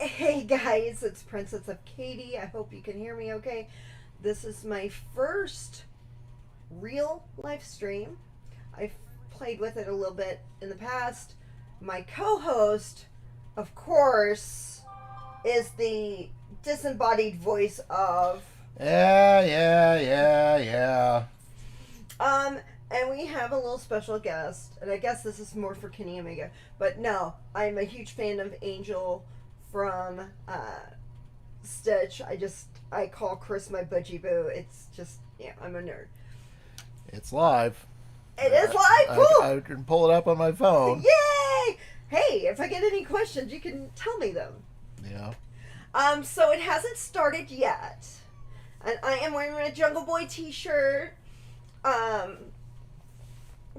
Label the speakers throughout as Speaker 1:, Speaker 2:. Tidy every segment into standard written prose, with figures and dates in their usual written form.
Speaker 1: Hey guys, it's Princess of Katy. I hope you can hear me okay. This is my first real live stream. I've played with it a little bit in the past. My co host, of course, is the disembodied voice of.
Speaker 2: Yeah.
Speaker 1: And we have a little special guest, and I guess this is more for Kenny Omega. But no, I'm a huge fan of Angel from Stitch. I call Chris my budgie boo. It's just, yeah, I'm a nerd.
Speaker 2: It's live.
Speaker 1: It is live. Cool.
Speaker 2: I can pull it up on my phone.
Speaker 1: Yay! Hey, if I get any questions, you can tell me them.
Speaker 2: Yeah.
Speaker 1: So it hasn't started yet, and I am wearing a Jungle Boy T-shirt.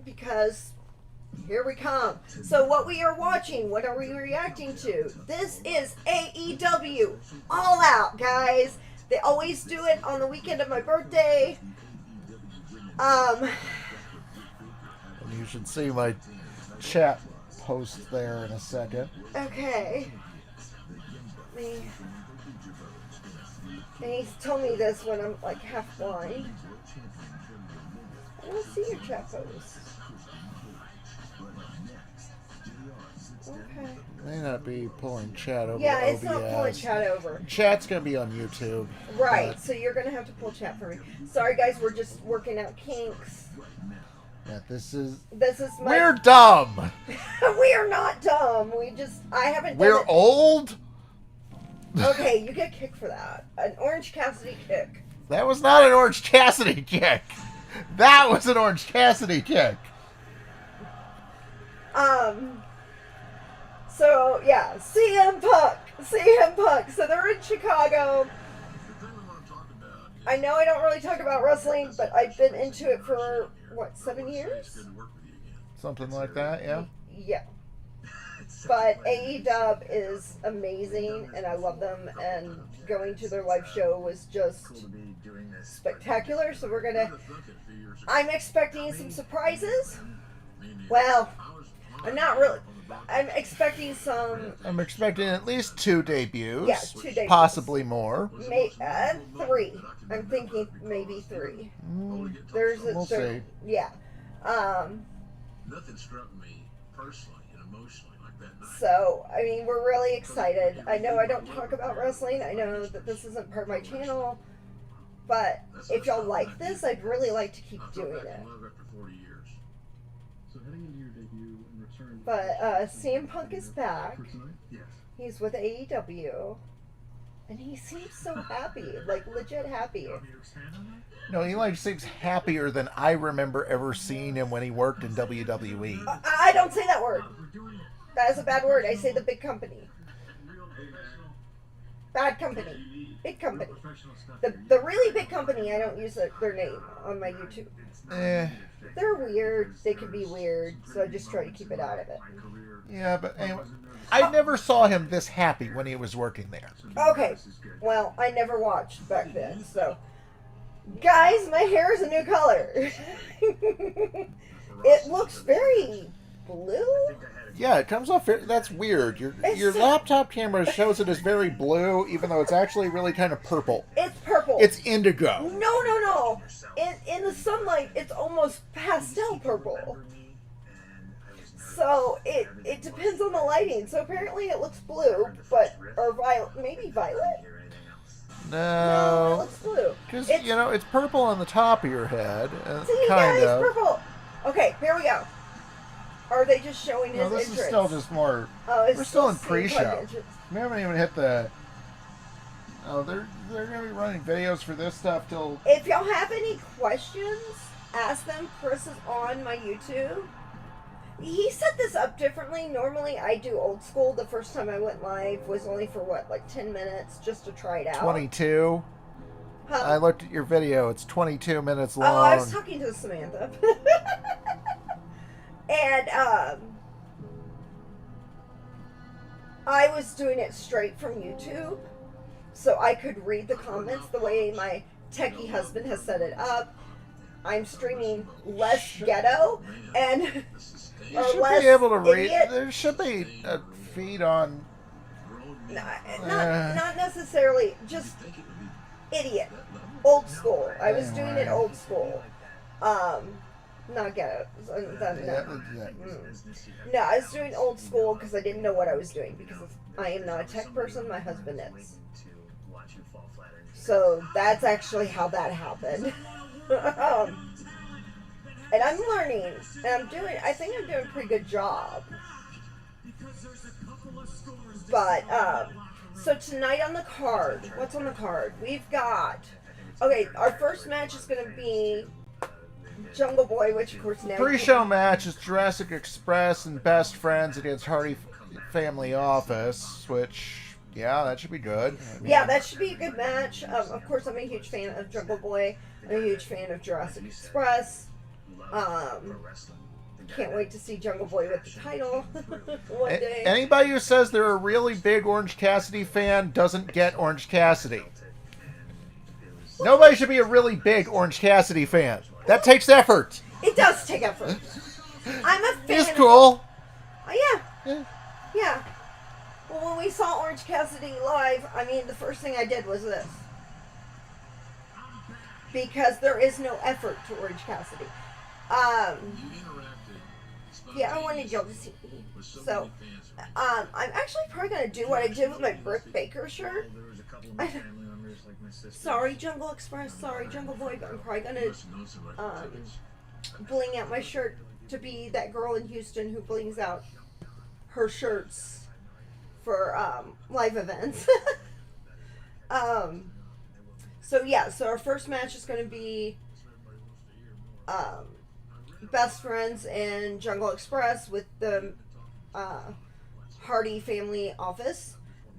Speaker 1: Because here we come. So what we are watching, what are we reacting to? This is AEW All Out, guys. They always do it on the weekend of my birthday.
Speaker 2: And you should see my chat post there in a second.
Speaker 1: Okay. And he told me this when I'm like half blind. I don't see your chat post. Okay.
Speaker 2: May not be pulling chat over.
Speaker 1: Yeah,
Speaker 2: OBS.
Speaker 1: it's not pulling chat over.
Speaker 2: Chat's gonna be on YouTube.
Speaker 1: Right,
Speaker 2: but
Speaker 1: so you're gonna have to pull chat for me. Sorry guys, we're just working out kinks.
Speaker 2: yeah, this is
Speaker 1: my...
Speaker 2: We're dumb.
Speaker 1: We are not dumb. I haven't done
Speaker 2: We're
Speaker 1: it.
Speaker 2: old.
Speaker 1: Okay, you get kicked for that. An Orange Cassidy kick.
Speaker 2: That was not an Orange Cassidy kick. That was an Orange Cassidy kick.
Speaker 1: So yeah, CM Punk. So they're in Chicago. I know I don't really talk about wrestling, but I've been into it for what, 7 years?
Speaker 2: Something like that, yeah.
Speaker 1: Yeah. But AEW is amazing, and I love them. And going to their live show was just spectacular. So I'm expecting some surprises. Well, I'm not really. I'm expecting
Speaker 2: at least 2 debuts.
Speaker 1: Yeah, 2 debuts.
Speaker 2: Possibly more.
Speaker 1: 3. I'm thinking maybe 3.
Speaker 2: We'll see.
Speaker 1: Yeah.
Speaker 3: Nothing struck me personally and emotionally like that night.
Speaker 1: So, I mean, we're really excited. I know I don't talk about wrestling. I know that this isn't part of my channel. But if y'all like this, I'd really like to keep doing it. But CM Punk is back. He's with AEW. And he seems so happy. Like, legit happy.
Speaker 2: No, he seems happier than I remember ever seeing him when he worked in WWE.
Speaker 1: I don't say that word. That is a bad word. I say the big company. Bad company. Big company. The really big company, I don't use their name on my YouTube. They're weird. They can be weird. So I just try to keep it out of it.
Speaker 2: Yeah, but anyway, I never saw him this happy when he was working there.
Speaker 1: Okay. Well, I never watched back then, so... Guys, my hair is a new color. It looks very blue.
Speaker 2: Yeah, it comes off. That's weird. Your laptop camera shows it as very blue, even though it's actually really kind of purple.
Speaker 1: It's purple.
Speaker 2: It's indigo.
Speaker 1: No. In the sunlight, it's almost pastel purple. So it depends on the lighting. So apparently it looks blue, or violet, maybe violet. No, it looks blue.
Speaker 2: Because it's purple on the top of your head.
Speaker 1: See,
Speaker 2: kind
Speaker 1: guys,
Speaker 2: of.
Speaker 1: purple. Okay, here we go. Are they just showing his
Speaker 2: this
Speaker 1: entrance?
Speaker 2: is still just more. We're still in pre-show. We haven't even hit the. Oh, they're gonna be running videos for this stuff till.
Speaker 1: If y'all have any questions, ask them. Chris is on my YouTube. He set this up differently. Normally, I do old school. The first time I went live was only for 10 minutes, just to try it out.
Speaker 2: 22.
Speaker 1: Huh?
Speaker 2: I looked at your video. It's 22 minutes long.
Speaker 1: Oh, I was talking to Samantha. And I was doing it straight from YouTube, so I could read the comments the way my techie husband has set it up. I'm streaming less ghetto and
Speaker 2: you should be able to read. There should be a feed on
Speaker 1: not necessarily, just idiot. Old school. I was doing it old school. Not ghetto. No, I was doing old school because I didn't know what I was doing, because I am not a tech person. My husband is. So that's actually how that happened. And I'm learning, and I think I'm doing a pretty good job. But, so tonight on the card, what's on the card? We've got, okay, our first match is going to be Jungle Boy, which of course now...
Speaker 2: Pre-show match is Jurassic Express and Best Friends against Hardy Family Office, which... Yeah, that should be good.
Speaker 1: Yeah, that should be a good match. Of course, I'm a huge fan of Jungle Boy. I'm a huge fan of Jurassic Express. Can't wait to see Jungle Boy with the title one day.
Speaker 2: Anybody who says they're a really big Orange Cassidy fan doesn't get Orange Cassidy. Nobody should be a really big Orange Cassidy fan. That takes effort.
Speaker 1: It does take effort. I'm a fan.
Speaker 2: He's cool.
Speaker 1: Yeah. Well, when we saw Orange Cassidy live, I mean, the first thing I did was this. Because there is no effort to Orange Cassidy. Yeah, I wanted y'all to see me. So, I'm actually probably going to do what I did with my Britt Baker shirt. Sorry, Jungle Express. Sorry, Jungle Boy. But I'm probably going to bling out my shirt to be that girl in Houston who blings out her shirts for live events. So our first match is going to be Best Friends and Jungle Express with the Hardy Family Office.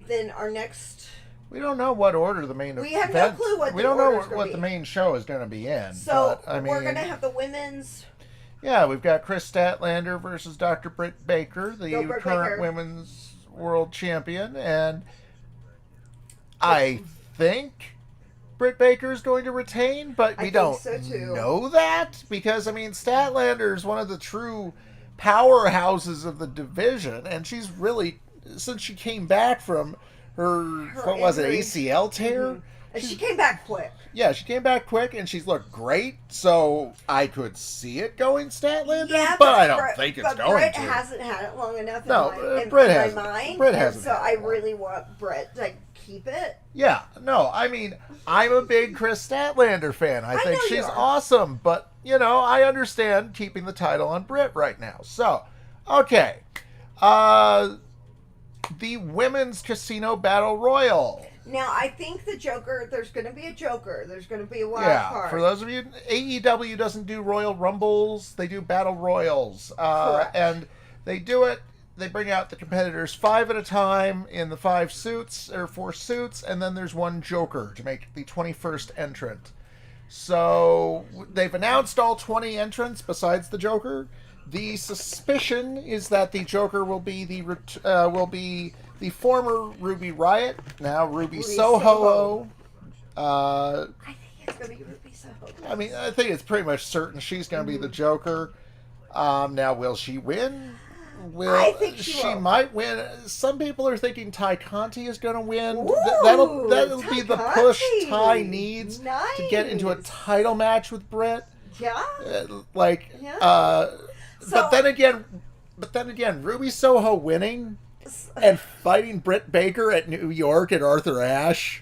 Speaker 1: Then our next...
Speaker 2: We don't know what order the main...
Speaker 1: We have no clue what
Speaker 2: we
Speaker 1: the
Speaker 2: don't
Speaker 1: order
Speaker 2: know
Speaker 1: is going
Speaker 2: what
Speaker 1: to be.
Speaker 2: the main show is going to be in.
Speaker 1: So
Speaker 2: but, I mean,
Speaker 1: we're going to have the women's...
Speaker 2: Yeah, we've got Chris Statlander versus Dr. Britt Baker, the
Speaker 1: Britt
Speaker 2: current
Speaker 1: Baker.
Speaker 2: women's world champion, and I think Britt Baker is going to retain, but we don't know that, because, I mean, Statlander is one of the true powerhouses of the division, and she's really, since she came back from her what was it, ACL tear?
Speaker 1: Mm-hmm. And she came back quick.
Speaker 2: Yeah, she came back quick, and she's looked great, so I could see it going Statlander, but I don't think it's going
Speaker 1: Brett
Speaker 2: to.
Speaker 1: hasn't had it long enough in
Speaker 2: Brett
Speaker 1: my mind.
Speaker 2: Brett hasn't.
Speaker 1: So I really want Brett to keep it.
Speaker 2: Yeah, no, I mean, I'm a big Chris Statlander fan. I think she's awesome, but, you know, I understand keeping the title on Britt right now. So, okay. The Women's Casino Battle Royal.
Speaker 1: Now, I think the Joker, there's going to be a Joker. There's going to be a wild card.
Speaker 2: For those of you, AEW doesn't do Royal Rumbles. They do Battle Royals. And they do it, they bring out the competitors 5 at a time in the 4 suits, and then there's one Joker to make the 21st entrant. So, they've announced all 20 entrants besides the Joker. The suspicion is that the Joker will be the former Ruby Riott, now Ruby Soho.
Speaker 1: I think it's going to be Ruby Soho.
Speaker 2: I mean, I think it's pretty much certain she's going to be the Joker. Now, will she win?
Speaker 1: I think she
Speaker 2: might win. Some people are thinking Ty Conti is going to win.
Speaker 1: Ooh,
Speaker 2: that'll be the push Ty needs to get into a title match with Britt.
Speaker 1: Yeah.
Speaker 2: But then again, Ruby Soho winning and fighting Britt Baker at New York and Arthur Ashe,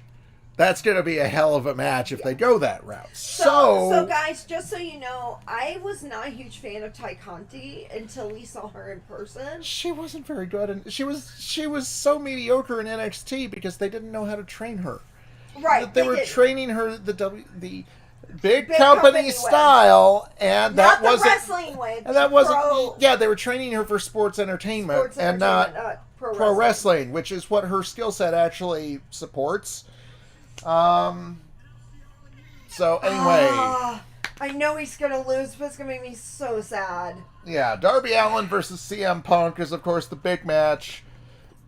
Speaker 2: that's going to be a hell of a match if they go that route.
Speaker 1: So guys, just so you know, I was not a huge fan of Ty Conti until we saw her in person.
Speaker 2: She wasn't very good, and she was so mediocre in NXT because they didn't know how to train her.
Speaker 1: Right.
Speaker 2: They were training her the big company style, and that wasn't
Speaker 1: the wrestling way.
Speaker 2: And that wasn't. Yeah, they were training her for sports entertainment and not pro wrestling, which is what her skill set actually supports. So anyway,
Speaker 1: I know he's gonna lose, but it's gonna make me so sad.
Speaker 2: Yeah, Darby Allin versus CM Punk is of course the big match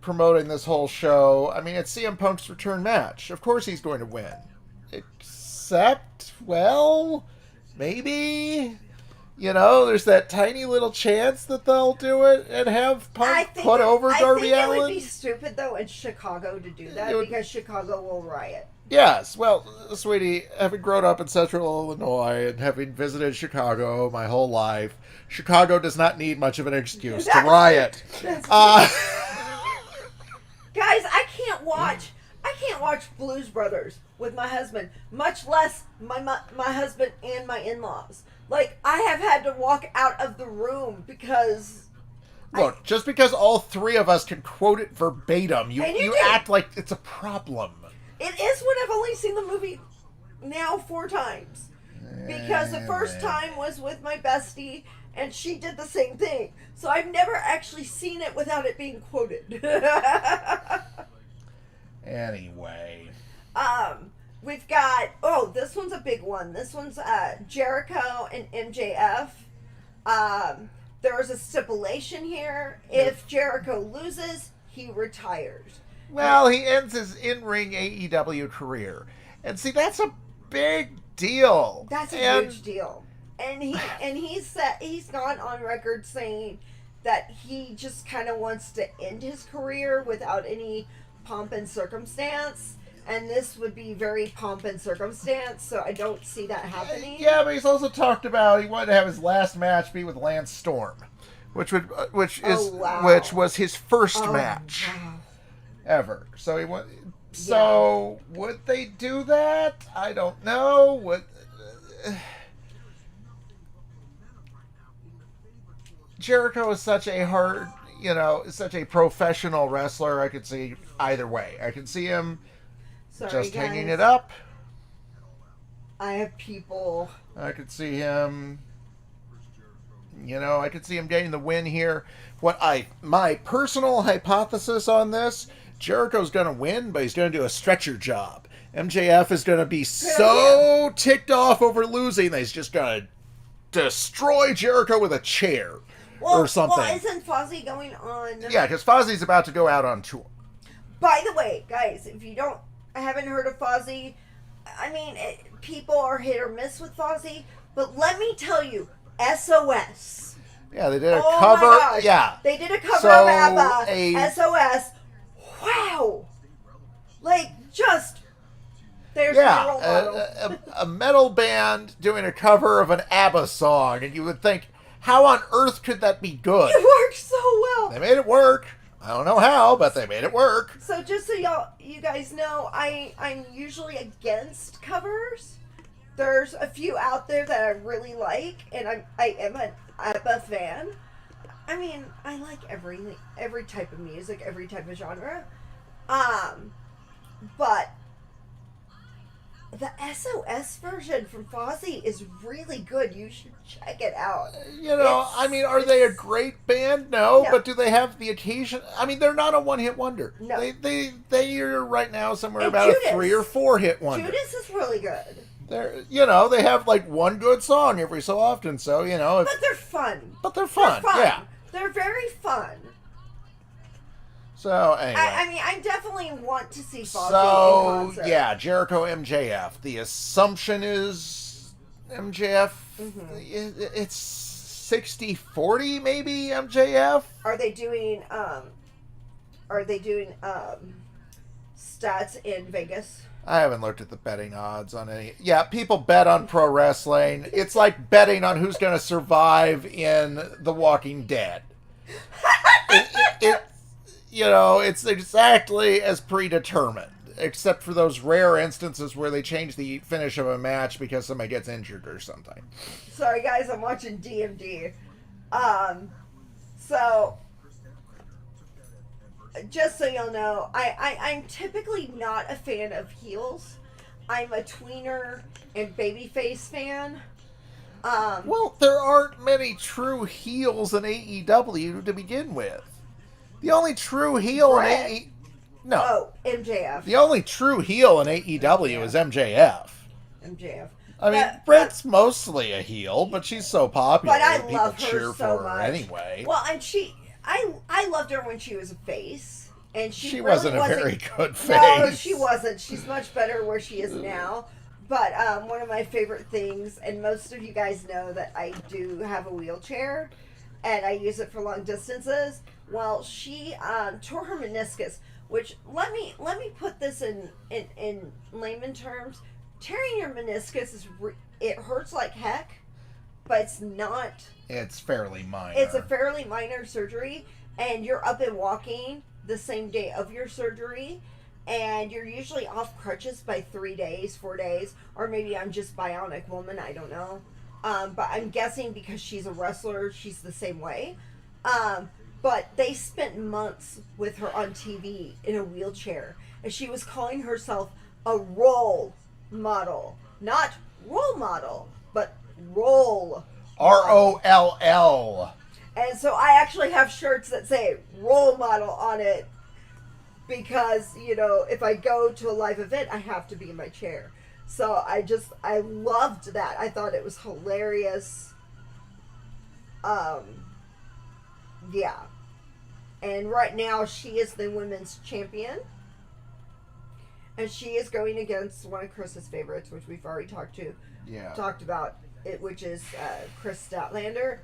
Speaker 2: promoting this whole show. I mean, it's CM Punk's return match. Of course he's going to win. Except, well, maybe, there's that tiny little chance that they'll do it and have Punk put over Darby Allin.
Speaker 1: I think it would be stupid, though, in Chicago to do that because Chicago will riot.
Speaker 2: Yes, well, sweetie, having grown up in Central Illinois and having visited Chicago my whole life, Chicago does not need much of an excuse to riot.
Speaker 1: Guys, I can't watch Blues Brothers with my husband, much less my husband and my in-laws. Like, I have had to walk out of the room because...
Speaker 2: Look, just because all three of us can quote it verbatim, you act like it's a problem.
Speaker 1: It is when I've only seen the movie now 4 times. Because the first time was with my bestie, and she did the same thing. So I've never actually seen it without it being quoted.
Speaker 2: Anyway.
Speaker 1: We've got, this one's a big one. This one's Jericho and MJF. There is a stipulation here. If Jericho loses, he retires.
Speaker 2: Well, he ends his in-ring AEW career. And see, that's a big deal.
Speaker 1: That's a huge deal. And he's gone on record saying that he just kind of wants to end his career without any pomp and circumstance. And this would be very pomp and circumstance, so I don't see that happening.
Speaker 2: Yeah, but he's also talked about he wanted to have his last match be with Lance Storm, which was his first match.
Speaker 1: Wow.
Speaker 2: Ever. So he went. So would they do that? I don't know. Jericho is such a such a professional wrestler. I could see either way. I can see him hanging it up.
Speaker 1: I have people.
Speaker 2: I could see him. I could see him getting the win here. My personal hypothesis on this. Jericho's going to win, but he's going to do a stretcher job. MJF is going to be so ticked off over losing that he's just going to destroy Jericho with a chair or something.
Speaker 1: Well, isn't Fozzy going on?
Speaker 2: Yeah, because Fozzy's about to go out on tour.
Speaker 1: By the way, guys, if you haven't heard of Fozzy, I mean, people are hit or miss with Fozzy, but let me tell you, SOS.
Speaker 2: Yeah, they did a cover.
Speaker 1: My gosh.
Speaker 2: Yeah.
Speaker 1: They did a cover of ABBA, SOS. Wow. There's my role model.
Speaker 2: A metal band doing a cover of an ABBA song, and you would think, how on earth could that be good?
Speaker 1: It worked so well.
Speaker 2: They made it work. I don't know how, but they made it work.
Speaker 1: So just so you guys know, I'm usually against covers. There's a few out there that I really like, and I am an ABBA fan. I mean, I like every type of music, every type of genre. But the SOS version from Fozzy is really good. You should check it out.
Speaker 2: Are they a great band? No, but do they have the occasion? I mean, they're not a one-hit wonder.
Speaker 1: No.
Speaker 2: They are right now somewhere about a 3 or 4 hit wonder.
Speaker 1: Judas is really good.
Speaker 2: They have like one good song every so often, so,
Speaker 1: But they're fun.
Speaker 2: Yeah.
Speaker 1: They're very fun.
Speaker 2: So, anyway.
Speaker 1: I definitely want to see Fozzy in concert.
Speaker 2: Yeah, Jericho MJF. The assumption is MJF, it's 60-40 maybe MJF.
Speaker 1: Are they doing stats in Vegas?
Speaker 2: I haven't looked at the betting odds on any. Yeah, people bet on pro wrestling. It's like betting on who's going to survive in The Walking Dead. It's exactly as predetermined, except for those rare instances where they change the finish of a match because somebody gets injured or something.
Speaker 1: Sorry, guys, I'm watching DMD. So, just so you'll know, I'm typically not a fan of heels. I'm a tweener and babyface fan.
Speaker 2: Well, there aren't many true heels in AEW to begin with. The only true heel in AEW... No.
Speaker 1: Oh, MJF.
Speaker 2: The only true heel in AEW is MJF.
Speaker 1: MJF.
Speaker 2: I mean, Britt's mostly a heel, but she's so popular.
Speaker 1: But I
Speaker 2: that
Speaker 1: love
Speaker 2: people
Speaker 1: her
Speaker 2: cheer
Speaker 1: so
Speaker 2: for
Speaker 1: much.
Speaker 2: her anyway.
Speaker 1: Well, and I loved her when she was a face. And she really
Speaker 2: wasn't a very good face.
Speaker 1: No, she wasn't. She's much better where she is now. But one of my favorite things, and most of you guys know that I do have a wheelchair, and I use it for long distances. Well, she tore her meniscus, which let me put this in layman terms. Tearing your meniscus it hurts like heck, but it's not.
Speaker 2: It's fairly minor.
Speaker 1: It's a fairly minor surgery, and you're up and walking the same day of your surgery, and you're usually off crutches by 3 days, 4 days, or maybe I'm just bionic woman, I don't know. But I'm guessing because she's a wrestler, she's the same way. But they spent months with her on TV in a wheelchair, and she was calling herself a role model. Not role model, but role.
Speaker 2: ROLL.
Speaker 1: And so I actually have shirts that say role model on it because, you know, if I go to a live event, I have to be in my chair. So I loved that. I thought it was hilarious. Yeah. And right now she is the women's champion. And she is going against one of Chris's favorites, which we've already talked about it, which is Chris Statlander.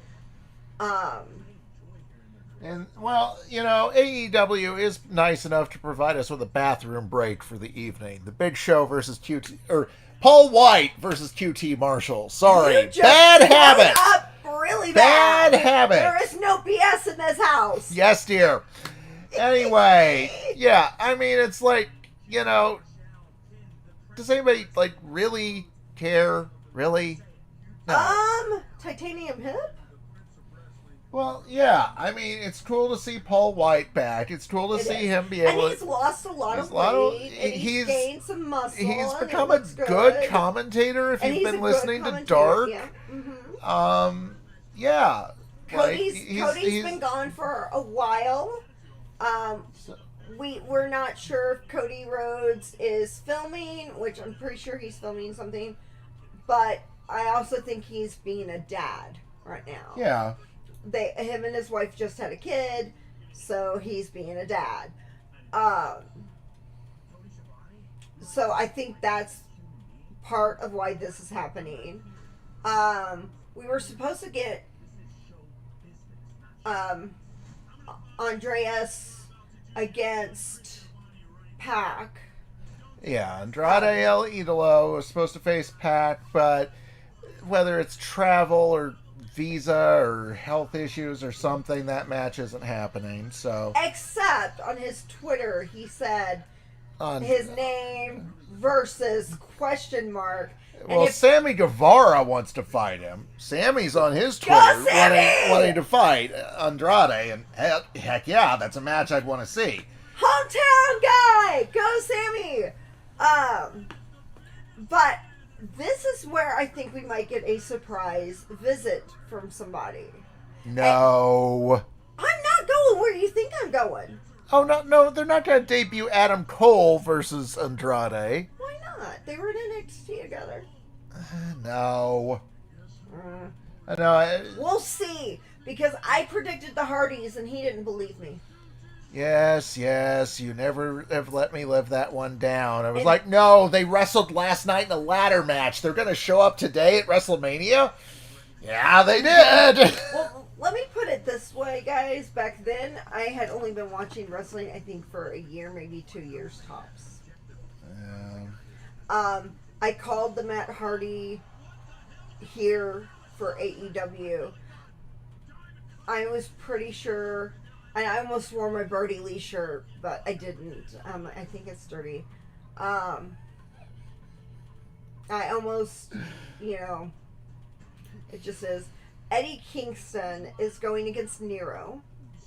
Speaker 2: And, well, you know, AEW is nice enough to provide us with a bathroom break for the evening. The Big Show versus QT, or Paul White versus QT Marshall. Sorry. Bad habit.
Speaker 1: Up really bad.
Speaker 2: Bad habit.
Speaker 1: There is no BS in this house.
Speaker 2: Yes, dear. Anyway, yeah, I mean, it's like, you know, does anybody, like, really care? Really? No.
Speaker 1: Titanium hip?
Speaker 2: Well, yeah. I mean, it's cool to see Paul White back. It's cool to see him be able to...
Speaker 1: And he's lost a lot of weight. And he's gained some muscle.
Speaker 2: He's become a good commentator if you've been listening to Dark.
Speaker 1: Yeah. Mm-hmm.
Speaker 2: Yeah.
Speaker 1: Cody's been gone for a while. We're not sure if Cody Rhodes is filming, which I'm pretty sure he's filming something. But I also think he's being a dad right now.
Speaker 2: Yeah.
Speaker 1: Him and his wife just had a kid, so he's being a dad. So I think that's part of why this is happening. We were supposed to get Andreas against Pac.
Speaker 2: Yeah, Andrade El Idolo was supposed to face Pac, but whether it's travel or visa or health issues or something, that match isn't happening. So,
Speaker 1: except on his Twitter, he said his name versus question mark.
Speaker 2: Well, Sammy Guevara wants to fight him. Sammy's on his Twitter wanting to fight Andrade, and heck yeah, that's a match I'd want to see.
Speaker 1: Hometown guy, go Sammy. But this is where I think we might get a surprise visit from somebody.
Speaker 2: No.
Speaker 1: And I'm not going where you think I'm going.
Speaker 2: Oh, no, they're not going to debut Adam Cole versus Andrade.
Speaker 1: Why not? They were in NXT together.
Speaker 2: No. No.
Speaker 1: We'll see. Because I predicted the Hardys and he didn't believe me.
Speaker 2: Yes, you never have let me live that one down. I was like, no, they wrestled last night in a ladder match. They're going to show up today at WrestleMania? Yeah, they did.
Speaker 1: Well, let me put it this way, guys. Back then, I had only been watching wrestling, I think, for a year, maybe 2 years tops. I called the Matt Hardy here for AEW. I was pretty sure... And I almost wore my Brody Lee shirt, but I didn't. I think it's dirty. I almost, it just says Eddie Kingston is going against Miro.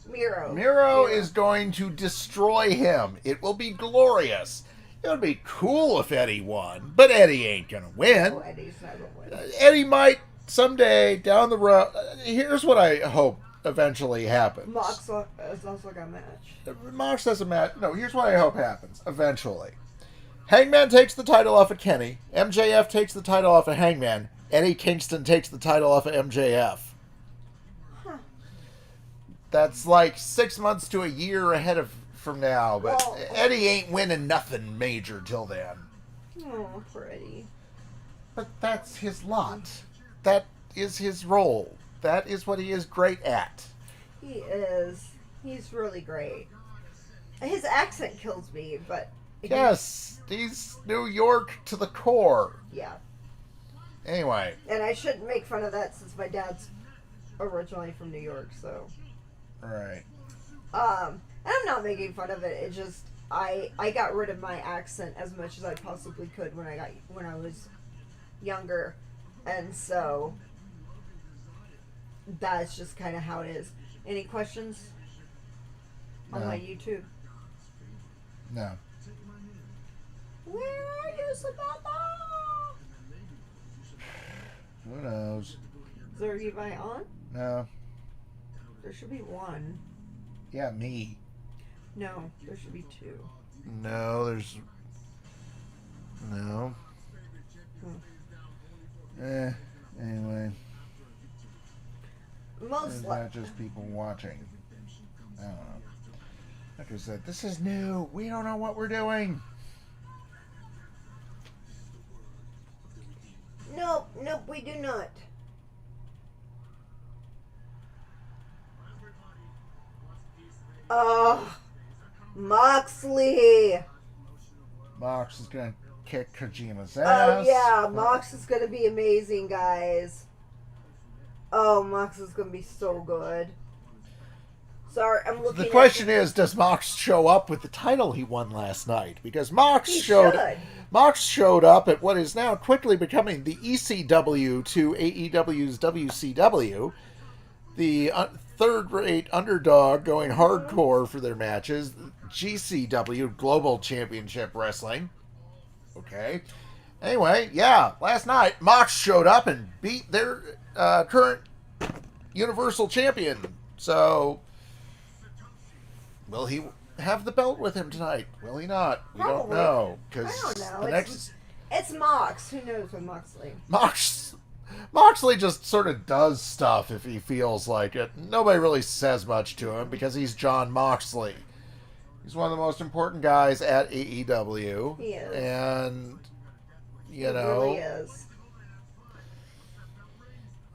Speaker 1: Miro
Speaker 2: is going to destroy him. It will be glorious. It would be cool if Eddie won, but Eddie ain't going to win.
Speaker 1: No, Eddie's not going to win.
Speaker 2: Eddie might someday down the road. Here's what I hope eventually happens.
Speaker 1: Mox has also got a match.
Speaker 2: Mox has a match. No, here's what I hope happens eventually. Hangman takes the title off of Kenny. MJF takes the title off of Hangman. Eddie Kingston takes the title off of MJF.
Speaker 1: Huh.
Speaker 2: That's like 6 months to a year ahead from now, but
Speaker 1: well,
Speaker 2: Eddie ain't winning nothing major till then.
Speaker 1: Oh, poor Eddie.
Speaker 2: But that's his lot. That is his role. That is what he is great at.
Speaker 1: He is. He's really great. His accent kills me, but
Speaker 2: Yes, he's New York to the core.
Speaker 1: yeah.
Speaker 2: Anyway.
Speaker 1: And I shouldn't make fun of that since my dad's originally from New York, so.
Speaker 2: Right.
Speaker 1: And I'm not making fun of it. It just I got rid of my accent as much as I possibly could when I was younger, and so that's just kind of how it is. Any questions on
Speaker 2: No.
Speaker 1: my YouTube?
Speaker 2: No.
Speaker 1: Where are you, Samantha?
Speaker 2: Who knows?
Speaker 1: Is there anybody on?
Speaker 2: No.
Speaker 1: There should be one.
Speaker 2: Yeah, me.
Speaker 1: No, there should be two.
Speaker 2: No, there's... No. Anyway.
Speaker 1: Most
Speaker 2: It's
Speaker 1: likely.
Speaker 2: not just people watching. I don't know. Like I said, this is new. We don't know what we're doing.
Speaker 1: Nope, we do not. Oh, Moxley.
Speaker 2: Mox is going to kick Kojima's
Speaker 1: Oh
Speaker 2: ass.
Speaker 1: yeah, Mox is gonna be amazing, guys. Oh, Mox is gonna be so good. Sorry, I'm looking.
Speaker 2: The question is, does Mox show up with the title he won last night? Because Mox
Speaker 1: He
Speaker 2: showed
Speaker 1: should.
Speaker 2: Mox showed up at what is now quickly becoming the ECW to AEW's WCW, the third-rate underdog going hardcore for their matches, GCW, Global Championship Wrestling. Okay. Anyway, yeah, last night Mox showed up and beat their current Universal Champion. So, will he have the belt with him tonight? Will he not? We don't
Speaker 1: Probably.
Speaker 2: know.
Speaker 1: I
Speaker 2: Because
Speaker 1: don't know.
Speaker 2: the next
Speaker 1: It's Mox. Who knows with Moxley?
Speaker 2: Moxley just sort of does stuff if he feels like it. Nobody really says much to him because he's John Moxley. He's one of the most important guys at AEW.
Speaker 1: He is.
Speaker 2: And, you
Speaker 1: It
Speaker 2: know,
Speaker 1: really is.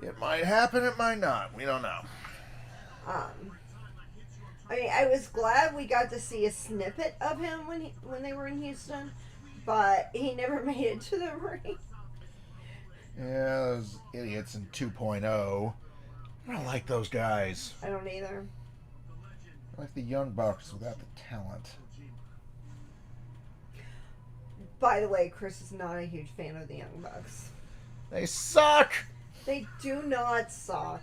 Speaker 2: it might happen, it might not. We don't know.
Speaker 1: I mean, I was glad we got to see a snippet of him when they were in Houston, but he never made it to the ring.
Speaker 2: Yeah, those idiots in 2.0. I don't like those guys.
Speaker 1: I don't either.
Speaker 2: I like the Young Bucks without the talent.
Speaker 1: By the way, Chris is not a huge fan of the Young Bucks.
Speaker 2: They suck!
Speaker 1: They do not suck.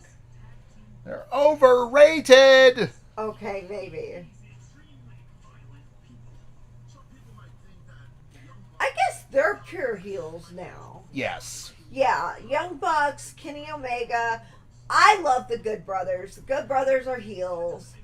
Speaker 2: They're overrated!
Speaker 1: Okay, maybe. I guess they're pure heels now.
Speaker 2: Yes.
Speaker 1: Yeah, Young Bucks, Kenny Omega. I love the Good Brothers. The Good Brothers are heels.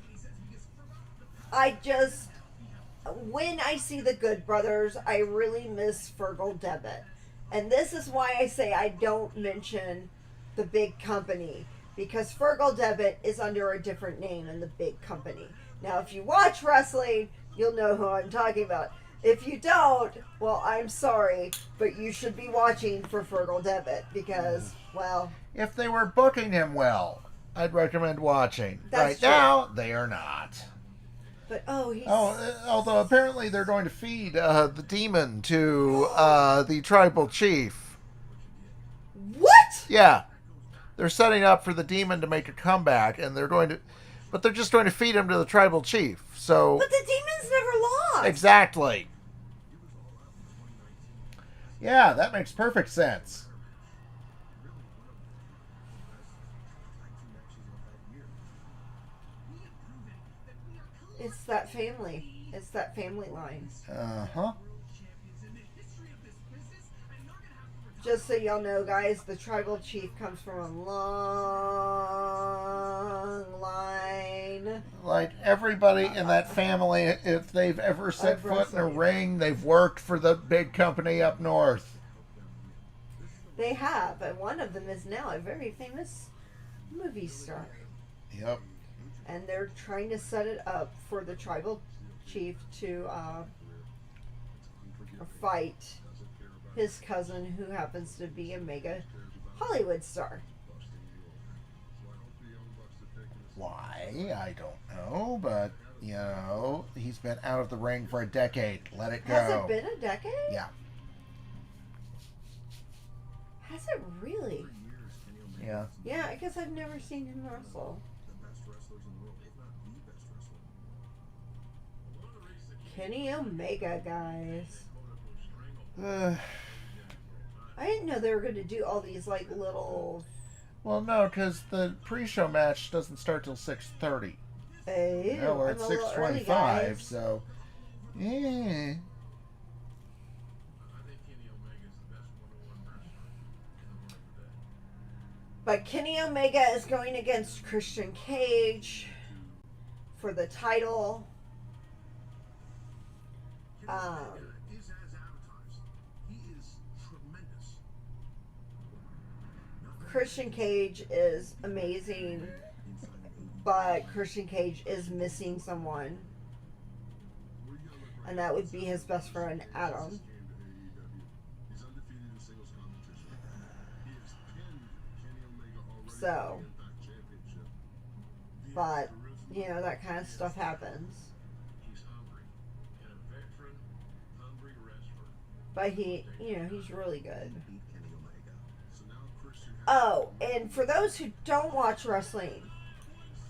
Speaker 1: When I see the Good Brothers, I really miss Fergal Devitt. And this is why I say I don't mention the big company. Because Fergal Devitt is under a different name in the big company. Now, if you watch wrestling, you'll know who I'm talking about. If you don't, well, I'm sorry, but you should be watching for Fergal Devitt because, well...
Speaker 2: If they were booking him well, I'd recommend watching.
Speaker 1: That's
Speaker 2: right
Speaker 1: true.
Speaker 2: now, they are not.
Speaker 1: But, oh, he's...
Speaker 2: Although apparently they're going to feed the demon to the tribal chief.
Speaker 1: What?
Speaker 2: Yeah. They're setting up for the demon to make a comeback, and but they're just going to feed him to the tribal chief. So
Speaker 1: But the demons never lost.
Speaker 2: exactly. Yeah, that makes perfect sense.
Speaker 1: It's that family. It's that family line.
Speaker 2: Uh-huh.
Speaker 1: Just so y'all know, guys, the tribal chief comes from a long line.
Speaker 2: Like everybody in that family, if they've ever set
Speaker 1: I've
Speaker 2: foot in a
Speaker 1: wrestled.
Speaker 2: ring, they've worked for the big company up north.
Speaker 1: They have, and one of them is now a very famous movie star.
Speaker 2: Yep.
Speaker 1: And they're trying to set it up for the tribal chief to fight his cousin, who happens to be a mega Hollywood star.
Speaker 2: Why? I don't know, but you know, he's been out of the ring for a decade. Let it go.
Speaker 1: Has it been a decade?
Speaker 2: Yeah.
Speaker 1: Has it really?
Speaker 2: Yeah.
Speaker 1: Yeah, I guess I've never seen him wrestle. Kenny Omega, guys. I didn't know they were going to do all these like little.
Speaker 2: Well, no, because the pre-show match doesn't start till 6:30.
Speaker 1: Hey,
Speaker 2: No, we're
Speaker 1: I'm
Speaker 2: at
Speaker 1: a little early,
Speaker 2: 6:25,
Speaker 1: guys.
Speaker 2: so yeah.
Speaker 3: I think Kenny Omega is the best one-on-one wrestler in the world today.
Speaker 1: But Kenny Omega is going against Christian Cage for the title.
Speaker 3: Kenny Omega is as advertised. He is tremendous.
Speaker 1: Christian Cage is amazing, but Christian Cage is missing someone, and that would be his best friend Adam.
Speaker 3: He's undefeated in singles competition. He has pinned Kenny Omega already
Speaker 1: So,
Speaker 3: in the Impact Championship.
Speaker 1: but you know, that kind of stuff happens.
Speaker 3: He's hungry and a veteran, hungry wrestler.
Speaker 1: But he, you know, he's really good.
Speaker 3: Beat Kenny Omega. So now Christian has
Speaker 1: Oh, and for those who don't watch wrestling,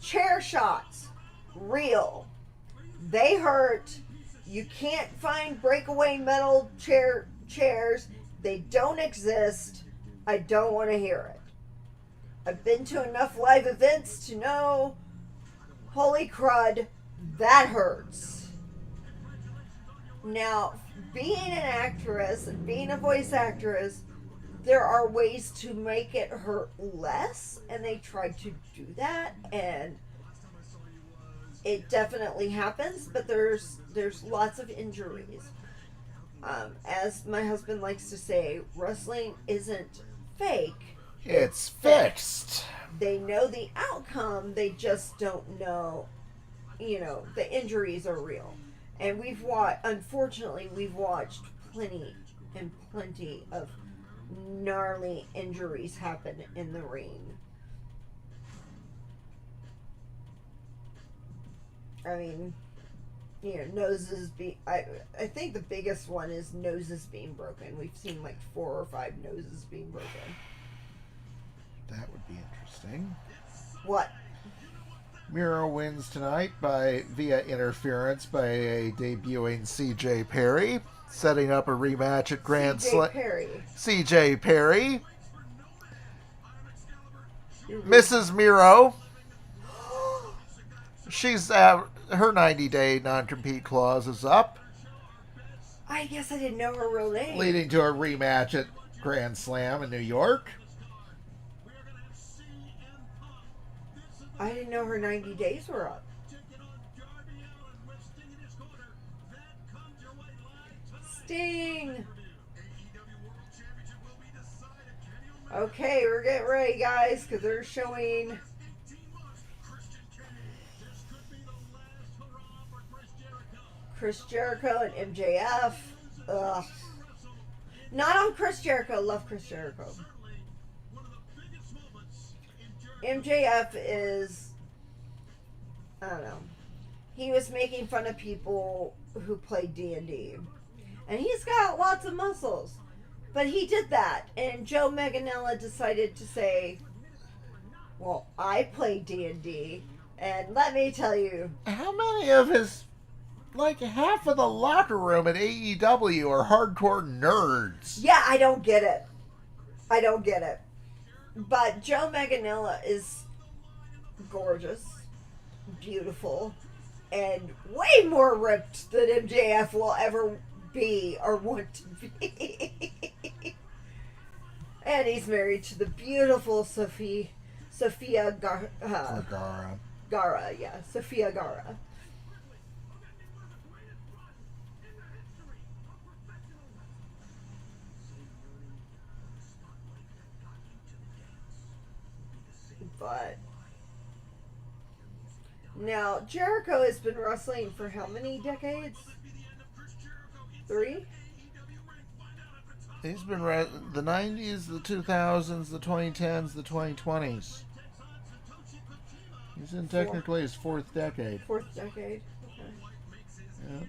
Speaker 1: chair shots, real. They hurt. You can't find breakaway metal chairs. They don't exist. I don't want to hear it. I've been to enough live events to know, holy crud, that hurts. Now, being an actress and being a voice actress, there are ways to make it hurt less, and they tried to do that, and it definitely happens, but there's lots of injuries. As my husband likes to say, wrestling isn't fake.
Speaker 2: It's fixed.
Speaker 1: They know the outcome, they just don't know, you know, the injuries are real. And unfortunately, we've watched plenty and plenty of gnarly injuries happen in the ring. I mean, you know, I think the biggest one is noses being broken. We've seen like 4 or 5 noses being broken.
Speaker 2: That would be interesting.
Speaker 1: What?
Speaker 2: Miro wins tonight via interference by a debuting CJ Perry, setting up a rematch at Grand Slam. CJ Perry. Mrs. Miro. She's her 90-day non-compete clause is up,
Speaker 1: I guess I didn't know her real name.
Speaker 2: leading to a rematch at Grand Slam in New York.
Speaker 1: I didn't know her 90 days were up. Sting! Okay, we're getting ready, guys, because they're showing Chris Jericho and MJF. Ugh. Not on Chris Jericho. Love Chris Jericho. MJF is, I don't know. He was making fun of people who play D&D. And he's got lots of muscles. But he did that. And Joe Manganiello decided to say, well, I play D&D. And let me tell you.
Speaker 2: How many of his, like half of the locker room at AEW are hardcore nerds?
Speaker 1: Yeah, I don't get it. I don't get it. But Joe Manganiello is gorgeous, beautiful, and way more ripped than MJF will ever be or want to be. And he's married to the beautiful Sofia
Speaker 2: Vergara.
Speaker 1: Gara, yeah, Sofia Gara. But now Jericho has been wrestling for how many decades? 3?
Speaker 2: He's been the 90s, the 2000s, the 2010s, the 2020s. He's in technically his fourth decade.
Speaker 1: Fourth decade. Okay.
Speaker 2: Yeah.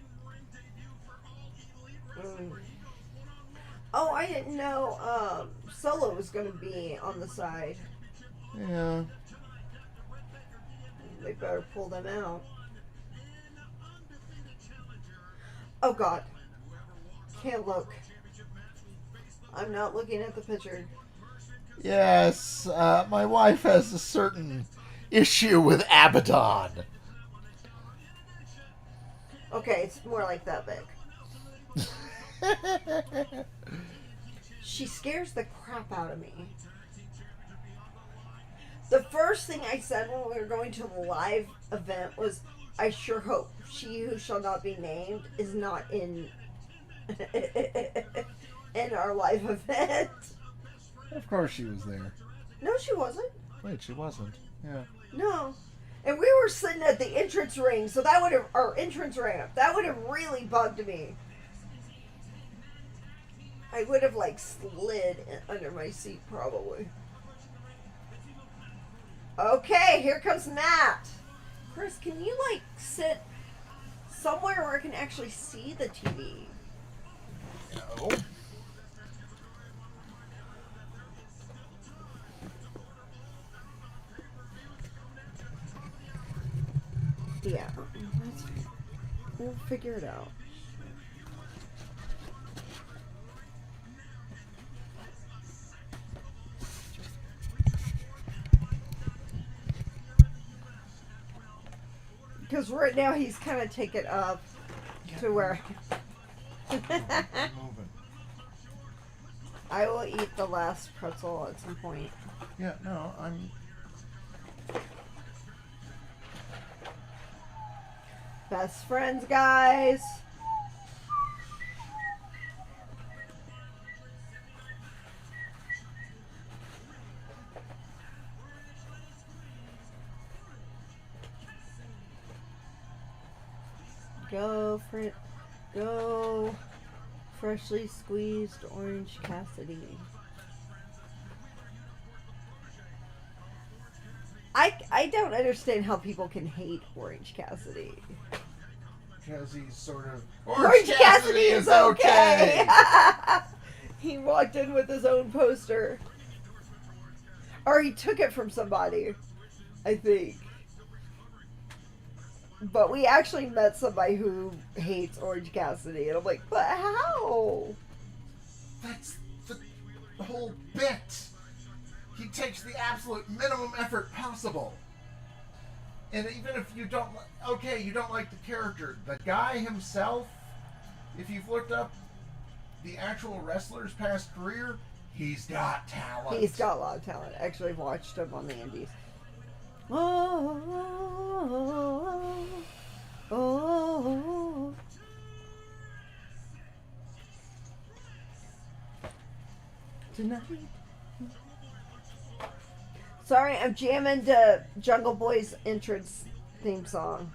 Speaker 1: Oh, I didn't know Solo was going to be on the side.
Speaker 2: Yeah.
Speaker 1: They better pull them out. Oh, God. Can't look. I'm not looking at the picture.
Speaker 2: Yes, my wife has a certain issue with Abaddon.
Speaker 1: Okay, it's more like that big. She scares the crap out of me. The first thing I said when we were going to the live event was, I sure hope she who shall not be named is not in in our live event.
Speaker 2: Of course she was there.
Speaker 1: No, she wasn't.
Speaker 2: Wait, she wasn't. Yeah.
Speaker 1: No. And we were sitting at the entrance ring, so that would have, or entrance ramp, that would have really bugged me. I would have, like, slid under my seat, probably. Okay, here comes Matt. Chris, can you, like, sit somewhere where I can actually see the TV?
Speaker 2: No.
Speaker 1: Yeah, we'll figure it out. Because right now he's kind of taken up to where
Speaker 2: Moving.
Speaker 1: I will eat the last pretzel at some point.
Speaker 2: Yeah, no, I'm...
Speaker 1: Best friends, guys. Go freshly squeezed Orange Cassidy. I don't understand how people can hate Orange Cassidy.
Speaker 2: Because he's sort of...
Speaker 1: Orange Cassidy is okay! He walked in with his own poster. Or he took it from somebody, I think. But we actually met somebody who hates Orange Cassidy, and I'm like, but how?
Speaker 2: That's the whole bit. He takes the absolute minimum effort possible. And even if you don't, you don't like the character, the guy himself, if you've looked up the actual wrestler's past career, he's got talent.
Speaker 1: He's got a lot of talent. Actually, I've watched him on the Indies. Oh, oh, oh. Tonight. Sorry, I'm jamming to Jungle Boy's entrance theme song.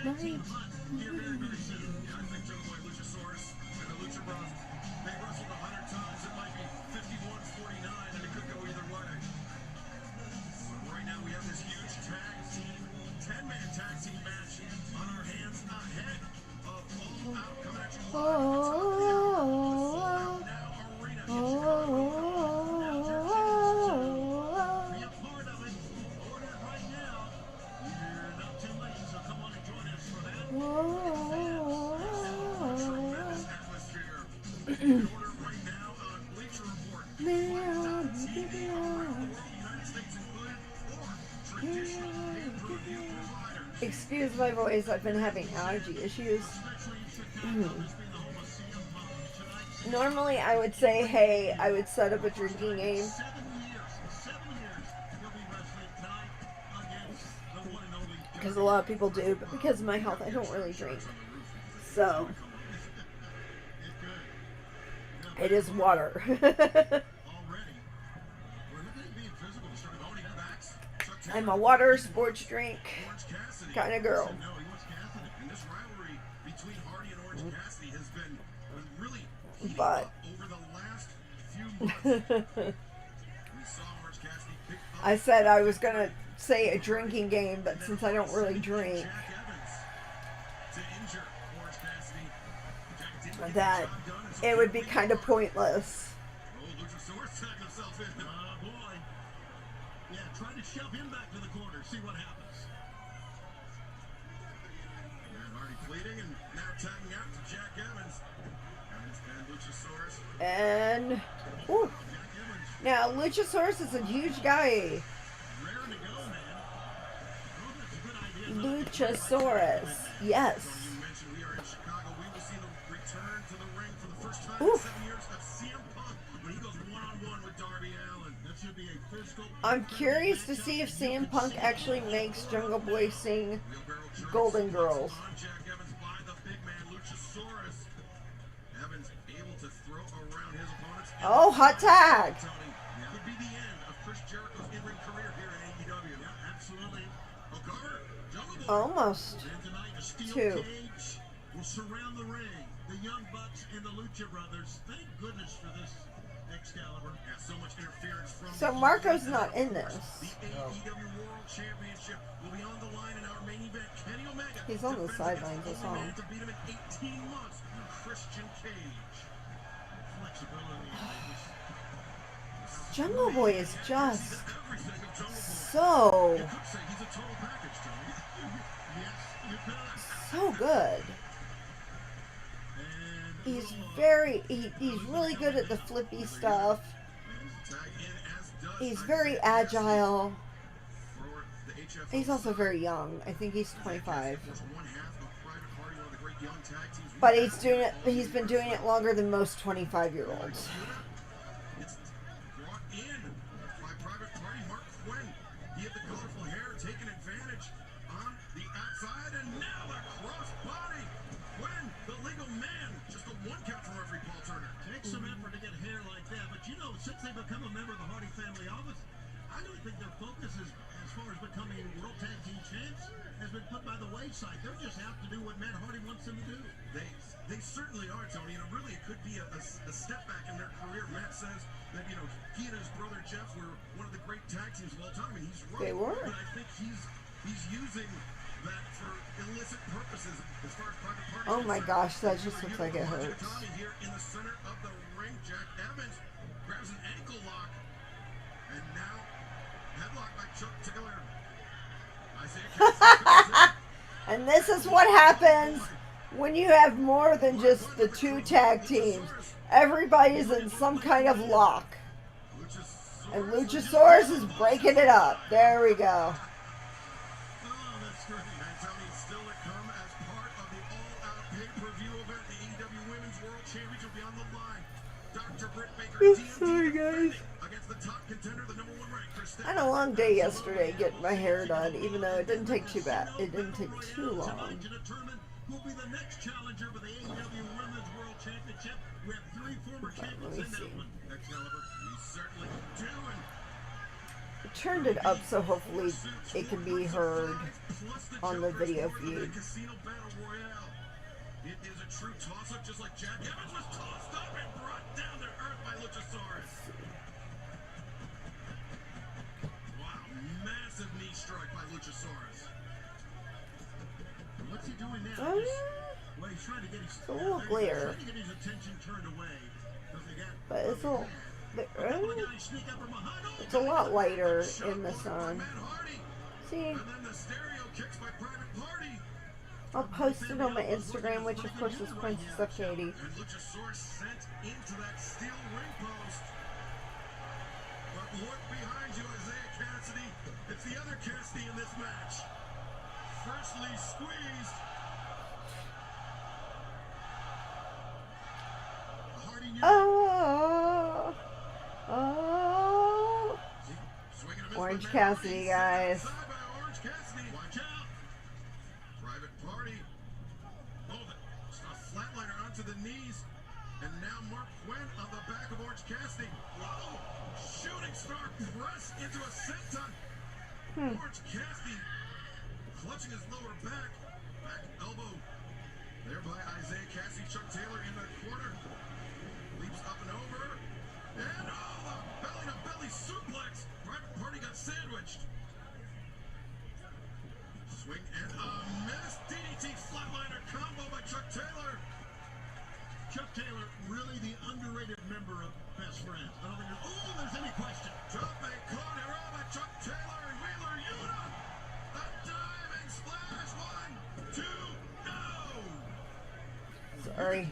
Speaker 1: Night. Excuse my voice, I've been having allergy issues. Normally I would say, hey, I would set up a drinking game. Because a lot of people do, but because of my health, I don't really drink. So, It is water. I'm a water sports drink kind of girl.
Speaker 3: And this rivalry between Hardy and Orange Cassidy has been really heating
Speaker 1: But
Speaker 3: up over the last few months. We saw Orange Cassidy pick up
Speaker 1: I said I was going to say a drinking game, but since I don't really drink,
Speaker 3: Jack Evans to injure Orange Cassidy. Jack didn't get the
Speaker 1: that
Speaker 3: job done, and so
Speaker 1: it would be
Speaker 3: here we
Speaker 1: kind of
Speaker 3: are.
Speaker 1: pointless.
Speaker 3: Oh, Luchasaurus tagged himself in. Boy. Yeah, trying to shove him back to the corner. See what happens. And Hardy fleeting and now tagging out to Jack Evans. And Luchasaurus.
Speaker 1: And ooh,
Speaker 3: Jack Evans.
Speaker 1: now Luchasaurus is a huge guy.
Speaker 3: Raring to go, man. Oh, that's a good idea.
Speaker 1: Luchasaurus, yes.
Speaker 3: You mentioned we are in Chicago. We will see the return to the ring for the first time
Speaker 1: Oof.
Speaker 3: in 7 years of CM Punk when he goes one-on-one with Darby Allin. That should be a physical.
Speaker 1: I'm curious to see if CM Punk actually makes Jungle Boy sing Golden Girls.
Speaker 3: On Jack Evans by the big man Luchasaurus. Evans able to throw around his opponents.
Speaker 1: Oh, hot tag.
Speaker 3: Tony, could be the end of Chris Jericho's in-ring career here in AEW. Yeah, absolutely. O'Connor, Jungle Boy.
Speaker 1: Almost.
Speaker 4: And tonight, a steel
Speaker 1: Two.
Speaker 4: cage will surround the ring. The Young Bucks and the Lucha Brothers. Thank goodness for this Excalibur.
Speaker 3: Yeah, so much interference from
Speaker 1: So Marco's not in this.
Speaker 3: the AEW World Championship will be on the line in our main event. Kenny Omega.
Speaker 1: He's on the
Speaker 3: defends
Speaker 1: sidelines,
Speaker 3: against
Speaker 1: I saw
Speaker 3: the
Speaker 1: him.
Speaker 3: man to beat him in 18 months. Christian Cage.
Speaker 4: Flexibility.
Speaker 1: Jungle Boy is just
Speaker 3: Everything of Jungle Boy.
Speaker 1: so,
Speaker 3: You could say he's a total package, Tony.
Speaker 4: Yes, you could.
Speaker 1: so good.
Speaker 3: And
Speaker 1: He's he's really good at the flippy stuff.
Speaker 3: tag in as does
Speaker 1: He's very agile.
Speaker 3: for the HFO.
Speaker 1: He's also very young. I think he's 25.
Speaker 3: Just one half of Private Party, one of the great young tag teams.
Speaker 1: But he's been doing it longer than most 25-year-olds.
Speaker 3: It's brought in by Private Party Mark Quinn. He had the colorful hair, taking advantage on the outside, and now the cross body. Quinn, the legal man, just a one count from referee Paul Turner.
Speaker 4: Takes some effort to get hair like that, but you know, since they become a member of the Hardy family office, I don't think their focus is, as far as becoming World Tag Team Champs, has been put by the wayside. They're just out to do what Matt Hardy wants them to do.
Speaker 3: They certainly are, Tony, and really it could be a step back in their career. Matt says that, you know, he and his brother Jeff were one of the great tag teams of all time, and he's right.
Speaker 1: They were.
Speaker 3: But I think he's using that for illicit purposes as far as Private Party.
Speaker 1: Oh my gosh, that just looks like it hurts.
Speaker 3: Tommy here in the center of the ring. Jack Evans grabs an ankle lock, and now headlock by Chuck Taylor. Isaiah Cassidy.
Speaker 1: And this is what happens when you have more than just the two tag teams. Everybody's in some kind of lock. And Luchasaurus is breaking it up. There we go.
Speaker 3: Oh, that's great. And Tony, still to come as part of the all-out pay-per-view event. The AEW Women's World Championship will be on the line. Dr. Britt Baker,
Speaker 1: Sorry,
Speaker 3: DMD,
Speaker 1: guys.
Speaker 3: against the top contender, the number one ranked Chris
Speaker 1: I had a long day yesterday getting my hair done, even though it didn't take too bad. It didn't take too long.
Speaker 4: Tonight to determine who will be the next challenger for the AEW Women's World Championship. We have 3 former champions in that one.
Speaker 3: Excalibur, we certainly do. And
Speaker 1: Turned it up so hopefully it can be heard on the video feed.
Speaker 3: Casino Battle Royale. It is a true toss-up, just like Jack Evans was tossed up and brought down to earth by Luchasaurus. Wow, massive knee strike by Luchasaurus.
Speaker 4: What's he doing now?
Speaker 1: Oh,
Speaker 4: Well, he's trying to get his,
Speaker 1: a little glare.
Speaker 4: trying to get his attention turned away. Because they got
Speaker 1: But it's a,
Speaker 4: couple of guys sneak up from behind. Oh,
Speaker 1: it's a lot lighter in the sun.
Speaker 3: Matt Hardy.
Speaker 1: See,
Speaker 3: And then the stereo kicks by Private Party.
Speaker 1: I'll post it on my Instagram, which of course is Princess of Katy.
Speaker 3: And Luchasaurus sent into that steel ring post. But look behind you, Isaiah Cassidy. It's the other Cassidy in this match. Freshly squeezed. Hardy knew.
Speaker 1: Oh,
Speaker 3: Swinging a miss
Speaker 1: Orange
Speaker 3: by Matt
Speaker 1: Cassidy,
Speaker 3: Hardy.
Speaker 1: guys.
Speaker 3: Side by Orange Cassidy. Watch out. Private Party. Oh, a flatliner onto the knees. And now Mark Quinn on the back of Orange Cassidy. Whoa! Shooting star press into a senton. Orange Cassidy clutching his lower back. Back elbow. There by Isaiah Cassidy. Chuck Taylor in the corner. Leaps up and over. And oh, the belly-to-belly suplex. Private Party got sandwiched. Swing and a miss. DDT flatliner combo by Chuck Taylor.
Speaker 4: Chuck Taylor, really the underrated member of Best Friends. I don't think there's any question.
Speaker 3: Dropping corner by Chuck Taylor and Wheeler Yuta. A diving splash. 1, 2, no.
Speaker 1: Sorry.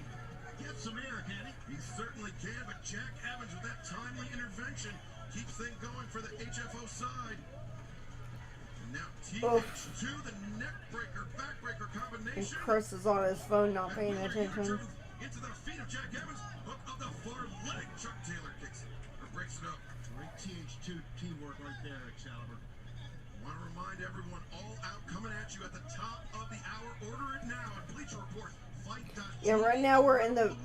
Speaker 4: Get some air, Katy.
Speaker 3: He certainly can, but Jack Evans with that timely intervention keeps things going for the HFO side. And now TH2, the neck breaker, backbreaker
Speaker 1: And
Speaker 3: combination.
Speaker 1: Chris is on his phone, not paying
Speaker 3: And Wheeler Yuta
Speaker 1: attention.
Speaker 3: drove into the feet of Jack Evans. Hook of the far leg. Chuck Taylor kicks it or breaks it up.
Speaker 4: Great TH2 teamwork right there, Excalibur.
Speaker 3: Want to remind everyone, All Out coming at you at the top of the hour. Order it now at Bleacher Report.
Speaker 1: Yeah, right now we're in the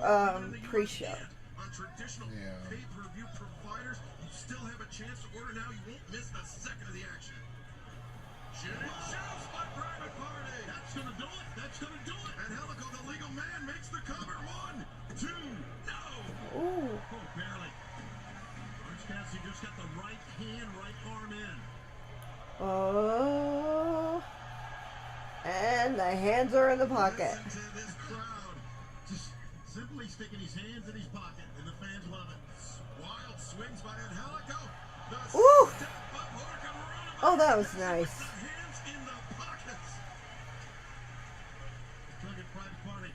Speaker 1: pre-show.
Speaker 3: On traditional pay-per-view providers, you still have a chance to order now. You won't miss a second of the action. Shooting shoots by Private Party.
Speaker 4: That's gonna do it. That's gonna do it.
Speaker 3: And Helico, the legal man, makes the cover. 1, 2, no.
Speaker 1: Ooh.
Speaker 4: Oh, barely. Orange Cassidy just got the right hand, right arm in.
Speaker 1: Oh. And the hands are in the pocket.
Speaker 3: Listen to this crowd.
Speaker 4: Just simply sticking his hands in his pocket, and the fans love it.
Speaker 3: Wild swings by Angelico.
Speaker 1: Ooh.
Speaker 3: Step up, Hurricane.
Speaker 1: Oh, that was nice.
Speaker 3: The hands in the pockets.
Speaker 4: Look at Private Party.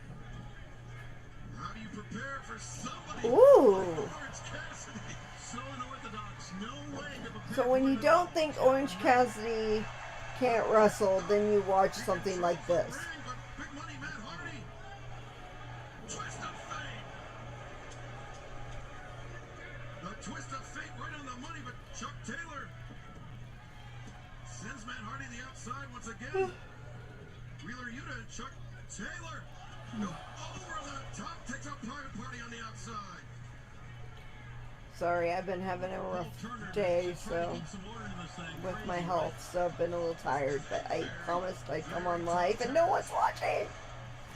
Speaker 3: How do you prepare for somebody?
Speaker 1: Ooh.
Speaker 3: Orange Cassidy.
Speaker 4: So unorthodox. No way to prepare
Speaker 1: So when
Speaker 4: for
Speaker 1: you
Speaker 4: the-
Speaker 1: don't think Orange Cassidy can't wrestle, then you watch something like this.
Speaker 3: Ring, but big money Matt Hardy. Twist of fate. The twist of fate right on the money, but Chuck Taylor sends Matt Hardy to the outside once again. Wheeler Yuta and Chuck Taylor go over the top, takes out Private Party on the outside.
Speaker 1: Sorry, I've been having a rough day, so with my health, so I've been a little tired, but I promised I'd come on live and no one's watching.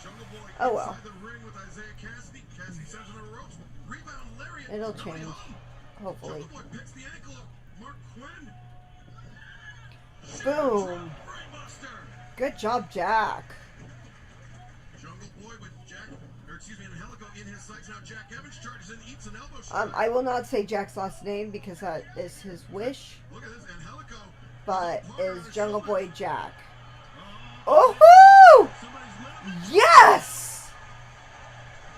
Speaker 3: Jungle Boy
Speaker 1: Oh well.
Speaker 3: inside the ring with Isaiah Cassidy. Cassidy sends on the ropes. Rebound lariat.
Speaker 1: It'll
Speaker 3: Belly
Speaker 1: change,
Speaker 3: up.
Speaker 1: hopefully.
Speaker 3: Jungle Boy picks the ankle of Mark Quinn.
Speaker 1: Boom.
Speaker 3: Brainbuster.
Speaker 1: Good job, Jack.
Speaker 3: Jungle Boy with Jack, or excuse me, Angelico in his sights. Now Jack Evans charges in, eats an elbow shot.
Speaker 1: I will not say Jack's last name because that is his wish,
Speaker 3: Look at this, Angelico.
Speaker 1: but
Speaker 3: Partner on
Speaker 1: is
Speaker 3: his
Speaker 1: Jungle
Speaker 3: shoulder.
Speaker 1: Boy Jack. Oh-hoo! Yes!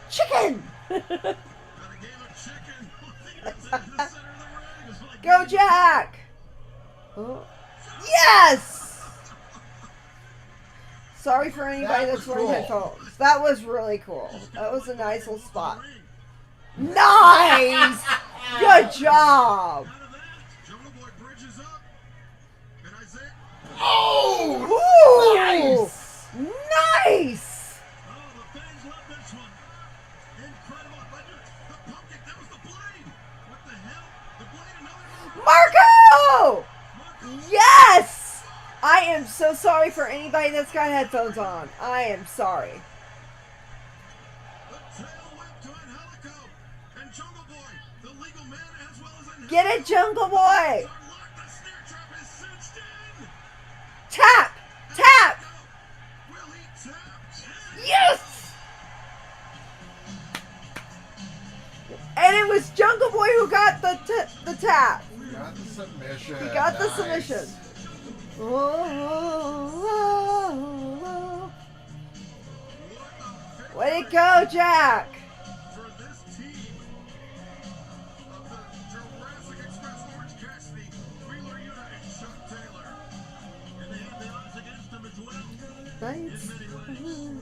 Speaker 1: Chicken!
Speaker 3: Got a game of chicken. That's into the center of the ring. It's like
Speaker 1: Go, Jack! Oh. Yes! Sorry for anybody
Speaker 2: That
Speaker 1: that's
Speaker 2: was
Speaker 1: wearing
Speaker 2: cool.
Speaker 1: headphones. That was really cool. That was a nice little spot. Nice! Good job!
Speaker 3: Out of that, Jungle Boy bridges up. And Isaiah.
Speaker 2: Oh!
Speaker 1: Ooh!
Speaker 2: Nice!
Speaker 1: Nice!
Speaker 4: Oh, the fans love this one. Incredible.
Speaker 3: The pumpkin, that was the blade. What the hell? The blade, another.
Speaker 1: Marco! Yes! I am so sorry for anybody that's got headphones on. I am sorry.
Speaker 3: The tail whip to Angelico. And Jungle Boy, the legal man, as well as Angelico.
Speaker 1: Get it, Jungle Boy!
Speaker 3: Are locked. The snare trap is cinched in.
Speaker 1: Tap! Tap!
Speaker 3: Will he tap?
Speaker 1: Yes! And it was Jungle Boy who got the tap.
Speaker 2: Got the submission.
Speaker 1: He got the
Speaker 2: Nice.
Speaker 1: submission. Oh, way to go, Jack!
Speaker 3: For this team of the Jurassic Express, Orange Cassidy, Wheeler Yuta, and Chuck Taylor.
Speaker 4: And they have the odds against them as well.
Speaker 1: Nice.
Speaker 4: In many ways.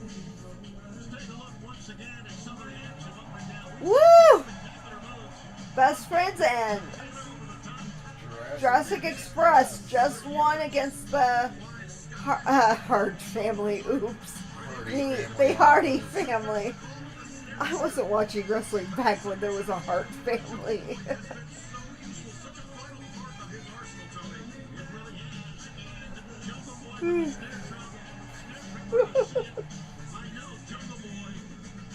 Speaker 4: Let's take a look once again at some of the action. What went down.
Speaker 1: Woo!
Speaker 4: Spectacular moves.
Speaker 1: Best friends and Jurassic Express just won against the Hard family. Oops. The Hardy family. I wasn't watching wrestling back when there was a Hart family.
Speaker 3: It's been so useful, such a vital part of his arsenal, Tony.
Speaker 4: It really is. And Jungle Boy was there, I know Jungle Boy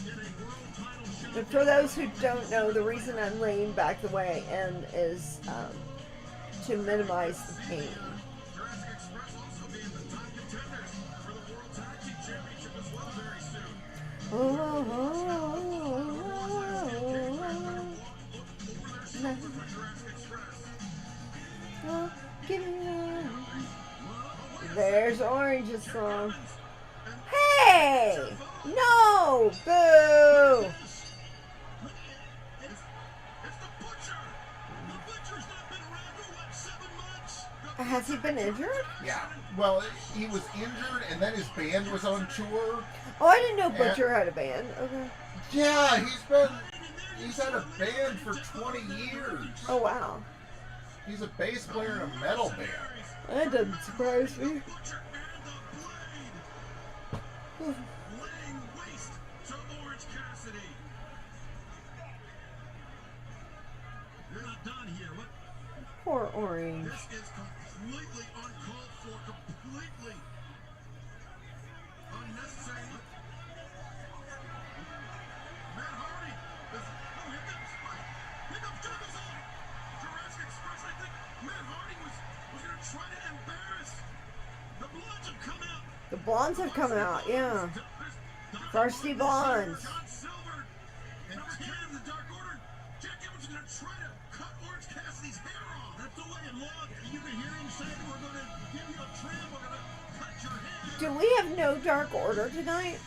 Speaker 4: did a world title show.
Speaker 1: But for those who don't know, the reason I'm laying back the way I am is to minimize the pain.
Speaker 3: Jurassic Express also being the top contenders for the World Tag Team Championship as well very soon.
Speaker 1: Oh, give me love. There's Orange's song. Hey! No! Boo!
Speaker 3: It's the Butcher! The Butcher's not been around for what, 7 months?
Speaker 1: Has he been injured?
Speaker 2: Yeah. Well, he was injured, and then his band was on tour.
Speaker 1: Oh, I didn't know Butcher had a band. Okay.
Speaker 2: Yeah, he's had a band for 20 years.
Speaker 1: Oh, wow.
Speaker 2: He's a bass player in a metal band.
Speaker 1: That doesn't surprise me.
Speaker 3: Butcher and the Blade! Laying waste to Orange Cassidy!
Speaker 4: You're not done here. What?
Speaker 1: Poor Orange.
Speaker 3: This is completely uncalled for, completely unnecessary. Matt Hardy is, oh, here comes Spike. Here comes Juggles on. Jurassic Express, I think Matt Hardy was going to try to embarrass. The Bloods have come out.
Speaker 1: The Blondes have come out, yeah.
Speaker 3: There's
Speaker 1: Varsity Blondes.
Speaker 3: Don Silver and Ken of the Dark Order. Jack Evans is going to try to cut Orange Cassidy's hair off.
Speaker 4: That's the way it looked. You can hear him say, we're going to give you a trim. We're going to cut your hair.
Speaker 1: Do we have no Dark Order tonight?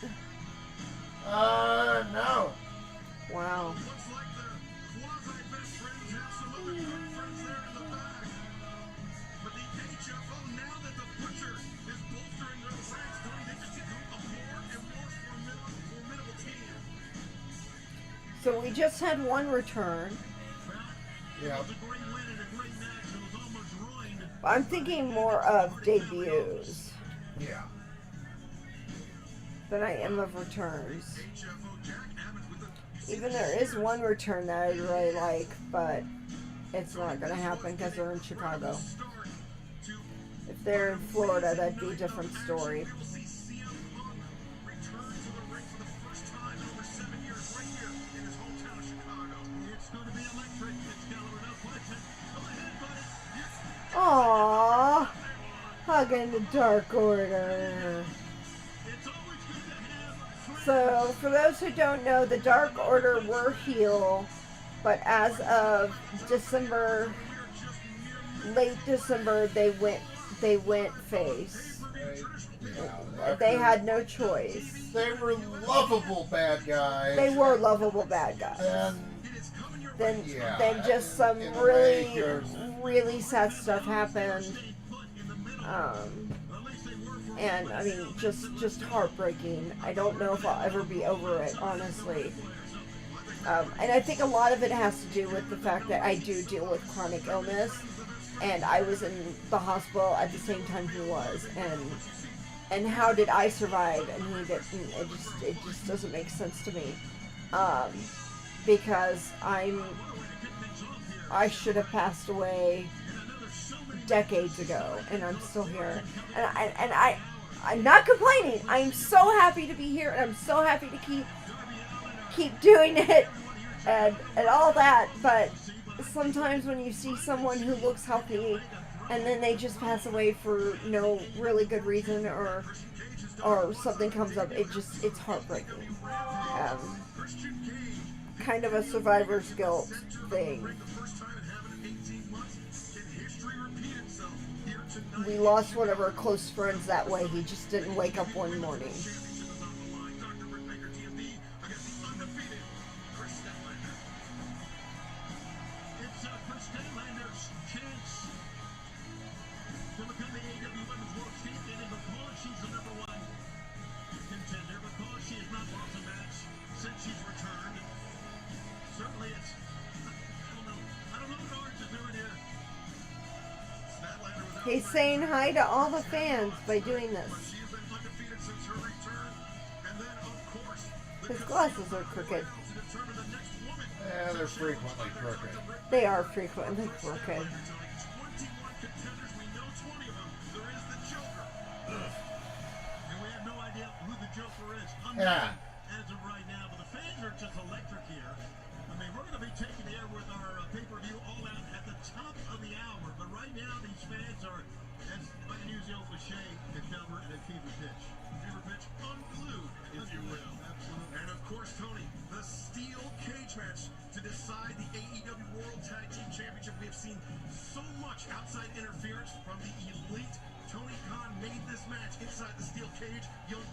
Speaker 2: No.
Speaker 1: Wow.
Speaker 3: Looks like their quasi-best friends have some other good friends there in the back. But the HFO, now that the Butcher is bolstering their ranks, Tony, they just become a more and more formidable team.
Speaker 1: So we just had one return.
Speaker 2: Yeah.
Speaker 4: It was a great win and a great match. It was almost ruined.
Speaker 1: I'm thinking more of debuts
Speaker 2: Yeah.
Speaker 1: than I am of returns.
Speaker 3: HFO Jack Evans with the
Speaker 1: Even there is one return that I'd really like, but it's not going to happen because they're in Chicago.
Speaker 3: start to
Speaker 1: If they're in Florida, that'd be a different story.
Speaker 3: we'll see CM Punk return to the ring for the first time in over 7 years right here in his hometown of Chicago.
Speaker 4: It's going to be electric. Excalibur, no question. Go ahead, buddy.
Speaker 1: Aww, hugging the Dark Order.
Speaker 4: It's always good to have friends.
Speaker 1: So, for those who don't know, the Dark Order were heel, but as of December, late December, they went face. They had no choice.
Speaker 2: They were lovable bad guys.
Speaker 1: They were lovable bad guys.
Speaker 2: And
Speaker 1: Then,
Speaker 2: Yeah.
Speaker 1: then just some
Speaker 2: In the
Speaker 1: really,
Speaker 2: wake of-
Speaker 1: really sad stuff happened. And I mean, just heartbreaking. I don't know if I'll ever be over it, honestly. And I think a lot of it has to do with the fact that I do deal with chronic illness, and I was in the hospital at the same time he was, and how did I survive and he didn't? It just doesn't make sense to me, because I should have passed away decades ago, and I'm still here, and I'm not complaining. I'm so happy to be here, and I'm so happy to keep doing it, and all that. But sometimes when you see someone who looks healthy, and then they just pass away for no really good reason, or something comes up, it's heartbreaking. Kind of a survivor's guilt thing. We lost one of our close friends that way. He just didn't wake up one morning.
Speaker 4: It's Chris Stanlander's chance to become the AEW Women's World Champion, and because she's the number one contender, because she has not lost a match since she's returned, certainly it's, I don't know what Orange is doing here.
Speaker 1: He's saying hi to all the fans by doing this.
Speaker 3: She has been undefeated since her return. And then, of course,
Speaker 1: His glasses are crooked.
Speaker 2: Yeah, they're frequently crooked.
Speaker 1: They are frequently crooked.
Speaker 3: 21 contenders, we know 20 of them. There is the Joker.
Speaker 4: And we have no idea who the Joker is.
Speaker 2: Yeah.
Speaker 4: As of right now, but the fans are just electric here. I mean, we're going to be taking the air with our pay-per-view all out at the top of the hour. But right now, these fans are, as if I can use the old cliche, to cover at a fever pitch.
Speaker 3: Fever pitch unglued, if you will.
Speaker 4: Absolutely.
Speaker 3: And of course, Tony, the steel cage match to decide the AEW World Tag Team Championship. We have seen so much outside interference from the elite. Tony Khan made this match inside the steel cage. Young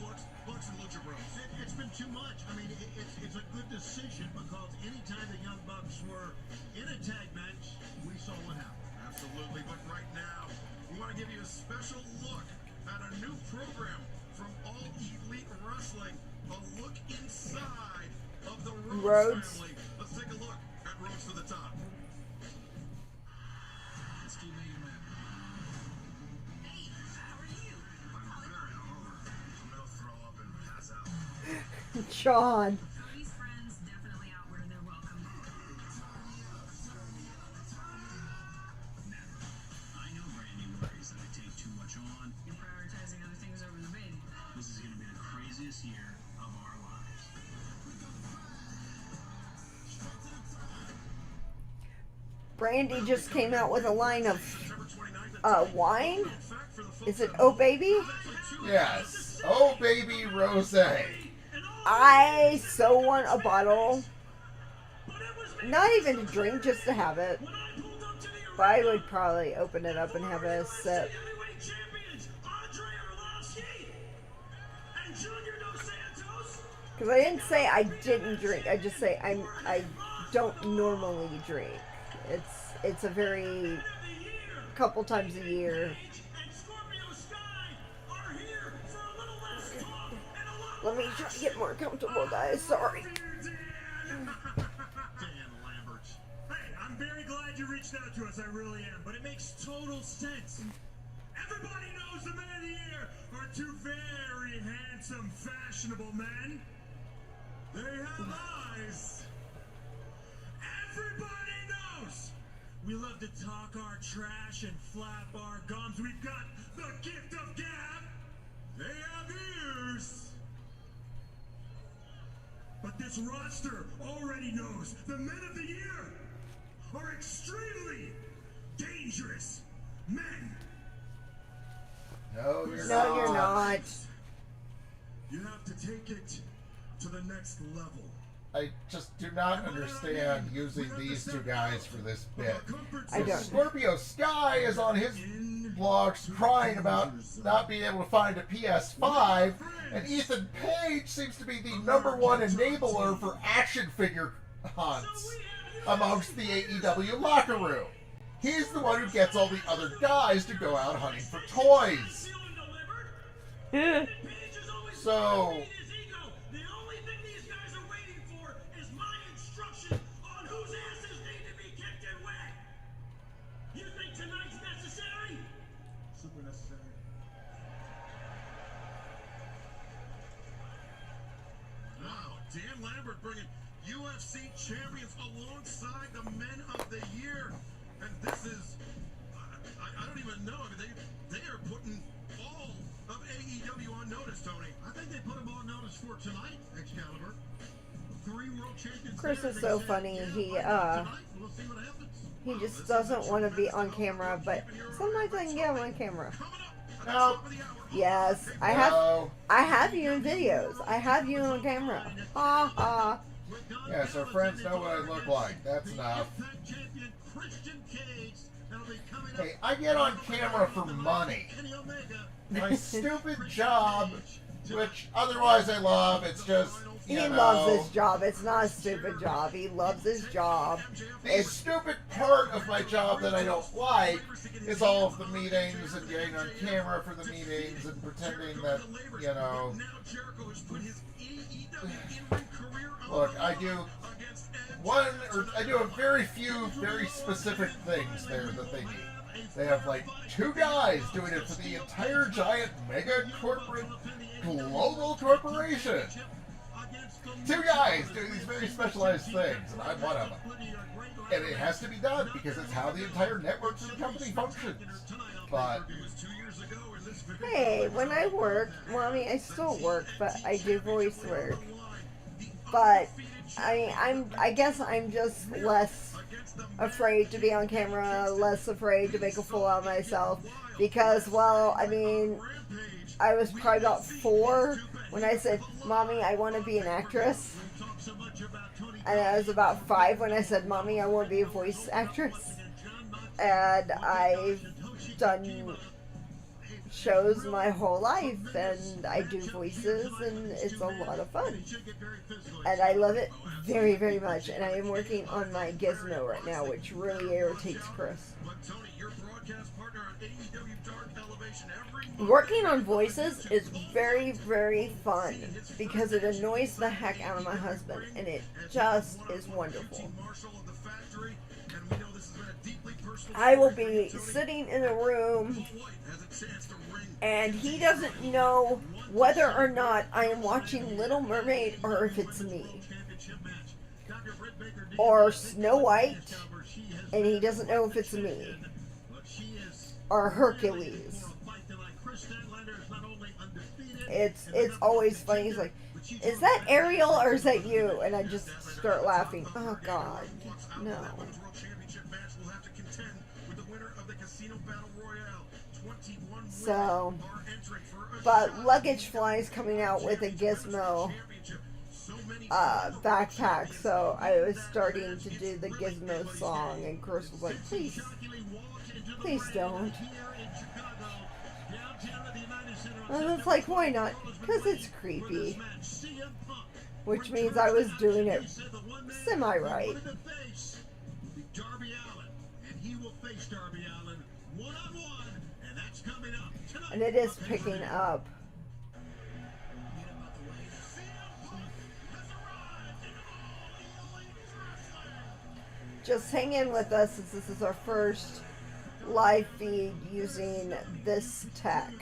Speaker 3: Bucks and Lucha Bros.
Speaker 4: It's been too much. I mean, it's a good decision because anytime the Young Bucks were in a tag match, we saw what happened.
Speaker 3: Absolutely, but right now, we want to give you a special look at a new program from All Elite Wrestling. A look inside of the Rhodes family. Let's take a look at Rhodes to the Top.
Speaker 4: Steve, how you, man?
Speaker 5: Hey, how are you?
Speaker 3: I'm very hungover. I'm gonna throw up and pass out.
Speaker 1: John.
Speaker 5: Cody's friends definitely out where they're welcome.
Speaker 6: I know Brandy worries that I take too much on.
Speaker 5: You're prioritizing other things over the baby.
Speaker 6: This is going to be the craziest year of our lives.
Speaker 1: Brandy just came out with a line of
Speaker 3: September 29th.
Speaker 1: wine.
Speaker 3: In fact, for the folks
Speaker 1: Is it
Speaker 3: out
Speaker 1: Oh Baby?
Speaker 2: Yes. Oh, baby rosé.
Speaker 1: I so want a bottle. Not even to drink, just to have it. But I would probably open it up and have a sip. Because I didn't say I didn't drink. I just say I don't normally drink. It's a very couple times a year. Let me try to get more comfortable, guys. Sorry.
Speaker 4: Dan Lambert.
Speaker 7: Hey, I'm very glad you reached out to us, I really am, but it makes total sense. Everybody knows the men of the year are two very handsome, fashionable men. They have eyes. Everybody knows. We love to talk our trash and flap our gums. We've got the gift of gab. They have ears. But this roster already knows the men of the year are extremely dangerous men.
Speaker 2: No, you're
Speaker 1: No,
Speaker 2: not.
Speaker 1: you're not.
Speaker 7: You have to take it to the next level.
Speaker 2: I just do not understand using these two guys for this bit.
Speaker 1: I don't.
Speaker 2: Scorpio Sky is on his blogs crying about not being able to find a PS5, and Ethan Page seems to be the #1 enabler for action figure hunts amongst the AEW locker room. He's the one who gets all the other guys to go out hunting for toys. So,
Speaker 7: The only thing these guys are waiting for is my instruction on whose asses need to be kicked and when. You think tonight's necessary?
Speaker 4: Super necessary.
Speaker 3: Wow, Dan Lambert bringing UFC champions alongside the men of the year. And this is, I don't even know. I mean, they are putting all of AEW on notice, Tony.
Speaker 4: I think they put them on notice for tonight, Excalibur. 3 world champions.
Speaker 1: Chris
Speaker 4: there.
Speaker 1: is
Speaker 4: They
Speaker 1: so
Speaker 4: said,
Speaker 1: funny.
Speaker 4: yeah,
Speaker 1: He
Speaker 4: tonight, we'll see what happens.
Speaker 1: he just doesn't want to be on camera, but sometimes I can get him on camera.
Speaker 3: Coming up at the
Speaker 2: No.
Speaker 3: top of the hour.
Speaker 1: Yes, I have you in videos. I have you on camera. Ha ha.
Speaker 2: yeah, so friends know what I look like. That's enough.
Speaker 4: Impact champion Christian Cage. That'll be coming up.
Speaker 2: Hey, I get on camera for money.
Speaker 4: Kenny Omega.
Speaker 2: My stupid job, which otherwise I love, it's just,
Speaker 1: He
Speaker 2: you know,
Speaker 1: loves his job. It's not a stupid job. He loves his job.
Speaker 2: the stupid part of my job that I don't like is all of the meetings and getting on camera for the meetings and pretending that, you know,
Speaker 3: Now Jericho has put his AEW in-ring career on
Speaker 2: look,
Speaker 3: the
Speaker 2: I
Speaker 3: line
Speaker 2: do
Speaker 3: against
Speaker 2: I do a very few, very specific things there that they need. They have like 2 guys doing it for the entire giant mega corporate global corporation. Two guys doing these very specialized things, and I'm one of them. And it has to be done because it's how the entire network of the company functions. But
Speaker 1: Hey, when I work, well, I mean, I still work, but I do voice work. But I guess I'm just less afraid to be on camera, less afraid to make a fool out of myself, because, well, I mean, I was probably about 4 when I said, "Mommy, I want to be an actress," and I was about 5 when I said, "Mommy, I want to be a voice actress," and I've done shows my whole life, and I do voices, and it's a lot of fun, and I love it very, very much. And I am working on my gizmo right now, which really irritates Chris. Working on voices is very, very fun because it annoys the heck out of my husband, and it just is wonderful. I will be sitting in a room and he doesn't know whether or not I am watching Little Mermaid or if it's me. Or Snow White, and he doesn't know if it's me. Or Hercules. It's always funny. He's like, "Is that Ariel or is that you?" And I just start laughing. Oh God, no. So, but Luggage Fly's coming out with a gizmo backpack, so I was starting to do the gizmo song, and Chris was like, please don't. And it's like, why not? Because it's creepy. Which means I was doing it semi-right. And it is picking up. Just hang in with us since this is our first live feed using this tech.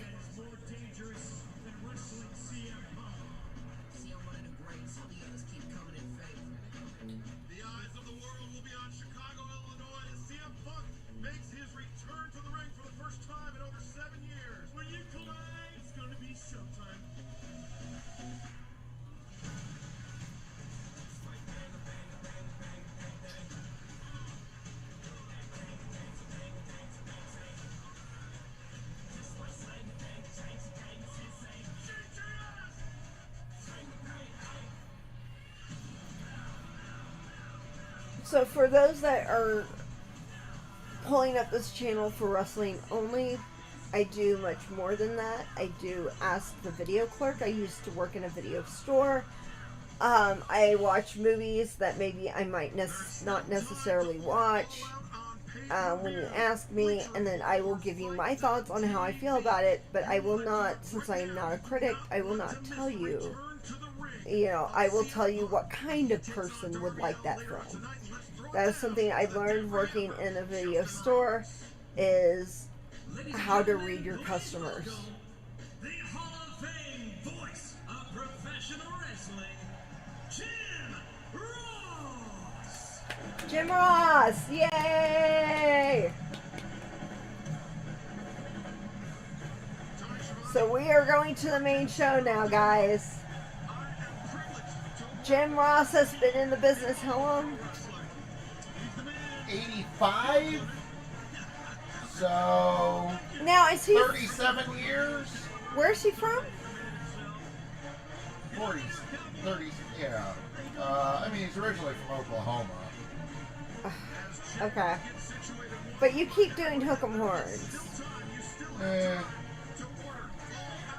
Speaker 1: So for those that are pulling up this channel for wrestling only, I do much more than that. I do Ask the Video Clerk. I used to work in a video store. I watch movies that maybe I might not necessarily watch when you ask me, and then I will give you my thoughts on how I feel about it, but I will not, since I am not a critic, I will not tell you, I will tell you what kind of person would like that film. That is something I learned working in a video store, is how to read your customers.
Speaker 7: The Hall of Fame voice of professional wrestling, Jim Ross!
Speaker 1: Jim Ross! Yay! So we are going to the main show now, guys. Jim Ross has been in the business how long?
Speaker 2: 85? So,
Speaker 1: now is he
Speaker 2: 37 years?
Speaker 1: Where's he from?
Speaker 2: 40s, 30s, yeah. I mean, he's originally from Oklahoma.
Speaker 1: Okay. But you keep doing hook 'em horns.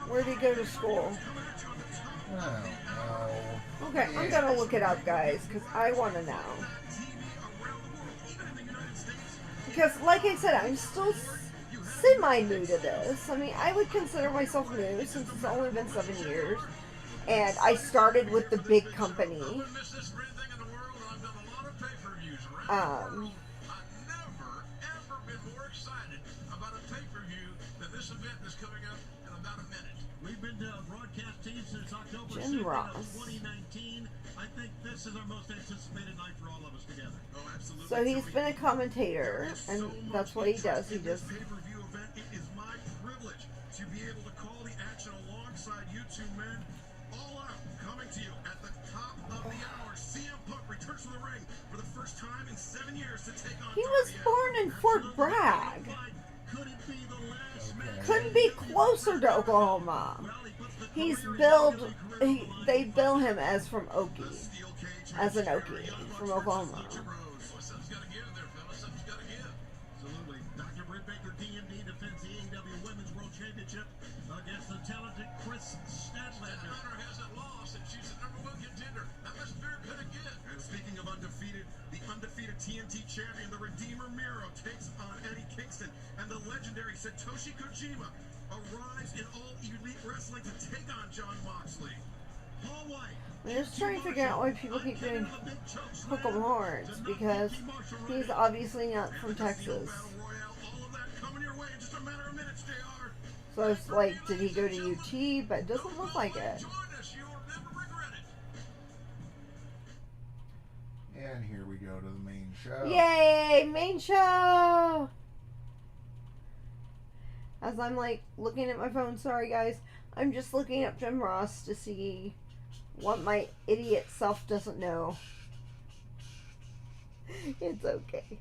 Speaker 1: Where'd he go to school?
Speaker 2: I don't know.
Speaker 1: Okay, I'm gonna look it up, guys, because I want to know. Because, like I said, I'm still semi-new to this. I mean, I would consider myself new since it's only been 7 years. And I started with the big company.
Speaker 3: I've never, ever been more excited about a pay-per-view than this event that's coming up in the about a minute.
Speaker 4: We've been to broadcast teams since October
Speaker 1: Jim
Speaker 4: 2nd
Speaker 1: Ross.
Speaker 4: of 2019. I think this is our most anticipated night for all of us together.
Speaker 3: Oh, absolutely.
Speaker 1: So he's
Speaker 3: Tony.
Speaker 1: been a commentator,
Speaker 3: There is
Speaker 1: and
Speaker 3: so
Speaker 1: that's
Speaker 3: much
Speaker 1: what he does.
Speaker 3: interest
Speaker 1: He
Speaker 3: in this
Speaker 1: just
Speaker 3: pay-per-view event. It is my privilege to be able to call the action alongside you two men. All out, coming to you at the top of the hour. CM Punk returns to the ring for the first time in 7 years to take on
Speaker 1: he was
Speaker 3: Darby
Speaker 1: born in Fort Bragg.
Speaker 4: Could it be the last match?
Speaker 1: Couldn't be closer to Oklahoma. He's billed. They bill him as from Okie,
Speaker 3: Steel cage
Speaker 1: as an
Speaker 3: match.
Speaker 1: Okie
Speaker 3: Young
Speaker 1: from
Speaker 3: Bucks
Speaker 1: Oklahoma.
Speaker 3: versus Lucha Bros. Well, something's got to give there, fellas. Something's got to give.
Speaker 4: Absolutely. Dr. Britt Baker, DMD, defends the AEW Women's World Championship against the talented Chris Statlander.
Speaker 3: Hunter hasn't lost, and she's the #1 contender. That must very good again. And speaking of undefeated, the undefeated TNT champion, the Redeemer Miro, takes on Eddie Kingston, and the legendary Satoshi Kojima arrives in All Elite Wrestling to take on Jon Moxley.
Speaker 4: Paul White.
Speaker 1: I'm just trying to figure out why people keep doing hook 'em horns, because he's obviously not from Texas.
Speaker 3: Battle Royale, all of that coming your way in just a matter of minutes, JR.
Speaker 1: So it's like, did he go to UT? But it doesn't look like it.
Speaker 3: Join us, you'll never regret it.
Speaker 2: And here we go to the main show.
Speaker 1: Yay, main show! As I'm like looking at my phone, sorry guys, I'm just looking up Jim Ross to see what my idiot self doesn't know. It's okay.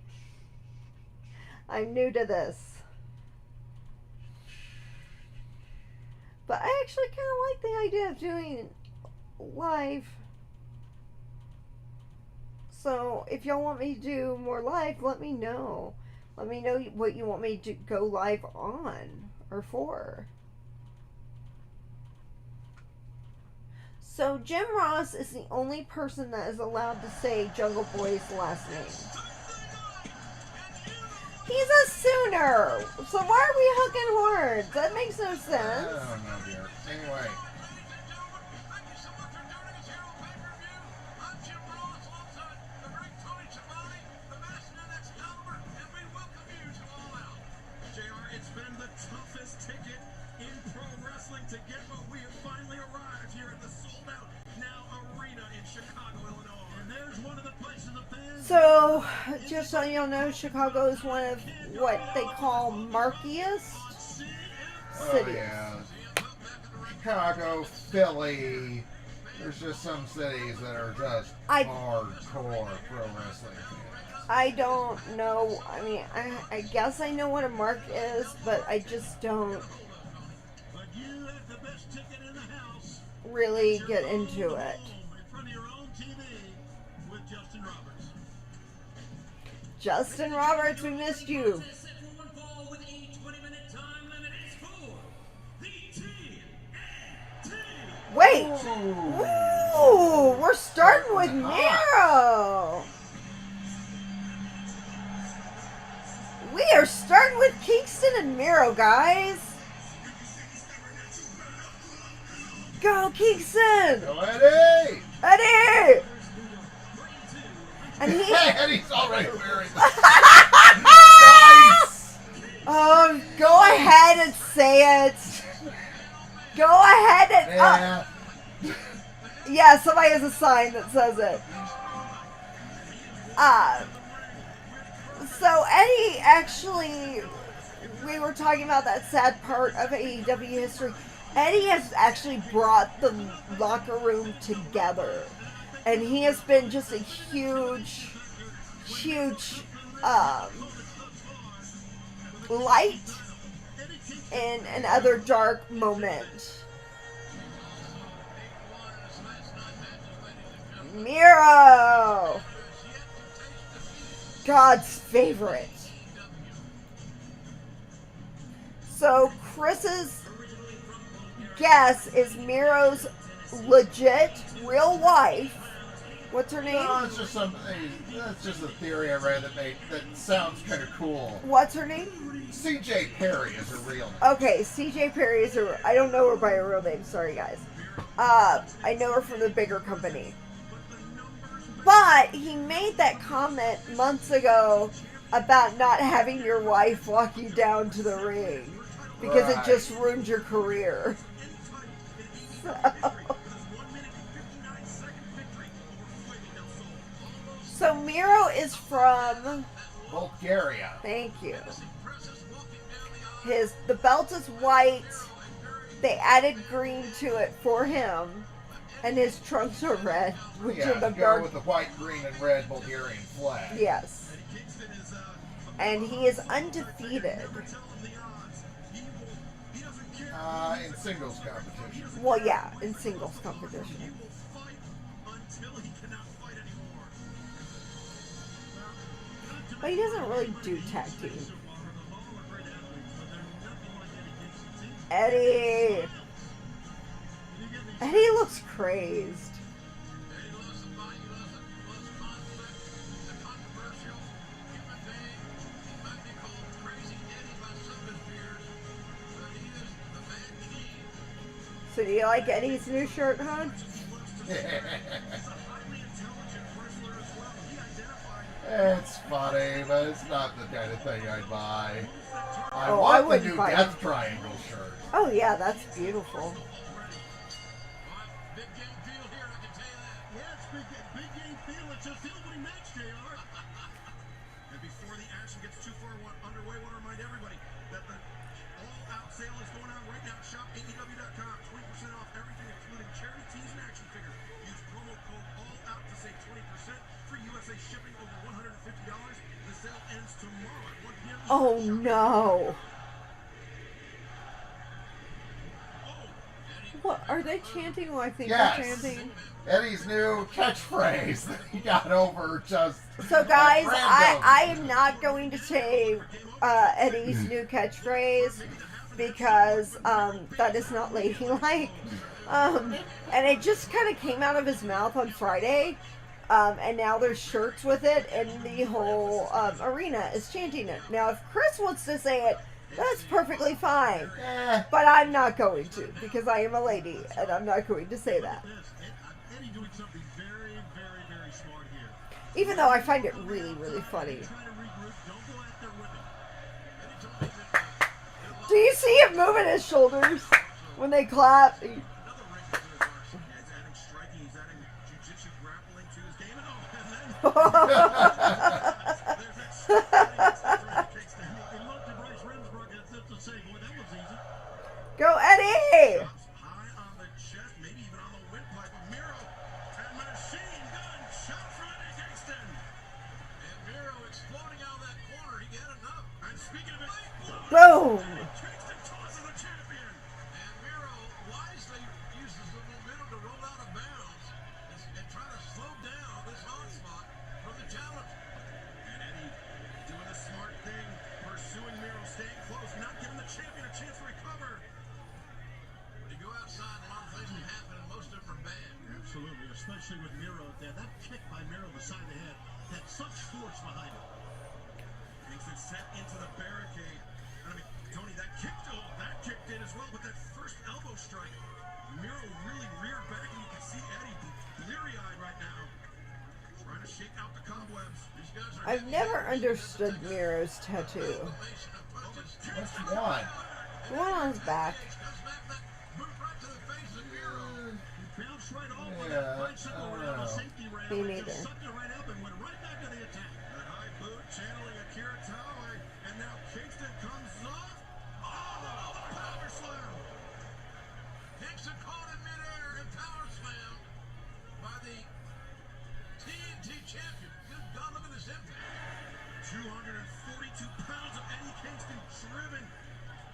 Speaker 1: I'm new to this. But I actually kind of like the idea of doing live. So if y'all want me to do more live, let me know. Let me know what you want me to go live on or for. So Jim Ross is the only person that is allowed to say Jungle Boy's last name. He's a Sooner! So why are we hooking horns? That makes no
Speaker 2: I
Speaker 1: sense.
Speaker 2: don't know, dear. Anyway,
Speaker 3: Thank you so much for joining us here on pay-per-view. I'm Jim Ross, alongside the great Tony Schiavone, the Master of Excalibur, and we welcome you to All Out. JR, it's been the toughest ticket in pro wrestling to get, but we have finally arrived here at the sold-out now arena in Chicago, Illinois.
Speaker 4: And there's one of the places the fans.
Speaker 1: So, just so y'all know, Chicago is one of what they call markiest
Speaker 2: oh
Speaker 1: cities.
Speaker 2: yeah, Chicago, Philly. There's just some cities that are just hardcore pro wrestling fans.
Speaker 1: I don't know. I mean, I guess I know what a mark is, but I just don't
Speaker 4: But you have the best ticket in the house.
Speaker 1: really get into it.
Speaker 4: In front of your own TV with Justin Roberts.
Speaker 1: Justin Roberts, we missed you.
Speaker 7: Set for one fall with a 20-minute time limit. It's for the TNT.
Speaker 1: Wait!
Speaker 2: Ooh.
Speaker 1: Ooh, we're starting with Miro! We are starting with Kingston and Miro, guys! Go, Kingston!
Speaker 2: Go Eddie!
Speaker 1: Eddie! And he...
Speaker 2: And he's already wearing the nice!
Speaker 1: Go ahead and say it. Go ahead and...
Speaker 2: Yeah.
Speaker 1: Yeah, somebody has a sign that says it. So Eddie actually, we were talking about that sad part of AEW history. Eddie has actually brought the locker room together. And he has been just a huge light in another dark moment. Miro! God's favorite. So Chris's guess is Miro's legit real wife. What's her name?
Speaker 2: No, it's just that's just a theory I read that sounds kind of cool.
Speaker 1: What's her name?
Speaker 2: CJ Perry is her real name.
Speaker 1: Okay, CJ Perry is her. I don't know her by her real name. Sorry, guys. I know her from the bigger company. But he made that comment months ago about not having your wife walk you down to the ring. because it
Speaker 2: Right.
Speaker 1: just ruined your career. So Miro is from,
Speaker 2: Bulgaria.
Speaker 1: thank you. The belt is white. They added green to it for him, and his trunks are red, which
Speaker 2: Yeah,
Speaker 1: are the
Speaker 2: go
Speaker 1: dark.
Speaker 2: with the white, green, and red Bulgarian flag.
Speaker 1: Yes, and he is undefeated.
Speaker 2: In singles competition.
Speaker 1: Well, yeah, in singles competition. But he doesn't really do tag team. Eddie. Eddie looks crazed. So do you like Eddie's new shirt, hon?
Speaker 2: It's funny, but it's not the kind of thing I'd buy. I
Speaker 1: Oh, I
Speaker 2: want the
Speaker 1: wouldn't
Speaker 2: new
Speaker 1: buy
Speaker 2: Death
Speaker 1: it.
Speaker 2: Triangle shirt.
Speaker 1: Oh yeah, that's beautiful.
Speaker 3: Big game feel here, I can tell you that.
Speaker 4: Yeah, it's big game feel. It's a feel good match, JR.
Speaker 3: And before the action gets too far underway, I want to remind everybody that the all-out sale is going on right now. Shop AEW.com. 20% off everything, including charity tees and action figures. Use promo code ALLOUT to save 20%. Free USA shipping over $150. The sale ends tomorrow at 1 p.m.
Speaker 1: Oh no. What are they chanting? Well, I think
Speaker 2: Yes.
Speaker 1: they're chanting.
Speaker 2: Eddie's new catchphrase that he got over just.
Speaker 1: So guys,
Speaker 2: random.
Speaker 1: I am not going to say Eddie's new catchphrase because that is not ladylike. And it just kind of came out of his mouth on Friday. And now there's shirts with it, and the whole arena is chanting it. Now, if Chris wants to say it, that's perfectly fine. But I'm not going to, because I am a lady, and I'm not going to say that.
Speaker 4: Eddie doing something very, very, very smart here.
Speaker 1: Even though I find it really, really funny.
Speaker 4: Try to regroup. Don't go out there with him.
Speaker 1: Do you see him moving his shoulders when they clap?
Speaker 3: Another wrinkle to his arsenal. He's adding striking, he's adding jiu-jitsu grappling to his game.
Speaker 1: Go, Eddie!
Speaker 3: High on the chest, maybe even on the windpipe of Miro. And machine gun shot from Eddie Kingston. And Miro exploding out of that corner. He had enough. And speaking of it,
Speaker 1: Boom!
Speaker 3: Kingston tosses the champion. And Miro wisely uses the momentum to roll out of bounds and try to slow down this onslaught from the challenger. And Eddie doing the smart thing, pursuing Miro, staying close, not giving the champion a chance to recover. When you go outside, a lot of things can happen, and most of them are bad.
Speaker 4: Absolutely, especially with Miro there. That kick by Miro to the side of the head had such force behind it.
Speaker 3: Kingston set into the barricade. I mean, Tony, that kicked in as well, but that first elbow strike, Miro really reared back, and you can see Eddie bleary-eyed right now, trying to shake out the cobwebs. These guys are
Speaker 1: I've never understood Miro's tattoo.
Speaker 2: What's he want?
Speaker 1: The one on his back.
Speaker 4: He bounced right off with
Speaker 2: Yeah,
Speaker 4: that bicycle around the safety rail.
Speaker 1: Me
Speaker 4: and
Speaker 1: neither.
Speaker 4: just sucked it right up and went right back to the attack.
Speaker 3: That high boot channeling Akira Taue, and now Kingston comes off. Oh, the power slam! Kingston caught in midair and power slam by the TNT champion. Good God, look at this impact. 242 pounds of Eddie Kingston driven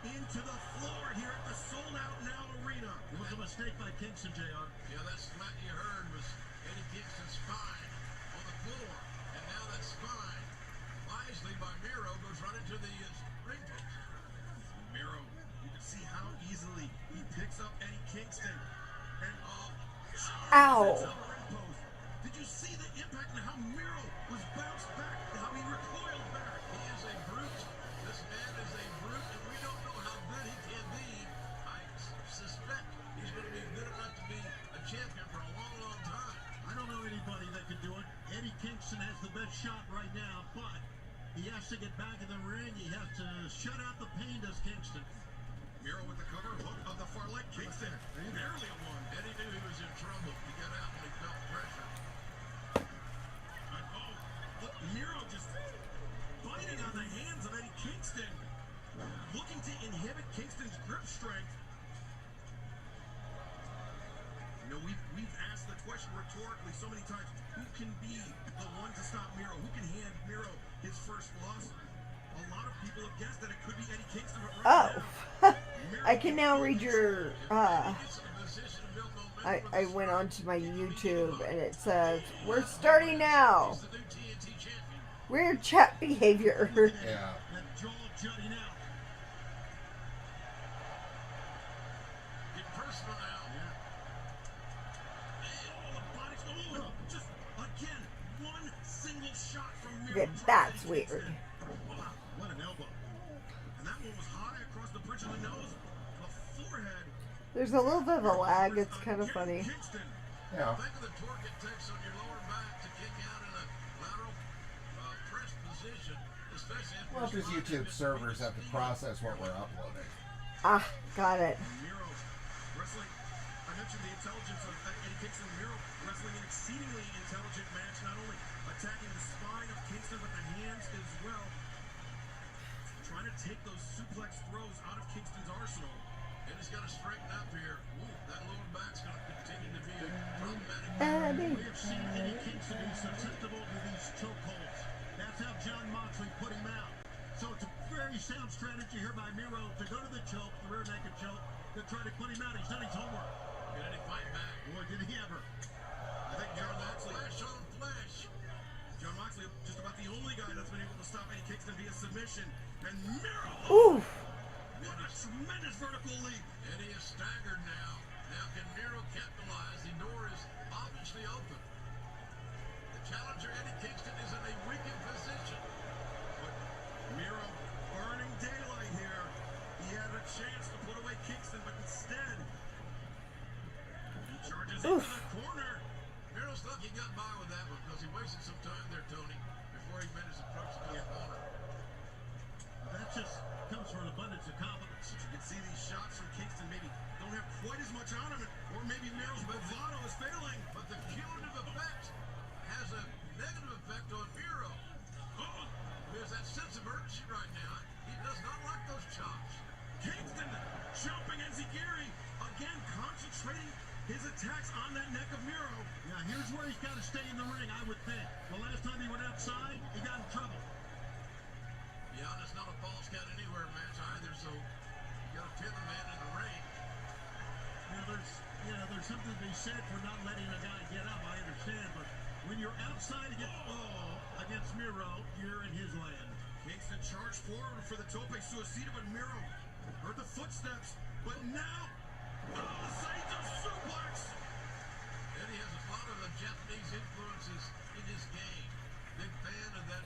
Speaker 3: into the floor here at the sold-out now arena.
Speaker 4: It was a mistake by Kingston, JR.
Speaker 3: Yeah, that smack you heard was Eddie Kingston's spine on the floor. And now that spine, wisely by Miro, goes right into the ring post. Miro, you can see how easily he picks up Eddie Kingston. And
Speaker 1: Ow.
Speaker 3: sets up the ring post. Did you see the impact and how Miro was bounced back, how he recoiled back? He is a brute. This man is a brute, and we don't know how good he can be. I suspect he's going to be good enough to be a champion for a long, long time.
Speaker 4: I don't know anybody that could do it. Eddie Kingston has the best shot right now, but he has to get back in the ring. He has to shut out the pain, does Kingston.
Speaker 3: Miro with the cover hook of the far leg. Kingston barely a one.
Speaker 6: Eddie knew he was in trouble. He got out when he felt pressure.
Speaker 3: Oh, look, Miro just biting on the hands of Eddie Kingston, looking to inhibit Kingston's grip strength. You know, we've asked the question rhetorically so many times, who can be the one to stop Miro? Who can hand Miro his first loss? A lot of people have guessed that it could be Eddie Kingston, but right
Speaker 1: Oh,
Speaker 3: now,
Speaker 1: I can now read your.
Speaker 6: Gets in a position to build momentum
Speaker 1: I went onto my YouTube and it says, "We're starting now.
Speaker 6: He's the new TNT champion.
Speaker 1: Weird chat behavior."
Speaker 2: Yeah.
Speaker 4: That jaw jutting out.
Speaker 6: Get personal now.
Speaker 3: just again, one single shot from Miro.
Speaker 1: Okay, that's weird.
Speaker 3: Wow, what an elbow. And that one was high across the bridge of the nose, the forehead.
Speaker 1: There's a little bit of a lag. It's kind of funny.
Speaker 3: Kingston.
Speaker 2: Yeah.
Speaker 6: Think of the torque it takes on your lower back to kick out in a lateral press position, especially if
Speaker 2: Well, because YouTube servers have to process what we're uploading.
Speaker 1: Ah, got it.
Speaker 3: Miro wrestling. I mentioned the intelligence of Eddie Kingston. Miro wrestling an exceedingly intelligent match, not only attacking the spine of Kingston, but the hands as well. Trying to take those suplex throws out of Kingston's arsenal.
Speaker 6: and he's got to straighten up here. Ooh, that lower back's going to continue to be a problematic.
Speaker 1: Eddie.
Speaker 4: We have seen Eddie Kingston be susceptible to these chokeholds. That's how John Moxley put him out. So it's a very sound strategy here by Miro to go to the choke, the rear naked choke, to try to put him out. He's done his homework.
Speaker 6: Can Eddie fight back?
Speaker 4: Boy, did he ever.
Speaker 3: I think John Moxley,
Speaker 6: Flash on flash.
Speaker 3: John Moxley, just about the only guy that's been able to stop Eddie Kingston via submission. And Miro,
Speaker 1: Ooh.
Speaker 3: what a tremendous vertical leap.
Speaker 6: Eddie is staggered now. Now can Miro capitalize? The door is obviously open. The challenger, Eddie Kingston, is in a weakened position.
Speaker 3: But Miro burning daylight here. He had a chance to put away Kingston, but instead, he charges into
Speaker 1: Oof.
Speaker 3: the corner.
Speaker 6: Miro's lucky he got by with that one because he wasted some time there, Tony, before he made his approach to the corner.
Speaker 4: That just comes from an abundance of confidence.
Speaker 3: You can see these shots from Kingston maybe don't have quite as much on him, or maybe Miro's bravado is failing.
Speaker 6: But the cumulative effect has a negative effect on Miro. There's that sense of urgency right now. He does not like those chops.
Speaker 3: Kingston jumping Enziguri, again concentrating his attacks on that neck of Miro.
Speaker 4: Now, here's where he's got to stay in the ring, I would think. The last time he went outside, he got in trouble.
Speaker 6: Yeah, and it's not a falls count anywhere match either, so you got to pin the man in the ring.
Speaker 4: There's something to be said for not letting a guy get up. I understand, but when you're outside against Miro, you're in his land.
Speaker 3: Kingston charged forward for the tope suicida, but Miro heard the footsteps. But now, Saito suplex.
Speaker 6: Eddie has a lot of the Japanese influences in his game. Big fan of that.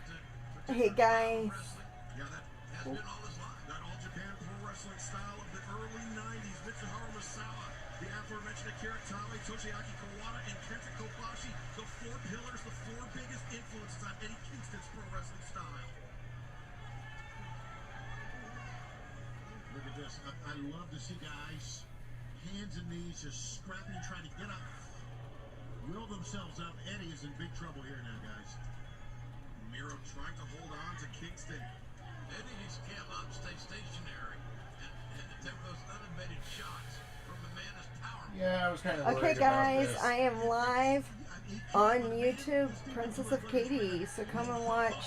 Speaker 1: Hey, guys.
Speaker 6: Wrestling.
Speaker 3: Yeah, that
Speaker 6: Has been all his life.
Speaker 3: That All Japan Pro Wrestling style of the early 90s. Mitsuharu Misawa, the aforementioned Akira Taue, Toshiaki Kawada, and Kenta Kobashi. The four pillars, the four biggest influences on Eddie Kingston's pro wrestling style.
Speaker 4: Look at this. I love to see guys, hands and knees, just scrapping, trying to get up, will themselves up. Eddie is in big trouble here now, guys.
Speaker 3: Miro trying to hold on to Kingston.
Speaker 6: Eddie needs to cam up, stay stationary, and attempt those unabated shots from the man as powerful.
Speaker 2: Yeah, I was kind of
Speaker 1: Okay,
Speaker 2: worried about
Speaker 1: guys,
Speaker 2: this.
Speaker 1: I am live on YouTube, Princess of Katy. So come and watch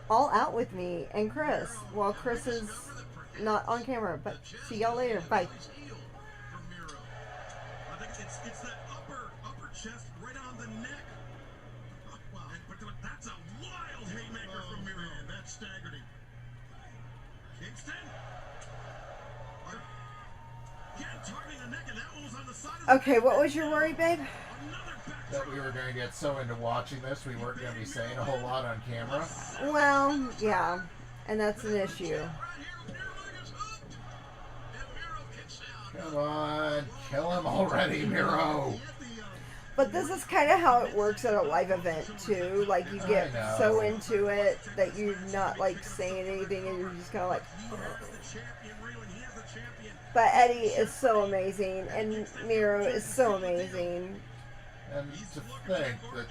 Speaker 1: All Out with me and Chris. Well, Chris is not on camera, but see y'all later. Bye.
Speaker 6: Heel from Miro.
Speaker 3: I think it's that upper chest right on the neck. Wow. But that's a wild haymaker from Miro.
Speaker 4: Man, that staggered him.
Speaker 3: Kingston. Again, targeting the neck, and that one was on the side of
Speaker 1: Okay, what was your worry, babe?
Speaker 3: another back
Speaker 2: That we were going to get so into watching this, we weren't going to be saying a whole lot on camera.
Speaker 1: Well, yeah, and that's an issue.
Speaker 6: Right here, Miro is hooked. And Miro kicks out.
Speaker 2: Come on, kill him already, Miro.
Speaker 4: He had the
Speaker 1: But this is kind of how it works at a live event too. Like you get
Speaker 2: I know.
Speaker 1: so into it that you're not like saying anything, and you're just kind of like. But Eddie is so amazing, and Miro is so amazing.
Speaker 2: And to think that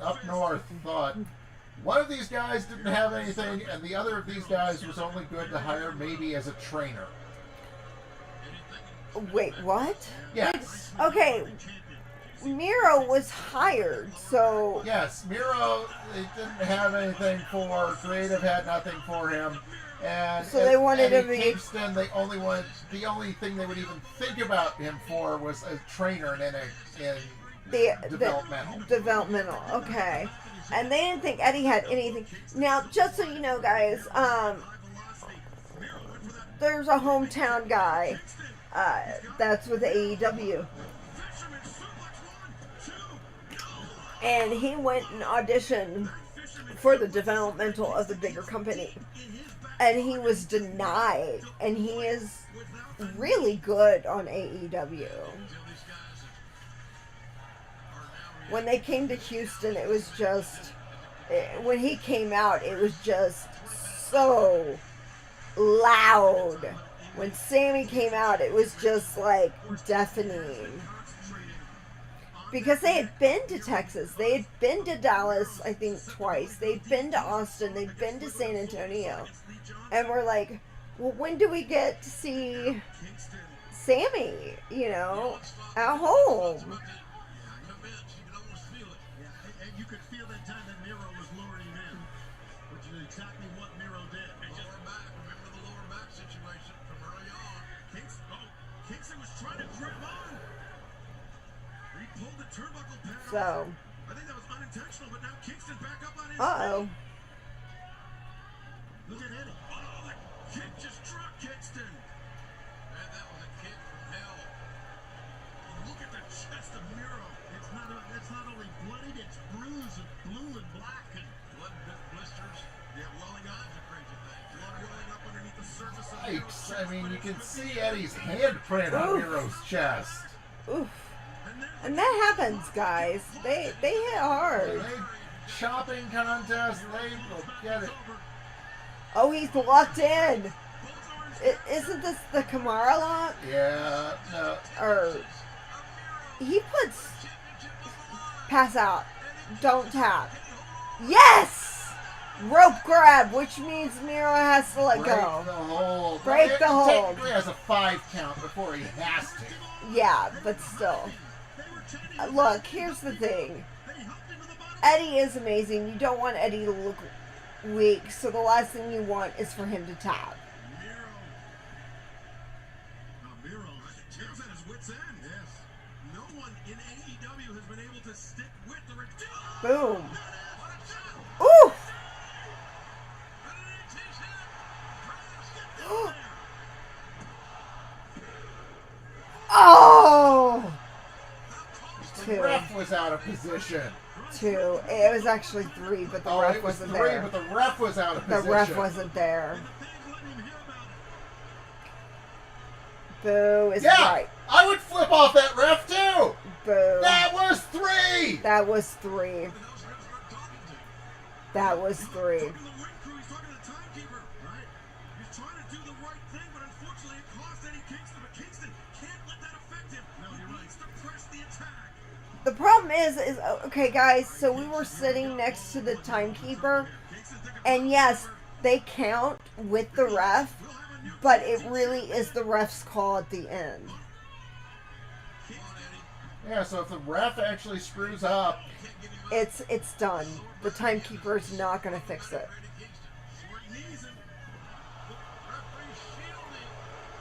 Speaker 2: up north thought one of these guys didn't have anything, and the other of these guys was only good to hire maybe as a trainer.
Speaker 1: Wait, what?
Speaker 2: Yes.
Speaker 1: Okay, Miro was hired, so
Speaker 2: Yes, Miro, they didn't have anything for. Creative had nothing for him. And
Speaker 1: So they wanted
Speaker 2: Eddie
Speaker 1: him to be-
Speaker 2: Kingston, the only thing they would even think about him for was a trainer in
Speaker 1: the
Speaker 2: developmental.
Speaker 1: developmental. Okay, and they didn't think Eddie had anything. Now, just so you know, guys, there's a hometown guy that's with AEW, and he went and auditioned for the developmental of the bigger company, and he was denied, and he is really good on AEW. When they came to Houston, it was just, when he came out, it was just so loud. When Sammy came out, it was just like deafening. Because they had been to Texas, they had been to Dallas, I think twice, they'd been to Austin, they'd been to San Antonio, and we're like, well, when do we get to see Sammy, at home?
Speaker 4: And you could feel that time that Miro was luring him in, which is exactly what Miro did.
Speaker 6: And lower back, remember the lower back situation from early on.
Speaker 7: Kingston was trying to grab on. He pulled the turnbuckle pad off.
Speaker 1: So,
Speaker 7: I think that was unintentional, but now Kingston back up on his
Speaker 1: uh-oh.
Speaker 7: feet. Look at Eddie. Oh, the kick just struck Kingston.
Speaker 6: Man, that was a kick from hell.
Speaker 7: Look at the chest of Miro.
Speaker 4: It's not only bloodied, it's bruised, it's blue and black, and
Speaker 6: Blood blisters.
Speaker 7: Yeah, welling up.
Speaker 6: That's a crazy thing.
Speaker 7: Blood welling up underneath the surface of Miro's
Speaker 2: Yikes.
Speaker 7: chest,
Speaker 2: I mean,
Speaker 7: but
Speaker 2: you
Speaker 7: it's
Speaker 2: can
Speaker 7: the
Speaker 2: see
Speaker 7: same.
Speaker 2: Eddie's handprint on
Speaker 1: Oof.
Speaker 2: Miro's chest.
Speaker 1: Oof.
Speaker 7: And then
Speaker 1: And that happens, guys. They hit hard.
Speaker 2: They chopping contest, they will get it.
Speaker 1: Oh, he's locked in. Isn't this the Kamara lock?
Speaker 2: Yeah, no.
Speaker 1: Or he puts pass out. Don't tap. Yes! Rope grab, which means Miro has to let
Speaker 2: Break
Speaker 1: go.
Speaker 2: the hold.
Speaker 1: Break
Speaker 2: It
Speaker 1: the hold.
Speaker 2: technically has a 5 count before he has to.
Speaker 1: Yeah, but still. Look, here's the thing. Eddie is amazing. You don't want Eddie to look weak, so the last thing you want is for him to tap.
Speaker 7: Miro is at his wit's end. Yes. No one in AEW has been able to stick with the
Speaker 1: Boom. Ooh! Oh!
Speaker 2: The ref was out of position.
Speaker 1: 2. It was actually 3, but the ref
Speaker 2: it was
Speaker 1: wasn't
Speaker 2: 3,
Speaker 1: there.
Speaker 2: but the ref was out of
Speaker 1: The
Speaker 2: position.
Speaker 1: ref wasn't there. Boo is
Speaker 2: Yeah,
Speaker 1: right.
Speaker 2: I would flip off that ref too.
Speaker 1: Boo.
Speaker 2: That was 3.
Speaker 1: That was 3. That was 3.
Speaker 7: Talking to the ring crew, he's talking to the timekeeper, right? He's trying to do the right thing, but unfortunately it cost Eddie Kingston. But Kingston can't let that affect him. No, he needs to press the attack.
Speaker 1: The problem is okay, guys. So we were sitting next to the timekeeper, and yes, they count with the ref, but it really is the ref's call at the end.
Speaker 2: Yeah, so if the ref actually screws up,
Speaker 1: It's done. The timekeeper's not gonna fix it.
Speaker 7: Short knees him.
Speaker 6: Referee shielding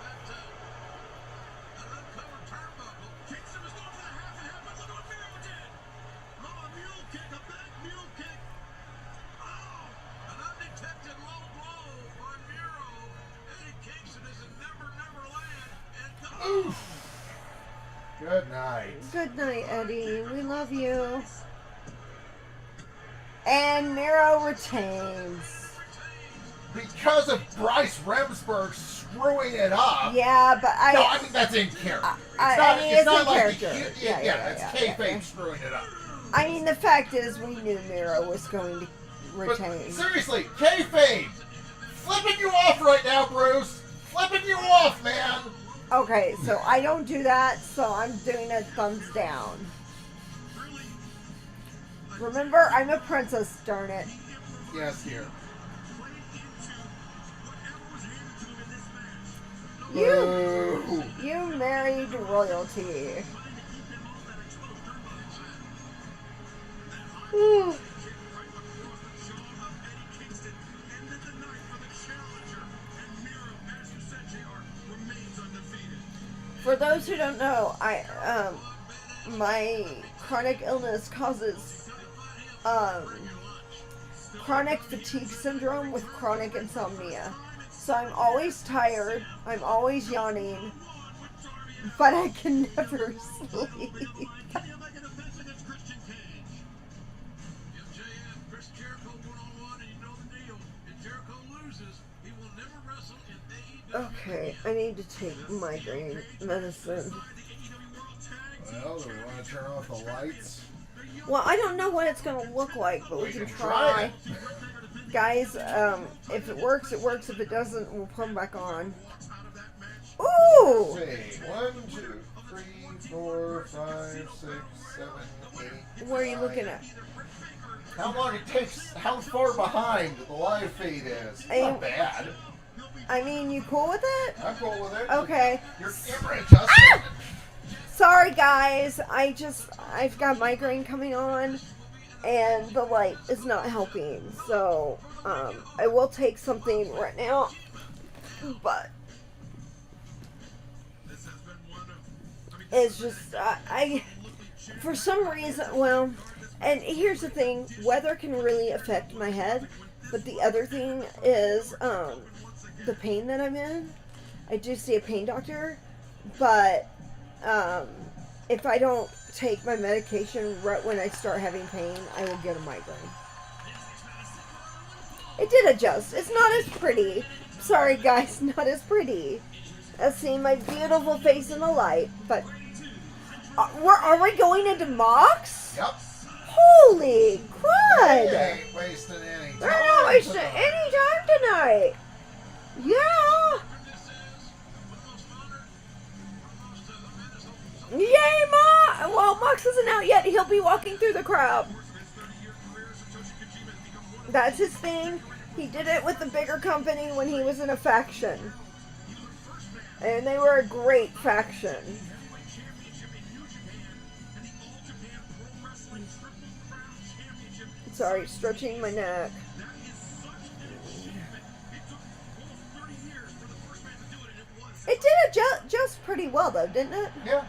Speaker 6: that uncovered turnbuckle.
Speaker 7: Kingston was going for the half and half, but look at what Miro did. Oh, a mule kick, a back mule kick. Oh,
Speaker 6: An undetected low blow by Miro. Eddie Kingston is a never land. And
Speaker 2: oof. Good night.
Speaker 1: Good night, Eddie. We love you. And Miro retains.
Speaker 2: because of Bryce Remsburg screwing it up.
Speaker 1: Yeah, but
Speaker 2: No, I mean that's in character.
Speaker 1: I mean, it's in
Speaker 2: like
Speaker 1: character.
Speaker 2: it's kayfabe
Speaker 1: yeah.
Speaker 2: screwing it up.
Speaker 1: I mean, the fact is, we knew Miro was going to retain.
Speaker 2: But seriously, kayfabe, flipping you off right now, Bruce. Flipping you off, man.
Speaker 1: Okay, so I don't do that, so I'm doing a thumbs down. Remember, I'm a princess, darn it.
Speaker 2: Yes, here.
Speaker 1: You married royalty. Ooh. For those who don't know, my chronic illness causes chronic fatigue syndrome with chronic insomnia. So I'm always tired, I'm always yawning, but I can never sleep. Okay, I need to take migraine medicine.
Speaker 2: Well, do we want to turn off the lights?
Speaker 1: Well, I don't know what it's going to look like, but we can try. Guys, if it works, it works. If it doesn't, we'll put them back on. Ooh!
Speaker 2: Let's see. 1, 2, 3, 4, 5, 6, 7, 8.
Speaker 1: What are you looking at?
Speaker 2: How long it takes, how far behind the live feed is. It's not bad.
Speaker 1: I mean, you cool with it?
Speaker 2: I'm cool with it.
Speaker 1: Okay.
Speaker 2: Your camera adjusted.
Speaker 1: Ah! Sorry, guys. I've got migraine coming on, and the light is not helping. So, I will take something right now, but it's just, for some reason, well, and here's the thing, weather can really affect my head, but the other thing is, the pain that I'm in. I do see a pain doctor, but if I don't take my medication right when I start having pain, I will get a migraine. It did adjust. It's not as pretty. Sorry guys, not as pretty as seeing my beautiful face in the light, but are we going into mocks?
Speaker 2: Yep.
Speaker 1: Holy crud!
Speaker 2: They ain't wasting any time.
Speaker 1: They're not wasting any time tonight. Yeah. Yay, Ma! Well, Mox isn't out yet. He'll be walking through the crowd. That's his thing. He did it with the bigger company when he was in a faction. And they were a great faction. Sorry, stretching my neck. It did adjust pretty well, though, didn't it?
Speaker 2: Yeah.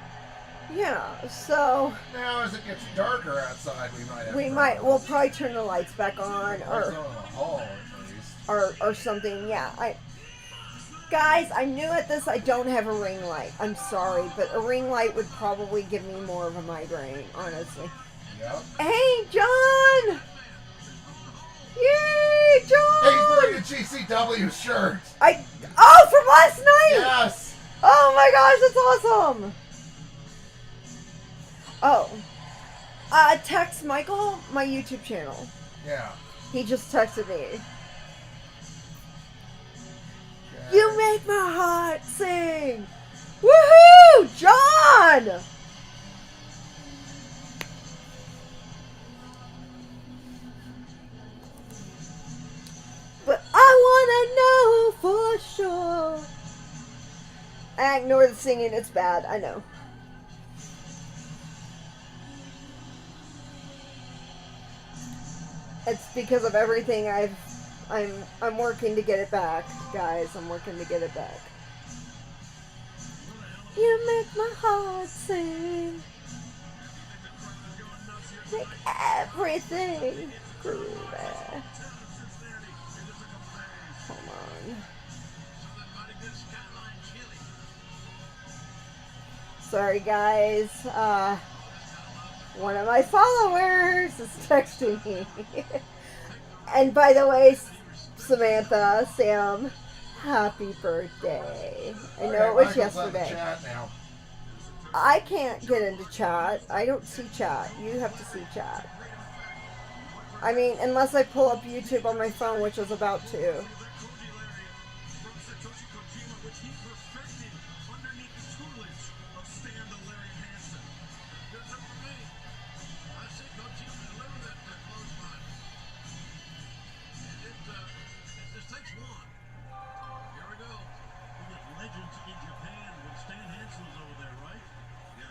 Speaker 1: Yeah, so
Speaker 2: Now, as it gets darker outside,
Speaker 1: we'll probably turn the lights back on, or something. Yeah, guys, I'm new at this. I don't have a ring light. I'm sorry, but a ring light would probably give me more of a migraine, honestly.
Speaker 2: Yep.
Speaker 1: Hey, John! Yay, John!
Speaker 2: Hey, he's wearing a GCW shirt.
Speaker 1: From last night.
Speaker 2: Yes.
Speaker 1: Oh my gosh, that's awesome. Oh. Text Michael, my YouTube channel.
Speaker 2: Yeah.
Speaker 1: He just texted me.
Speaker 2: Okay.
Speaker 1: You make my heart sing. Woohoo! John! But I wanna know for sure. I ignore the singing, it's bad, I know. It's because of everything I'm working to get it back, guys. I'm working to get it back. You make my heart sing. Make everything groovy. Hold on. Sorry, guys. One of my followers is texting me. And by the way, Samantha, Sam, happy birthday. I know
Speaker 2: Okay,
Speaker 1: it was
Speaker 2: Michael's on the
Speaker 1: yesterday.
Speaker 2: chat now.
Speaker 1: I can't get into chat. I don't see chat. You have to see chat. I mean, unless I pull up YouTube on my phone, which I was about to.
Speaker 3: Koji lariat from Satoshi Kojima, which he perfected underneath the tutelage of Stan the Lariat Hansen.
Speaker 6: Good enough for me. I see Kojima deliver that clothesline. It just takes one. Here we go.
Speaker 4: We get legends in Japan when Stan Hansen was over there, right?
Speaker 3: Yeah,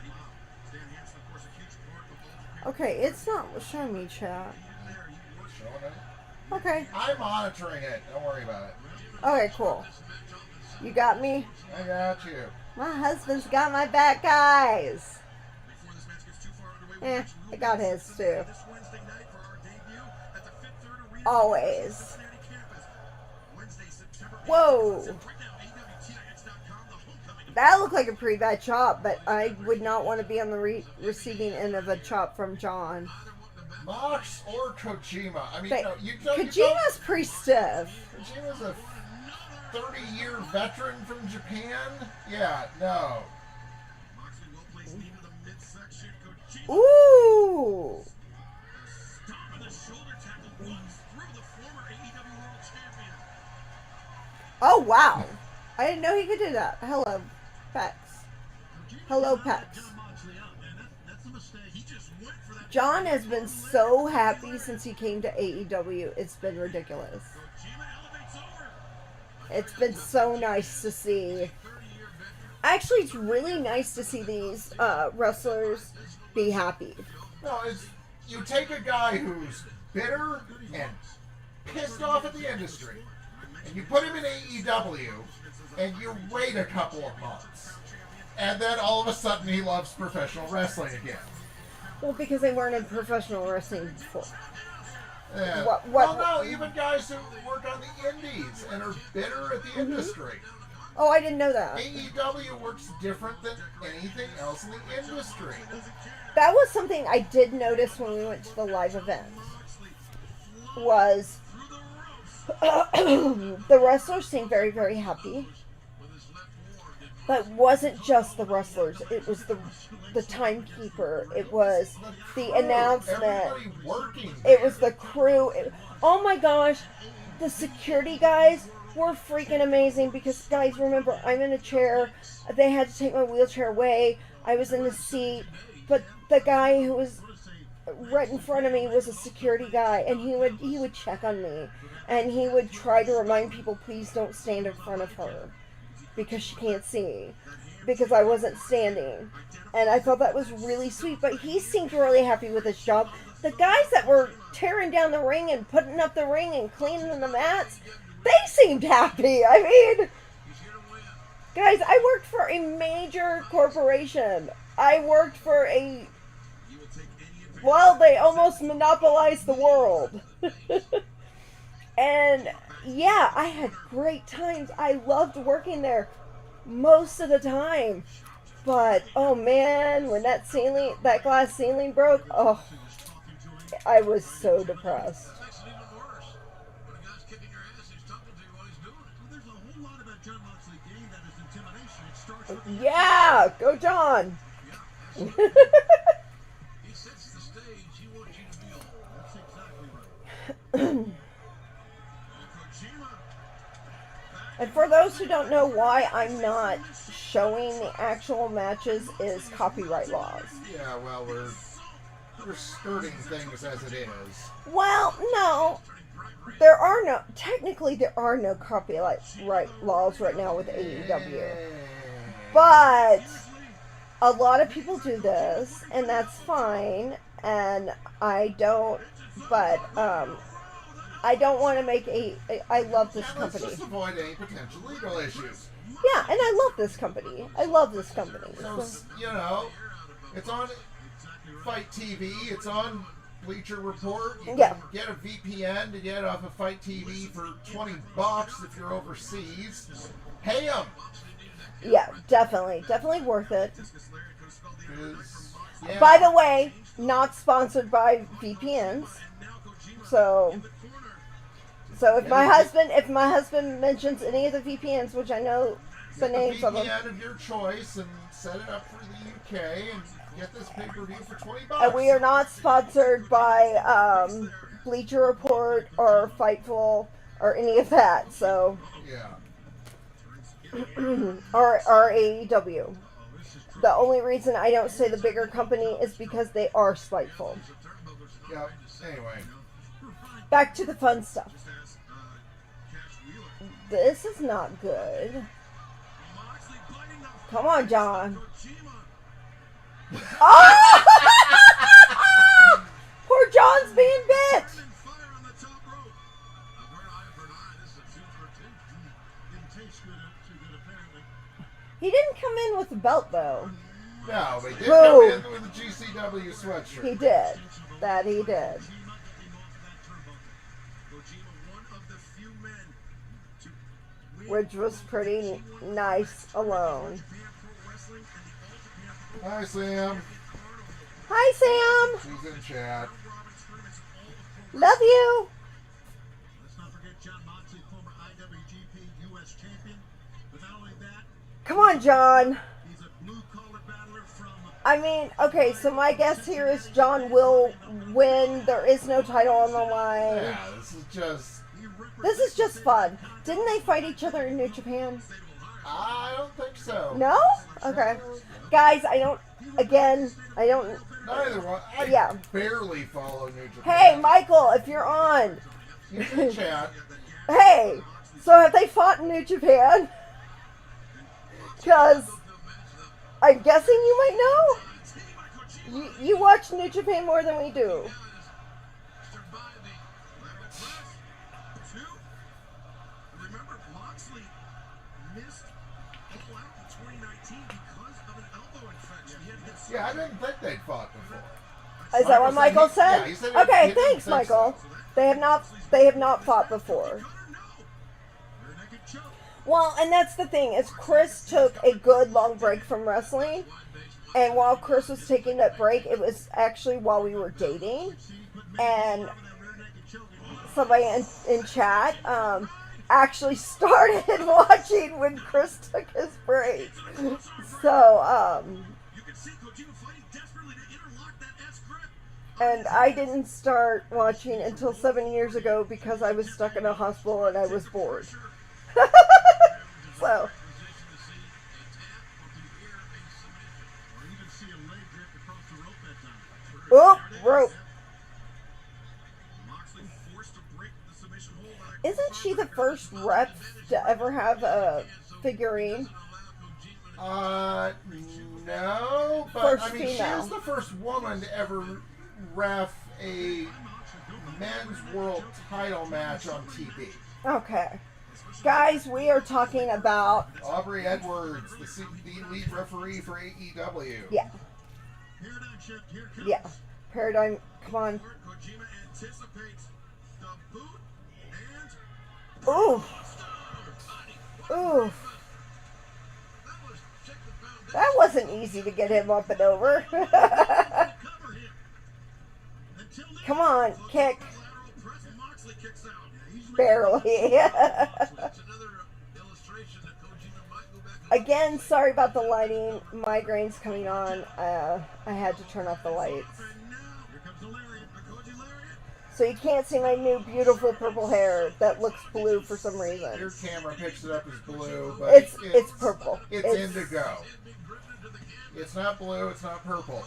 Speaker 3: Stan Hansen, of course, a huge part of all Japan.
Speaker 1: Okay, it's not showing me chat.
Speaker 3: There, you worked
Speaker 2: Showing it.
Speaker 1: Okay.
Speaker 2: I'm monitoring it. Don't worry about it.
Speaker 1: Okay, cool. You got me?
Speaker 2: I got you.
Speaker 1: My husband's got my back, guys.
Speaker 3: before this match gets too far underway.
Speaker 1: I got his too.
Speaker 3: This Wednesday night for our debut at the Fifth Third Arena.
Speaker 1: Always.
Speaker 3: Cincinnati campus. Wednesday, September 8th.
Speaker 1: Whoa.
Speaker 3: Right now, AWTIX.com, the homecoming.
Speaker 1: That looked like a pretty bad chop, but I would not want to be on the receiving end of a chop from John.
Speaker 2: Mox or Kojima? I mean,
Speaker 1: But
Speaker 2: no, you don't.
Speaker 1: Kojima's pretty stiff.
Speaker 2: Kojima's a 30-year veteran from Japan. Yeah, no.
Speaker 3: Moxley well placed knee to the midsection. Kojima.
Speaker 1: Ooh.
Speaker 3: Top of the shoulder tackle walks through the former AEW World Champion.
Speaker 1: Oh, wow. I didn't know he could do that. Hello, Pex. Hello, Pex.
Speaker 4: John Moxley out, man. That's a mistake.
Speaker 3: He just went for that.
Speaker 1: John has been so happy since he came to AEW. It's been ridiculous.
Speaker 3: Kojima elevates over.
Speaker 1: It's been so nice to see. Actually, it's really nice to see these wrestlers be happy.
Speaker 2: No, it's you take a guy who's bitter and pissed off at the industry, and you put him in AEW, and you wait a couple of months, and then all of a sudden he loves professional wrestling again.
Speaker 1: Well, because they weren't in professional wrestling before.
Speaker 2: Yeah.
Speaker 1: What-
Speaker 2: Well, no, even guys who work on the indies and are bitter at the industry.
Speaker 1: Oh, I didn't know that.
Speaker 2: AEW works different than anything else in the industry.
Speaker 1: That was something I did notice when we went to the live event. Was the wrestlers seemed very, very happy. But it wasn't just the wrestlers. It was the timekeeper. It was the announcement.
Speaker 2: Everybody working.
Speaker 1: It was the crew. Oh my gosh. The security guys were freaking amazing because, guys, remember, I'm in a chair. They had to take my wheelchair away. I was in the seat. But the guy who was right in front of me was a security guy, and he would check on me. And he would try to remind people, please don't stand in front of her because she can't see, because I wasn't standing. And I thought that was really sweet, but he seemed really happy with his job. The guys that were tearing down the ring and putting up the ring and cleaning the mats, they seemed happy. I mean, guys, I worked for a major corporation. I worked for a, well, they almost monopolized the world. And yeah, I had great times. I loved working there most of the time. But oh man, when that glass ceiling broke, oh, I was so depressed.
Speaker 6: It makes it even worse. When a guy's kicking your ass, he's talking to you while he's doing it.
Speaker 4: Well, there's a whole lot about John Moxley game that is intimidation. It starts with the
Speaker 1: Yeah, go John.
Speaker 6: Yeah, absolutely. He sets the stage. He wants you to be on.
Speaker 4: That's exactly right.
Speaker 1: And for those who don't know why I'm not showing the actual matches is copyright laws.
Speaker 2: Yeah, well, we're skirting things as it is.
Speaker 1: Well, no. Technically there are no copyright laws right now with AEW. But a lot of people do this, and that's fine, and I don't want to make I love this
Speaker 2: Yeah, let's
Speaker 1: company.
Speaker 2: just avoid any potential legal issues.
Speaker 1: Yeah, and I love this company. I love this company.
Speaker 2: So, you know, it's on Fight TV, it's on Bleacher Report. You
Speaker 1: Yeah.
Speaker 2: can get a VPN to get off of Fight TV for $20 if you're overseas. Pay them.
Speaker 1: Yeah, definitely worth it.
Speaker 2: Yeah.
Speaker 1: By the way, not sponsored by VPNs. So if my husband mentions any of the VPNs, which I know the
Speaker 2: Get
Speaker 1: names
Speaker 2: the
Speaker 1: of them,
Speaker 2: VPN of your choice and set it up for the UK and get this pay-per-view for $20.
Speaker 1: and we are not sponsored by Bleacher Report or Fightful or any of that. So
Speaker 2: Yeah.
Speaker 1: or AEW. The only reason I don't say the bigger company is because they are spiteful.
Speaker 2: Yep. Anyway.
Speaker 1: Back to the fun stuff. This is not good. Come on, John. Oh! Poor John's being bit. He didn't come in with a belt, though.
Speaker 2: No, they did
Speaker 1: Boo.
Speaker 2: come in with a GCW sweatshirt.
Speaker 1: He did. That he did. Which was pretty nice alone.
Speaker 2: Hi, Sam.
Speaker 1: Hi, Sam.
Speaker 2: She's in chat.
Speaker 1: Love you.
Speaker 4: Let's not forget John Moxley, former IWGP US champion. But not only that,
Speaker 1: Come on, John.
Speaker 4: he's a blue-collar battler from
Speaker 1: I mean, okay, so my guess here is John will win. There is no title on the line.
Speaker 2: Yeah, this is just
Speaker 1: fun. Didn't they fight each other in New Japan?
Speaker 2: I don't think so.
Speaker 1: No? Okay. Guys, I don't,
Speaker 2: Neither one. I
Speaker 1: Yeah.
Speaker 2: barely follow New Japan.
Speaker 1: hey, Michael, if you're on.
Speaker 2: He's in chat.
Speaker 1: Hey, so have they fought in New Japan? Because I'm guessing you might know. You watch New Japan more than we do.
Speaker 3: Remember, Moxley missed All Out in 2019 because of an elbow infection. He had to get
Speaker 2: Yeah, I didn't think they'd fought before.
Speaker 1: Is that what Michael said?
Speaker 2: Yeah, he said
Speaker 1: Okay,
Speaker 2: he didn't
Speaker 1: thanks,
Speaker 2: think
Speaker 1: Michael.
Speaker 2: so.
Speaker 1: They have not fought before. Well, and that's the thing, is Chris took a good long break from wrestling, and while Chris was taking that break, it was actually while we were dating, and somebody in chat actually started watching when Chris took his break. So,
Speaker 3: You can see Kojima fighting desperately to interlock that S grip.
Speaker 1: and I didn't start watching until 7 years ago because I was stuck in a hospital and I was bored. So, oh, rope.
Speaker 3: Moxley forced to break the submission hold.
Speaker 1: Isn't she the first rep to ever have a figurine?
Speaker 2: No, but
Speaker 1: First
Speaker 2: I mean, she
Speaker 1: female.
Speaker 2: is the first woman to ever ref a men's world title match on TV.
Speaker 1: Okay. Guys, we are talking about...
Speaker 2: Aubrey Edwards, the lead referee for AEW.
Speaker 1: Yeah. Yeah. Paradigm, come on.
Speaker 3: Kojima anticipates the boot and
Speaker 1: Oof. Oof. That wasn't easy to get him up and over. Come on, kick.
Speaker 3: Moxley kicks out.
Speaker 1: Barely. Again, sorry about the lighting. Migraines coming on. I had to turn off the lights. So you can't see my new beautiful purple hair that looks blue for some reason.
Speaker 2: Your camera picks it up as blue, but
Speaker 1: It's purple.
Speaker 2: It's indigo. It's not blue, it's not purple.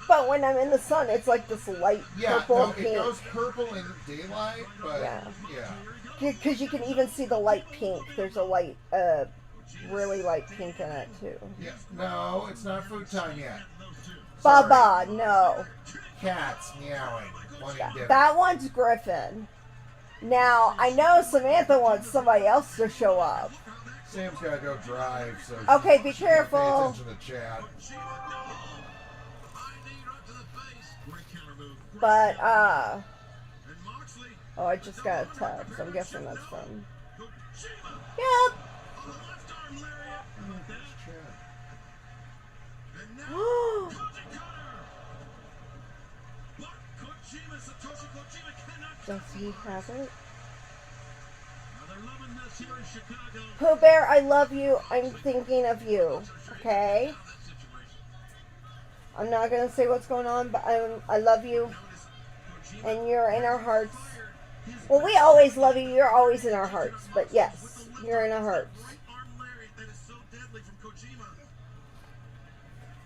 Speaker 1: But when I'm in the sun, it's like this light purple
Speaker 2: no,
Speaker 1: and pink.
Speaker 2: it goes purple in daylight, but
Speaker 1: Yeah.
Speaker 2: yeah.
Speaker 1: Because you can even see the light pink. There's a light, really light pink in it too.
Speaker 2: Yeah. No, it's not food time yet.
Speaker 1: Baba, no.
Speaker 2: Cats meowing. Wanting dinner.
Speaker 1: That one's Griffin. Now, I know Samantha wants somebody else to show up.
Speaker 2: Sam's gotta go drive, so
Speaker 1: Okay, be
Speaker 2: she can't
Speaker 1: careful.
Speaker 2: Pay attention to chat.
Speaker 1: But, oh, I just got a text. I'm guessing that's from... Yep. Does he have it?
Speaker 4: loving this here in Chicago.
Speaker 1: Pooh Bear, I love you. I'm thinking of you. Okay? I'm not going to say what's going on, but I love you. And you're in our hearts. Well, we always love you. You're always in our hearts. But yes, you're in our hearts.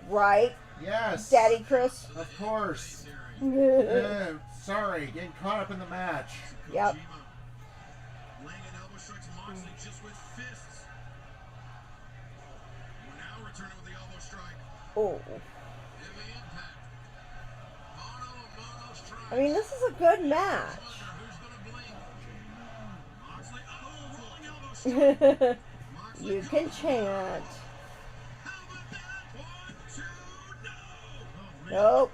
Speaker 1: Right?
Speaker 2: Yes.
Speaker 1: Daddy Chris?
Speaker 2: Of course. Sorry, getting caught up in the match.
Speaker 1: Yep.
Speaker 3: Laying an elbow strike to Moxley just with fists. We're now returning with the elbow strike.
Speaker 1: Oh.
Speaker 6: Heavy impact. Mono strike.
Speaker 1: I mean, this is a good match.
Speaker 6: Who's gonna blink?
Speaker 3: Moxley, rolling elbow strike.
Speaker 1: You can chant.
Speaker 3: How about that? 1, 2, no!
Speaker 1: Nope.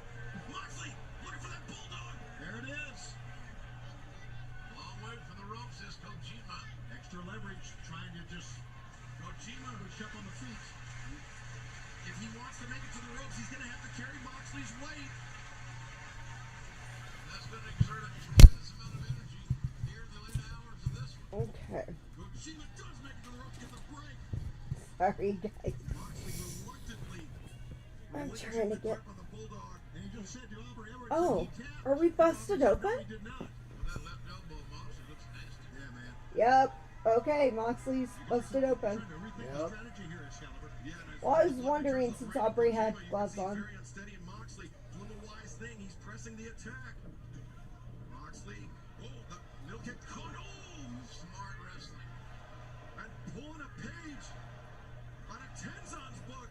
Speaker 3: Moxley, looking for that bulldog.
Speaker 4: There it is.
Speaker 6: Long way from the ropes is Kojima.
Speaker 4: Extra leverage, trying to just
Speaker 3: Kojima,
Speaker 4: push up on the feet.
Speaker 3: if he wants to make it to the ropes, he's going to have to carry Moxley's weight.
Speaker 6: That's going to exert a tremendous amount of energy here in the late hours of this one.
Speaker 1: Okay.
Speaker 3: Kojima does make it to the ropes, get the break.
Speaker 1: Sorry, guys.
Speaker 3: Moxley reluctantly
Speaker 1: I'm trying to get...
Speaker 3: on the bulldog.
Speaker 4: And he just said to Aubrey Edwards
Speaker 1: Oh,
Speaker 4: that he tapped.
Speaker 1: are we busted open?
Speaker 4: He did not.
Speaker 6: Well, that left elbow of Moxley looks nasty.
Speaker 3: Yeah, man.
Speaker 1: Yep. Okay, Moxley's busted open.
Speaker 4: Trying to rethink
Speaker 2: Yep.
Speaker 4: the strategy here, Excalibur.
Speaker 3: Yeah, and
Speaker 1: Well, I was wondering since Aubrey had
Speaker 3: you can
Speaker 1: gloves
Speaker 3: see
Speaker 1: on.
Speaker 3: very unsteady in Moxley doing the wise thing. He's pressing the attack. Moxley, oh, the middle kick caught. Oh,
Speaker 6: Smart wrestling.
Speaker 3: and pulling a page out of Tenzon's book.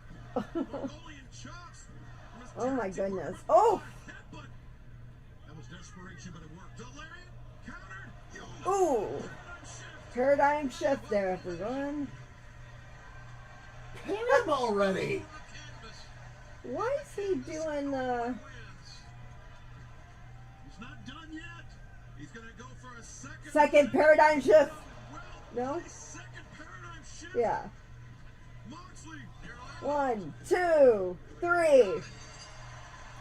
Speaker 3: Mongolian chops. from his
Speaker 1: Oh my
Speaker 3: tag team
Speaker 1: goodness.
Speaker 3: partner.
Speaker 1: Oh!
Speaker 3: Headbutt.
Speaker 4: That was desperation, but it worked.
Speaker 3: Delarian countered.
Speaker 1: Ooh!
Speaker 3: Shift.
Speaker 1: Paradigm shift there, everyone.
Speaker 2: Pin him already.
Speaker 1: Why is he doing
Speaker 3: Wins. He's not done yet. He's gonna go for a
Speaker 1: second paradigm shift?
Speaker 3: Well,
Speaker 1: No?
Speaker 3: a second paradigm shift.
Speaker 1: Yeah.
Speaker 3: Moxley.
Speaker 1: 1, 2, 3.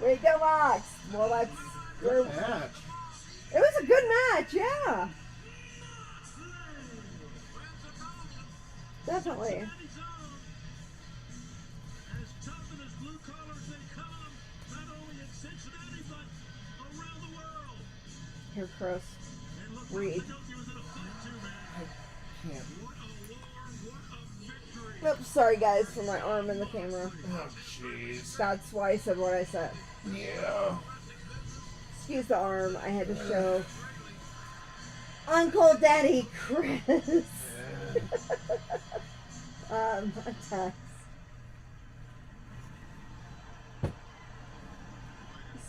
Speaker 1: Way to go, Mox. Well, that's...
Speaker 2: Good match.
Speaker 1: It was a good match, yeah. Definitely.
Speaker 4: As tough and as blue collar as they come, not only in Cincinnati, but around the world.
Speaker 1: Here, Chris.
Speaker 4: And look,
Speaker 1: Read.
Speaker 4: Philadelphia was in a fight too, man.
Speaker 2: Can't.
Speaker 3: What a war, what a victory.
Speaker 1: Oops, sorry guys for my arm in the camera.
Speaker 2: Oh, jeez.
Speaker 1: That's why I said what I said.
Speaker 2: Yeah.
Speaker 1: Excuse the arm. I had to show Uncle Daddy Chris. A text.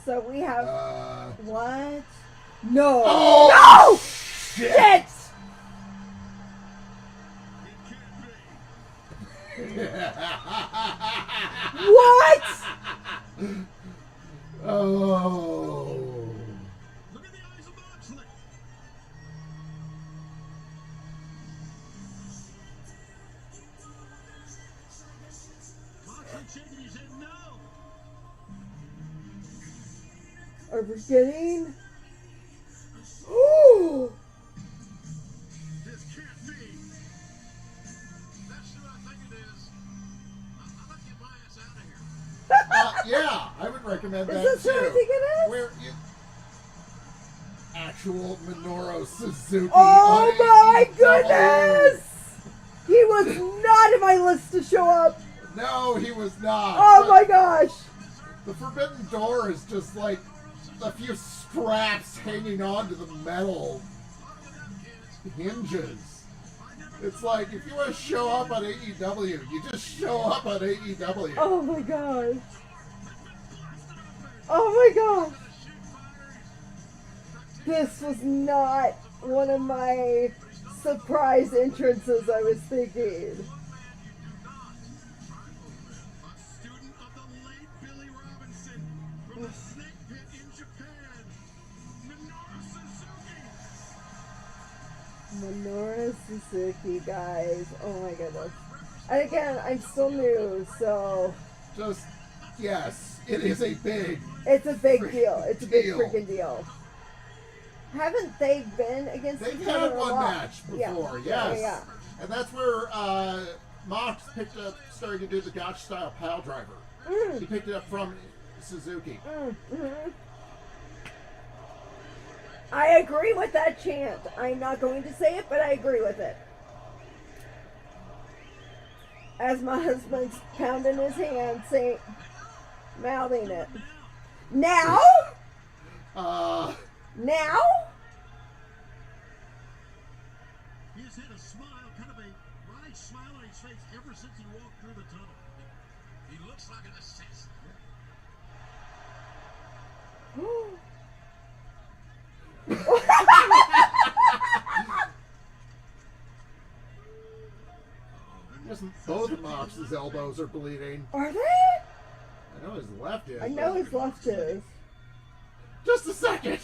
Speaker 1: So we have what? No.
Speaker 2: Oh,
Speaker 1: No! Shit! What?
Speaker 2: Oh.
Speaker 4: Look at the eyes of Moxley. Moxley shaking his head no.
Speaker 1: Are we getting? Ooh!
Speaker 3: This can't be.
Speaker 6: That's who I think it is. I'd like to get my ass out of here.
Speaker 2: Yeah, I would recommend
Speaker 1: Is
Speaker 2: that
Speaker 1: this
Speaker 2: too.
Speaker 1: who I think it is?
Speaker 2: Where you... Actual Minoru Suzuki.
Speaker 1: Oh
Speaker 2: on
Speaker 1: my
Speaker 2: AEW.
Speaker 1: goodness! He was not in my list to show up.
Speaker 2: No, he was not.
Speaker 1: Oh
Speaker 2: But
Speaker 1: my gosh!
Speaker 2: The Forbidden Door is just like a few straps hanging onto the metal hinges. It's like if you want to show up on AEW, you just show up on AEW.
Speaker 1: Oh my gosh! Oh my gosh! This was not one of my surprise entrances I was thinking.
Speaker 3: A student of the late Billy Robinson from the Snake Pit in Japan, Minoru Suzuki.
Speaker 1: Minoru Suzuki, guys. Oh my goodness. And again, I'm still new, so
Speaker 2: Just, yes, it is a big.
Speaker 1: it's a big deal. It's a big
Speaker 2: Deal.
Speaker 1: freaking deal. Haven't they been against
Speaker 2: They've
Speaker 1: each other
Speaker 2: had
Speaker 1: a
Speaker 2: one
Speaker 1: lot?
Speaker 2: match
Speaker 1: Yeah.
Speaker 2: before,
Speaker 1: Yeah,
Speaker 2: yes.
Speaker 1: yeah.
Speaker 2: And that's where Mox picked up, started to do the Gotch style pile driver. He picked it up from Suzuki.
Speaker 1: Mm-hmm. I agree with that chant. I'm not going to say it, but I agree with it. As my husband's pounding his hand, saying, mouthing it. Now? Now?
Speaker 4: He has had a smile, kind of a wide smile on his face ever since he walked through the tunnel.
Speaker 6: He looks like an assassin.
Speaker 2: Just both of Mox's elbows are bleeding.
Speaker 1: Are they?
Speaker 2: I know his left is.
Speaker 1: I know his left is.
Speaker 2: Just a second.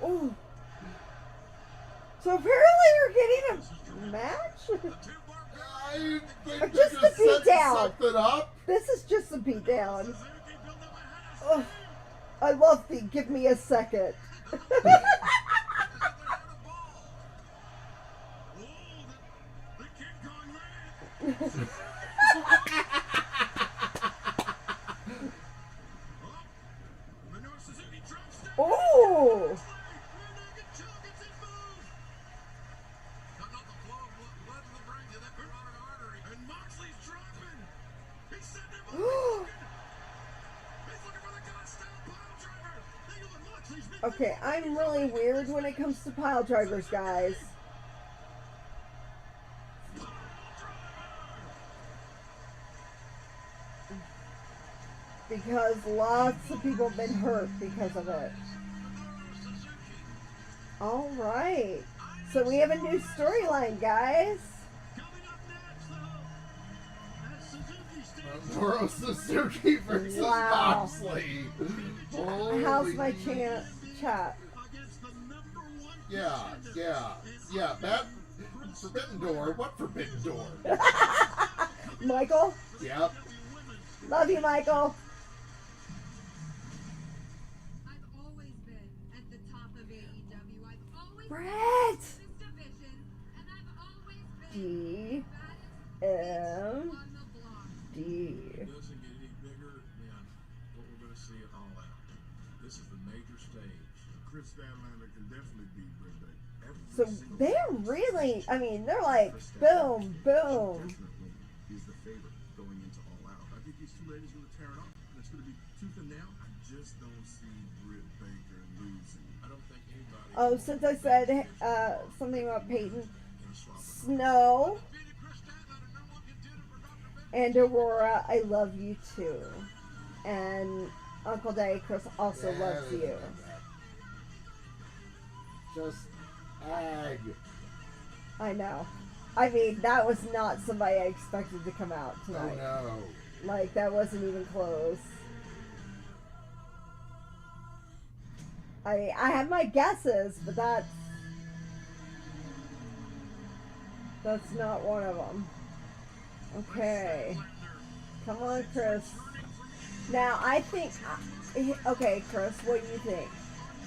Speaker 1: Ooh. So apparently we're getting a match?
Speaker 2: I think
Speaker 1: Or
Speaker 2: they're
Speaker 1: just a beat
Speaker 2: setting
Speaker 1: down.
Speaker 2: something up.
Speaker 1: This is just a beatdown. Oh, I love the give me a second. Oh!
Speaker 6: Cutting off the flow of blood to the brain to that carotid artery.
Speaker 3: And Moxley's dropping. He's setting him up. He's looking for the God style pile driver. They know that Moxley's been
Speaker 1: Okay, I'm really weird when it comes to pile drivers, guys. Because lots of people have been hurt because of it. Alright. So we have a new storyline, guys.
Speaker 4: Coming up next, though, as Suzuki stands
Speaker 2: Minoru Suzuki versus
Speaker 1: Wow.
Speaker 2: Moxley.
Speaker 1: How's my
Speaker 2: Holy-
Speaker 1: chat?
Speaker 4: against the #1
Speaker 2: Yeah. That Forbidden Door. What Forbidden Door?
Speaker 1: Michael?
Speaker 2: Yep.
Speaker 1: Love you, Michael.
Speaker 5: I've always been at the top of AEW. I've always
Speaker 1: Brett!
Speaker 5: been in this division, and I've always been
Speaker 1: D.
Speaker 5: the
Speaker 1: M.
Speaker 5: on the block.
Speaker 1: D.
Speaker 6: It doesn't get any bigger than what we're going to see at All Out. This is the major stage.
Speaker 3: Chris Statlander can definitely beat Britt Baker.
Speaker 1: So they're really, I mean, they're like, boom, boom.
Speaker 3: Definitely, he's the favorite going into All Out. I think these two ladies are going to tear it up, and it's going to be tooth and nail. I just don't see Britt Baker losing.
Speaker 6: I don't think anybody
Speaker 1: Oh, since I said something about Peyton, Snow
Speaker 6: defeated Chris Statlander, #1 contender for Dr.
Speaker 1: and Aurora, I love you too. And Uncle Daddy Chris also loves you.
Speaker 2: Just ag.
Speaker 1: I know. I mean, that was not somebody I expected to come out
Speaker 2: Oh
Speaker 1: tonight.
Speaker 2: no.
Speaker 1: Like, that wasn't even close. I had my guesses, but that's not one of them. Okay. Come on, Chris. Now, I think... Okay, Chris, what do you think?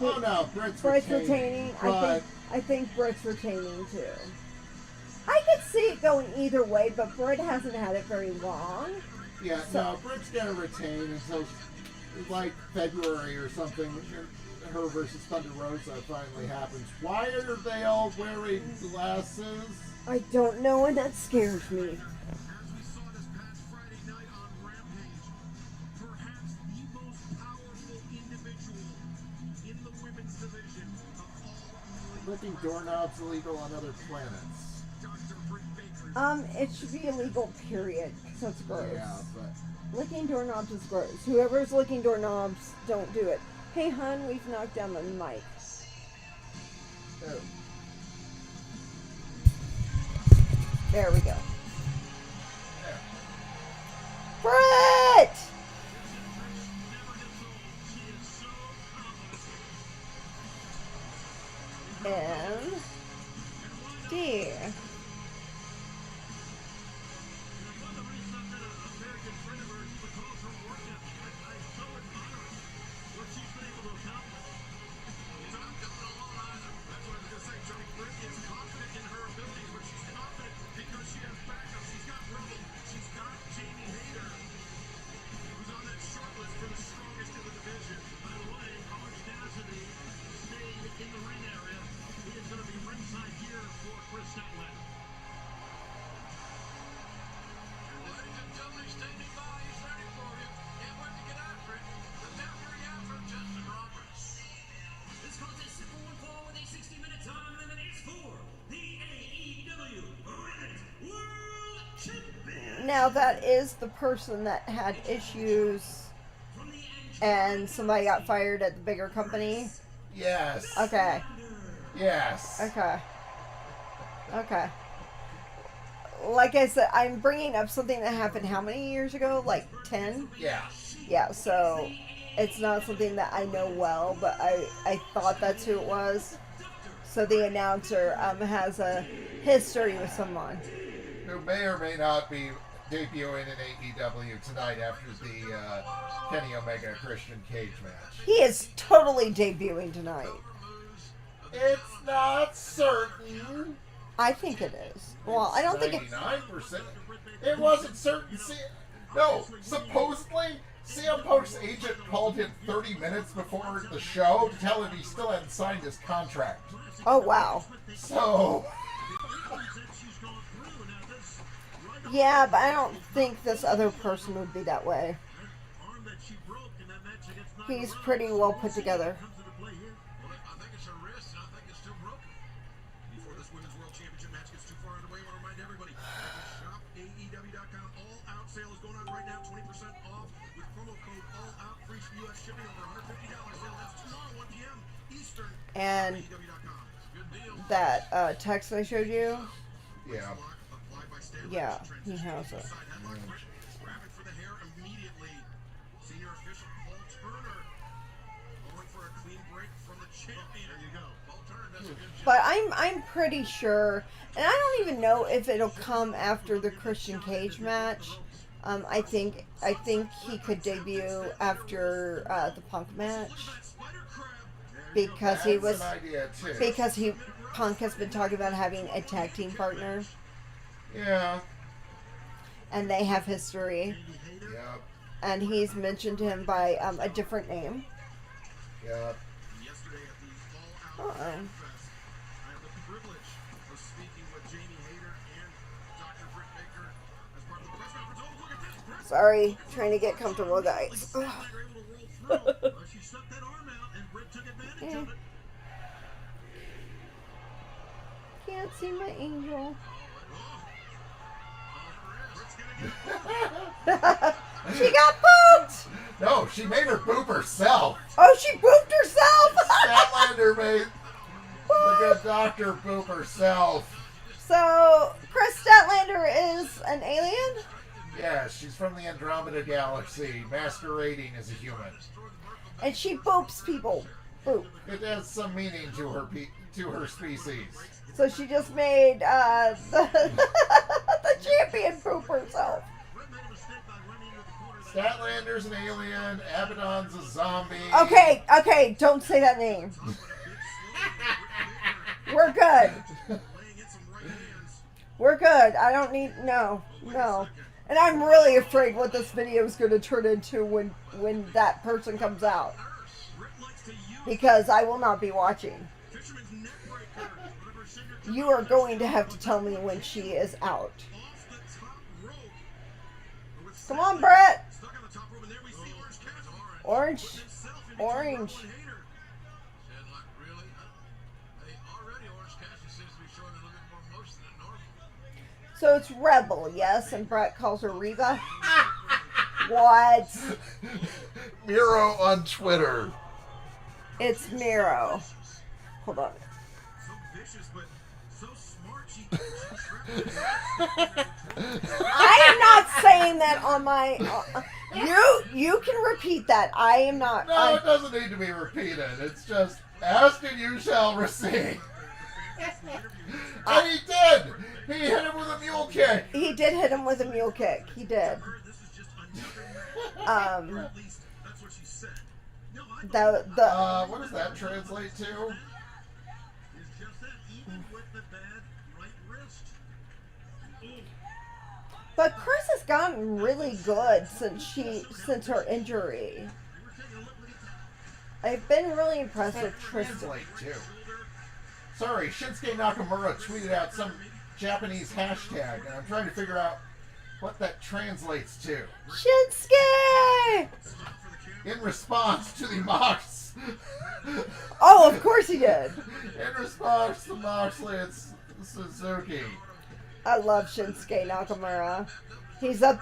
Speaker 2: Oh no, Britt's
Speaker 1: Britt's
Speaker 2: retaining.
Speaker 1: retaining.
Speaker 2: But
Speaker 1: I think Britt's retaining too. I could see it going either way, but Britt hasn't had it very long.
Speaker 2: yeah, no, Britt's gonna retain until like February or something. Her versus Thunder Rosa finally happens. Why are they all wearing glasses?
Speaker 1: I don't know, and that scares me.
Speaker 3: As we saw this past Friday night on Rampage, perhaps the most powerful individual in the women's division of all,
Speaker 2: Licking doorknobs illegal on other planets.
Speaker 3: Dr. Britt Baker.
Speaker 1: It should be illegal, period, because that's gross.
Speaker 2: Yeah, but
Speaker 1: Licking doorknobs is gross. Whoever's licking doorknobs, don't do it. Hey, hun, we've knocked down the mic.
Speaker 2: oh.
Speaker 1: There we go. Brett! And D. Now that is the person that had issues and somebody got fired at the bigger company.
Speaker 2: Yes.
Speaker 1: Okay.
Speaker 2: Yes.
Speaker 1: Okay. Okay. Like I said, I'm bringing up something that happened how many years ago? Like 10?
Speaker 2: Yeah.
Speaker 1: Yeah, so it's not something that I know well, but I thought that's who it was. So the announcer has a history with someone.
Speaker 2: Who may or may not be debuting in AEW tonight after the Kenny Omega Christian Cage match.
Speaker 1: He is totally debuting tonight.
Speaker 2: It's not certain.
Speaker 1: I think it is. Well, I don't think it...
Speaker 2: 99%. It wasn't certain. No, supposedly CM Punk's agent called him 30 minutes before the show to tell him he still hadn't signed his contract.
Speaker 1: Oh, wow.
Speaker 2: So...
Speaker 1: Yeah, but I don't think this other person would be that way. He's pretty well put together.
Speaker 3: I think it's a wrist, and I think it's still broken. Before this Women's World Championship match gets too far underway, I want to remind everybody, shop AEW.com. All Out sale is going on right now, 20% off with promo code All Out, free U.S. shipping over $150. Sale that's tomorrow, 1 p.m. Eastern.
Speaker 1: And
Speaker 3: AEW.com. Good deal.
Speaker 1: that text I showed you,
Speaker 2: Yeah.
Speaker 1: yeah, he has it.
Speaker 3: Grab it for the hair immediately. Senior official Paul Turner going for a clean break from the champion. There you go. Paul Turner does a good job.
Speaker 1: But I'm pretty sure, and I don't even know if it'll come after the Christian Cage match. I think he could debut after the Punk match because he was
Speaker 2: That's an idea too.
Speaker 1: because Punk has been talking about having a tag team partner,
Speaker 2: Yeah.
Speaker 1: and they have history,
Speaker 2: Yep.
Speaker 1: and he's mentioned him by a different name.
Speaker 2: Yep.
Speaker 3: Yesterday at the All Out
Speaker 1: Uh-oh.
Speaker 3: Fest, I had the privilege of speaking with Jamie Hayter and Dr. Britt Baker as part of the press conference. Oh, look at this! Britt
Speaker 1: Sorry, trying to get comfortable, guys.
Speaker 3: they were able to roll through. She stuck that arm out, and Britt took advantage of it.
Speaker 1: Can't see my angel.
Speaker 3: Britt's gonna get
Speaker 1: She got booped!
Speaker 2: No, she made her boop herself.
Speaker 1: Oh, she booped herself!
Speaker 2: Statlander made the good doctor boop herself.
Speaker 1: So, Chris Statlander is an alien?
Speaker 2: Yeah, she's from the Andromeda Galaxy, masquerading as a human.
Speaker 1: And she boops people. Boop.
Speaker 2: It has some meaning to her species.
Speaker 1: So she just made the champion poop herself.
Speaker 2: Statlander's an alien, Abaddon's a zombie.
Speaker 1: Okay, don't say that name. We're good. We're good. I don't need, no. And I'm really afraid what this video is going to turn into when that person comes out. Because I will not be watching. You are going to have to tell me when she is out. Come on, Brett. Orange. Orange. So it's Rebel, yes? And Brett calls her Reba? What?
Speaker 2: Miro on Twitter.
Speaker 1: It's Miro. Hold on. I am not saying that on my... you can repeat that. I am not...
Speaker 2: No, it doesn't need to be repeated. It's just, asked and you shall receive. And he did! He hit him with a mule kick.
Speaker 1: He did hit him with a mule kick. He did.
Speaker 2: What does that translate to?
Speaker 1: But Chris has gotten really good since her injury. I've been really impressed with Tristan.
Speaker 2: Translate to. Sorry, Shinsuke Nakamura tweeted out some Japanese hashtag, and I'm trying to figure out what that translates to.
Speaker 1: Shinsuke!
Speaker 2: In response to the Mox.
Speaker 1: Oh, of course he did.
Speaker 2: In response to Moxley and Suzuki.
Speaker 1: I love Shinsuke Nakamura. He's up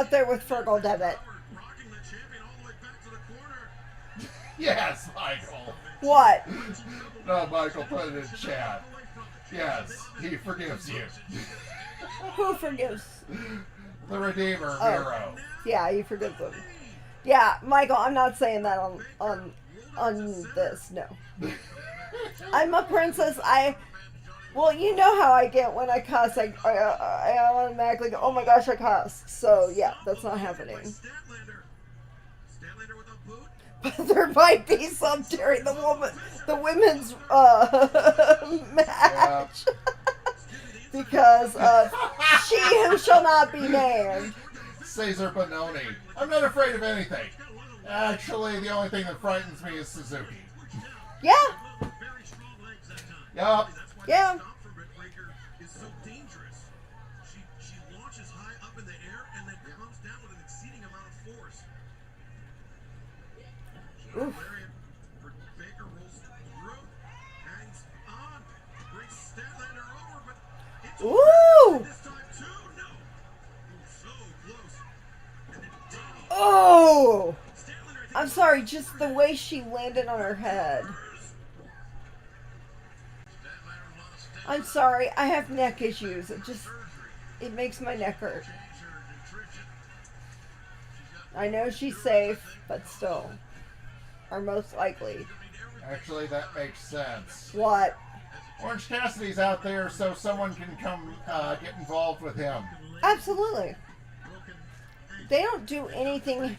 Speaker 1: there with Fergal Devitt.
Speaker 3: Rocking the champion all the way back to the corner.
Speaker 2: Yes, Michael.
Speaker 1: What?
Speaker 2: No, Michael put it in chat. Yes, he forgives you.
Speaker 1: Who forgives?
Speaker 2: The Redeemer,
Speaker 1: Oh.
Speaker 2: Miro.
Speaker 1: Yeah, he forgives them. Yeah, Michael, I'm not saying that on this. No, I'm a princess. Well, you know how I get when I cuss. I automatically go, oh my gosh, I cussed. So yeah, that's not happening.
Speaker 3: Statlander. Statlander with a boot.
Speaker 1: But there might be some during the women's match because of she who shall not be named.
Speaker 2: Caesar Bononi. I'm not afraid of anything. Actually, the only thing that frightens me is Suzuki.
Speaker 1: Yeah,
Speaker 3: Very strong legs that time.
Speaker 2: Yup.
Speaker 3: That's why
Speaker 1: Yeah.
Speaker 3: the stop for Britt Baker is so dangerous. She launches high up in the air and then comes down with an exceeding amount of force.
Speaker 1: Oof.
Speaker 3: Lariat. Britt Baker rolls through, hangs on, brings Statlander over, but it's
Speaker 1: Ooh.
Speaker 3: this time too. No. Ooh, so close. And then Danny.
Speaker 1: Oh,
Speaker 3: Statlander, I think,
Speaker 1: I'm sorry, just the way she landed on her head. I'm sorry, I have neck issues. It makes my neck hurt. I know she's safe, but still. Or most likely.
Speaker 2: Actually, that makes sense.
Speaker 1: What?
Speaker 2: Orange Cassidy's out there so someone can come get involved with him.
Speaker 1: Absolutely. They don't do anything.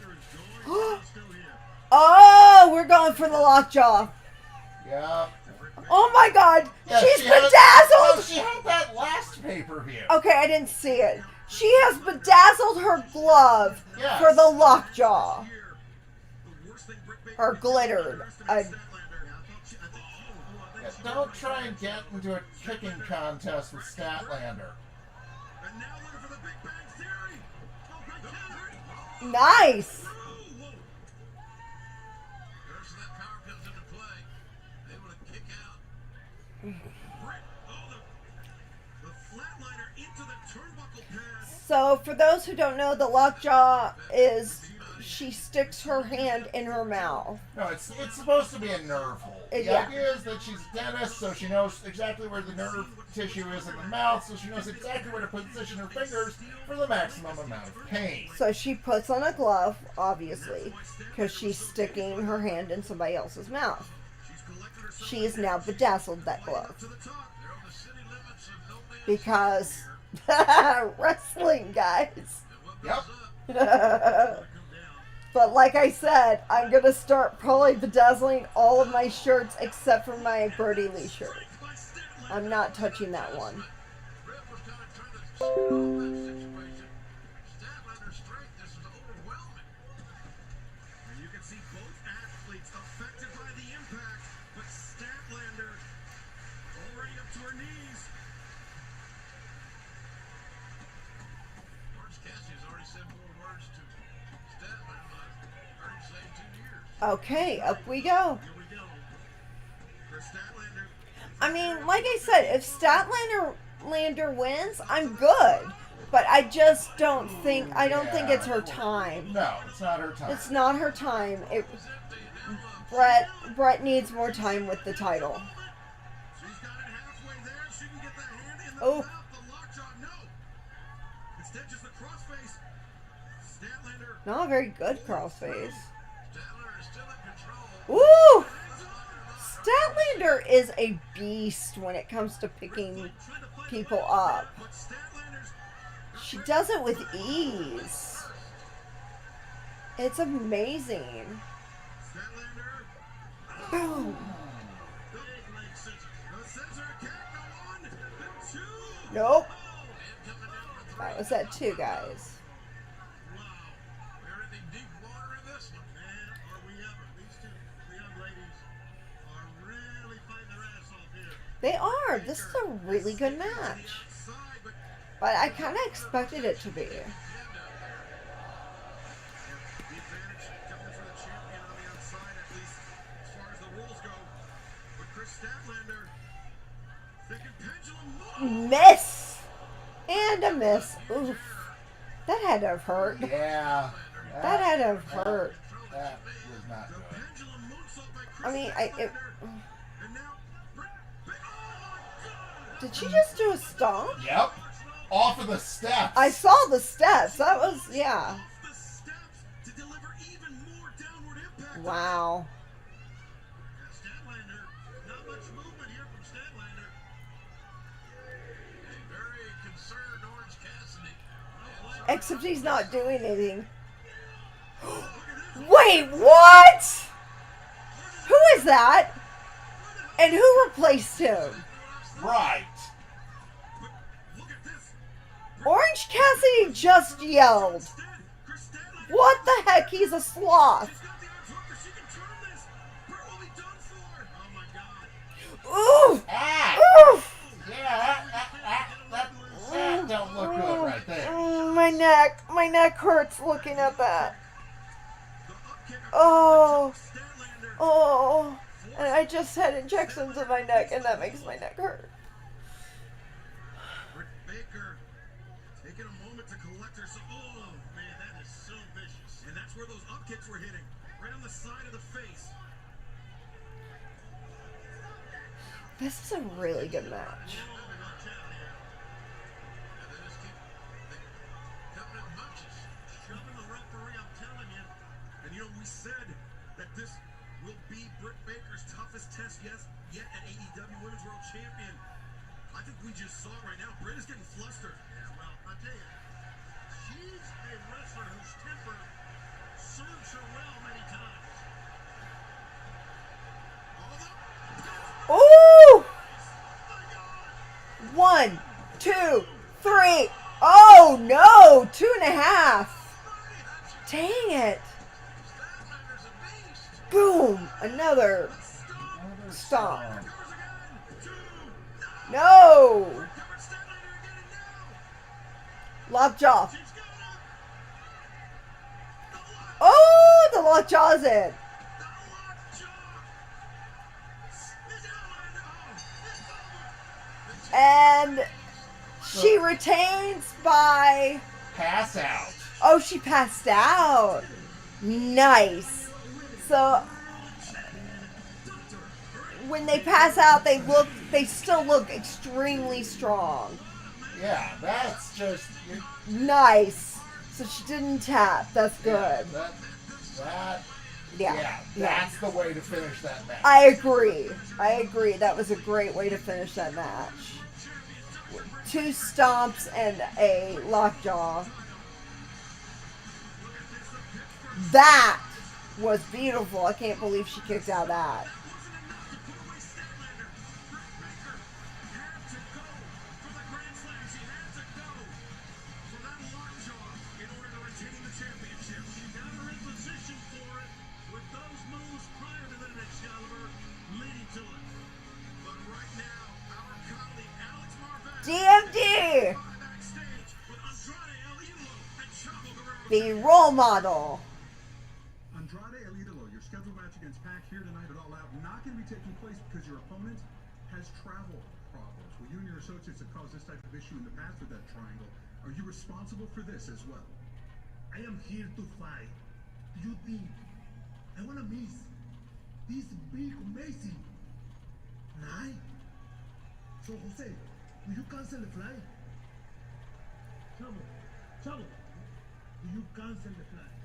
Speaker 1: Oh, we're going for the lockjaw.
Speaker 2: Yeah.
Speaker 1: Oh my god,
Speaker 2: Yeah,
Speaker 1: she's
Speaker 2: she had-
Speaker 1: bedazzled!
Speaker 2: Oh, she had that last pay-per-view.
Speaker 1: Okay, I didn't see it. She has bedazzled her glove
Speaker 2: Yes.
Speaker 1: for the lockjaw.
Speaker 3: here, the worst thing Britt Baker
Speaker 1: Or
Speaker 3: did
Speaker 1: glittered.
Speaker 3: was
Speaker 1: I,
Speaker 3: Statlander.
Speaker 2: Yeah, don't try and get into a kicking contest with Statlander.
Speaker 3: And now looking for the Big Bang Theory. Oh, great counter.
Speaker 1: nice!
Speaker 3: Through. Whoa.
Speaker 6: The rest of that power comes into play. Able to kick out.
Speaker 3: Britt. Oh, the flatliner into the turnbuckle pad.
Speaker 1: So, for those who don't know, the lockjaw is she sticks her hand in her mouth.
Speaker 2: No, it's supposed to be a nerve hole. The
Speaker 1: Yeah.
Speaker 2: idea is that she's a dentist, so she knows exactly where the nerve tissue is in the mouth, so she knows exactly where to position her fingers for the maximum amount of pain.
Speaker 1: So she puts on a glove, obviously, because she's sticking her hand in somebody else's mouth. She has now bedazzled that glove.
Speaker 3: To the top.
Speaker 6: They're on the city limits of no man's
Speaker 1: Because wrestling, guys.
Speaker 2: Yep.
Speaker 1: But like I said, I'm going to start probably bedazzling all of my shirts except for my Birdie Lee shirt. I'm not touching that one.
Speaker 6: Britt was kind of trying to stall that situation. Statlander's strength is overwhelming.
Speaker 3: And you can see both athletes affected by the impact, but Statlander already up to her knees.
Speaker 6: Orange Cassidy has already said more words to Statlander than I've heard him say in 2 years.
Speaker 1: Okay, up we go.
Speaker 3: Here we go. For Statlander.
Speaker 1: I mean, like I said, if Statlander wins, I'm good. But I just don't think it's her time.
Speaker 2: No, it's not her time.
Speaker 1: It's not her time. Brett needs more time with the title.
Speaker 3: She's got it halfway there. She can get the hand in the
Speaker 1: Oh.
Speaker 3: mouth. The lockjaw, no. Instead, just the crossface. Statlander.
Speaker 1: Not a very good crossface.
Speaker 6: Statlander is still in control.
Speaker 1: Woo! Statlander is a beast when it comes to picking people up.
Speaker 3: But Statlander's
Speaker 1: She does it with ease. It's amazing.
Speaker 3: Statlander.
Speaker 1: Boom.
Speaker 3: The big leg scissors. The scissor kick. The one. The two.
Speaker 1: Nope.
Speaker 6: And coming down for
Speaker 1: That was that too, guys.
Speaker 3: Wow.
Speaker 6: We're in the deep water in this one.
Speaker 3: Man, are we ever. These two, the young ladies, are really fighting their ass off here.
Speaker 1: They are. This is a really good match.
Speaker 3: Outside, but
Speaker 1: But I kind of expected it to be.
Speaker 3: the advantage definitely for the champion on the outside, at least as far as the rules go. But Chris Statlander thinking pendulum move.
Speaker 1: Miss! And a miss. Oof. That had to have hurt.
Speaker 2: Yeah.
Speaker 1: That had to have hurt.
Speaker 2: That was not
Speaker 3: The
Speaker 2: good.
Speaker 3: pendulum moonsault by Chris
Speaker 1: I mean,
Speaker 3: Statlander. And now, oh my God!
Speaker 1: did she just do a stomp?
Speaker 2: Yep. Off of the steps.
Speaker 1: I saw the steps. That was, yeah.
Speaker 3: Off the steps to deliver even more downward impact.
Speaker 1: Wow.
Speaker 4: Statlander, not much movement here from Statlander.
Speaker 6: A very concerned Orange Cassidy.
Speaker 1: Except he's not doing anything. Wait, what? Who is that? And who replaced him?
Speaker 2: Right.
Speaker 3: Look at this.
Speaker 1: Orange Cassidy just yelled.
Speaker 3: Instead, Chris Statlander
Speaker 1: What the heck? He's a sloth.
Speaker 3: got the arms hooked. She can turn this. Britt will be done for.
Speaker 4: Oh my God.
Speaker 1: Oof.
Speaker 2: Ah.
Speaker 1: Oof.
Speaker 2: Yeah, that don't look good right there.
Speaker 1: My neck hurts looking at that.
Speaker 3: The up kick of
Speaker 1: Oh,
Speaker 3: Statlander.
Speaker 1: oh, and I just had injections in my neck, and that makes my neck hurt.
Speaker 3: Britt Baker taking a moment to collect herself. Oh,
Speaker 4: Man, that is so vicious.
Speaker 3: and that's where those up kicks were hitting. Right on the side of the face.
Speaker 1: This is a really good match.
Speaker 4: Oh, watch out here.
Speaker 6: And they just keep coming in bunches.
Speaker 4: Shoving the referee, I'm telling you.
Speaker 3: And you know, we said that this will be Britt Baker's toughest test yet at AEW Women's World Champion. I think we just saw it right now. Britt is getting flustered.
Speaker 4: Yeah, well, I tell you, she's a wrestler whose temper serves her well many times.
Speaker 1: Ooh! 1, 2, 3. Oh no! 2.5. Dang it!
Speaker 6: Statlander's a beast.
Speaker 1: Boom! Another stomp. No! Lockjaw. Oh, the lockjaw's in. And she retains by...
Speaker 2: Pass out.
Speaker 1: Oh, she passed out. Nice. So when they pass out, they still look extremely strong.
Speaker 2: Yeah, that's just.
Speaker 1: Nice. So she didn't tap. That's good. Yeah.
Speaker 2: That's the way to finish that match.
Speaker 1: I agree. That was a great way to finish that match. 2 stomps and a lockjaw. That was beautiful. I can't believe she kicked out of that. DMD! The role model.
Speaker 8: Andrade El Idolo, your scheduled match against Pac here tonight at All Out, not going to be taking place because your opponent has travel problems. Well, you and your associates have caused this type of issue in the past with that triangle. Are you responsible for this as well?
Speaker 4: I am here to fight. You think I want to miss this big, amazing night? So, Jose, will you cancel the flight? Chavo, will you cancel the flight?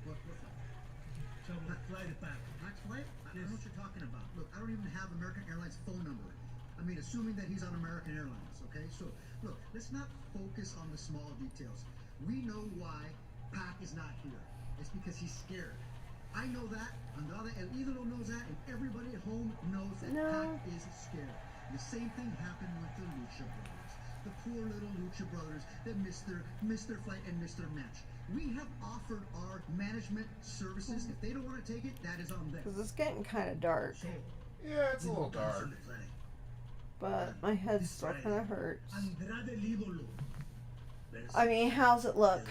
Speaker 8: What flight?
Speaker 4: Chavo, fly it back.
Speaker 8: Max flight? I don't know what you're talking about. Look, I don't even have American Airlines phone number. I mean, assuming that he's on American Airlines, okay? So, look, let's not focus on the small details. We know why Pac is not here. It's because he's scared. I know that, Andrade El Idolo knows that, and everybody at home knows that Pac is scared. The same thing happened with the Lucha Brothers. The poor little Lucha Brothers that missed their flight and missed their match. We have offered our management services. If they don't want to take it, that is on them.
Speaker 1: Because it's getting kind of dark.
Speaker 2: Yeah, it's a little dark.
Speaker 1: But my head still kind of hurts.
Speaker 4: Andrade El Idolo.
Speaker 1: I mean, how's it look?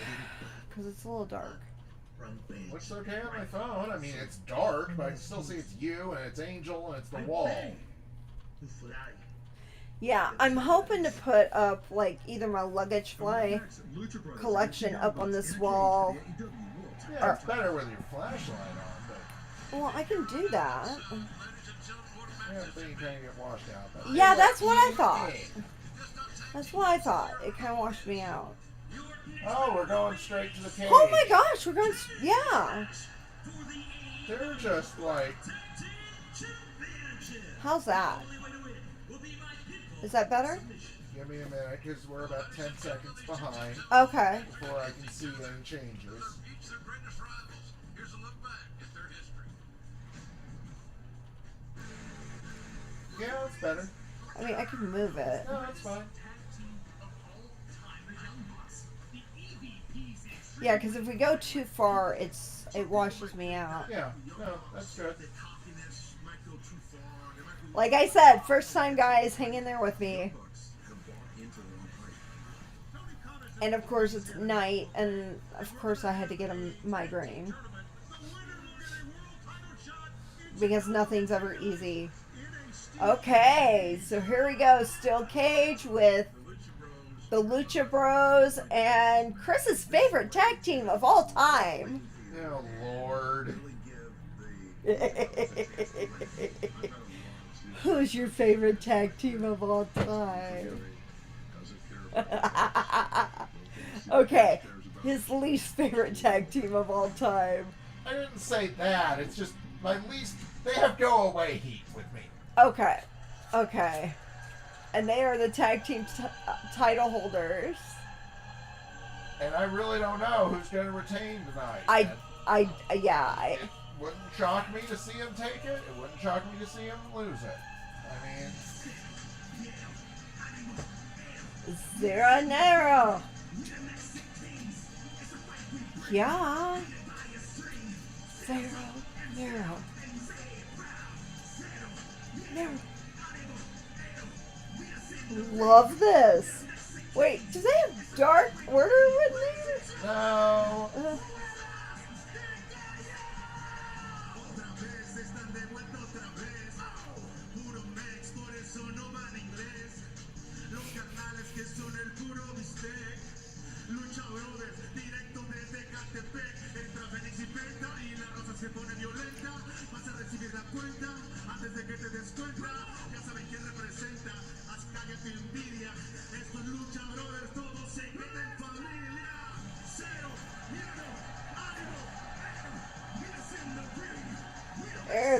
Speaker 1: Because it's a little dark.
Speaker 2: Looks okay on my phone. I mean, it's dark, but I can still see it's you, and it's Angel, and it's the wall.
Speaker 1: Yeah, I'm hoping to put up like either my luggage fly collection up on this wall.
Speaker 2: Yeah, it's better with your flashlight on, but
Speaker 1: Well, I can do that.
Speaker 2: yeah, I'm thinking kind of get washed out. But
Speaker 1: Yeah,
Speaker 2: anyway,
Speaker 1: that's what I thought.
Speaker 2: EA.
Speaker 1: That's what I thought. It kind of washed me out.
Speaker 2: Oh, we're going straight to the cage.
Speaker 1: Oh my gosh, we're going. Yeah.
Speaker 2: They're just like,
Speaker 1: How's that? Is that better?
Speaker 2: give me a minute, because we're about 10 seconds behind
Speaker 1: Okay.
Speaker 2: before I can see any changes.
Speaker 6: Each their greatest rivals. Here's a look back at their history.
Speaker 2: Yeah, it's better.
Speaker 1: I mean, I can move it.
Speaker 2: No, that's fine.
Speaker 1: Yeah, because if we go too far, it washes me out.
Speaker 2: Yeah, no, that's good.
Speaker 1: Like I said, first time guys, hang in there with me. And of course it's night, and of course I had to get a migraine. Because nothing's ever easy. Okay, so here we go. Steel cage with the Lucha Bros and Chris's favorite tag team of all time.
Speaker 2: Oh, Lord.
Speaker 1: Who's your favorite tag team of all time? Okay, his least favorite tag team of all time.
Speaker 2: I didn't say that. It's just my least. They have go away heat with me.
Speaker 1: Okay, okay. And they are the tag team title holders.
Speaker 2: And I really don't know who's going to retain tonight.
Speaker 1: It
Speaker 2: It wouldn't shock me to see him take it. It wouldn't shock me to see him lose it. I mean,
Speaker 1: Zero Nero. Yeah. Zero Nero. Nero. Love this. Wait, do they have Dark Order with these?
Speaker 2: no.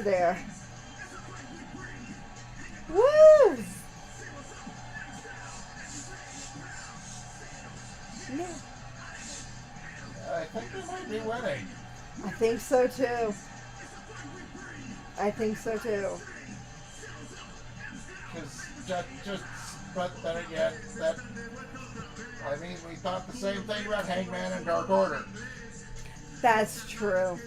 Speaker 1: There. Woo! No.
Speaker 2: I think they might be winning.
Speaker 1: I think so too. I think so too.
Speaker 2: Because but then again, I mean, we thought the same thing about Hangman and Dark Order.
Speaker 1: That's true.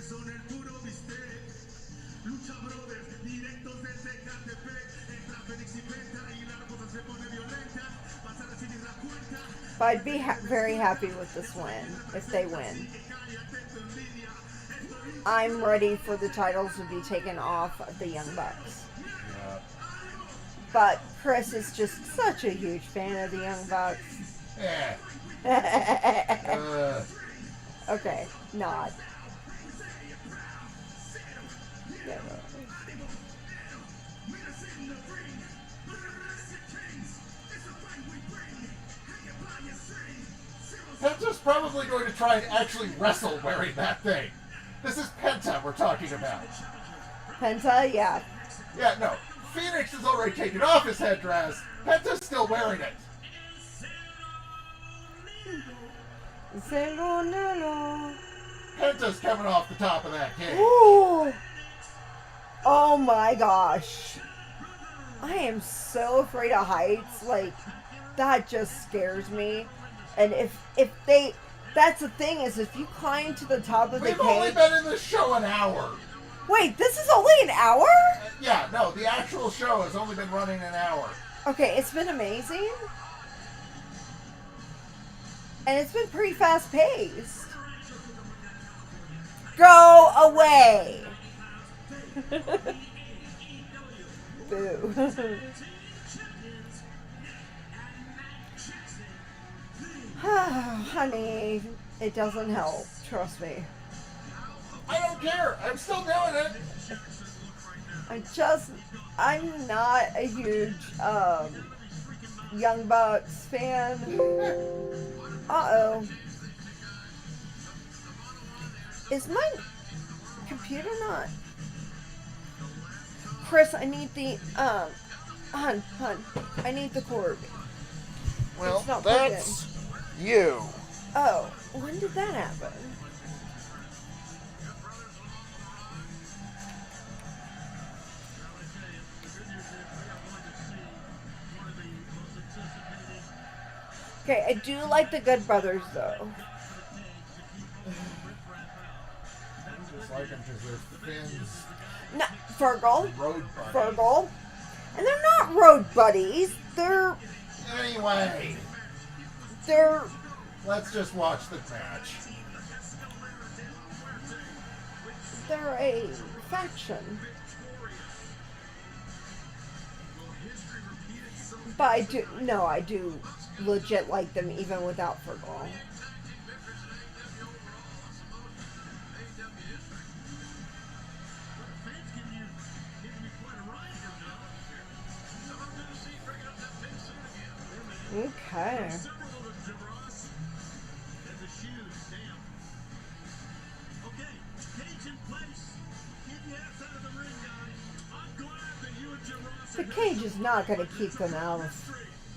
Speaker 1: But I'd be very happy with this win, if they win. I'm ready for the titles to be taken off of the Young Bucks.
Speaker 2: Yeah.
Speaker 1: But Chris is just such a huge fan of the Young Bucks.
Speaker 2: Yeah.
Speaker 1: Okay, nod. Yeah.
Speaker 2: Penta's probably going to try and actually wrestle wearing that thing. This is Penta we're talking about.
Speaker 1: Penta, yeah.
Speaker 2: Yeah, no. Phoenix has already taken off his headdress. Penta's still wearing it.
Speaker 1: Zero Nero.
Speaker 2: Penta's coming off the top of that cage.
Speaker 1: Ooh. Oh my gosh. I am so afraid of heights. Like, that just scares me. And if they, that's the thing, is if you climb to the top of the
Speaker 2: We've only
Speaker 1: cage.
Speaker 2: been in this show an hour.
Speaker 1: Wait, this is only an hour?
Speaker 2: Yeah, no, the actual show has only been running an hour.
Speaker 1: Okay, it's been amazing. And it's been pretty fast paced. Go away. Boo. Honey, it doesn't help. Trust me.
Speaker 2: I don't care. I'm still doing it.
Speaker 1: I'm not a huge Young Bucks fan. Uh-oh. Is my computer not? Chris, I need the, hun, I need the cord.
Speaker 2: Well,
Speaker 1: It's not plugged
Speaker 2: that's you.
Speaker 1: Oh, when did that happen? Okay, I do like the Good Brothers, though.
Speaker 2: Just like them because they're fins.
Speaker 1: No, Fergal.
Speaker 2: Road buddies.
Speaker 1: Fergal. And they're not road buddies. They're
Speaker 2: Anyway, let's just watch the match.
Speaker 1: they're a faction. But I do legit like them even without Fergal. Okay. The cage is not going to keep them out.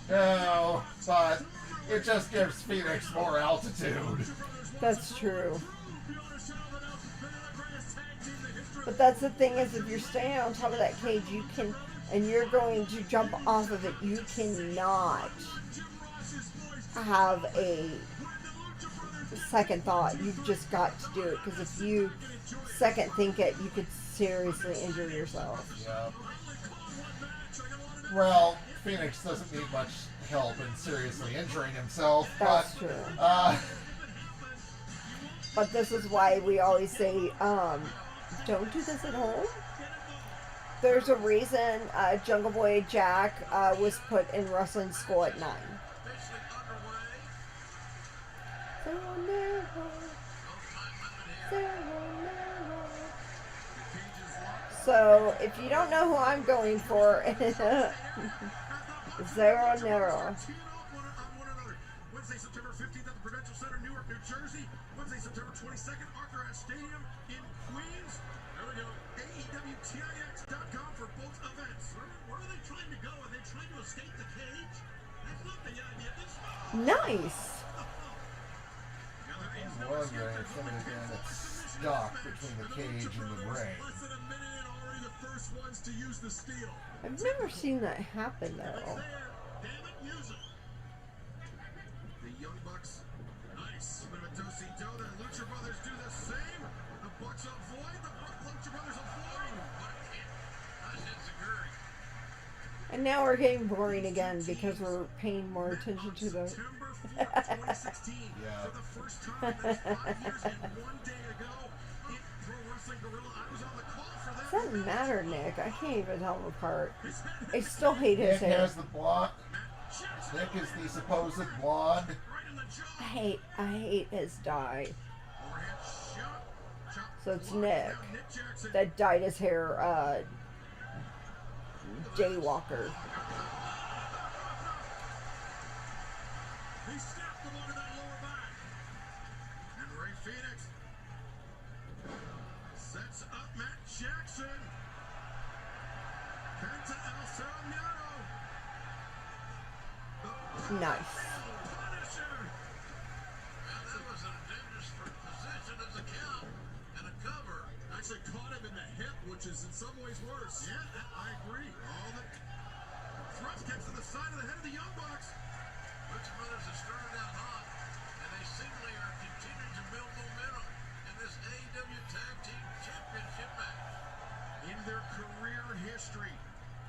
Speaker 2: No, but it just gives Phoenix more altitude.
Speaker 1: That's true. But that's the thing is, if you're staying on top of that cage, you can, and you're going to jump off of it, you cannot have a second thought. You've just got to do it, because if you second think it, you could seriously injure yourself.
Speaker 2: Yeah. Well, Phoenix doesn't need much help in seriously injuring himself.
Speaker 1: That's
Speaker 2: but,
Speaker 1: true. But this is why we always say, don't do this at home. There's a reason Jungle Boy Jack was put in wrestling school at 9. So, if you don't know who I'm going for, Zero Nero.
Speaker 3: Wednesday, September 15th at the Prudential Center, Newark, New Jersey. Wednesday, September 22nd, Arthur Ashe Stadium in Queens. There we go. AEWTIX.com for both events.
Speaker 4: Where are they trying to go? Are they trying to escape the cage? That's not the idea. This
Speaker 1: Nice.
Speaker 2: I'm wondering if somebody's going to get stuck between the cage and the ring.
Speaker 3: Less than a minute and already the first ones to use the steel.
Speaker 1: I've never seen that happen, though.
Speaker 4: damn it, use it.
Speaker 3: The Young Bucks, nice. A bit of a do-si-do. The Lucha Brothers do the same. The Bucks avoid. The Lucha Brothers avoid. What a kick. Nice enziguri.
Speaker 1: And now we're getting boring again because we're paying more attention to the...
Speaker 3: September 4th, 2016.
Speaker 2: Yeah.
Speaker 3: For the first time, that's 5 years and 1 day ago. In Pro Wrestling Guerrilla, I was on the call for that.
Speaker 1: Doesn't matter, Nick. I can't even tell them apart. I still hate
Speaker 2: Nick
Speaker 1: his hair.
Speaker 2: has the blonde. Nick is the supposed blonde.
Speaker 1: I hate his dye.
Speaker 3: Overhead shot. Chop.
Speaker 1: So it's
Speaker 3: Blocked
Speaker 1: Nick
Speaker 3: down Nick Jackson.
Speaker 1: that dyed his hair, Daywalker.
Speaker 3: He snapped him onto that lower back. And Ray Phoenix sets up Matt Jackson. Penta El Soniano.
Speaker 1: Nice.
Speaker 3: Punisher.
Speaker 6: Now that was a dangerous position as a count and a cover.
Speaker 3: Actually caught him in the hip, which is in some ways worse. Yeah, I agree. All the thrust kicks to the side of the head of the Young Bucks.
Speaker 6: Lucha Brothers have started out hot, and they seemingly are continuing to build momentum in this AEW Tag Team Championship match.
Speaker 3: In their career history,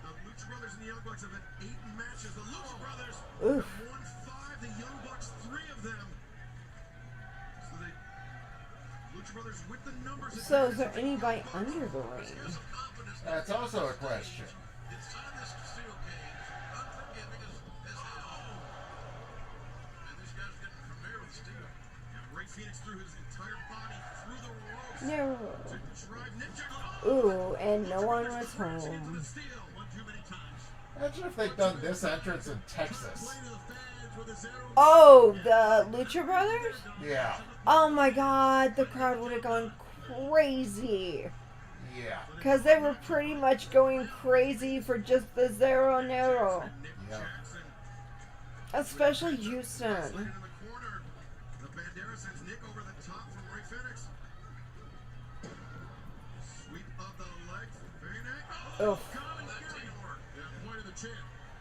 Speaker 3: the Lucha Brothers and the Young Bucks have had 8 matches. The Lucha Brothers
Speaker 1: Oof.
Speaker 3: have won 5, the Young Bucks 3 of them. So the Lucha Brothers with the numbers.
Speaker 1: So is there anybody under the ring?
Speaker 2: That's also a question.
Speaker 6: Inside this steel cage, unforgiving as hell. And these guys getting
Speaker 3: Phoenix threw his entire body through the ropes
Speaker 9: No.
Speaker 3: to drive Nick Jackson.
Speaker 9: Ooh, and no one was
Speaker 3: Into
Speaker 9: home.
Speaker 3: the steel. One too many times.
Speaker 2: Imagine if they'd done this entrance in Texas.
Speaker 3: Play to the fans with his arrow.
Speaker 9: Oh, the Lucha Brothers?
Speaker 2: Yeah.
Speaker 9: Oh my god, the crowd would have gone crazy.
Speaker 2: Yeah.
Speaker 9: Because they were pretty much going crazy for just the Zero Nero.
Speaker 2: Yeah.
Speaker 9: Especially Houston.
Speaker 3: In the corner. The Bandera sends Nick over the top from Ray Phoenix. Sweep of the leg. Phoenix.
Speaker 9: Oof.
Speaker 3: Common teamwork. Yeah, point of the chin.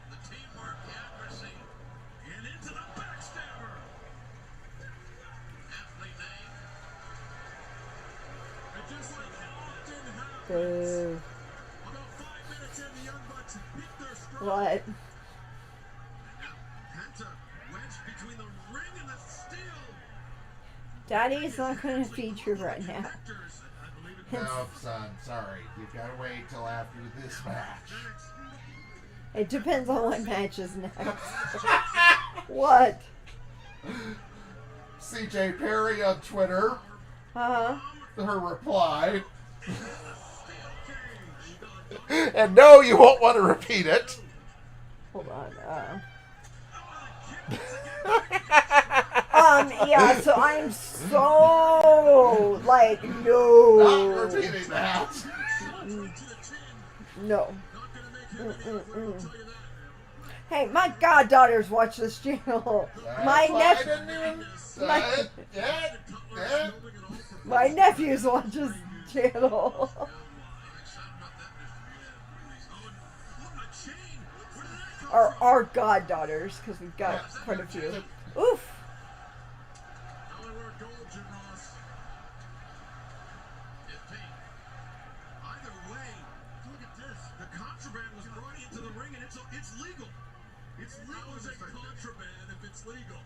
Speaker 6: The teamwork, the accuracy,
Speaker 3: And into the backstabber.
Speaker 6: athlete name.
Speaker 3: And just like often happens,
Speaker 9: Boo.
Speaker 3: about 5 minutes in, the Young Bucks hit their stride.
Speaker 9: What?
Speaker 3: Penta wedged between the ring and the steel.
Speaker 9: Daddy's not going to feed you right now.
Speaker 3: Directors, I believe it
Speaker 2: No, son. Sorry. You've got to wait till after this match.
Speaker 9: It depends on what match is next. What?
Speaker 2: CJ Perry on Twitter.
Speaker 9: Uh-huh.
Speaker 2: Her reply. And no, you won't want to repeat it.
Speaker 9: Hold on. Yeah, so I'm so, like,
Speaker 2: Not
Speaker 9: no.
Speaker 2: repeating that.
Speaker 9: No. Hey, my goddaughters watch this channel. My
Speaker 2: I didn't even
Speaker 9: my-
Speaker 2: say it yet. Yeah.
Speaker 9: my nephews watch this channel. Our goddaughters, because we've got quite a few. Oof.
Speaker 3: Dollar gold, Jim Ross.
Speaker 6: 15.
Speaker 3: Either way, look at this. The contraband was brought into the ring, and it's legal. It's legal.
Speaker 6: How is
Speaker 3: as
Speaker 6: it
Speaker 3: a
Speaker 6: contraband if it's legal?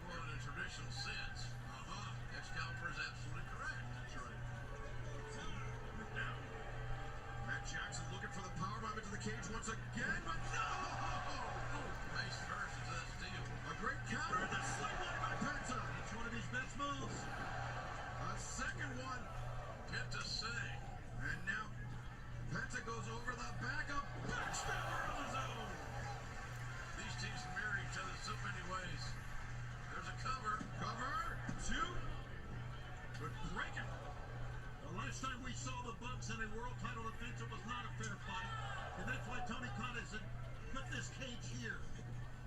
Speaker 6: Well, in a traditional sense. Excalibur is absolutely correct. That's right.
Speaker 3: Now, Matt Jackson looking for the powerbomb into the cage once again, but no!
Speaker 6: Face first into that steel.
Speaker 3: A great counter and the slingblade by Penta.
Speaker 4: It's one of his best moves.
Speaker 3: A second one,
Speaker 6: Penta sang.
Speaker 3: and now Penta goes over the back of backstabber on his own.
Speaker 6: These teams mirror each other so many ways. There's a cover.
Speaker 3: Cover, two, but break it.
Speaker 4: The last time we saw the Bucks in a world title defense, it was not a fair fight. And that's why Tony Khan has put this cage here.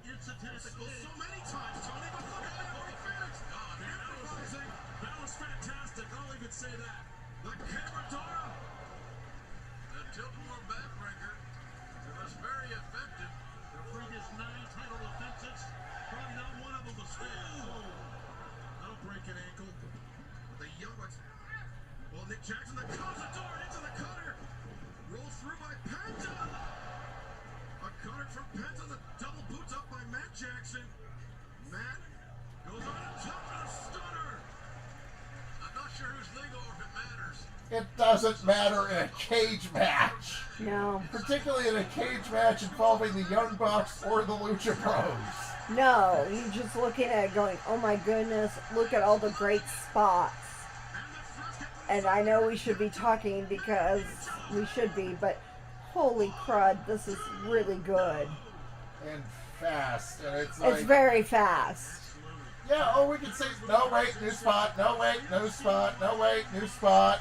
Speaker 4: It's a tentacle.
Speaker 3: So many times, Tony, but look at that Ray Phoenix. Improvising.
Speaker 7: That was fantastic. I'll even say that.
Speaker 3: The Caradonna.
Speaker 6: The tilt-a-whirl backbreaker. It was very effective.
Speaker 4: The previous 9 title defenses, probably not one of them was fair.
Speaker 3: That'll break an ankle. But the young ones. Well, Nick Jackson, the door into the cutter. Rolls through by Penta. A cutter from Penta, the double boots up by Matt Jackson. Matt goes on top of the stunner.
Speaker 6: I'm not sure who's legal or if it matters.
Speaker 2: It doesn't matter in a cage match.
Speaker 9: No.
Speaker 2: Particularly in a cage match involving the Young Bucks or the Lucha Bros.
Speaker 9: No, you're just looking at it going, oh my goodness, look at all the great spots. And I know we should be talking because we should be, but holy crud, this is really good.
Speaker 2: And fast. And it's like,
Speaker 9: It's very fast.
Speaker 2: yeah, oh, we can say, no, wait, new spot. No, wait, new spot. No, wait, new spot.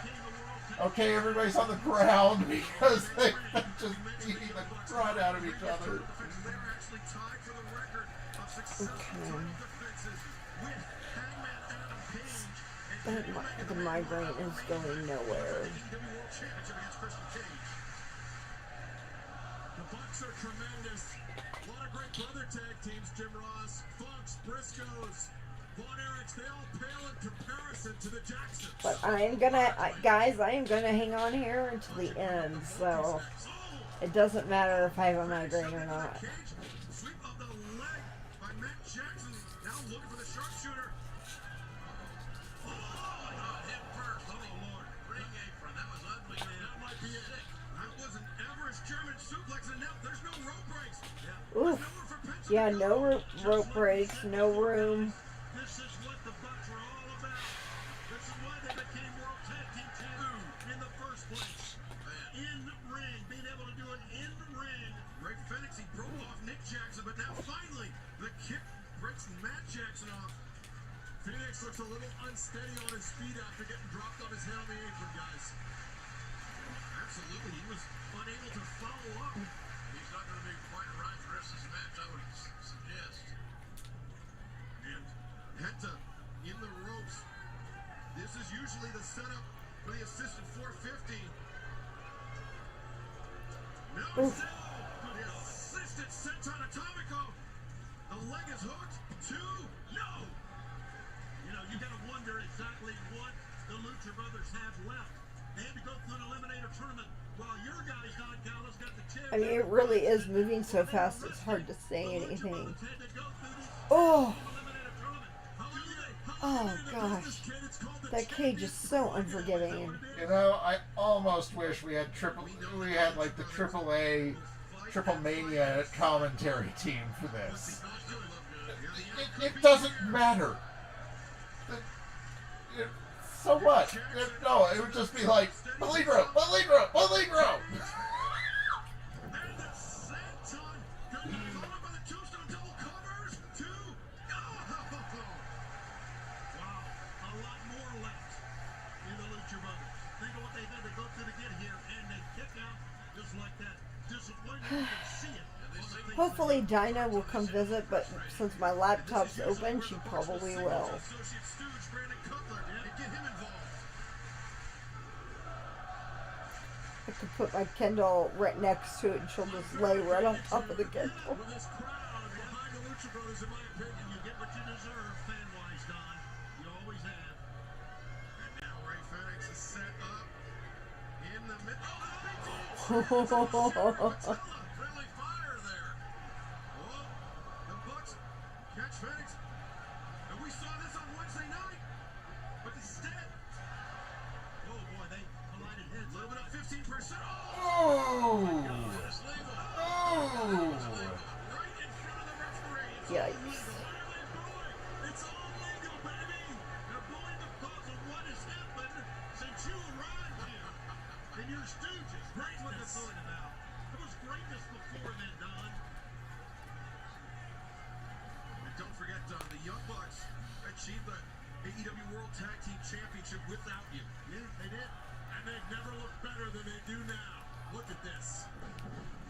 Speaker 2: Okay, everybody's on the ground because they've been just beating the crud out of each other.
Speaker 3: They're actually tied for the record of successful title defenses with Hangman Adam Page and
Speaker 9: The migraine is going nowhere.
Speaker 3: AEW World Championship against Christian Cage.
Speaker 7: The Bucks are tremendous. A lot of great brother tag teams, Jim Ross, Funks, Briscoes, Von Erichs, they all pale in comparison to the Jacksons.
Speaker 9: But I am gonna, guys, I am gonna hang on here until the end, so it doesn't matter if I have a migraine or not.
Speaker 3: Cage, sweep of the leg by Matt Jackson. Now looking for the sharpshooter.
Speaker 6: Hit first. Oh, Lord. Ring apron. That was ugly, man.
Speaker 3: That might be it. That was an Everest German suplex, and now there's no rope breaks.
Speaker 9: Oof. Yeah, no rope breaks, no room.
Speaker 4: This is what the Bucks
Speaker 3: looks a little unsteady on his feet after getting dropped on his head on the apron, guys.
Speaker 4: Absolutely, he was unable to follow up.
Speaker 6: He's not going to be quite right for the rest of this match, I would suggest.
Speaker 3: And Penta in the ropes. This is usually the setup for the assistant 450. No,
Speaker 9: Oof.
Speaker 3: the assistant senton atomico. The leg is hooked. 2, no.
Speaker 4: You know, you got to wonder exactly what the Lucha Brothers have left. They had to go through an eliminator tournament while your guys, Don Callis, got the chance.
Speaker 9: I mean, it really is moving so fast, it's hard to say anything. Oh, oh gosh. That cage is so unforgiving.
Speaker 2: You know, I almost wish we had like the AAA Triple Mania commentary team for this. It doesn't matter. So much. No, it would just be like, Peligro! Peligro! Peligro!
Speaker 3: And the senton gonna be followed by the tombstone double covers. 2, go.
Speaker 4: Wow, a lot more left in the Lucha Brothers. Think of what they've had to go through to get here, and they kick out just like that. Disappointment, you can see it.
Speaker 9: Hopefully Dinah will come visit, but since my laptop's open, she probably will.
Speaker 3: Associate stooge Brandon Cutler and get him involved.
Speaker 9: I could put my Kindle right next to it and she'll just lay right on top of the Kindle.
Speaker 4: With this crowd behind the Lucha Brothers, in my opinion, you get what you deserve, fan-wise, Don. You always have.
Speaker 3: And now Ray Fenix is set up in the middle. Friendly fire there. Oh, the Bucks catch Fenix. And we saw this on Wednesday night. But instead,
Speaker 4: Oh, boy, they collided heads.
Speaker 3: a little bit of 15%.
Speaker 2: Oh! Oh!
Speaker 3: Right in front of the referee.
Speaker 9: Yikes.
Speaker 4: It's all legal, baby. They're booing because of what has happened since you arrived here. And your stooges. That's what they're booing about. There was greatness before then, Don.
Speaker 3: And don't forget, the Young Bucks achieved the AEW World Tag Team Championship without you.
Speaker 4: Yeah, they did. And they've never looked better than they do now. Look at this.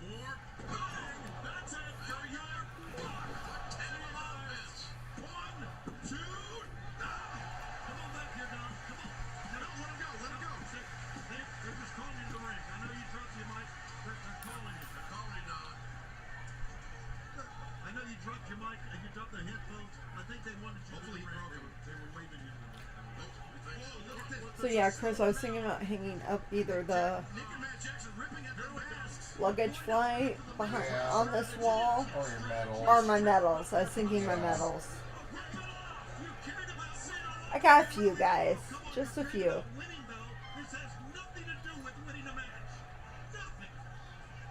Speaker 4: More bang. That's it for your buck.
Speaker 6: Continual offense.
Speaker 4: 1, 2, come on back here, Don. Come on.
Speaker 3: No, let him go. Let him go.
Speaker 4: They're just calling you to the ring. I know you dropped your mic. They're calling you.
Speaker 6: They're calling Don.
Speaker 4: I know you dropped your mic and you dropped the headphones. I think they wanted you
Speaker 3: Hopefully
Speaker 4: to
Speaker 3: he
Speaker 4: the
Speaker 3: broke
Speaker 4: ring.
Speaker 3: him. They were waving him.
Speaker 6: Oh,
Speaker 3: Look at this.
Speaker 9: So yeah, Chris, I was thinking about hanging up either the
Speaker 3: Nick and Matt Jackson ripping at their masks.
Speaker 9: luggage flight behind
Speaker 2: Yeah.
Speaker 9: on this wall
Speaker 2: Or your medal.
Speaker 9: or my medals. I was thinking my medals. I got a few, guys. Just a few.
Speaker 4: Winning, though, this has nothing to do with winning a match. Nothing.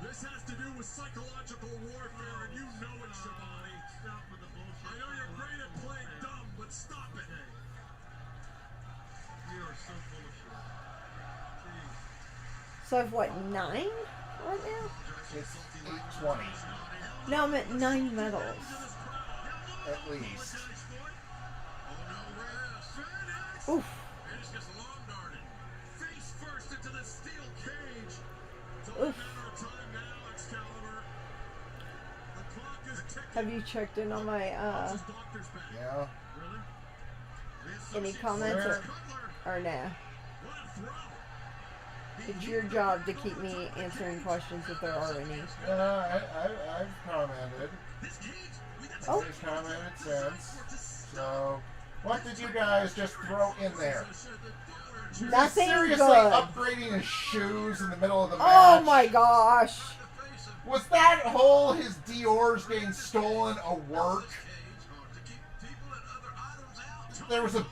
Speaker 3: This has to do with psychological warfare, and you know it, Shivani.
Speaker 4: Stop with the bullshit.
Speaker 3: I know you're great at playing dumb, but stop it.
Speaker 4: You are so full of shit. Jeez.
Speaker 9: So I've what, 9 right now?
Speaker 2: It's 820
Speaker 9: No, I'm at 9 medals.
Speaker 2: at least.
Speaker 3: Oh no, Reyes. Phoenix!
Speaker 9: Oof.
Speaker 6: Fenix gets long darted.
Speaker 3: Face first into the steel cage. It's
Speaker 9: Oof.
Speaker 3: only a matter of time now, Excalibur. The clock is ticking.
Speaker 9: Have you checked in on my
Speaker 3: His doctor's back.
Speaker 2: Yeah.
Speaker 3: Really?
Speaker 9: any comments or nah?
Speaker 3: What a throw!
Speaker 9: It's your job to keep me answering questions if there are any.
Speaker 2: I've commented.
Speaker 9: Oh.
Speaker 2: I've commented since. So, what did you guys just throw in there?
Speaker 9: Nothing
Speaker 2: Seriously,
Speaker 9: good.
Speaker 2: upgrading his shoes in the middle of the match?
Speaker 9: Oh my gosh.
Speaker 2: Was that whole his Dior's getting stolen a work? There was a...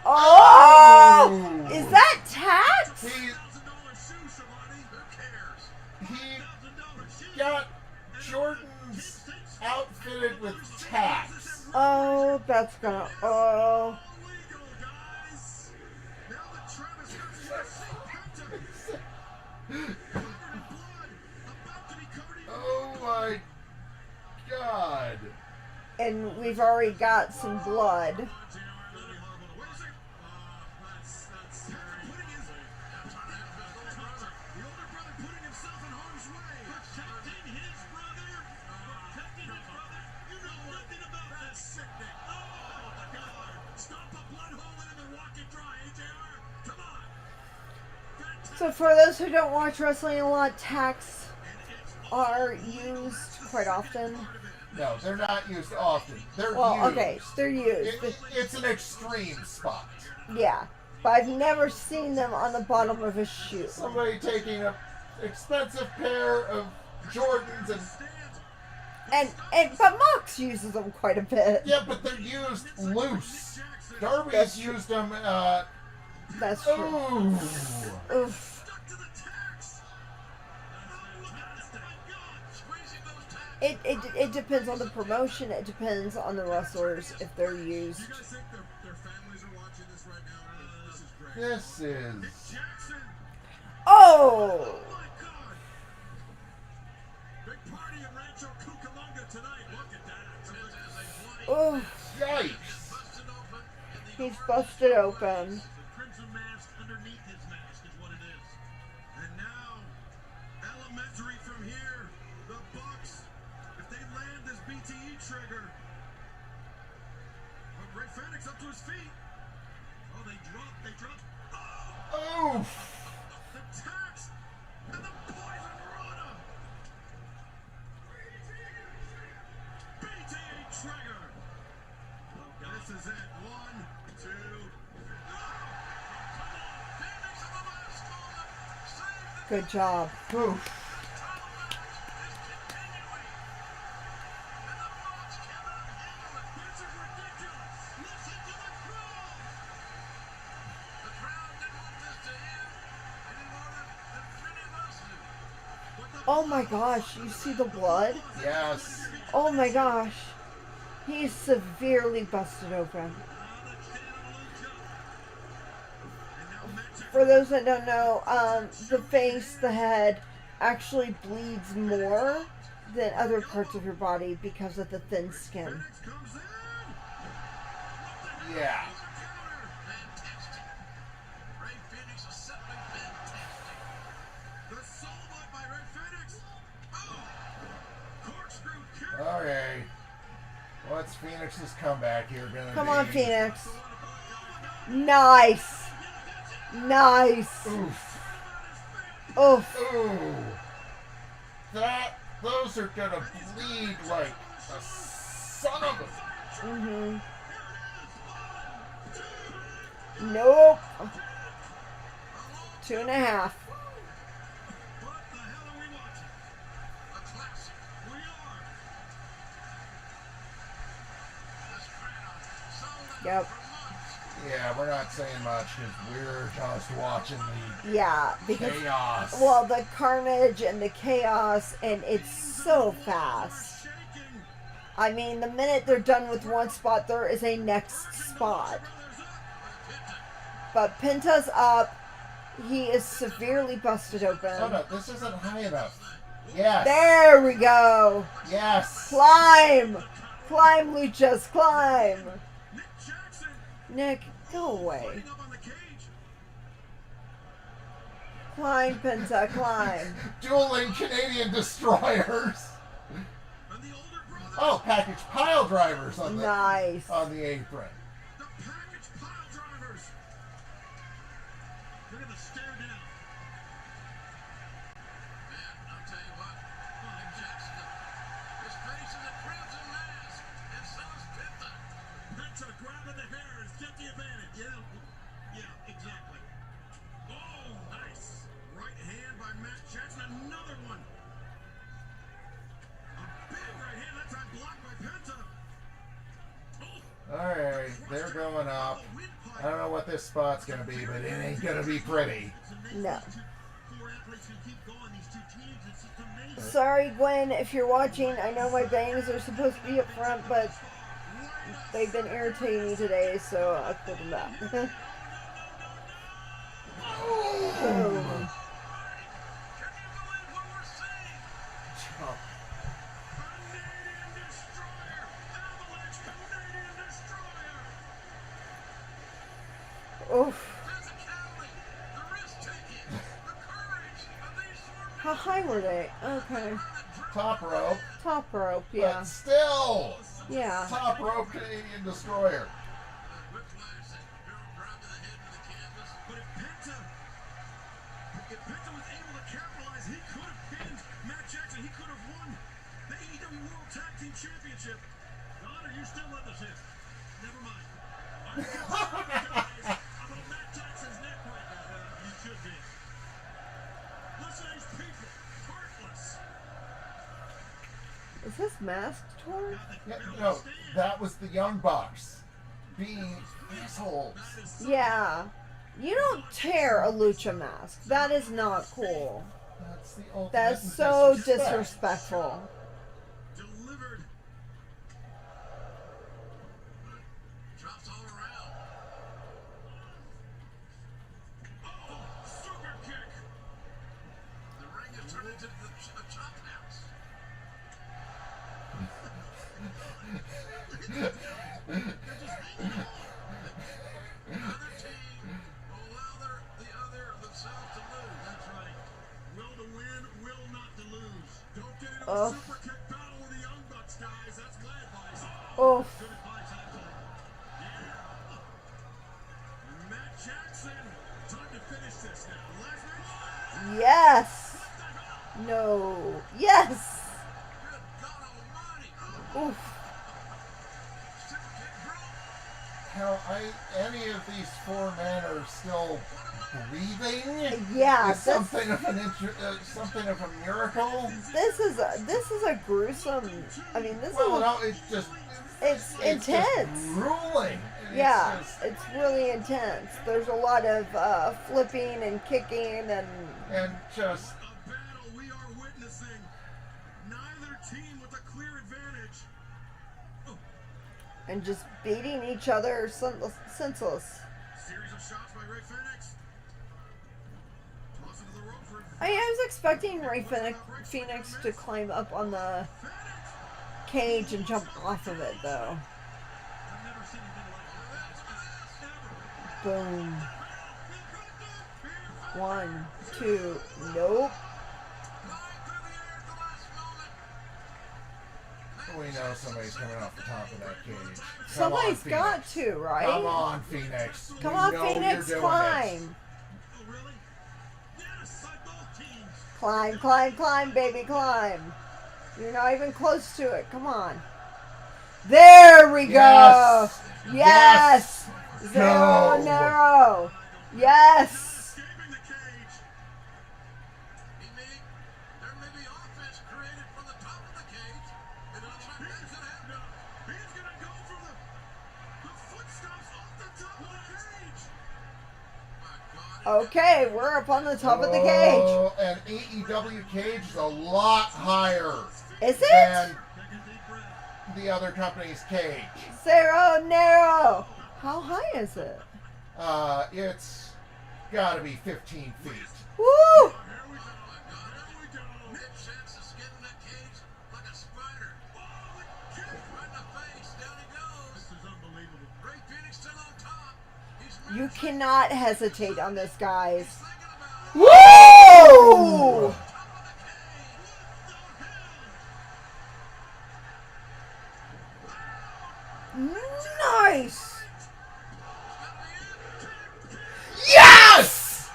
Speaker 9: Oh! Is that tax?
Speaker 2: He got Jordan's outfitted with tax.
Speaker 9: Oh, that's gonna... Oh.
Speaker 2: Oh my God.
Speaker 9: and we've already got some blood. So for those who don't watch wrestling a lot, tacks are used quite often.
Speaker 2: No, they're not used often. They're
Speaker 9: Well,
Speaker 2: used.
Speaker 9: okay, they're used.
Speaker 2: It's an extreme spot.
Speaker 9: Yeah, but I've never seen them on the bottom of a shoe.
Speaker 2: Somebody taking an expensive pair of Jordans
Speaker 9: But Mox uses them quite a bit.
Speaker 2: yeah, but they're used loose. Darby's used them.
Speaker 9: That's true.
Speaker 2: Ooh.
Speaker 9: Oof. It depends on the promotion. It depends on the wrestlers if they're used.
Speaker 3: You guys think their families are watching this right now? This is great.
Speaker 2: This is.
Speaker 9: Oh!
Speaker 3: Big party in Rancho Cucamonga tonight. Look at that.
Speaker 9: Oh,
Speaker 2: Yikes.
Speaker 9: he's busted open.
Speaker 4: Crimson mask underneath his mask is what it is.
Speaker 3: And now, elementary from here, the Bucks, if they land this BTE trigger. But Ray Fenix up to his feet.
Speaker 4: Oh, they drop.
Speaker 2: Oof.
Speaker 3: The tax and the poison rana. BTE trigger. This is it. 1, 2.
Speaker 9: Good job.
Speaker 2: Oof.
Speaker 9: Oh my gosh, you see the blood?
Speaker 2: Yes.
Speaker 9: Oh my gosh. He's severely busted open. For those that don't know, the face, the head, actually bleeds more than other parts of your body because of the thin skin.
Speaker 2: Yeah. Okay. What's Phoenix's comeback here gonna be?
Speaker 9: Come on, Phoenix. Nice. Nice.
Speaker 2: Oof.
Speaker 9: Oof.
Speaker 2: Ooh. Those are gonna bleed like a son of a...
Speaker 9: Mm-hmm. Nope. 2.5. Yep.
Speaker 2: Yeah, we're not saying much because we're just watching the
Speaker 9: Yeah, because
Speaker 2: chaos.
Speaker 9: well, the carnage and the chaos, and it's so fast. I mean, the minute they're done with one spot, there is a next spot. But Penta's up. He is severely busted open.
Speaker 2: Oh no, this isn't high enough. Yes.
Speaker 9: There we go.
Speaker 2: Yes.
Speaker 9: Climb. Climb, Luchas, climb. Nick, go away. Climb, Penta, climb.
Speaker 2: Dueling Canadian destroyers. Oh, package pile drivers on the
Speaker 9: Nice.
Speaker 2: on the apron.
Speaker 3: The package pile drivers.
Speaker 4: Look at the stare down.
Speaker 6: Man, I'll tell you what, Mike Jackson, his face is a crimson mask, and so is Penta.
Speaker 7: Penta grabbing the hairs, get the advantage.
Speaker 4: Yeah, exactly.
Speaker 3: Oh, nice. Right hand by Matt Jackson. Another one. A big right hand. That time blocked by Penta.
Speaker 2: Alright, they're going up. I don't know what this spot's gonna be, but it ain't gonna be pretty.
Speaker 9: No.
Speaker 4: Four athletes who keep going, these two teams, it's just amazing.
Speaker 9: Sorry, Gwen, if you're watching. I know my bangs are supposed to be up front, but they've been irritating me today, so I pulled them back. Oh. How high were they? Okay.
Speaker 2: Top rope.
Speaker 9: Top rope, yeah.
Speaker 2: But still,
Speaker 9: Yeah.
Speaker 2: top rope Canadian Destroyer.
Speaker 7: But if Penta was able to capitalize, he could have pinned Matt Jackson. He could have won the AEW World Tag Team Championship.
Speaker 4: God, are you still with us here?
Speaker 7: Never mind. I'm concerned, guys, about Matt Jackson's neck right now.
Speaker 4: You should be.
Speaker 7: Listen to these people. Heartless.
Speaker 9: Is his mask torn?
Speaker 2: Yeah, no, that was the Young Bucks being assholes.
Speaker 9: Yeah. You don't tear a lucha mask. That is not cool.
Speaker 2: That's the ultimate
Speaker 9: That's so
Speaker 2: disrespect.
Speaker 9: disrespectful.
Speaker 7: Delivered.
Speaker 6: Drops all around.
Speaker 7: Oh, super kick.
Speaker 6: The ring has turned into a chop house. Other team will allow the other themselves to lose.
Speaker 4: That's right.
Speaker 7: Will to win, will not to lose. Don't get into
Speaker 9: Oh.
Speaker 7: a super kick battle with the Young Bucks, guys. That's my advice.
Speaker 9: Oh.
Speaker 4: Good advice, actually.
Speaker 7: Yeah. Matt Jackson. Time to finish this now. Last match.
Speaker 9: Yes. No. Yes.
Speaker 6: Good God Almighty!
Speaker 9: Oof.
Speaker 6: Super kick broke.
Speaker 2: How any of these four men are still breathing
Speaker 9: Yeah.
Speaker 2: is something of something of a miracle.
Speaker 9: This is a gruesome. I mean, this
Speaker 2: Well,
Speaker 9: is
Speaker 2: no, it's just
Speaker 9: it's
Speaker 2: just
Speaker 9: intense.
Speaker 2: grueling. It's
Speaker 9: Yeah,
Speaker 2: just-
Speaker 9: it's really intense. There's a lot of flipping and kicking
Speaker 2: and just
Speaker 7: A battle we are witnessing. Neither team with a clear advantage.
Speaker 9: and just beating each other senseless.
Speaker 7: Series of shots by Ray Phoenix. Toss into the rope for
Speaker 9: I was expecting Ray Phoenix to climb up on the cage and jump off of it, though.
Speaker 4: I've never seen anything like
Speaker 9: Boom. 1, 2, nope.
Speaker 2: we know somebody's coming off the top of that cage. Come
Speaker 9: Somebody's
Speaker 2: on,
Speaker 9: got
Speaker 2: Phoenix.
Speaker 9: to, right?
Speaker 2: Come on, Phoenix.
Speaker 9: Come
Speaker 2: We
Speaker 9: on,
Speaker 2: know
Speaker 9: Phoenix,
Speaker 2: you're doing
Speaker 9: climb.
Speaker 4: Oh, really? Yes, by both teams.
Speaker 9: Climb, climb, climb, baby, climb. You're not even close to it. Come on. There we go.
Speaker 2: Yes.
Speaker 9: Yes.
Speaker 2: Yes.
Speaker 9: Zero
Speaker 2: Go.
Speaker 9: narrow. Yes.
Speaker 7: escaping the cage.
Speaker 6: There may be offense created from the top of the cage. It looks like that's gonna happen.
Speaker 7: He's gonna go for the footsteps off the top of the cage.
Speaker 6: My God.
Speaker 9: Okay, we're up on the top of the cage.
Speaker 2: Oh, an AEW cage is a lot higher
Speaker 9: Is it?
Speaker 2: than
Speaker 4: Take a deep breath.
Speaker 2: the other company's cage.
Speaker 9: Zero narrow. How high is it?
Speaker 2: It's got to be 15 feet.
Speaker 9: Woo!
Speaker 7: Here we go. Here we go.
Speaker 6: Mitch Shanks is getting that cage like a spider.
Speaker 7: Oh, the kick.
Speaker 6: Right in the face. Down he goes.
Speaker 4: This is unbelievable.
Speaker 6: Ray Phoenix still on top. He's
Speaker 9: You cannot hesitate on this, guys.
Speaker 6: thinking about
Speaker 9: Woo!
Speaker 6: top of the cage.
Speaker 9: Nice.
Speaker 6: Got
Speaker 9: Yes!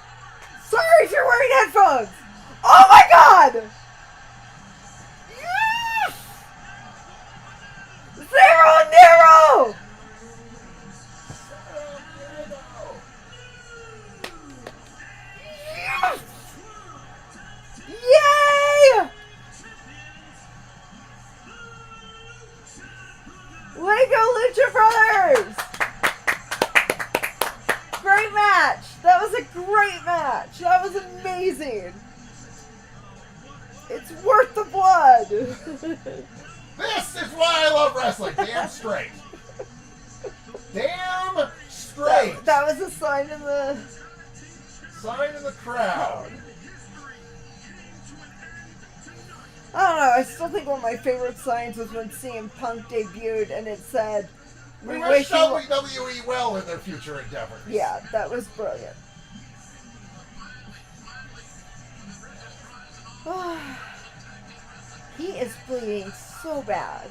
Speaker 9: Sorry if you're wearing headphones. Oh my god! Yes! Zero narrow! Yes! Yay! Way to go, Lucha Brothers! Great match! That was a great match! That was amazing! It's worth the blood!
Speaker 2: This is why I love wrestling. Damn straight. Damn straight.
Speaker 9: That was a sign in the...
Speaker 2: Sign in the crowd.
Speaker 9: I don't know, I still think one of my favorite signs was when CM Punk debuted and it said,
Speaker 2: We
Speaker 9: "We
Speaker 2: wish
Speaker 9: wish you..."
Speaker 2: WWE well in their future endeavors.
Speaker 9: Yeah, that was brilliant. was bleeding so bad.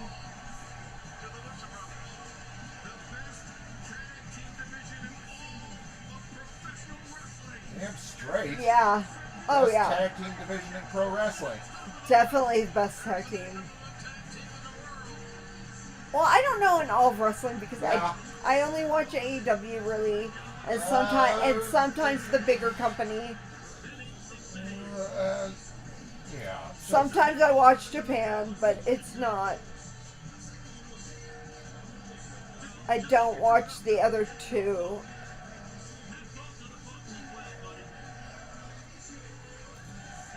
Speaker 2: Damn straight.
Speaker 9: Yeah. Oh,
Speaker 2: Best
Speaker 9: yeah.
Speaker 2: tag team division in pro wrestling.
Speaker 9: Definitely the best tag team. Well, I don't know in all of wrestling because
Speaker 2: Yeah.
Speaker 9: I only watch AEW really, and sometimes the bigger company.
Speaker 2: Yeah.
Speaker 9: Sometimes I watch Japan, but it's not. I don't watch the other two.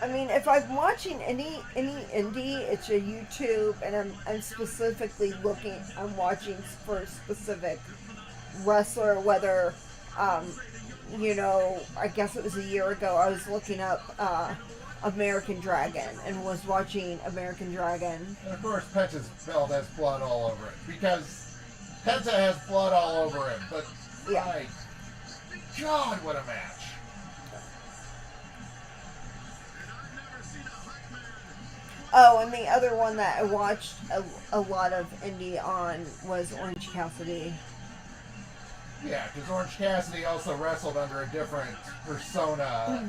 Speaker 9: I mean, if I'm watching any indie, it's a YouTube, and I'm specifically looking. I'm watching for a specific wrestler. Whether, I guess it was a year ago. I was looking up American Dragon and was watching American Dragon.
Speaker 2: And of course, Penta's belt has blood all over it because Penta has blood all over him. But
Speaker 9: Yeah.
Speaker 2: my God, what a match!
Speaker 9: Oh, and the other one that I watched a lot of indie on was Orange Cassidy.
Speaker 2: Yeah, because Orange Cassidy also wrestled under a different persona,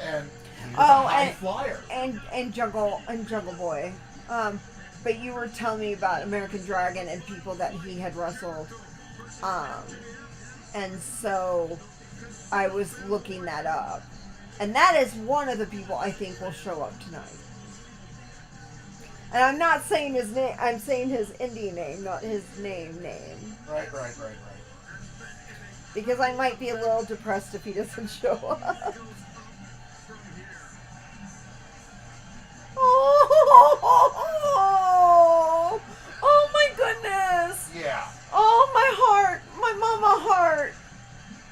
Speaker 2: and he was a high flyer.
Speaker 9: And Jungle Boy. But you were telling me about American Dragon and people that he had wrestled. And so I was looking that up. And that is one of the people I think will show up tonight. And I'm not saying his name, I'm saying his indie name, not his name.
Speaker 2: Right.
Speaker 9: Because I might be a little depressed if he doesn't show up. Oh my goodness!
Speaker 2: Yeah.
Speaker 9: Oh, my heart! My mama heart!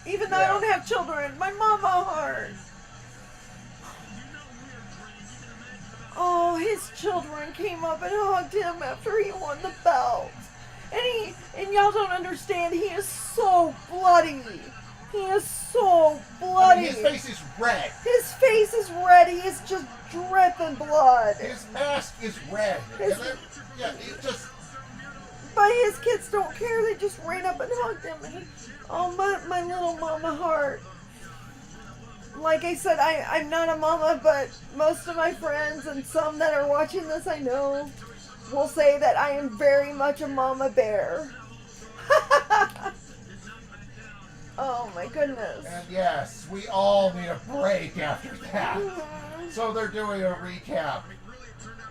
Speaker 9: Even though I
Speaker 2: Yeah.
Speaker 9: don't have children, my mama heart! Oh, his children came up and hugged him after he won the belt. And y'all don't understand, he is so bloody. He is so bloody.
Speaker 2: I mean, his face is red.
Speaker 9: His face is red. He is just dripping blood.
Speaker 2: His mask is red.
Speaker 9: His-
Speaker 2: And then, yeah, it just...
Speaker 9: But his kids don't care. They just ran up and hugged him. And oh, my little mama heart. Like I said, I'm not a mama, but most of my friends and some that are watching this I know will say that I am very much a mama bear. Oh my goodness.
Speaker 2: And yes, we all need a break after that. So they're doing a recap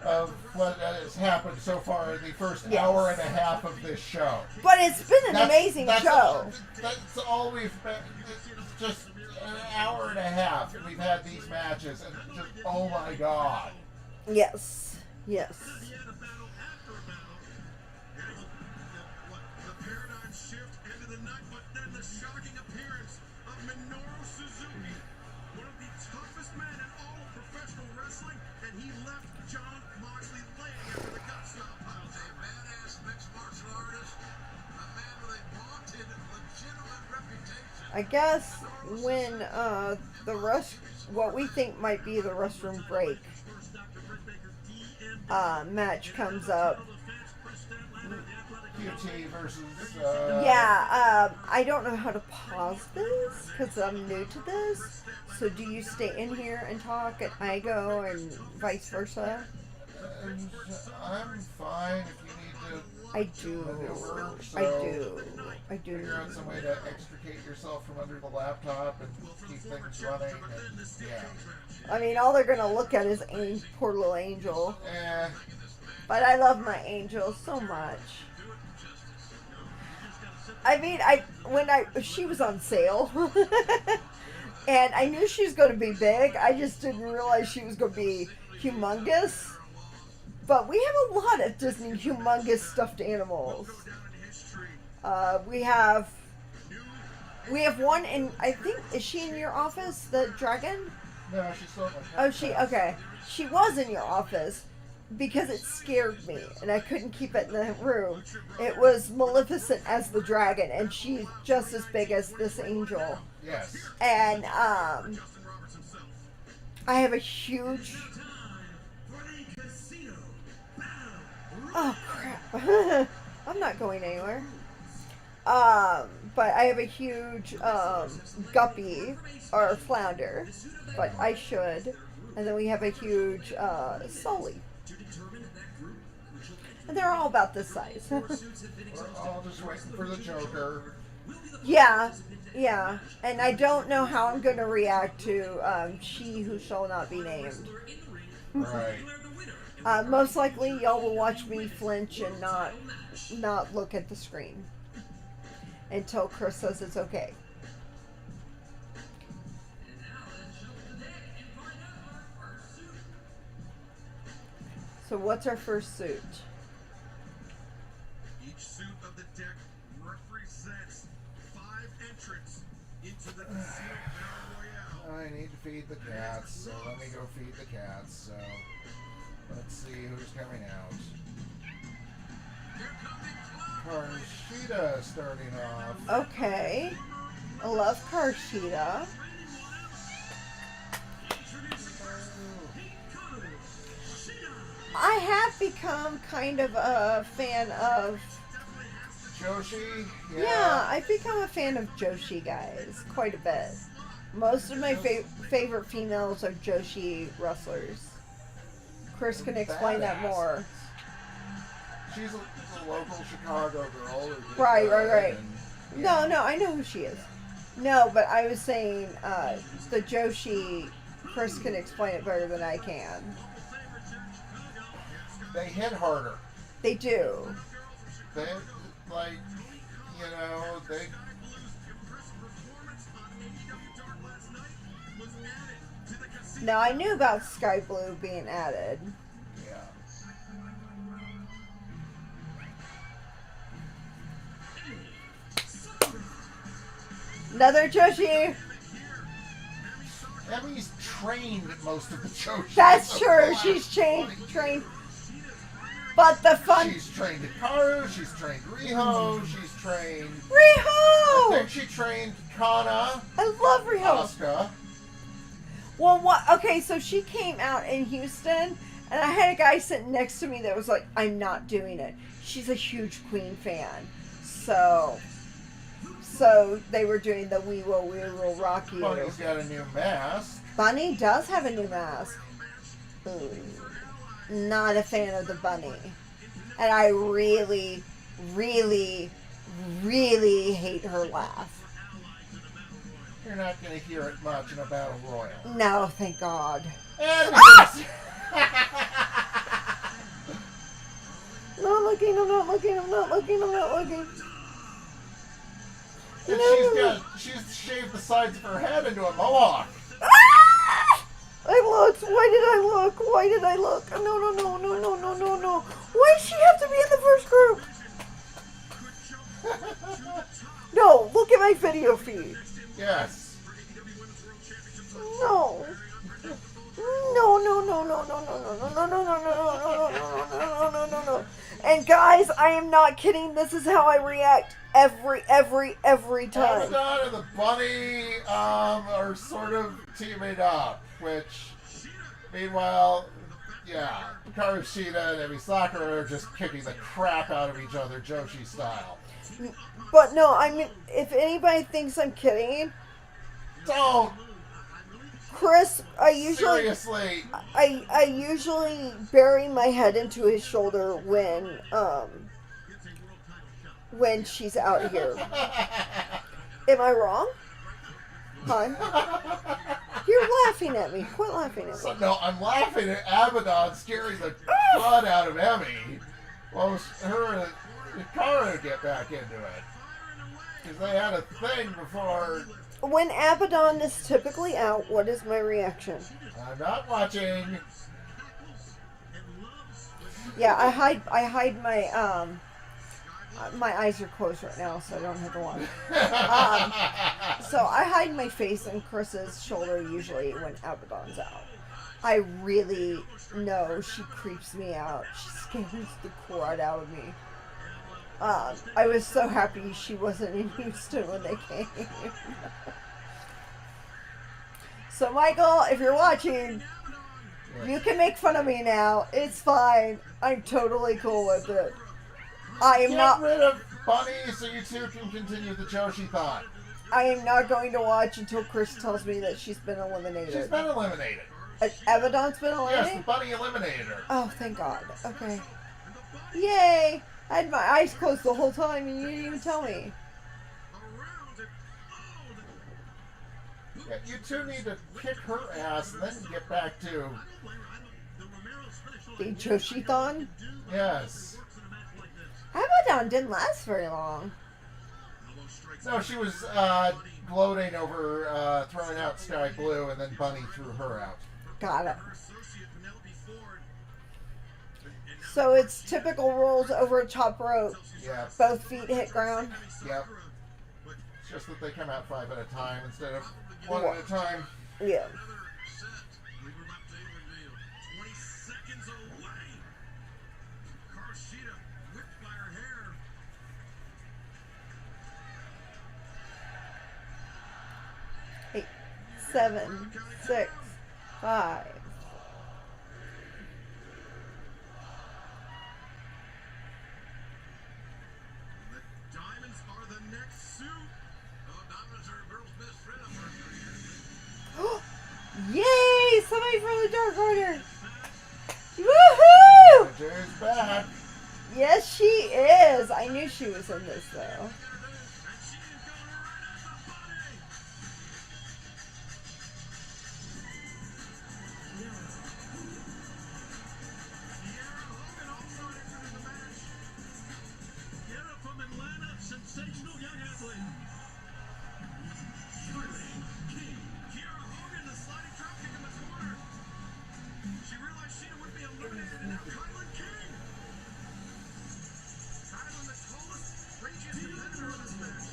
Speaker 2: of what has happened so far in the first hour and a half of this show.
Speaker 9: But it's been an amazing show.
Speaker 2: That's all we've been. It's just an hour and a half. We've had these matches, and just oh my God.
Speaker 9: Yes.
Speaker 3: The paradigm shift ended the night, but then the shocking appearance of Minoru Suzuki, one of the toughest men in all of professional wrestling, and he left John Moxley laying after the gut stompile.
Speaker 6: A badass mixed martial artist, a man with a vaunted, legitimate reputation.
Speaker 9: I guess when what we think might be the restroom break match comes up.
Speaker 2: QT versus.
Speaker 9: I don't know how to pause this because I'm new to this. So do you stay in here and talk and I go and vice versa?
Speaker 2: I'm fine if you need to.
Speaker 9: I do.
Speaker 2: Maneuver, so
Speaker 9: I do.
Speaker 2: Figure out some way to extricate yourself from under the laptop and keep things running. And, yeah.
Speaker 9: I mean, all they're gonna look at is poor little Angel.
Speaker 2: Eh.
Speaker 9: But I love my Angel so much. I mean, she was on sale, and I knew she was going to be big. I just didn't realize she was going to be humongous. But we have a lot of Disney humongous stuffed animals. We have one in, I think, is she in your office, the dragon?
Speaker 2: No, she's still in my
Speaker 9: Okay. She was in your office because it scared me and I couldn't keep it in the room. It was Maleficent as the dragon, and she's just as big as this angel.
Speaker 2: Yes.
Speaker 9: And I have a huge Oh crap! I'm not going anywhere. But I have a huge guppy or flounder, but I should. And then we have a huge sully. And they're all about this size.
Speaker 2: We're all just waiting for the Joker.
Speaker 9: Yeah, yeah. And I don't know how I'm going to react to She Who Shall Not Be Named.
Speaker 2: Right.
Speaker 9: Most likely y'all will watch me flinch and not look at the screen until Chris says it's okay. So what's our first suit?
Speaker 3: Each suit of the deck represents 5 entrants into the Casino Battle Royale.
Speaker 2: I need to feed the cats, so let me go feed the cats. So let's see who's coming out. Karshida starting off.
Speaker 9: Okay. I love Karshida. I have become kind of a fan of...
Speaker 2: Joshi?
Speaker 9: Yeah, I've become a fan of Joshi guys quite a bit. Most of my favorite females are Joshi wrestlers. Chris can explain that more.
Speaker 2: She's a local Chicago girl.
Speaker 9: Right.
Speaker 2: And,
Speaker 9: No, I know who she is. No, but I was saying the Joshi, Chris can explain it better than I can.
Speaker 2: They hit harder.
Speaker 9: They do.
Speaker 2: They, like, you know, they...
Speaker 9: Now, I knew about Sky Blue being added.
Speaker 2: Yeah.
Speaker 9: Another Joshi.
Speaker 2: Emmy's trained most of the Joshi.
Speaker 9: That's true. She's trained. But the fun...
Speaker 2: She's trained Hikaru, she's trained Riho, she's trained...
Speaker 9: Riho!
Speaker 2: I think she trained Kana.
Speaker 9: I love Riho.
Speaker 2: Asuka.
Speaker 9: Well, what? Okay, so she came out in Houston, and I had a guy sitting next to me that was like, I'm not doing it. She's a huge Queen fan. So they were doing the We Will Rock You.
Speaker 2: Bunny's got a new mask.
Speaker 9: Bunny does have a new mask. Ooh, not a fan of the bunny. And I really, really, really hate her laugh.
Speaker 2: You're not going to hear it much in a battle royal.
Speaker 9: No, thank God.
Speaker 2: And
Speaker 9: Not looking, I'm not looking, I'm not looking, I'm not looking.
Speaker 2: and she's shaved the sides of her head into a mohawk.
Speaker 9: Ah! I looked. Why did I look? Why did I look? No. Why does she have to be in the first group? No, look at my video feed.
Speaker 2: Yes.
Speaker 9: No. No. And guys, I am not kidding. This is how I react every time.
Speaker 2: Abaddon and the bunny are sort of teaming up, which, meanwhile, yeah, Hikaru Shida and Emi Sakura are just kicking the crap out of each other, Joshi style.
Speaker 9: But no, I mean, if anybody thinks I'm kidding,
Speaker 2: Don't!
Speaker 9: Chris, I usually
Speaker 2: Seriously!
Speaker 9: I usually bury my head into his shoulder when she's out here. Am I wrong? Hon? You're laughing at me. Quit laughing at me.
Speaker 2: So, no, I'm laughing at Abaddon scaring the crud out of Emi. Well, her and Hikaru get back into it. Because they had a thing before.
Speaker 9: When Abaddon is typically out, what is my reaction?
Speaker 2: I'm not watching.
Speaker 9: Yeah, I hide my my eyes are closed right now, so I don't have to watch. So I hide my face on Chris's shoulder usually when Abaddon's out. I really know she creeps me out. She scares the crud out of me. I was so happy she wasn't in Houston when they came. So Michael, if you're watching, You can make fun of me now. It's fine. I'm totally cool with it. I am
Speaker 2: Get
Speaker 9: not.
Speaker 2: rid of Bunny so you two can continue the Joshi-thon.
Speaker 9: I am not going to watch until Chris tells me that she's been eliminated.
Speaker 2: She's been eliminated.
Speaker 9: Abaddon's been
Speaker 2: Yes,
Speaker 9: eliminated?
Speaker 2: the Bunny eliminated her.
Speaker 9: Oh, thank God. Okay. Yay! I had my eyes closed the whole time and you didn't even tell me.
Speaker 2: Yeah, you two need to kick her ass and then get back to...
Speaker 9: The Joshi-thon?
Speaker 2: Yes.
Speaker 9: Abaddon didn't last very long.
Speaker 2: No, she was gloating over throwing out Sky Blue, and then Bunny threw her out.
Speaker 9: Got it. So it's typical rules over a top rope.
Speaker 2: Yeah.
Speaker 9: Both feet hit ground.
Speaker 2: Yep. It's just that they come out 5 at a time instead of 1 at a time.
Speaker 9: Yeah.
Speaker 3: 20 seconds away. Karshida whipped by her hair.
Speaker 9: 8, 7, 6, 5.
Speaker 3: The diamonds are the next suit.
Speaker 6: Oh, diamonds are a girl's best friend. I've heard for years.
Speaker 9: Yay! Somebody from the Dark Order! Woohoo!
Speaker 2: Jerry's back.
Speaker 9: Yes, she is. I knew she was in this, though.
Speaker 7: Sensational young athlete.
Speaker 3: Kiera Hogan, the sliding dropkick in the corner. She realized Sheeta would be eliminated, and now Kylan King. Kylan, the tallest, rangiest competitor of this match.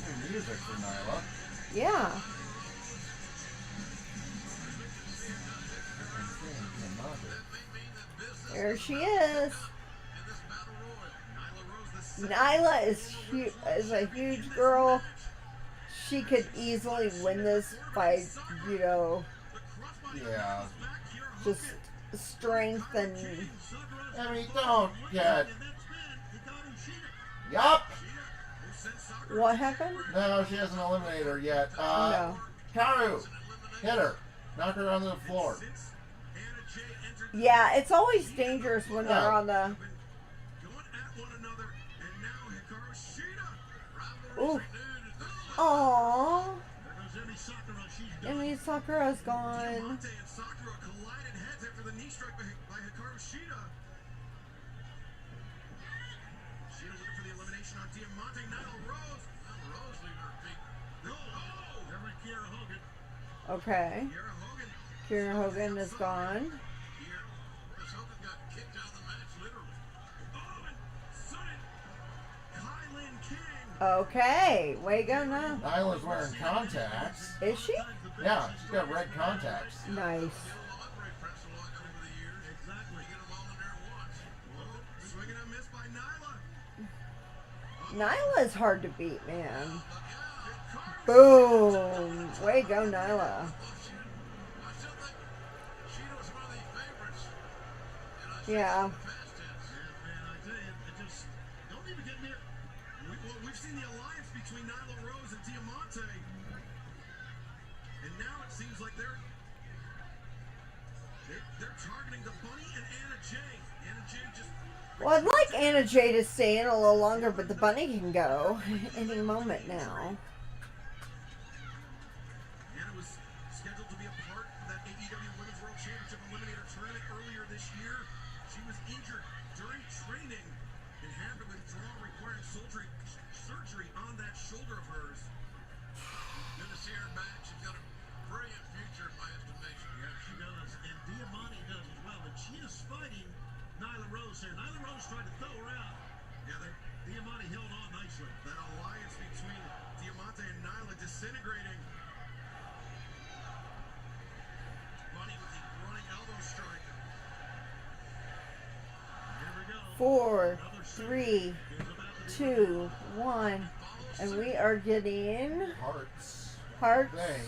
Speaker 2: New music for Nyla.
Speaker 9: Yeah. There she is. Nyla is a huge girl. She could easily win this by,
Speaker 2: Yeah.
Speaker 9: just strength and...
Speaker 2: I mean, don't get... Yup!
Speaker 9: What happened?
Speaker 2: No, she hasn't eliminated her yet.
Speaker 9: No.
Speaker 2: Karu! Hit her. Knock her onto the floor.
Speaker 9: Yeah, it's always dangerous when they're on the...
Speaker 3: Going at one another, and now Hikaru Shida.
Speaker 9: Ooh. Aww.
Speaker 7: There goes Emi Sakura. She's
Speaker 9: I mean, Sakura's gone.
Speaker 3: Diamante and Sakura collided heads after the knee strike by Hikaru Shida. Shida looking for the elimination on Diamante. Nyla Rose.
Speaker 6: Well, Rose leaving her feet.
Speaker 3: Oh!
Speaker 7: There went Kiera Hogan.
Speaker 9: Okay.
Speaker 3: Kiera Hogan.
Speaker 9: Kiera Hogan is gone.
Speaker 6: Miss Hogan got kicked out of the match, literally.
Speaker 3: Oh, and sudden. Kylan King.
Speaker 9: Okay. Way to go now.
Speaker 2: Nyla's wearing contacts.
Speaker 9: Is she?
Speaker 2: Yeah, she's got red contacts.
Speaker 9: Nice.
Speaker 6: Andre pressed a lot over the years.
Speaker 3: Exactly.
Speaker 6: Get them all in there at once.
Speaker 3: Oh, swinging a miss by Nyla.
Speaker 9: Nyla's hard to beat, man. Boom. Way to go, Nyla.
Speaker 6: I still think Sheeta was one of the favorites. And I
Speaker 9: Yeah.
Speaker 6: fast tense.
Speaker 7: Man, I tell you, it just don't even get near.
Speaker 3: We've seen the alliance between Nyla Rose and Diamante. And now it seems like they're targeting the Bunny and Anna Jay. Anna Jay just...
Speaker 9: Well, I'd like Anna Jay to stay in a little longer, but the bunny can go any moment now.
Speaker 3: Anna was scheduled to be a part of that AEW Women's World Championship Eliminator Tournament earlier this year. She was injured during training and had to withdraw, requiring surgery on that shoulder of hers.
Speaker 6: Good to see her back. She's got a brilliant future, in my estimation.
Speaker 7: Yeah, she does. And Diamante does as well. And she is fighting Nyla Rose here. Nyla Rose tried to throw her out.
Speaker 3: Yeah,
Speaker 7: Diamante held on nicely.
Speaker 3: that alliance between Diamante and Nyla disintegrating. Bunny with the running elbow strike.
Speaker 7: Here we go.
Speaker 9: 4,
Speaker 7: Another
Speaker 9: 3,
Speaker 7: Here's about
Speaker 9: 2, 1, and we are getting
Speaker 2: Hearts.
Speaker 9: Hearts.
Speaker 2: I think.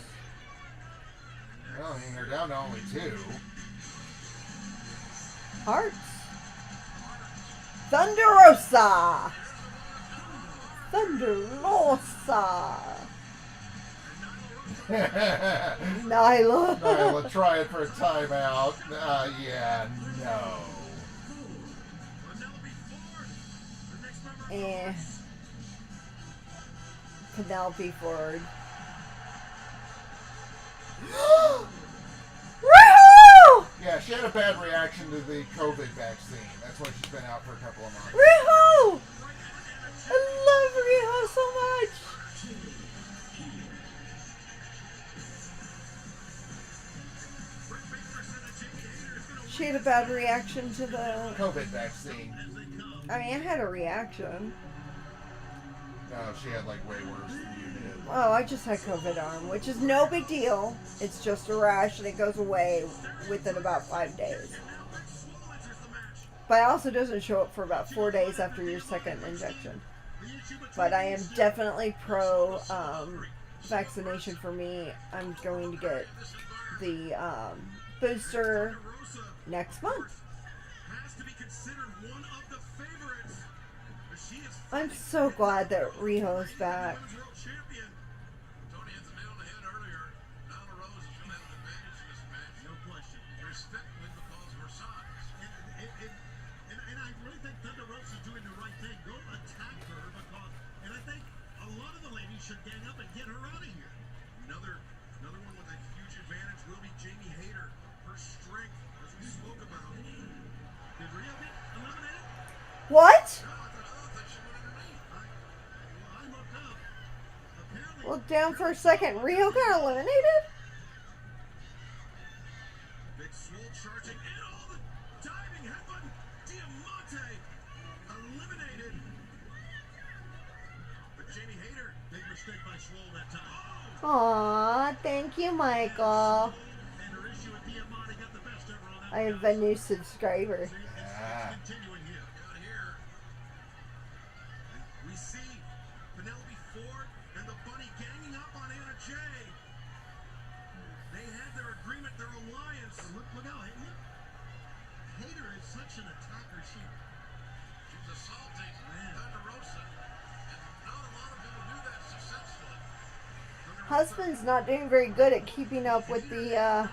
Speaker 2: Well, I mean, they're down to only 2.
Speaker 9: Hearts. Thunderosa. Thunderosa. Nyla.
Speaker 2: Nyla trying for a timeout. Yeah, no.
Speaker 9: And Penelope Ford. Woohoo!
Speaker 2: Yeah, she had a bad reaction to the COVID vaccine. That's why she's been out for a couple of months.
Speaker 9: Riho! I love Riho so much. She had a bad reaction to the
Speaker 2: COVID vaccine.
Speaker 9: I mean, I had a reaction.
Speaker 2: No, she had like way worse than you did.
Speaker 9: Oh, I just had COVID arm, which is no big deal. It's just a rash and it goes away within about 5 days. But it also doesn't show up for about 4 days after your second injection. But I am definitely pro vaccination for me. I'm going to get the booster next month. I'm so glad that Riho's back.
Speaker 4: Should gang up and get her out of here. Another one with a huge advantage will be Jamie Hayter. Her strength, as we spoke about. Did Rio get eliminated?
Speaker 9: What?
Speaker 4: No, I thought she went underneath. I looked up. Apparently.
Speaker 9: Well, down for a second. Rio got eliminated?
Speaker 4: Big Swole charging and all the diving headbutt. Diamante eliminated. But Jamie Hayter. Big mistake by Swole that time.
Speaker 9: Aw, thank you, Michael.
Speaker 4: And her issue with Diamante got the best ever on that.
Speaker 9: I have a new subscriber.
Speaker 2: Yeah.
Speaker 4: Continuing here. Got here. And we see Penelope Ford and the Bunny ganging up on Anna Jay. They had their agreement, their alliance. Look out. Look. Hayter is such an attacker.
Speaker 6: She's assaulting Thunderosa. And not a lot of people do that successfully.
Speaker 9: Husband's not doing very good at keeping up with the,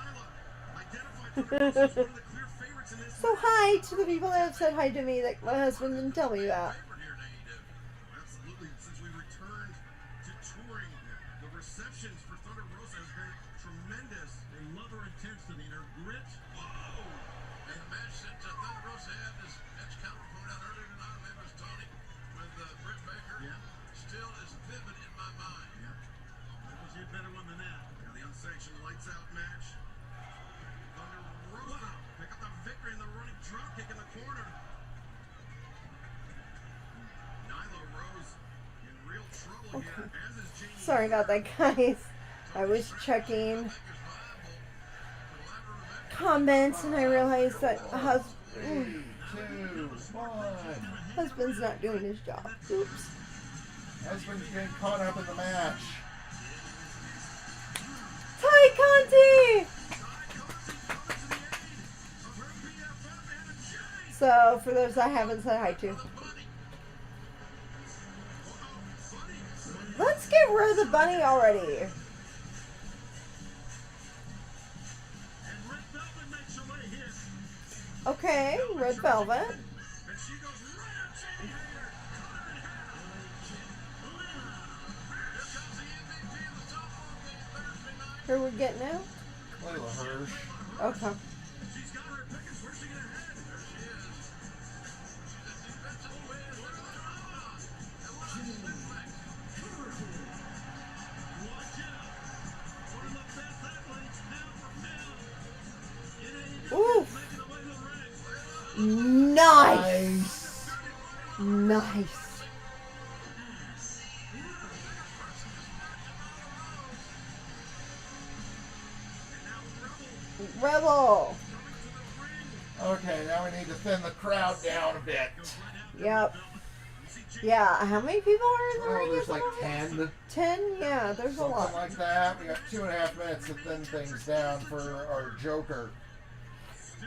Speaker 9: So hi to the people that have said hi to me that my husband didn't tell me about.
Speaker 4: Absolutely. Since we returned to touring, the receptions for Thunder Rosa has been tremendous. They love her intensity and her grit. Whoa!
Speaker 6: And the match that Thunder Rosa had, as ex-counter pointed out earlier tonight, I believe it was Tony, with Britt Baker, still is vivid in my mind.
Speaker 4: Yeah. That was a better one than that. Yeah, the unsanctioned lights out match. Thunder Rosa pick up the victory in the running drop kick in the corner. Nyla Rose in real trouble here, as is Jamie.
Speaker 9: Sorry about that, guys. I was checking comments and I realized that
Speaker 2: Three, two, one.
Speaker 9: husband's not doing his job. Oops.
Speaker 2: Husband's getting caught up in the match.
Speaker 9: Ty Conti! So, for those I haven't said hi to, let's get rid of the bunny already. Okay, Red Velvet. Who we're getting now?
Speaker 2: Layla Hirsch.
Speaker 9: Okay. Ooh. Nice. Nice. Rebel.
Speaker 2: Okay, now we need to thin the crowd down a bit.
Speaker 9: Yep. Yeah, how many people are in the ring?
Speaker 2: Oh, there's
Speaker 9: at the
Speaker 2: like
Speaker 9: moment?
Speaker 2: 10.
Speaker 9: 10? Yeah, there's a
Speaker 2: Something
Speaker 9: lot.
Speaker 2: like that. We got 2.5 minutes to thin things down for our Joker.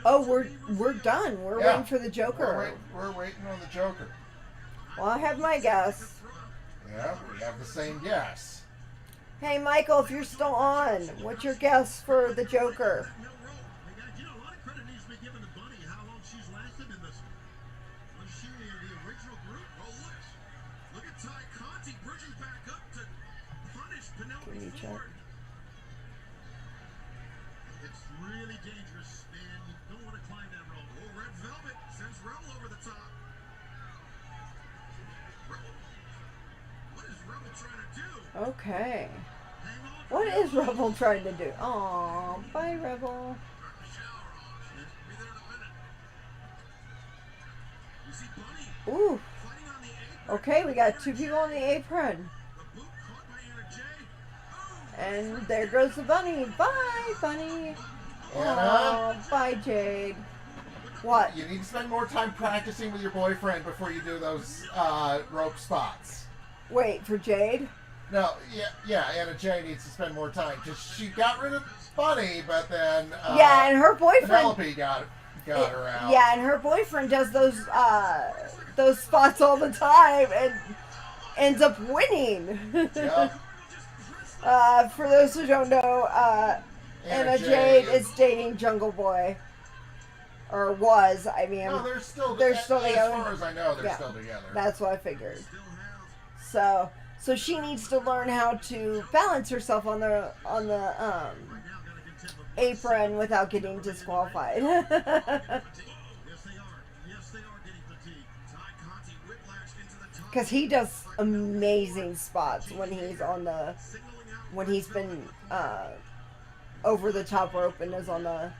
Speaker 9: Oh, we're done. We're
Speaker 2: Yeah.
Speaker 9: waiting for the Joker.
Speaker 2: We're waiting on the Joker.
Speaker 9: Well, I have my guess.
Speaker 2: Yeah, we have the same guess.
Speaker 9: Hey, Michael, if you're still on, what's your guess for the Joker?
Speaker 4: No rope. You know, a lot of credit needs to be given to Bunny, how long she's lasted in this one. Was she in the original group?
Speaker 3: Oh, look at Ty Conti bridging back up to punish
Speaker 9: Can you
Speaker 3: Penelope
Speaker 9: check?
Speaker 3: Ford.
Speaker 4: It's really dangerous, and you don't want to climb that rope.
Speaker 3: Oh, Red Velvet sends Rebel over the top. Rebel. What is Rebel trying to do?
Speaker 9: Okay.
Speaker 4: Hang on.
Speaker 9: What is Rebel trying to do? Aw, bye, Rebel.
Speaker 3: Turn the shower on. Be there in a minute. You see Bunny
Speaker 9: Ooh.
Speaker 3: fighting on the apron.
Speaker 9: Okay, we got 2 people on the apron.
Speaker 3: The boot caught by Anna Jay. Oh,
Speaker 9: And there goes the bunny. Bye, bunny.
Speaker 2: Anna,
Speaker 9: Oh, bye, Jade. What?
Speaker 2: you need to spend more time practicing with your boyfriend before you do those rope spots.
Speaker 9: Wait, for Jade?
Speaker 2: No, yeah, Anna Jay needs to spend more time. Just she got rid of Bunny, but then
Speaker 9: Yeah, and her boyfriend.
Speaker 2: Penelope got her out.
Speaker 9: Yeah, and her boyfriend does those spots all the time and ends up winning.
Speaker 2: Yep.
Speaker 9: For those who don't know, Anna Jade is dating Jungle Boy, or was. I mean,
Speaker 2: No, they're still
Speaker 9: they're
Speaker 2: as
Speaker 9: still together.
Speaker 2: far as I know, they're
Speaker 9: Yeah.
Speaker 2: still together.
Speaker 9: That's what I figured.
Speaker 3: still have.
Speaker 9: So she needs to learn how to balance herself on the apron without getting disqualified.
Speaker 4: Yes, they are. Yes, they are getting fatigued.
Speaker 3: Ty Conti whiplashed into the top.
Speaker 9: Because he does amazing spots when he's on the
Speaker 3: Signaling out
Speaker 9: when he's been over the top rope and is on the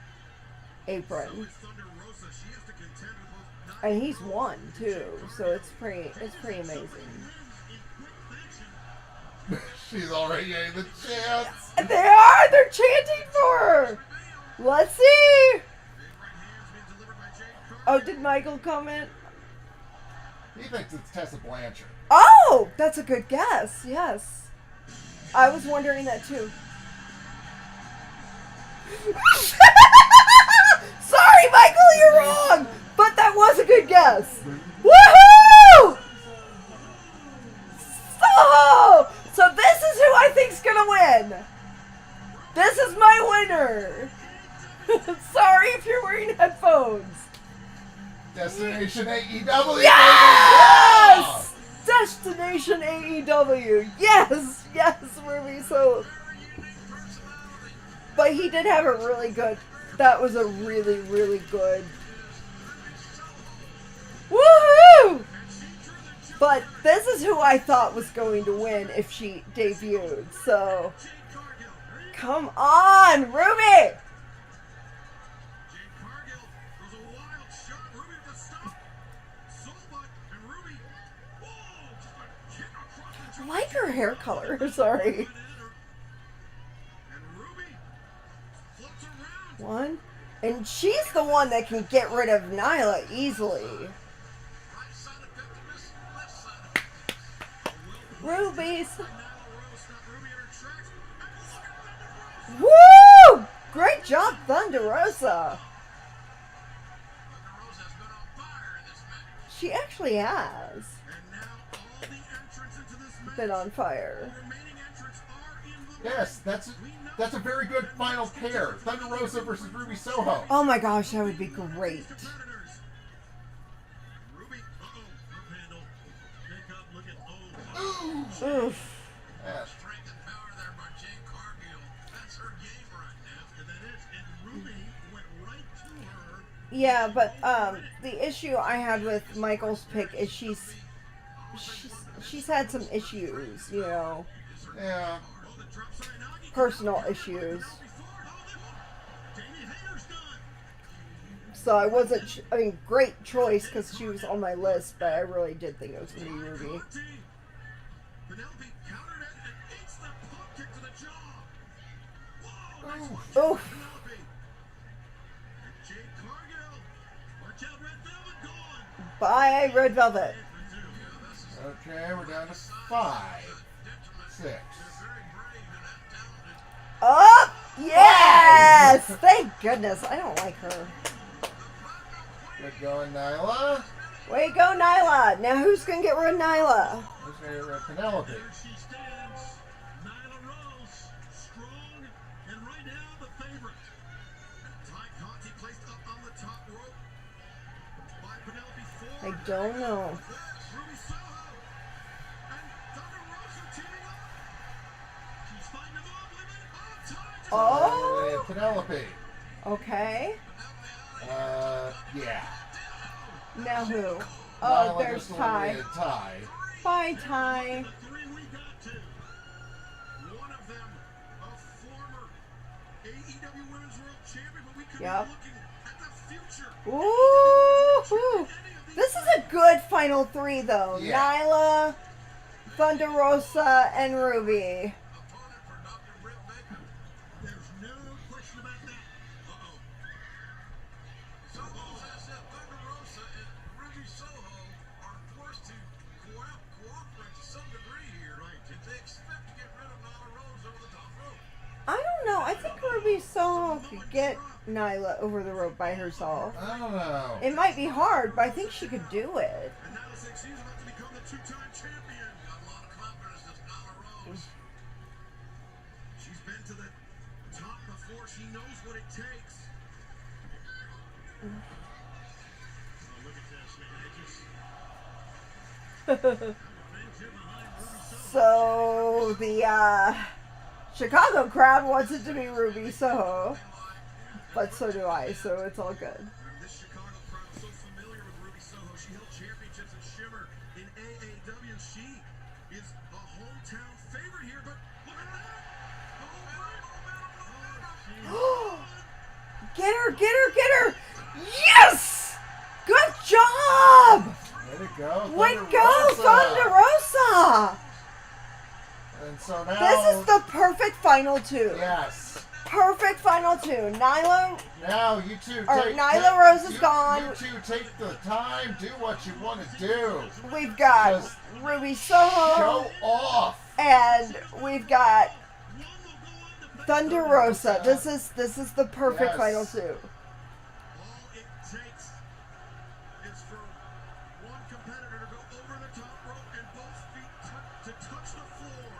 Speaker 9: apron.
Speaker 3: Thunder Rosa. She has to contend with both
Speaker 9: And he's won too, so it's pretty amazing.
Speaker 2: She's already getting the chance.
Speaker 9: They're chanting for her. Let's see.
Speaker 3: big right hands being delivered by Jade Cargill.
Speaker 9: Oh, did Michael comment?
Speaker 2: He thinks it's Tessa Blanchard.
Speaker 9: Oh, that's a good guess. Yes, I was wondering that too. Sorry, Michael, you're wrong, but that was a good guess. Woohoo! So this is who I think's gonna win. This is my winner. Sorry if you're wearing headphones.
Speaker 2: Destination AEW.
Speaker 9: Yes! Destination AEW. Yes, Ruby. So, but he did have a really good. That was a really, really good. Woohoo! But this is who I thought was going to win if she debuted. So, come on, Ruby!
Speaker 3: Jade Cargill was a wild shot. Ruby with the stop. Soulbutt and Ruby. Whoa! Just a kick across the
Speaker 9: I like her hair color. Sorry.
Speaker 3: And Ruby floats around.
Speaker 9: One. And she's the one that can get rid of Nyla easily.
Speaker 3: Right side effectiveness, left side effectiveness.
Speaker 9: Rubies.
Speaker 3: Nyla Rose stopped Ruby in her tracks. And look at Thunder Rosa.
Speaker 9: Woo! Great job, Thunder Rosa.
Speaker 3: Thunder Rosa has been on fire in this match.
Speaker 9: She actually has
Speaker 3: And now all the entrants into this match.
Speaker 9: been on fire.
Speaker 3: The remaining entrants are in the
Speaker 2: Yes, that's a very good final pair. Thunder Rosa versus Ruby Soho.
Speaker 9: Oh my gosh, that would be great.
Speaker 3: competitors. Ruby, her handle. Pick up, look at
Speaker 9: Oof.
Speaker 2: Yeah.
Speaker 6: Strength and power there by Jade Cargill. That's her game right now.
Speaker 4: And that is, and Ruby went right to her.
Speaker 9: Yeah, but the issue I had with Michael's pick is she's had some issues, you know,
Speaker 2: Yeah.
Speaker 9: personal issues.
Speaker 4: Jamie Hayter's done.
Speaker 9: So I wasn't. I mean, great choice because she was on my list, but I really did think it was gonna be Ruby.
Speaker 3: Penelope countered it and eats the pump kick to the jaw. Whoa, nice one,
Speaker 9: Oof.
Speaker 3: Penelope. And Jade Cargill.
Speaker 4: Watch out, Red Velvet gone.
Speaker 9: Bye, Red Velvet.
Speaker 6: Yeah, this is
Speaker 2: Okay, we're down to 5, 6.
Speaker 9: Oh, yes! Thank goodness. I don't like her.
Speaker 2: Good going, Nyla.
Speaker 9: Way to go, Nyla. Now who's going to get rid of Nyla?
Speaker 2: Who's going to get rid of Penelope?
Speaker 4: There she stands, Nyla Rose, strong, and right now the favorite.
Speaker 3: Katy placed up on the top rope by Penelope
Speaker 9: I
Speaker 3: Ford.
Speaker 9: don't know.
Speaker 3: Ruby Soho and Thunder Rosa teaming up.
Speaker 4: She's fighting them off, limit.
Speaker 9: Oh,
Speaker 2: Penelope.
Speaker 9: okay.
Speaker 2: Yeah.
Speaker 9: Now who? Oh,
Speaker 2: Nyla
Speaker 9: there's
Speaker 2: just
Speaker 9: Ty.
Speaker 2: eliminated Ty.
Speaker 9: Bye, Ty.
Speaker 4: The 3 we got to.
Speaker 3: One of them, a former AEW Women's World Champion, but we could
Speaker 9: Yep.
Speaker 3: be looking at the future.
Speaker 9: Ooh. This is a good final 3, though.
Speaker 2: Yeah.
Speaker 9: Nyla, Thunder Rosa, and Ruby.
Speaker 6: Opponent for Dr. Britt Baker.
Speaker 4: There's no question about that.
Speaker 6: Soho's asset, Thunder Rosa and Ruby Soho are forced to cooperate to some degree here. Right. If they expect to get rid of Nyla Rose over the top rope.
Speaker 9: I don't know. I think Ruby Soho could get Nyla over the rope by herself.
Speaker 2: I don't know.
Speaker 9: It might be hard, but I think she could do it.
Speaker 3: And now looks like she's about to become the two-time champion.
Speaker 6: Got a lot of confidence in Nyla Rose.
Speaker 3: She's been to the top before. She knows what it takes.
Speaker 4: Oh, look at this, man. It just... things here behind Ruby Soho.
Speaker 9: So the Chicago crowd wants it to be Ruby Soho, but so do I. So it's all good.
Speaker 3: And this Chicago crowd so familiar with Ruby Soho. She held championships at Shimmer in AAW. She is a hometown favorite here, but look at that.
Speaker 9: Get her! Get her! Get her! Yes! Good job!
Speaker 2: Way to go,
Speaker 9: Way to go, Thunder Rosa!
Speaker 2: And so now...
Speaker 9: This is the perfect final 2.
Speaker 2: Yes.
Speaker 9: Perfect final 2. Nyla.
Speaker 2: Now you two
Speaker 9: Or
Speaker 2: take...
Speaker 9: Nyla Rose is gone.
Speaker 2: You two take the time, do what you want to do.
Speaker 9: We've got
Speaker 2: Just
Speaker 9: Ruby Soho.
Speaker 2: Show off.
Speaker 9: And we've got Thunder Rosa. This is the perfect
Speaker 2: Yes.
Speaker 9: final 2.
Speaker 3: All it takes is for one competitor to go over the top rope and both feet to touch the floor.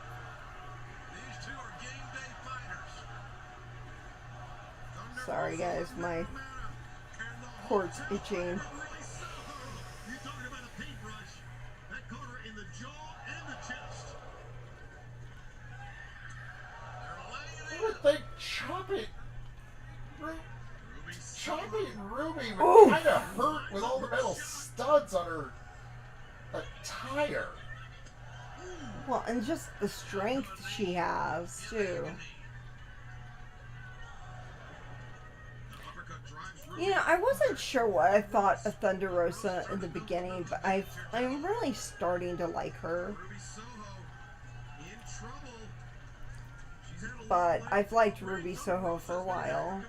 Speaker 6: These two are game day fighters.
Speaker 9: Sorry guys, my port's itching.
Speaker 4: You talking about a paintbrush? That caught her in the jaw and the chest.
Speaker 2: I would think chopping Ruby would
Speaker 9: Ooh.
Speaker 2: kind of hurt with all the metal studs on her attire.
Speaker 9: Well, and just the strength she has too. You know, I wasn't sure what I thought of Thunder Rosa in the beginning, but I'm really starting to like her.
Speaker 3: Ruby Soho in trouble. She's had a
Speaker 9: But I've liked Ruby Soho for a while.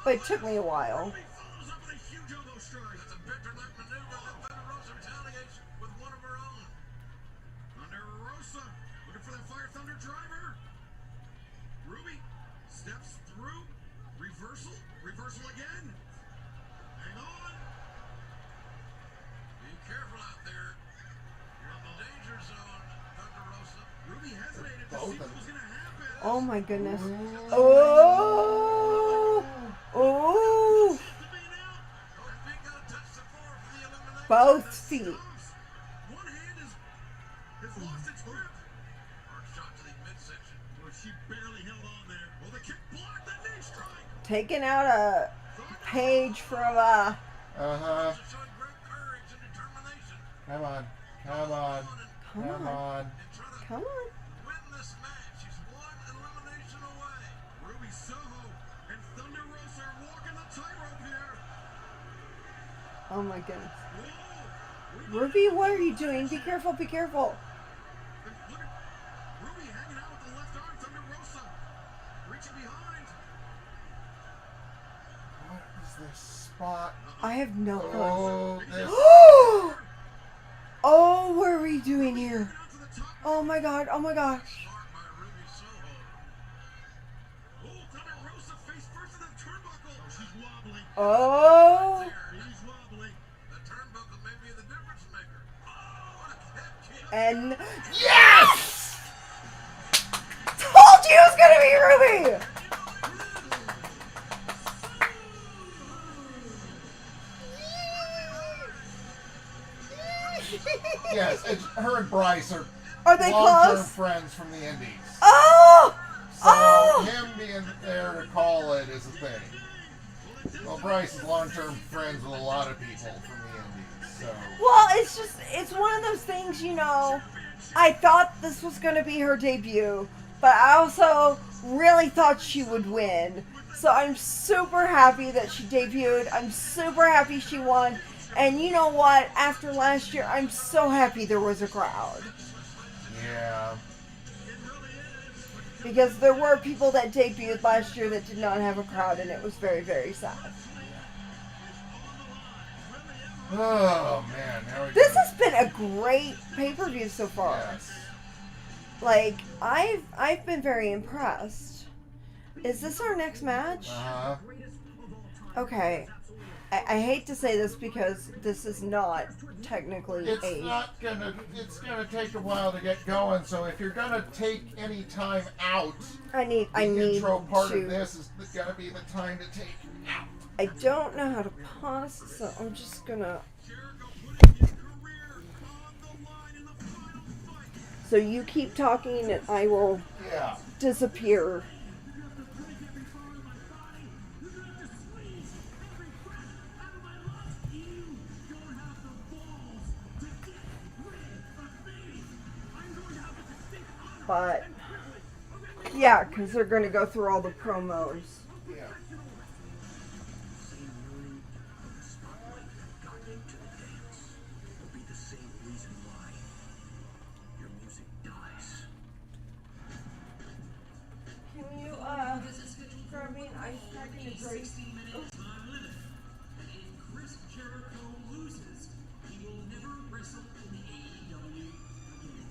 Speaker 9: But it took me a while.
Speaker 3: Ruby follows up with a huge elbow strike.
Speaker 6: That's a Victor-like maneuver. Thunder Rosa retaliates with one of her own.
Speaker 3: Thunder Rosa looking for that Fire Thunder driver. Ruby steps through. Reversal. Reversal again. Hang on.
Speaker 6: Be careful out there. You're in the danger zone, Thunder Rosa.
Speaker 3: Ruby hesitated to
Speaker 2: Both
Speaker 3: see
Speaker 2: of
Speaker 3: what was going to happen.
Speaker 9: Oh my goodness. Oh! Oh!
Speaker 6: Both feet gotta touch the floor for the elimination.
Speaker 9: Both feet.
Speaker 3: One hand has lost its grip.
Speaker 6: Hard shot to the midsection.
Speaker 3: Well, she barely held on there. Well, the kick blocked the knee strike.
Speaker 9: Taking out a page from
Speaker 2: Uh-huh.
Speaker 6: Rosa showing great courage and determination.
Speaker 2: Come on. Come on.
Speaker 9: Come
Speaker 2: Come
Speaker 9: on.
Speaker 2: on.
Speaker 6: And try to
Speaker 9: Come on.
Speaker 6: win this match. She's one elimination away.
Speaker 3: Ruby Soho and Thunder Rosa are walking the tightrope here.
Speaker 9: Oh my goodness.
Speaker 3: Whoa.
Speaker 9: Ruby, what are you doing? Be careful, be careful.
Speaker 3: And
Speaker 2: this spot?
Speaker 9: I have no clue.
Speaker 2: Oh, this.
Speaker 9: Oh, what are we doing here? Oh my god, oh my gosh.
Speaker 6: Marked by Ruby Soho.
Speaker 3: Oh, Thunder Rosa face first in the turnbuckle.
Speaker 4: Oh, she's wobbling.
Speaker 9: Oh.
Speaker 4: She's wobbling.
Speaker 6: The turnbuckle may be the difference maker. Oh, what a head kick.
Speaker 9: And
Speaker 2: Yes!
Speaker 9: told you it was gonna be Ruby!
Speaker 2: Yes, her and Bryce are
Speaker 9: they
Speaker 2: long-term
Speaker 9: close?
Speaker 2: friends from the Indies.
Speaker 9: Oh!
Speaker 2: So
Speaker 9: Oh!
Speaker 2: him being there to call it is a thing. Well, Bryce is long-term friends with a lot of people from the Indies, so.
Speaker 9: Well, it's one of those things, you know. I thought this was going to be her debut, but I also really thought she would win. So I'm super happy that she debuted. I'm super happy she won. And you know what? After last year, I'm so happy there was a crowd.
Speaker 2: Yeah.
Speaker 9: Because there were people that debuted last year that did not have a crowd, and it was very, very sad.
Speaker 2: Oh, man. Now we
Speaker 9: This has been a great pay-per-view so far.
Speaker 2: Yes.
Speaker 9: Like, I've been very impressed. Is this our next match?
Speaker 2: Uh-huh.
Speaker 9: Okay. I hate to say this because this is not technically
Speaker 2: It's gonna take a while to get going, so if you're gonna take any time out,
Speaker 9: I need
Speaker 2: the intro part
Speaker 9: to.
Speaker 2: of this is gonna be the time to take out.
Speaker 9: I don't know how to pause, so I'm just gonna. So you keep talking and I will
Speaker 2: Yeah.
Speaker 9: disappear. But yeah, because they're going to go through all the promos.
Speaker 2: Yeah.
Speaker 9: Can you grab me an ice pack and a drink?
Speaker 7: Chris Jericho loses, he will never wrestle in the AEW again.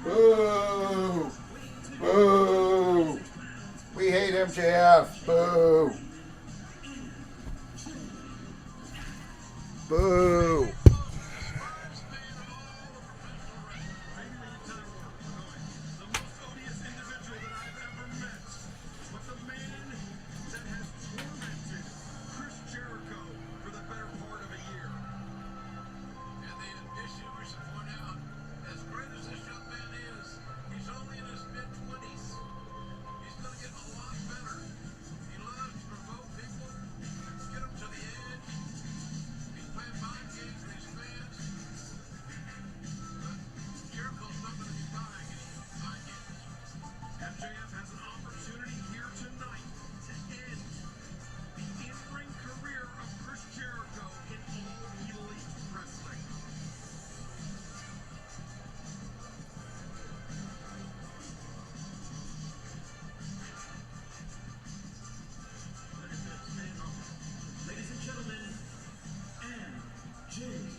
Speaker 2: Boo! Boo! We hate MJF. Boo! Boo!
Speaker 3: MJF has an opportunity here tonight to end the in-ring career of Chris Jericho in All Elite Wrestling.
Speaker 7: Ladies and gentlemen, MJF.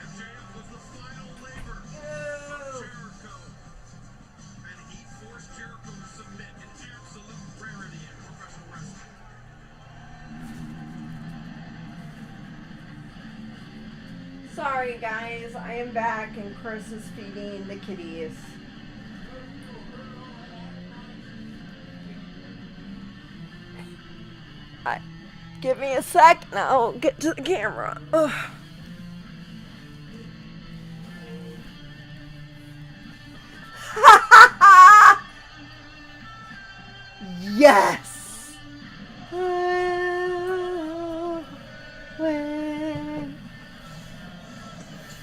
Speaker 3: MJF was the final labor of Jericho, and he forced Jericho to submit, an absolute rarity in professional wrestling.
Speaker 9: Sorry guys, I am back and Chris is feeding the kitties. Give me a sec and I'll get to the camera. Ugh. Yes!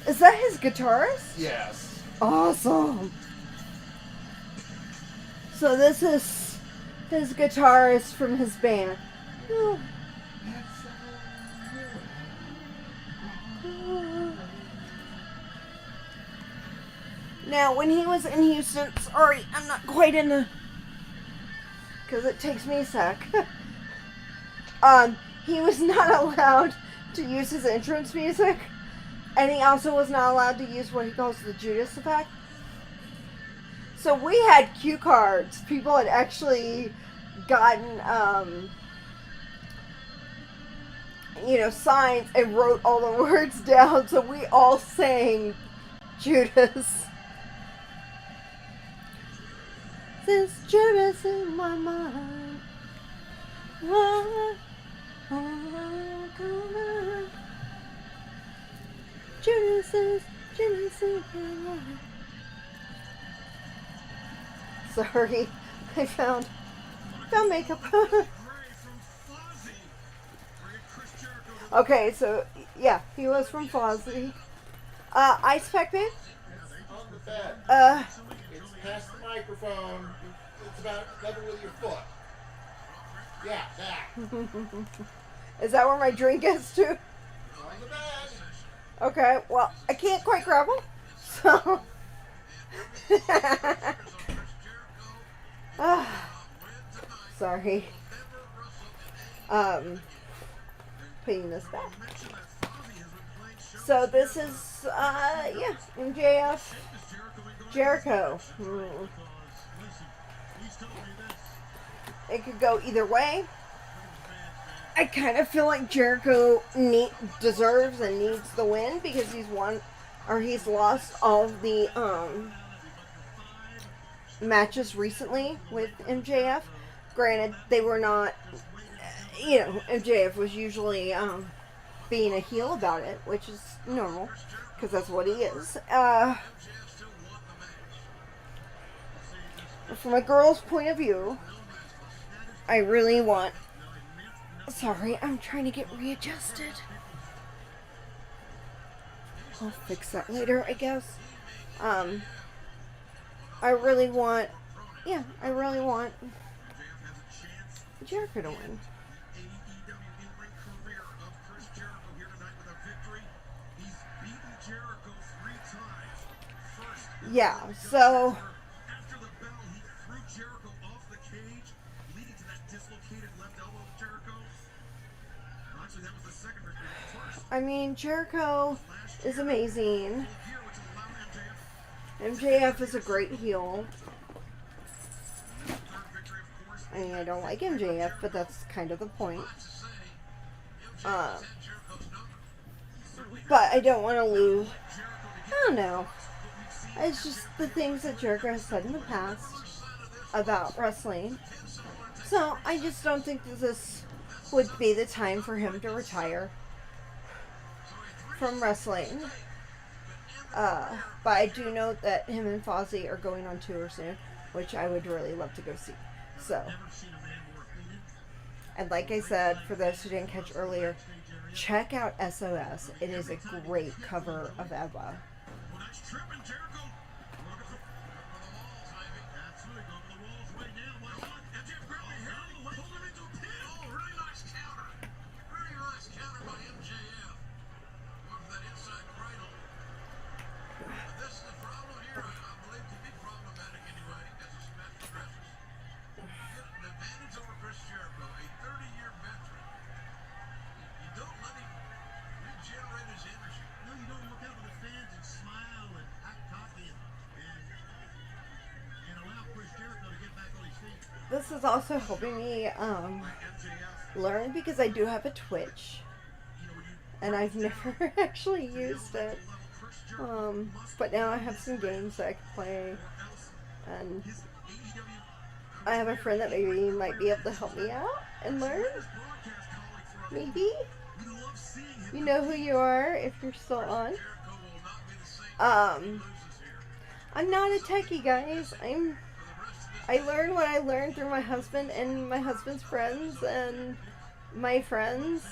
Speaker 9: Is that his guitarist?
Speaker 2: Yes.
Speaker 9: Awesome. So this is his guitarist from his band. Now, when he was in Houston, sorry, I'm not quite in the, because it takes me a sec. He was not allowed to use his entrance music, and he also was not allowed to use what he calls the Judas effect. So we had cue cards. People had actually gotten, signs and wrote all the words down. So we all sang Judas. Since Judas in my mind. Judas in my mind. Sorry, I found makeup. Okay, so yeah, he was from Fozzy. Ice Pack Band?
Speaker 2: On the bed. It's past the microphone. It's about level with your foot. Yeah, that.
Speaker 9: Is that where my drink is too?
Speaker 2: On the bed.
Speaker 9: Okay, well, I can't quite grab them, so. Sorry. Putting this back. So this is, MJF Jericho. It could go either way. I kind of feel like Jericho deserves and needs the win because he's lost all of the matches recently with MJF. Granted, they were not, MJF was usually being a heel about it, which is normal because that's what he is. From a girl's point of view, I really want. Sorry, I'm trying to get readjusted. I'll fix that later, I guess. I really want Jericho to win. Yeah, so
Speaker 3: After the bell, he threw Jericho off the cage, leading to that dislocated left elbow of Jericho. Actually, that was the second victory. First,
Speaker 9: I mean, Jericho is amazing. MJF is a great heel. I mean, I don't like MJF, but that's kind of the point. But I don't want to lose. I don't know. It's just the things that Jericho has said in the past about wrestling. So I just don't think that this would be the time for him to retire from wrestling. But I do know that him and Fozzy are going on tour soon, which I would really love to go see. So, and like I said, for those who didn't catch earlier, check out SOS. It is a great cover of Eva. This is also helping me learn because I do have a Twitch and I've never actually used it, but now I have some games that I can play, and I have a friend that maybe might be able to help me out and learn. Maybe?
Speaker 4: We love seeing him.
Speaker 9: You know who you are if you're still on.
Speaker 6: Jericho will not be the same if he loses here.
Speaker 9: I'm not a techie, guys. I learned what I learned through my husband and my husband's friends and my friends.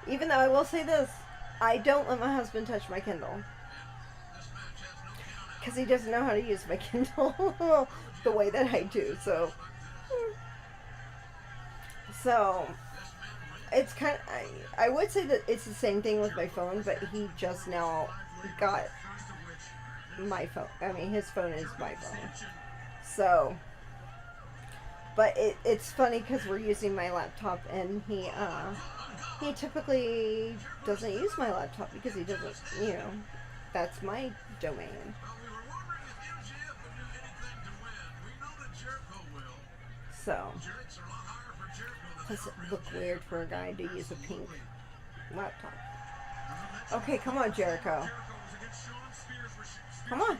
Speaker 9: Even though I will say this, I don't let my husband touch my Kindle.
Speaker 6: This match has no count out.
Speaker 9: Because he doesn't know how to use my Kindle the way that I do. So it's kind of, I would say that it's the same thing with my phone, but he just now got my phone. I mean, his phone is my phone. So, but it's funny because we're using my laptop, and he typically doesn't use my laptop because he doesn't, that's my domain.
Speaker 6: Well, we were wondering if MJF would do anything to win. We know that Jericho will.
Speaker 9: So,
Speaker 6: Stakes are a lot higher for Jericho than
Speaker 9: plus
Speaker 6: they
Speaker 9: it
Speaker 6: are for
Speaker 9: look
Speaker 6: MJF.
Speaker 9: weird for a guy to use a pink laptop. Okay, come on, Jericho. Come on.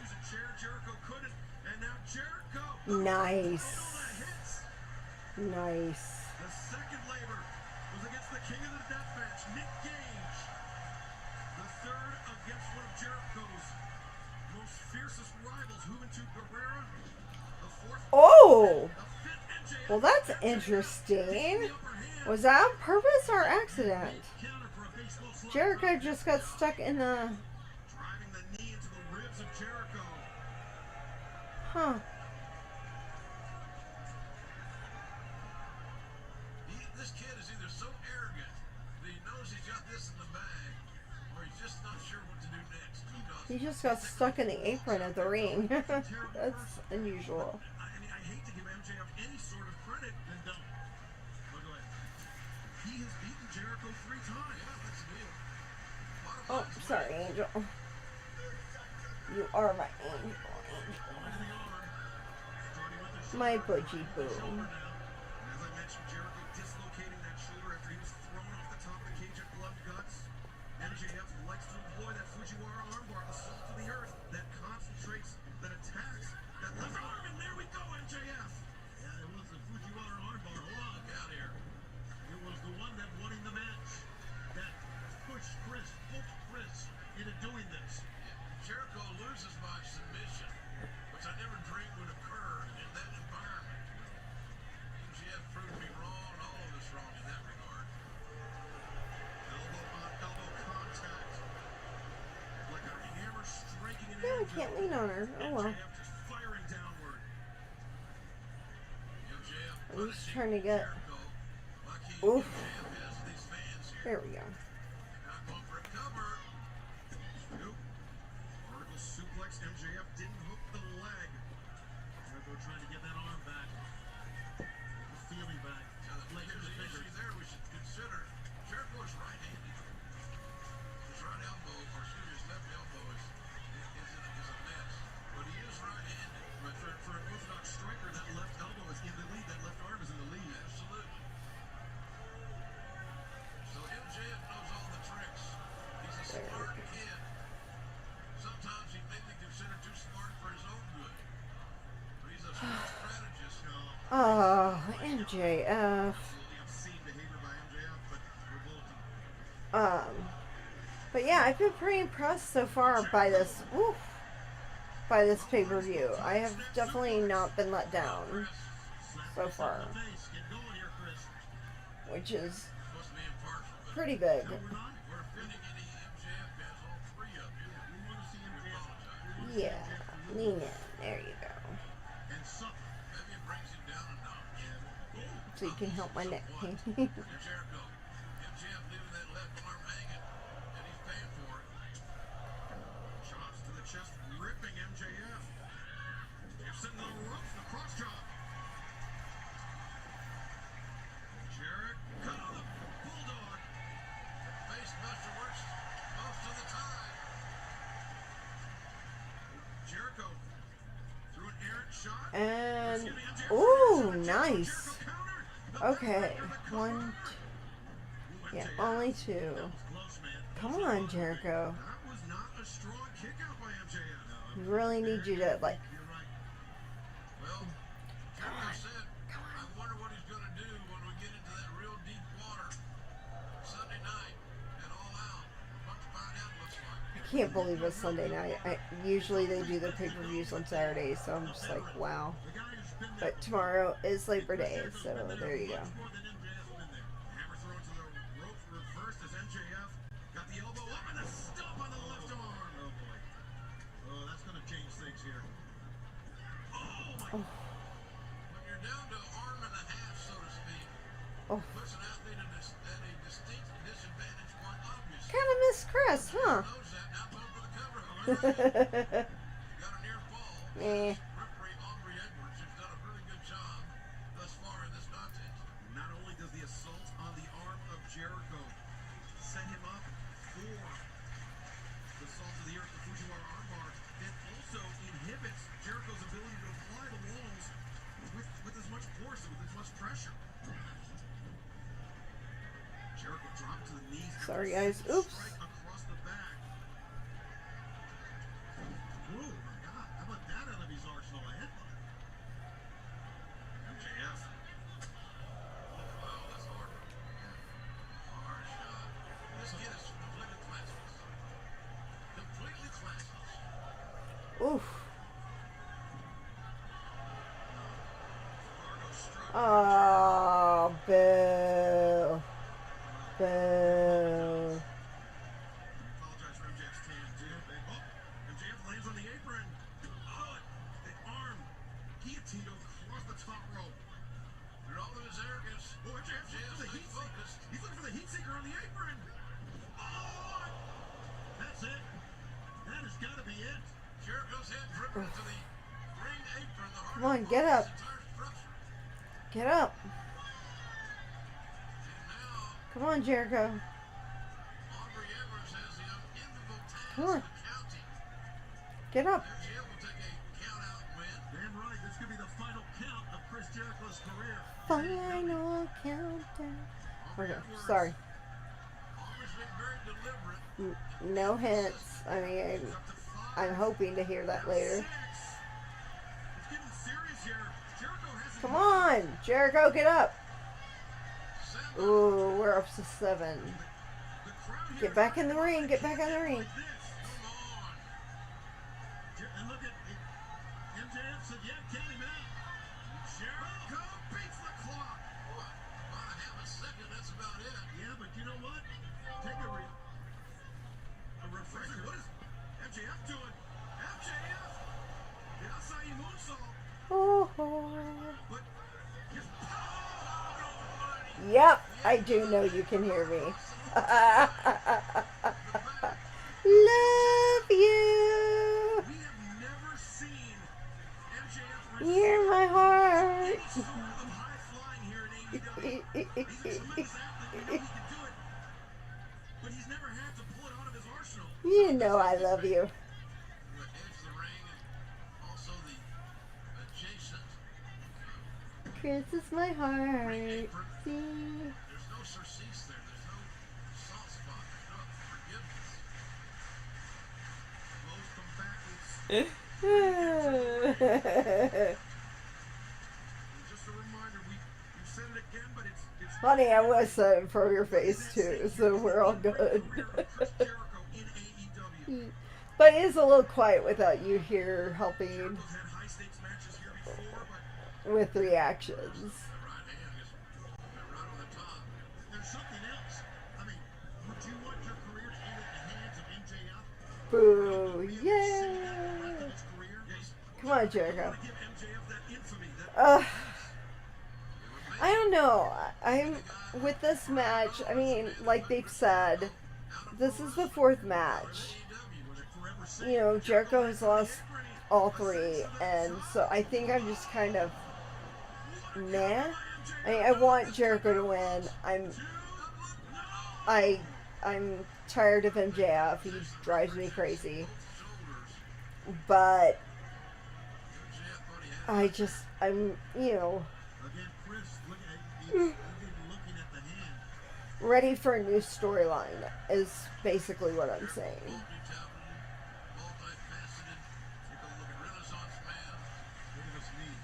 Speaker 9: Nice. Nice.
Speaker 4: The second labor was against the king of the deathmatch, Nick Gage. The third against one of Jericho's most fiercest rivals, Juventud Guerrera. The fourth,
Speaker 9: Oh!
Speaker 4: the fifth MJF.
Speaker 9: Well, that's interesting. Was that on purpose or accident?
Speaker 4: Counter for a baseball slap.
Speaker 9: Jericho just got stuck in the...
Speaker 4: Driving the knee into the ribs of Jericho.
Speaker 9: Huh.
Speaker 6: This kid is either so arrogant that he knows he's got this in the bag, or he's just not sure what to do next.
Speaker 9: He just got stuck in the apron at the ring. That's unusual.
Speaker 4: I hate to give MJF any sort of credit, then don't. But go ahead. He has beaten Jericho 3 times.
Speaker 6: Yeah, that's the deal.
Speaker 9: Oh, sorry, Angel. You are my angel. My budgie boo.
Speaker 4: As I mentioned, Jericho dislocating that shoulder after he was thrown off the top of the cage at blood and guts. MJF likes to employ that Fujiwara armbar, the salt of the earth, that concentrates, that attacks, that left arm, and there we go, MJF! Yeah, it was the Fujiwara armbar. Hold on, get out here. It was the one that won in the match. That pushed Chris into doing this.
Speaker 6: Jericho loses by submission, which I never dreamed would occur in that environment. MJF proved me wrong, all of us wrong in that regard.
Speaker 4: Elbow on elbow contact. Like a hammer striking an
Speaker 9: No, I
Speaker 4: anvil.
Speaker 9: can't lean on her. Oh well.
Speaker 4: MJF just firing downward.
Speaker 6: MJF
Speaker 9: I'm just
Speaker 6: punishing
Speaker 9: trying to get...
Speaker 6: Jericho like he
Speaker 9: Oof.
Speaker 6: MJF has these fans here.
Speaker 9: There we go.
Speaker 6: Now going for a cover.
Speaker 4: Nope. Vertical suplex. MJF didn't hook the leg. Jericho trying to get that arm back. The feeling back.
Speaker 6: Now,
Speaker 4: Leg to
Speaker 6: here's
Speaker 4: the
Speaker 6: the
Speaker 4: fingers.
Speaker 6: issue there we should consider. Jericho is right-handed. His right elbow, or excuse me, his left elbow is a mess.
Speaker 4: But he is right-handed. But for an orthodox striker, that left elbow is in the lead. That left arm is in the lead.
Speaker 6: Absolutely. So MJF knows all the tricks. He's a smart kid. Sometimes he may be considered too smart for his own good. But he's a smart strategist.
Speaker 9: Oh, MJF.
Speaker 4: Absolutely obscene behavior by MJF, but revolting.
Speaker 9: But yeah, I've been pretty impressed so far by this. Oof, by this pay-per-view. I have definitely not been let down so far,
Speaker 4: Face, get going here, Chris.
Speaker 9: which is
Speaker 6: Supposed to be impartial, but
Speaker 9: pretty big.
Speaker 4: We're not.
Speaker 6: we're offending any MJF fans, all three of you.
Speaker 4: We want to see MJF.
Speaker 9: Yeah, lean in. There you go.
Speaker 4: And suffer.
Speaker 6: Maybe it brings him down a notch.
Speaker 9: So you can help my neck pain.
Speaker 6: And Jericho. MJF leaving that left arm hanging, and he's paying for it.
Speaker 4: Chops to the chest, ripping MJF. MJF sitting on the ropes, the cross chop. Jericho, the bulldog.
Speaker 6: Face buster works most of the time.
Speaker 4: Jericho threw an errant shot.
Speaker 9: And
Speaker 4: Excuse me, MJF
Speaker 9: ooh,
Speaker 4: countered.
Speaker 9: nice.
Speaker 4: Jericho countered. The
Speaker 9: Okay,
Speaker 4: the
Speaker 9: one.
Speaker 4: Ooh,
Speaker 9: Yeah,
Speaker 4: MJF.
Speaker 9: only two.
Speaker 4: That was close, man.
Speaker 9: Come on, Jericho.
Speaker 4: That was not a strong kick out by MJF.
Speaker 9: We really need you to like.
Speaker 4: You're right.
Speaker 6: Well, Jericho said, I wonder what he's going to do when we get into
Speaker 1: can't believe it's Sunday night. Usually they do their pay-per-views on Saturdays, so I'm just like, wow. But tomorrow is Labor Day, so there you go.
Speaker 3: Hammer thrown to the rope reversed as MJF got the elbow up and a stomp on the left arm. Oh boy. Oh, that's going to change things here. Oh my.
Speaker 6: When you're down to arm and a half, so to speak,
Speaker 1: Oh.
Speaker 6: puts an athlete at a distinct disadvantage, quite obvious.
Speaker 1: Kind of miss Chris, huh?
Speaker 6: Knows that, now going for the cover. However, got a near fall.
Speaker 1: Eh.
Speaker 6: Referee Aubrey Edwards has done a really good job thus far in this contest.
Speaker 3: Not only does the assault on the arm of Jericho set him up for the salt of the earth, the Fujiwara armbar, it also inhibits Jericho's ability to apply the walls with as much force, with as much pressure. Jericho dropped to the knees.
Speaker 1: Sorry, guys. Oops.
Speaker 3: Strike across the back. Oh my God! How about that out of his arsenal? A headbutt. MJF.
Speaker 6: Wow, that's hard. Hard shot. This kid is completely classless. Completely classless.
Speaker 1: Oof.
Speaker 3: Fargo struck.
Speaker 1: Oh, Bill. Boo.
Speaker 3: Apologize for MJF's tan too. Oh, MJF lands on the apron. Oh, the arm guillotine across the top rope.
Speaker 6: In all of his arrogance,
Speaker 3: Oh, MJF looking for the heat
Speaker 6: focused.
Speaker 3: seeker. He's looking for the heat seeker on the apron. Oh,
Speaker 4: That's it. That has got to be it.
Speaker 6: Jericho's head dripping into the ring apron. The
Speaker 1: Come on, get up.
Speaker 6: entire structure.
Speaker 1: Get up.
Speaker 6: And now,
Speaker 1: Come on, Jericho.
Speaker 6: Aubrey Edwards has the unenviable task
Speaker 1: Come on.
Speaker 6: of counting.
Speaker 1: Get up.
Speaker 6: MJF will take a count-out win.
Speaker 4: Damn right. This could be the final count of Chris Jericho's career.
Speaker 1: Final countdown. Okay, sorry.
Speaker 6: Aubrey's been very deliberate.
Speaker 1: No hints. I mean, I'm hoping to hear that later.
Speaker 3: it's getting serious here. Jericho hasn't.
Speaker 1: Come on, Jericho, get up.
Speaker 6: 7.
Speaker 1: Ooh, we're up to 7.
Speaker 3: The crowd here
Speaker 1: Get back in the ring. Get back in the ring.
Speaker 3: like this.
Speaker 6: Come on.
Speaker 4: And look at MJF said, yeah, count him out.
Speaker 3: Jericho beats the clock.
Speaker 6: What? About a half a second, that's about it.
Speaker 4: Yeah, but you know what? Take a
Speaker 3: Refreshing. What is MJF doing? MJF. The acai moonsault.
Speaker 1: Oh.
Speaker 3: But his
Speaker 1: Yep, I do know you can hear me. Love you.
Speaker 3: we have never seen MJF
Speaker 1: You're my heart.
Speaker 3: sort of high flying here in AEW. He's a tremendous athlete. We know he can do it. But he's never had to pull it out of his arsenal.
Speaker 1: You know I love you.
Speaker 6: The edge of the ring and also the adjacent.
Speaker 1: Chris is my heart. See?
Speaker 6: There's no surcease there. There's no soft spot. There's no forgiveness.
Speaker 3: Most combatants. Just a reminder, we've said it again, but it's
Speaker 1: Honey, I was saying for your face too, so we're all good.
Speaker 3: career of Chris Jericho in AEW.
Speaker 1: But it is a little quiet without you here helping
Speaker 3: Jericho's had high stakes matches here before, but
Speaker 1: with reactions.
Speaker 6: The right hand is right on the top.
Speaker 4: There's something else. I mean, would you want your career to end at the hands of MJF?
Speaker 1: Boo!
Speaker 4: Say that
Speaker 1: Yeah!
Speaker 4: the rest of his career?
Speaker 1: Come on, Jericho.
Speaker 3: give MJF that infamy, that
Speaker 1: I don't know. I'm with this match. I mean, like they've said, this is the 4th match. You know, Jericho has lost all 3, and so I think I'm just kind of meh. I mean, I want Jericho to win. I'm tired of MJF. He drives me crazy. But I'm, you know,
Speaker 4: Again, Chris, look at he's looking at the hand.
Speaker 1: ready for a new storyline is basically what I'm saying.
Speaker 6: Multi-talented, multifaceted. Take a look at Renaissance man.
Speaker 3: Look at his knee.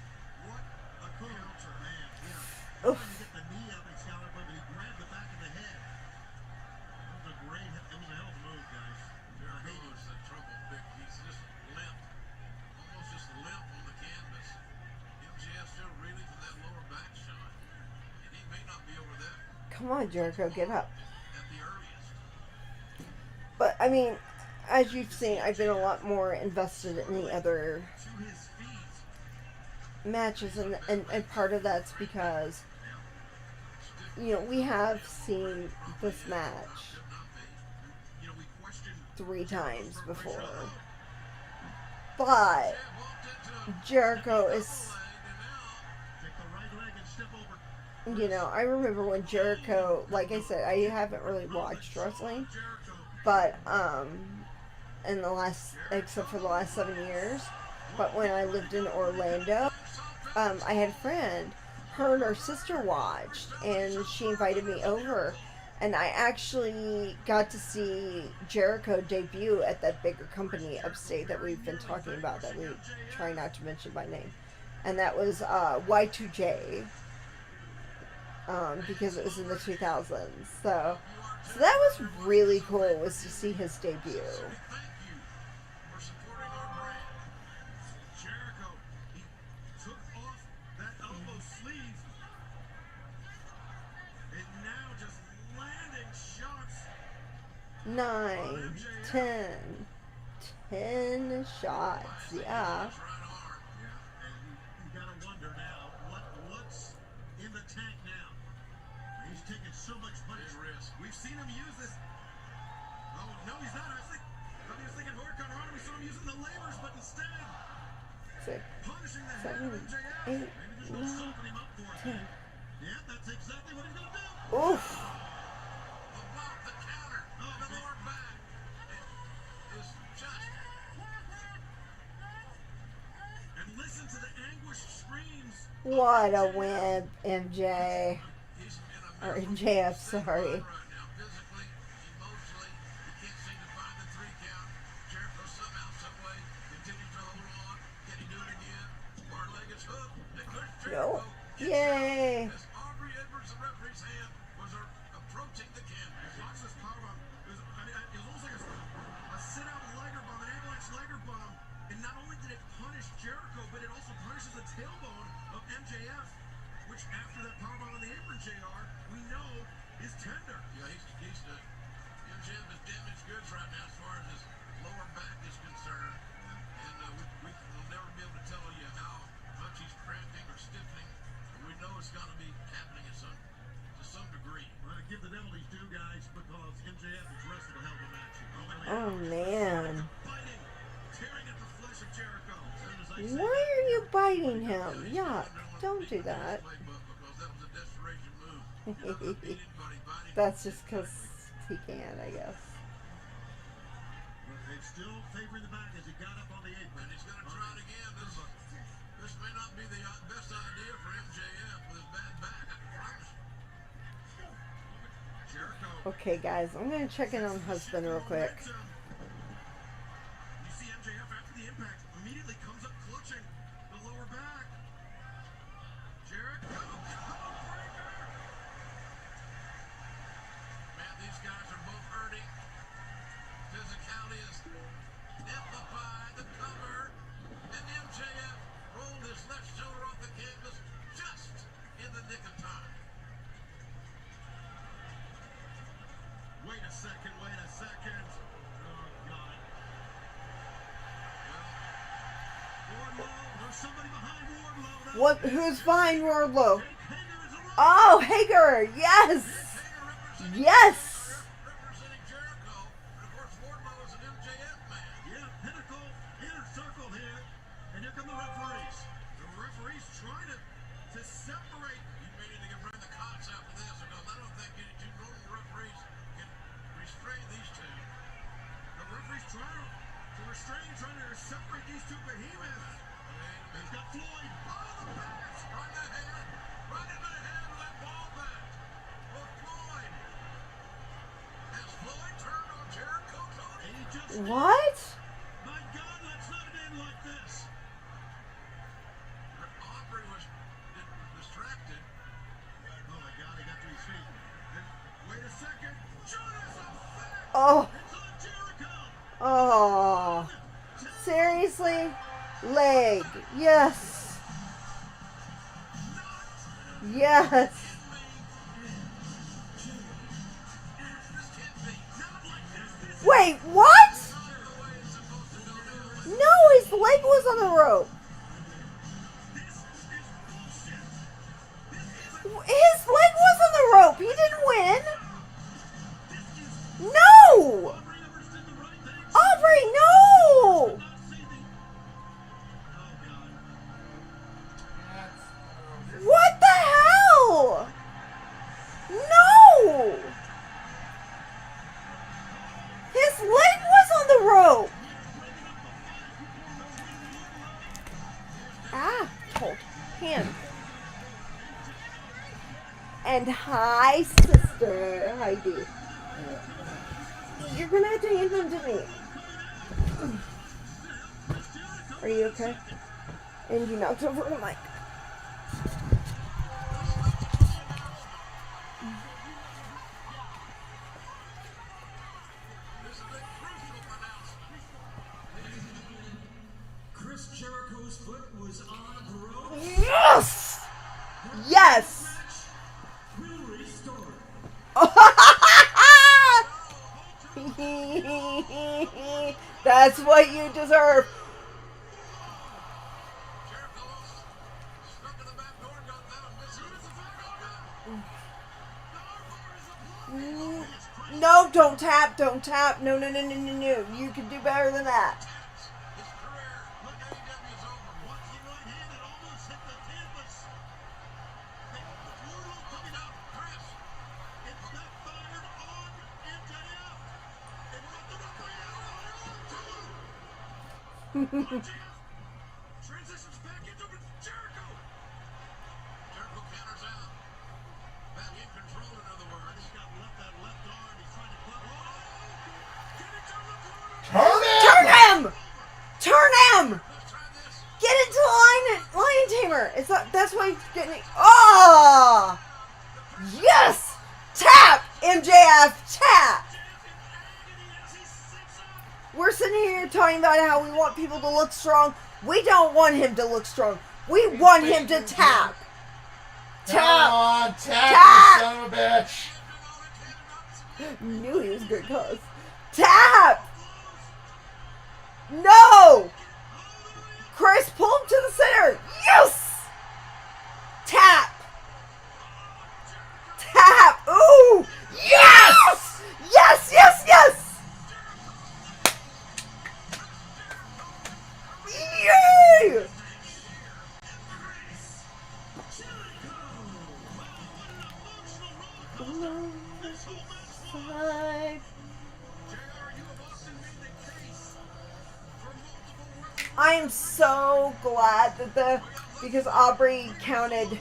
Speaker 3: What a counter, man.
Speaker 4: Yeah.
Speaker 1: Oof.
Speaker 4: He get the knee up, Excalibur, but he grabbed the back of the head. That was a hell of a move, guys. I hate it.
Speaker 9: come on, Jericho, get up.
Speaker 3: at the earliest.
Speaker 9: But, I mean, as you've seen, I've been a lot more invested in the other
Speaker 3: To his feet.
Speaker 9: matches, and part of that's because, you know, we have seen this match
Speaker 3: You know, we questioned
Speaker 9: 3 times before. But Jericho is,
Speaker 4: Take the right leg and step over.
Speaker 9: you know, I remember when Jericho, like I said, I haven't really watched wrestling, but, in the last, except for the last 7 years, but when I lived in Orlando, I had a friend, her and her sister watched, and she invited me over, and I actually got to see Jericho debut at that bigger company upstate that we've been talking about, that we try not to mention by name, and that was Y2J, because it was in the 2000s, so that was really cool, was to see his debut.
Speaker 3: thank you for supporting our brand. Jericho, he took off that elbow sleeve. And now just landing shots.
Speaker 9: 9, 10 shots, yeah.
Speaker 3: Right arm.
Speaker 4: Yeah, and you gotta wonder now, what's in the tank now? He's taking so much
Speaker 3: Big
Speaker 4: punishment.
Speaker 3: risk. We've seen him use this. Oh, no, he's not. I was thinking Hurricane Rana. We saw him using the labors, but instead
Speaker 9: 6,
Speaker 3: punishing the head
Speaker 9: 7,
Speaker 3: of MJF.
Speaker 9: 8,
Speaker 4: Maybe just gonna
Speaker 9: 9,
Speaker 4: soften him up for it.
Speaker 9: 10.
Speaker 4: Yeah, that's exactly what he's gonna do.
Speaker 9: Oof.
Speaker 3: Above the counter. The lower back. It is just. And listen to the anguished screams.
Speaker 9: What a win, MJ.
Speaker 3: He's in a
Speaker 9: Or
Speaker 3: mental
Speaker 9: MJF,
Speaker 3: state
Speaker 9: sorry.
Speaker 3: right now. Physically, emotionally, he can't seem to find the 3 count. Jericho somehow, some way continues to hold on. Can he do it again? Far leg is hooked. And there's Jericho.
Speaker 9: No. Yay.
Speaker 3: As Aubrey Edwards, the referee's hand, was approaching the canvas. Watch this powerbomb. It was almost like a sit-out liger bomb, an avalanche liger bomb. And not only did it punish Jericho, but it also punishes the tailbone of MJF, which after that powerbomb on the apron, JR, we know is tender. Yeah, he's MJF is damaged goods right now as far as his lower back is concerned. And we will never be able to tell you how much he's cramping or stiffening. But we know it's going to be happening to some degree.
Speaker 4: Well, give the devil his due, guys, because MJF has wrestled a hell of a match.
Speaker 9: Oh, man.
Speaker 3: Fighting, tearing at the flesh of Jericho.
Speaker 9: Why are you biting him? Yuck. Don't do that.
Speaker 3: Because that was a desperation move. You're not going to beat anybody biting.
Speaker 9: That's just because he can, I guess.
Speaker 4: But it's still favoring the back as he got up on the apron.
Speaker 3: And he's going to try it again. This may not be the best idea for MJF with his bad back, I can promise you. Jericho.
Speaker 9: Okay, guys, I'm going to check in on husband real quick.
Speaker 3: You see MJF after the impact immediately comes up clutching the lower back. Jericho. Man, these guys are both hurting. Physicality is amplified. The cover. And MJF rolled his left shoulder off the canvas just in the nick of time.
Speaker 4: Wait a second, wait a second. Oh, God. Wardlow, there's somebody behind Wardlow. Though.
Speaker 9: What? Who's behind Wardlow?
Speaker 4: Jake Hager is alive.
Speaker 9: Oh, Hager! Yes! Yes!
Speaker 3: Representing Jericho, and of course Wardlow is an MJF man.
Speaker 4: Yeah, Pinnacle, inner circle here. And here come the referees.
Speaker 3: The referee's trying to separate. You may need to bring the cops after this because I don't think any 2 normal referees can restrain these 2. The referee's trying to separate these 2 behemoths. He's got Floyd. Oh, the pass! Right in the head. Right in the head with that ball bat. Well, Floyd. Has Floyd turned on Jericho, Tony?
Speaker 4: And he just...
Speaker 9: What?
Speaker 4: My God, let's not end like this.
Speaker 3: Aubrey was distracted.
Speaker 4: Oh, my God, he got to his feet.
Speaker 3: Wait a second. Judas effect.
Speaker 9: Oh,
Speaker 4: It's on Jericho.
Speaker 9: oh. Seriously? Leg. Yes. Yes. Wait, what? No, his leg was on the rope. His leg was on the rope. He didn't win. No! Aubrey, no! What the hell? No! His leg was on the rope. Ah, hold hand. And hi, sister Heidi. You're gonna have to hand them to me. Are you okay? And you knocked over the mic.
Speaker 7: Chris Jericho's foot was on the rope.
Speaker 9: Yes! Yes!
Speaker 7: Will restore.
Speaker 9: That's what you deserve. No, don't tap, don't tap. No, no, no, no, no, no. You can do better than that.
Speaker 6: Transitions back into Jericho. Jericho counters out. Back in control, in other words. He's got that left arm. He's trying to put. Get it down the corner.
Speaker 2: Turn him!
Speaker 9: Turn him!
Speaker 6: Let's try this.
Speaker 9: Get into the lion tamer. It's not, that's why he's getting. Oh! Yes! Tap! MJF, tap! We're sitting here talking about how we want people to look strong. We don't want him to look strong. We want him to tap.
Speaker 2: Come
Speaker 9: Tap!
Speaker 2: on, tap,
Speaker 9: Tap!
Speaker 2: you son of a bitch.
Speaker 9: Knew he was good cause. Tap! No! Chris, pull him to the center. Yes! Tap! Tap! Ooh! Yes! Yes, yes, yes! Yay! I am so glad that because Aubrey counted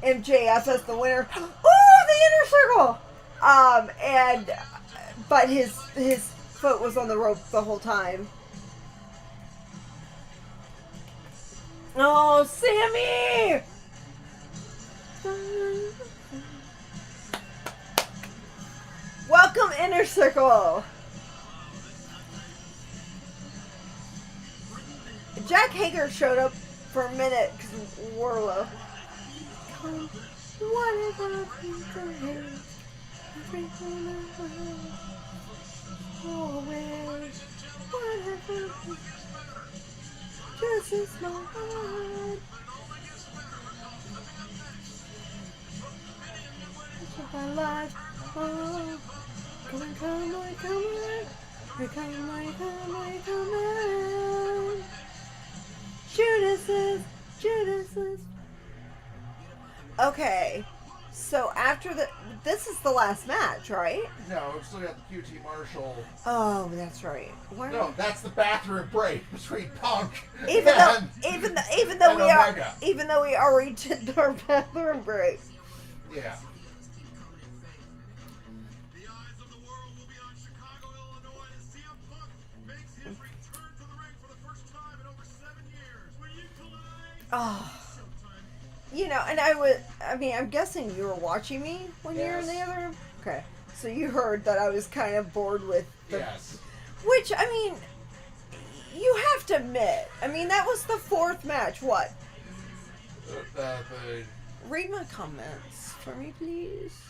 Speaker 9: MJF as the winner. Oh, the inner circle! But his foot was on the rope the whole time. Oh, Sammy! Welcome, Inner Circle! Jack Hager showed up for a minute because Warlow. Whatever people hate, everything I have, always, whatever. This is my heart. It's my life. Oh, come on, come on, come on. Come on, come on, come on. Judas. Okay, so after this is the last match, right?
Speaker 2: No, we've still got the QT Marshall.
Speaker 9: Oh, that's right.
Speaker 2: No, that's the bathroom break between Punk
Speaker 9: even
Speaker 2: and
Speaker 9: though we already did our bathroom break.
Speaker 2: Yeah.
Speaker 6: The eyes of the world will be on Chicago, Illinois, as CM Punk makes his return to the ring for the first time in over 7 years. Will you collide?
Speaker 9: Oh. You know, and I'm guessing you were watching me when you were in the other room? Okay. So you heard that I was kind of bored with the...
Speaker 2: Yes.
Speaker 9: Which, I mean, you have to admit, that was the fourth match. What? Read my comments for me, please.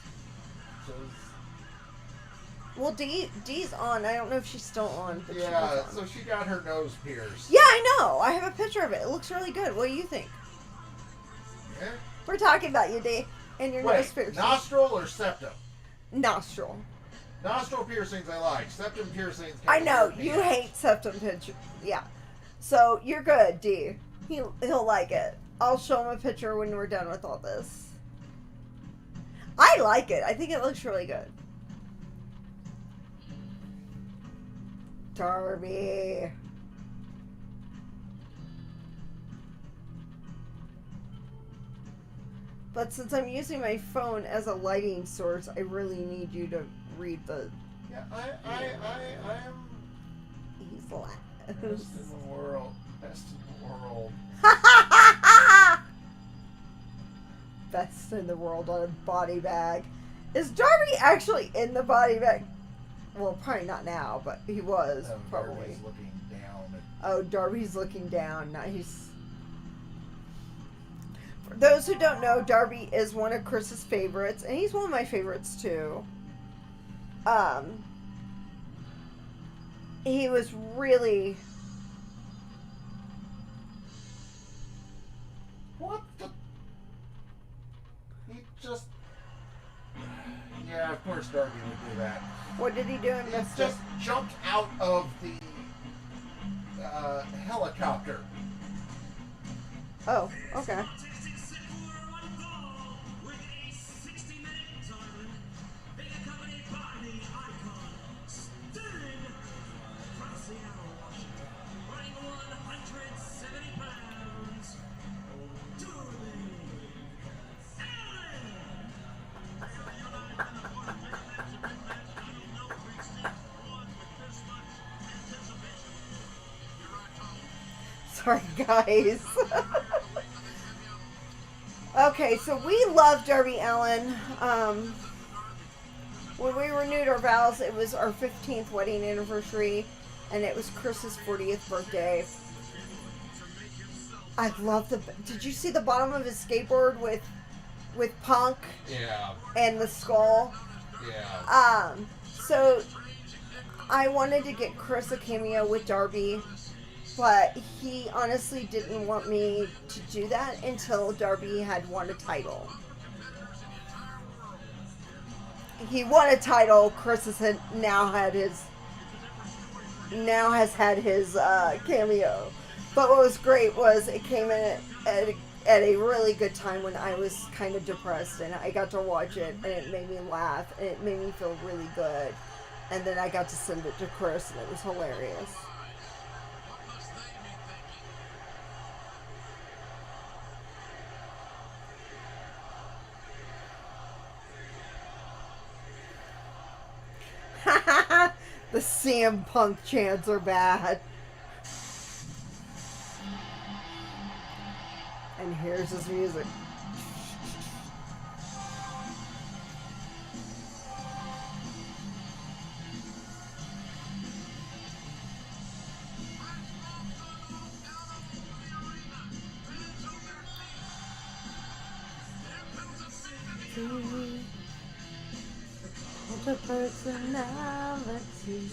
Speaker 1: Well, Dee's on. I don't know if she's still on. But
Speaker 2: Yeah,
Speaker 1: she was on.
Speaker 2: so she got her nose pierced.
Speaker 1: Yeah, I know. I have a picture of it. It looks really good. What do you think?
Speaker 2: Yeah.
Speaker 1: We're talking about you, Dee, and your nose
Speaker 2: Wait,
Speaker 1: piercing.
Speaker 2: nostril or septum?
Speaker 1: Nostril.
Speaker 2: Nostril piercings I like. Septum piercings.
Speaker 1: I know
Speaker 2: weird me
Speaker 1: you
Speaker 2: out.
Speaker 1: hate septum picture. Yeah, so you're good, Dee. He'll like it. I'll show him a picture when we're done with all this. I like it. I think it looks really good. Darby. But since I'm using my phone as a lighting source, I really need you to read the.
Speaker 2: Yeah, I am
Speaker 1: He's
Speaker 2: best in the world. Best in the world.
Speaker 1: Best in the world on a body bag. Is Darby actually in the body bag? Well, probably not now, but he was probably.
Speaker 2: Darby's looking down.
Speaker 1: Oh, Darby's looking down. Nice. For those who don't know, Darby is one of Chris's favorites, and he's one of my favorites too. He was really.
Speaker 2: What the? He just. Yeah, of course Darby would do that.
Speaker 1: What did he do in
Speaker 2: He
Speaker 1: this?
Speaker 2: just jumped out of the helicopter.
Speaker 1: Oh, okay. Sorry, guys. Okay, so we love Darby Allin. When we renewed our vows, it was our 15th wedding anniversary, and it was Chris's 40th birthday. I love the. Did you see the bottom of his skateboard with Punk
Speaker 2: Yeah.
Speaker 1: and the skull?
Speaker 2: Yeah.
Speaker 1: So I wanted to get Chris a cameo with Darby, but he honestly didn't want me to do that until Darby had won a title. He won a title. Chris has now had his cameo. But what was great was it came in at a really good time when I was kind of depressed, and I got to watch it, and it made me laugh, and it made me feel really good. And then I got to send it to Chris, and it was hilarious. The CM Punk chants are bad. And here's his music. The personality.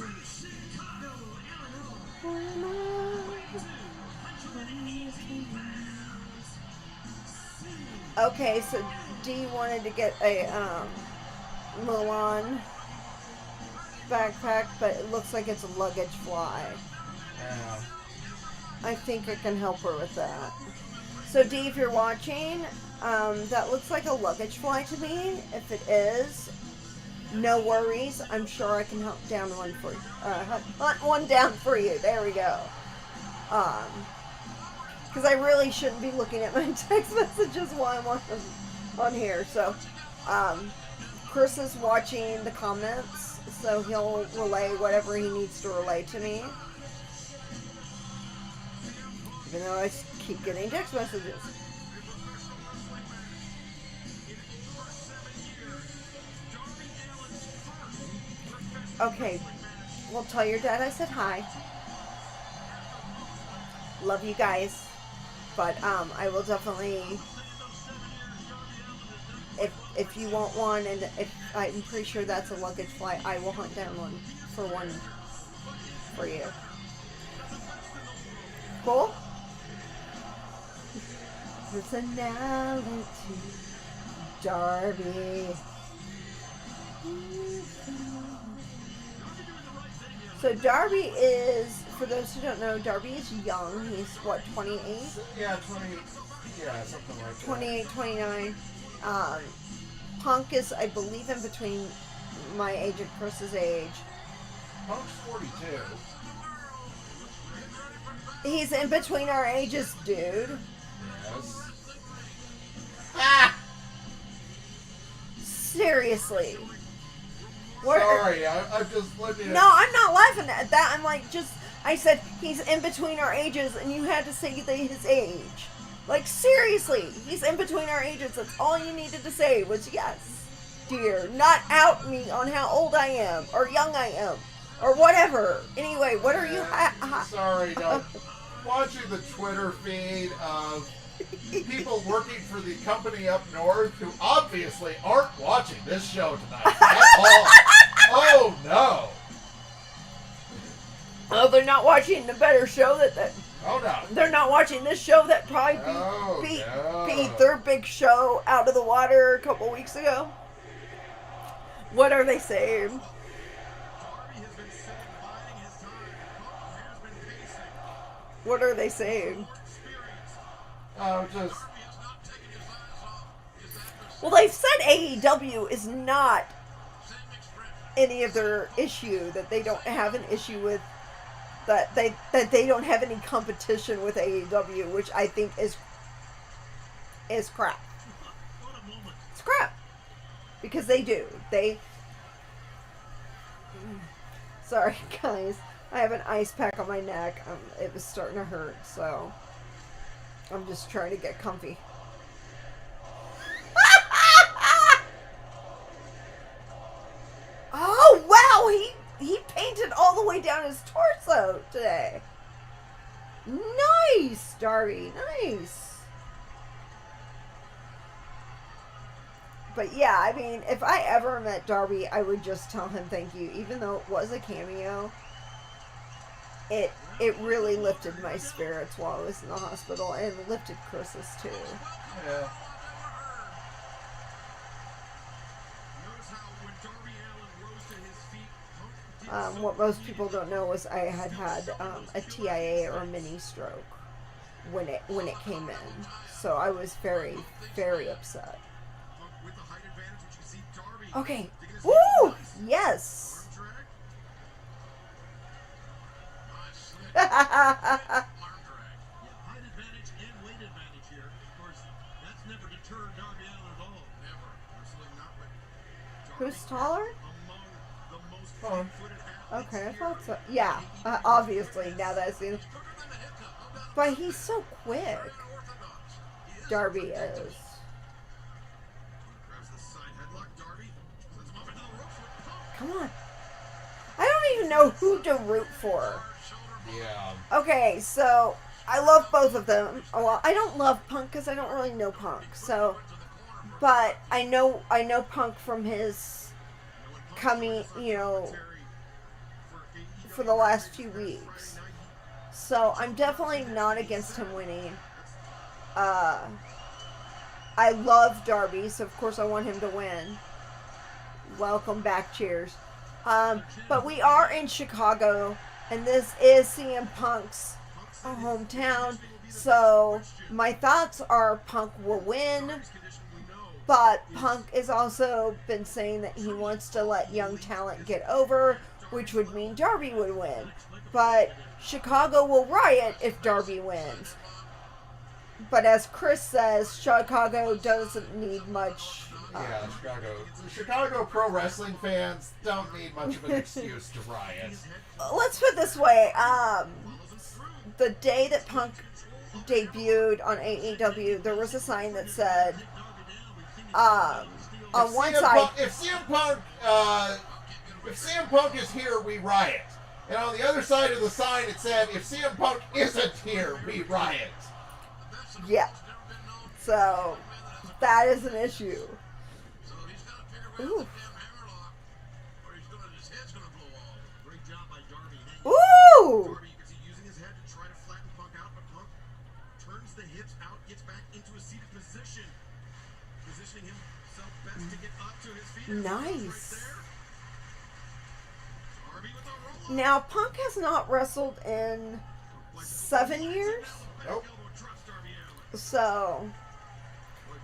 Speaker 1: Okay, so Dee wanted to get a Mulan backpack, but it looks like it's a luggage fly.
Speaker 2: Yeah.
Speaker 1: I think I can help her with that. So Dee, if you're watching, that looks like a luggage fly to me. If it is, no worries. I'm sure I can hunt down one for hunt one down for you. There we go. Because I really shouldn't be looking at my text messages while I'm on here. So, Chris is watching the comments, so he'll relay whatever he needs to relay to me. Even though I keep getting text messages. Okay, well, tell your dad I said hi. Love you guys. But I will definitely, if you want one, and if I'm pretty sure that's a luggage flight. I will hunt down one for you. Cool? Personality, Darby. So Darby is, for those who don't know, Darby is young. He's what, 28?
Speaker 2: Yeah, 20. Yeah, something like that.
Speaker 1: 28, 29. Punk is, I believe, in between my age and Chris's age.
Speaker 2: Punk's 42.
Speaker 1: He's in between our ages, dude.
Speaker 2: Yes. Ah!
Speaker 1: Seriously. What
Speaker 2: Sorry, I'm just looking at...
Speaker 1: No, I'm not laughing at that. I'm like, I said he's in between our ages, and you had to say his age. Like, seriously, he's in between our ages. That's all you needed to say was yes, dear. Not out me on how old I am, or young I am, or whatever. Anyway, what are you...
Speaker 2: Sorry, no. Watching the Twitter feed of people working for the company up north who obviously aren't watching this show tonight at all. Oh, no.
Speaker 1: Oh, they're not watching the better show that
Speaker 2: Oh, no.
Speaker 1: they're not watching this show that probably beat their big show out of the water a couple weeks ago. What are they saying? What are they saying?
Speaker 2: Oh, just...
Speaker 1: Well, they've said AEW is not any of their issue, that they don't have an issue with, that they don't have any competition with AEW, which I think is crap. It's crap. Because they do. Sorry, guys. I have an ice pack on my neck. It was starting to hurt, so I'm just trying to get comfy. Oh, wow! He painted all the way down his torso today. Nice, Darby. Nice. But yeah, I mean, if I ever met Darby, I would just tell him thank you. Even though it was a cameo, it really lifted my spirits while I was in the hospital, and lifted Chris's too.
Speaker 2: Yeah.
Speaker 1: What most people don't know is I had a TIA, or a mini stroke, when it came in. So I was very, very upset. Okay. Woo! Yes! Who's taller? Okay, I thought so. Yeah, obviously, now that I see him. But he's so quick. Darby is. Come on. I don't even know who to root for.
Speaker 2: Yeah.
Speaker 1: Okay, so I love both of them. Well, I don't love Punk because I don't really know Punk. So, but I know Punk from his coming, for the last few weeks. So I'm definitely not against him winning. I love Darby, so of course I want him to win. Welcome back, cheers. But we are in Chicago, and this is CM Punk's hometown, so my thoughts are Punk will win, but Punk has also been saying that he wants to let young talent get over, which would mean Darby would win. But Chicago will riot if Darby wins. But as Chris says, Chicago doesn't need much.
Speaker 2: Yeah, Chicago pro wrestling fans don't need much of an excuse to riot.
Speaker 1: Let's put it this way. The day that Punk debuted on AEW, there was a sign that said, on one side...
Speaker 2: If CM Punk is here, we riot. And on the other side of the sign, it said, if CM Punk isn't here, we riot.
Speaker 1: Yeah. So, that is an issue. Ooh.
Speaker 3: head's gonna blow off.
Speaker 4: Great job by Darby.
Speaker 9: Ooh!
Speaker 3: Darby, you can see using his head to try to flatten Punk out, but Punk turns the hips out, gets back into a seated position, positioning himself best to get up to his feet.
Speaker 9: Nice.
Speaker 3: Right there. Darby with a roll-up.
Speaker 9: Now, Punk has not wrestled in 7 years.
Speaker 2: Nope.
Speaker 9: So,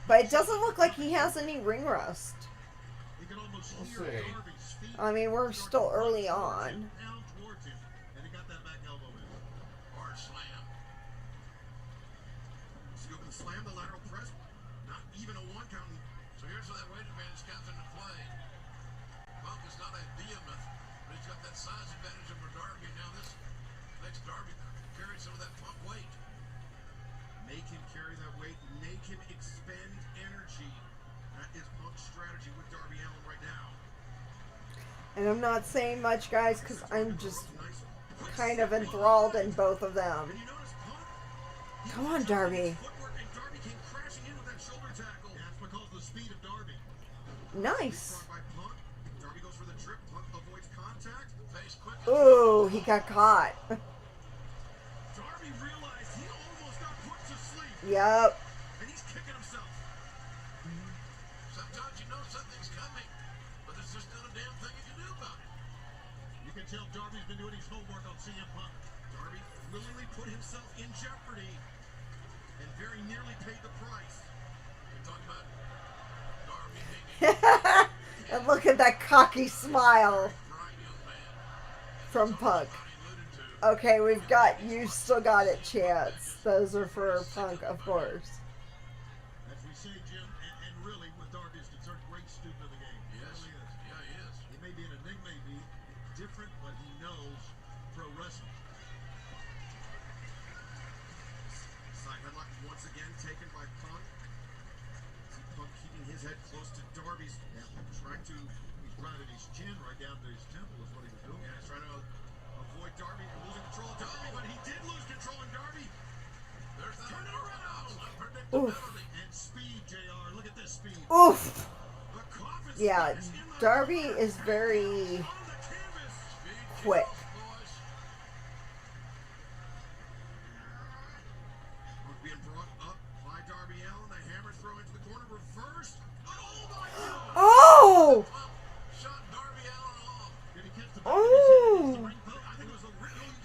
Speaker 9: but it doesn't look like he has any ring rust.
Speaker 4: You can almost
Speaker 2: We'll
Speaker 4: hear
Speaker 2: see.
Speaker 4: Darby's feet
Speaker 9: I mean, we're still early on.
Speaker 4: down towards him, and he got that back elbow in.
Speaker 3: Hard slam. Scoop and slam, the lateral press. Not even a one count. So here's where that weight advantage comes into play. Punk is not a behemoth, but he's got that size advantage over Darby. Now this makes Darby carry some of that Punk weight. Make him carry that weight. Make him expend energy. That is Punk's strategy with Darby Allin right now.
Speaker 9: And I'm not saying much, guys, because I'm just
Speaker 3: Nice.
Speaker 9: kind of enthralled in both of them.
Speaker 3: And you notice Punk?
Speaker 9: Come on, Darby.
Speaker 3: Footwork, and Darby came crashing in with that shoulder tackle.
Speaker 4: That's because of the speed of Darby.
Speaker 9: Nice.
Speaker 3: By Punk. Darby goes for the trip. Punk avoids contact. Face quick.
Speaker 9: Ooh, he got caught.
Speaker 3: Darby realized he almost got put to sleep.
Speaker 9: Yep.
Speaker 3: And he's kicking himself. Sometimes you know something's coming, but there's just not a damn thing you can do about it.
Speaker 4: You can tell Darby's been doing his homework on CM Punk.
Speaker 3: Darby willingly put himself in jeopardy and very nearly paid the price. We're talking about Darby being
Speaker 9: And look at that cocky smile
Speaker 3: a bright young man.
Speaker 9: from Punk.
Speaker 3: Somebody alluded to.
Speaker 9: Okay, we've got You Still Got It chants. Those are for Punk, of course.
Speaker 4: As we say, Jim, and really, with Darby is concerned, great student of the game. He
Speaker 3: Yes.
Speaker 4: really is.
Speaker 3: Yeah, he is.
Speaker 4: He may be an enigma, he may be different, but he knows pro wrestling.
Speaker 3: Side headlock once again taken by Punk. See Punk keeping his head close to Darby's. Trying to,
Speaker 4: He's driving his chin right down to his temple is what he was doing.
Speaker 3: yeah, he's trying to avoid Darby and losing control of Darby, but he did lose control of Darby. There's that unorthodox unpredictability.
Speaker 4: And speed, JR. Look at this speed.
Speaker 9: Oof.
Speaker 3: The coffin
Speaker 9: Yeah,
Speaker 3: is in the
Speaker 9: Darby is very
Speaker 3: on the canvas. Speed
Speaker 9: quick.
Speaker 3: kills, boys. Punk being brought up by Darby Allin. The hammer throw into the corner, reversed. Oh my God!
Speaker 9: Oh!
Speaker 3: Punk shot Darby Allin off.
Speaker 4: Did he catch the
Speaker 9: Oh!
Speaker 4: ring post?
Speaker 3: I think it was a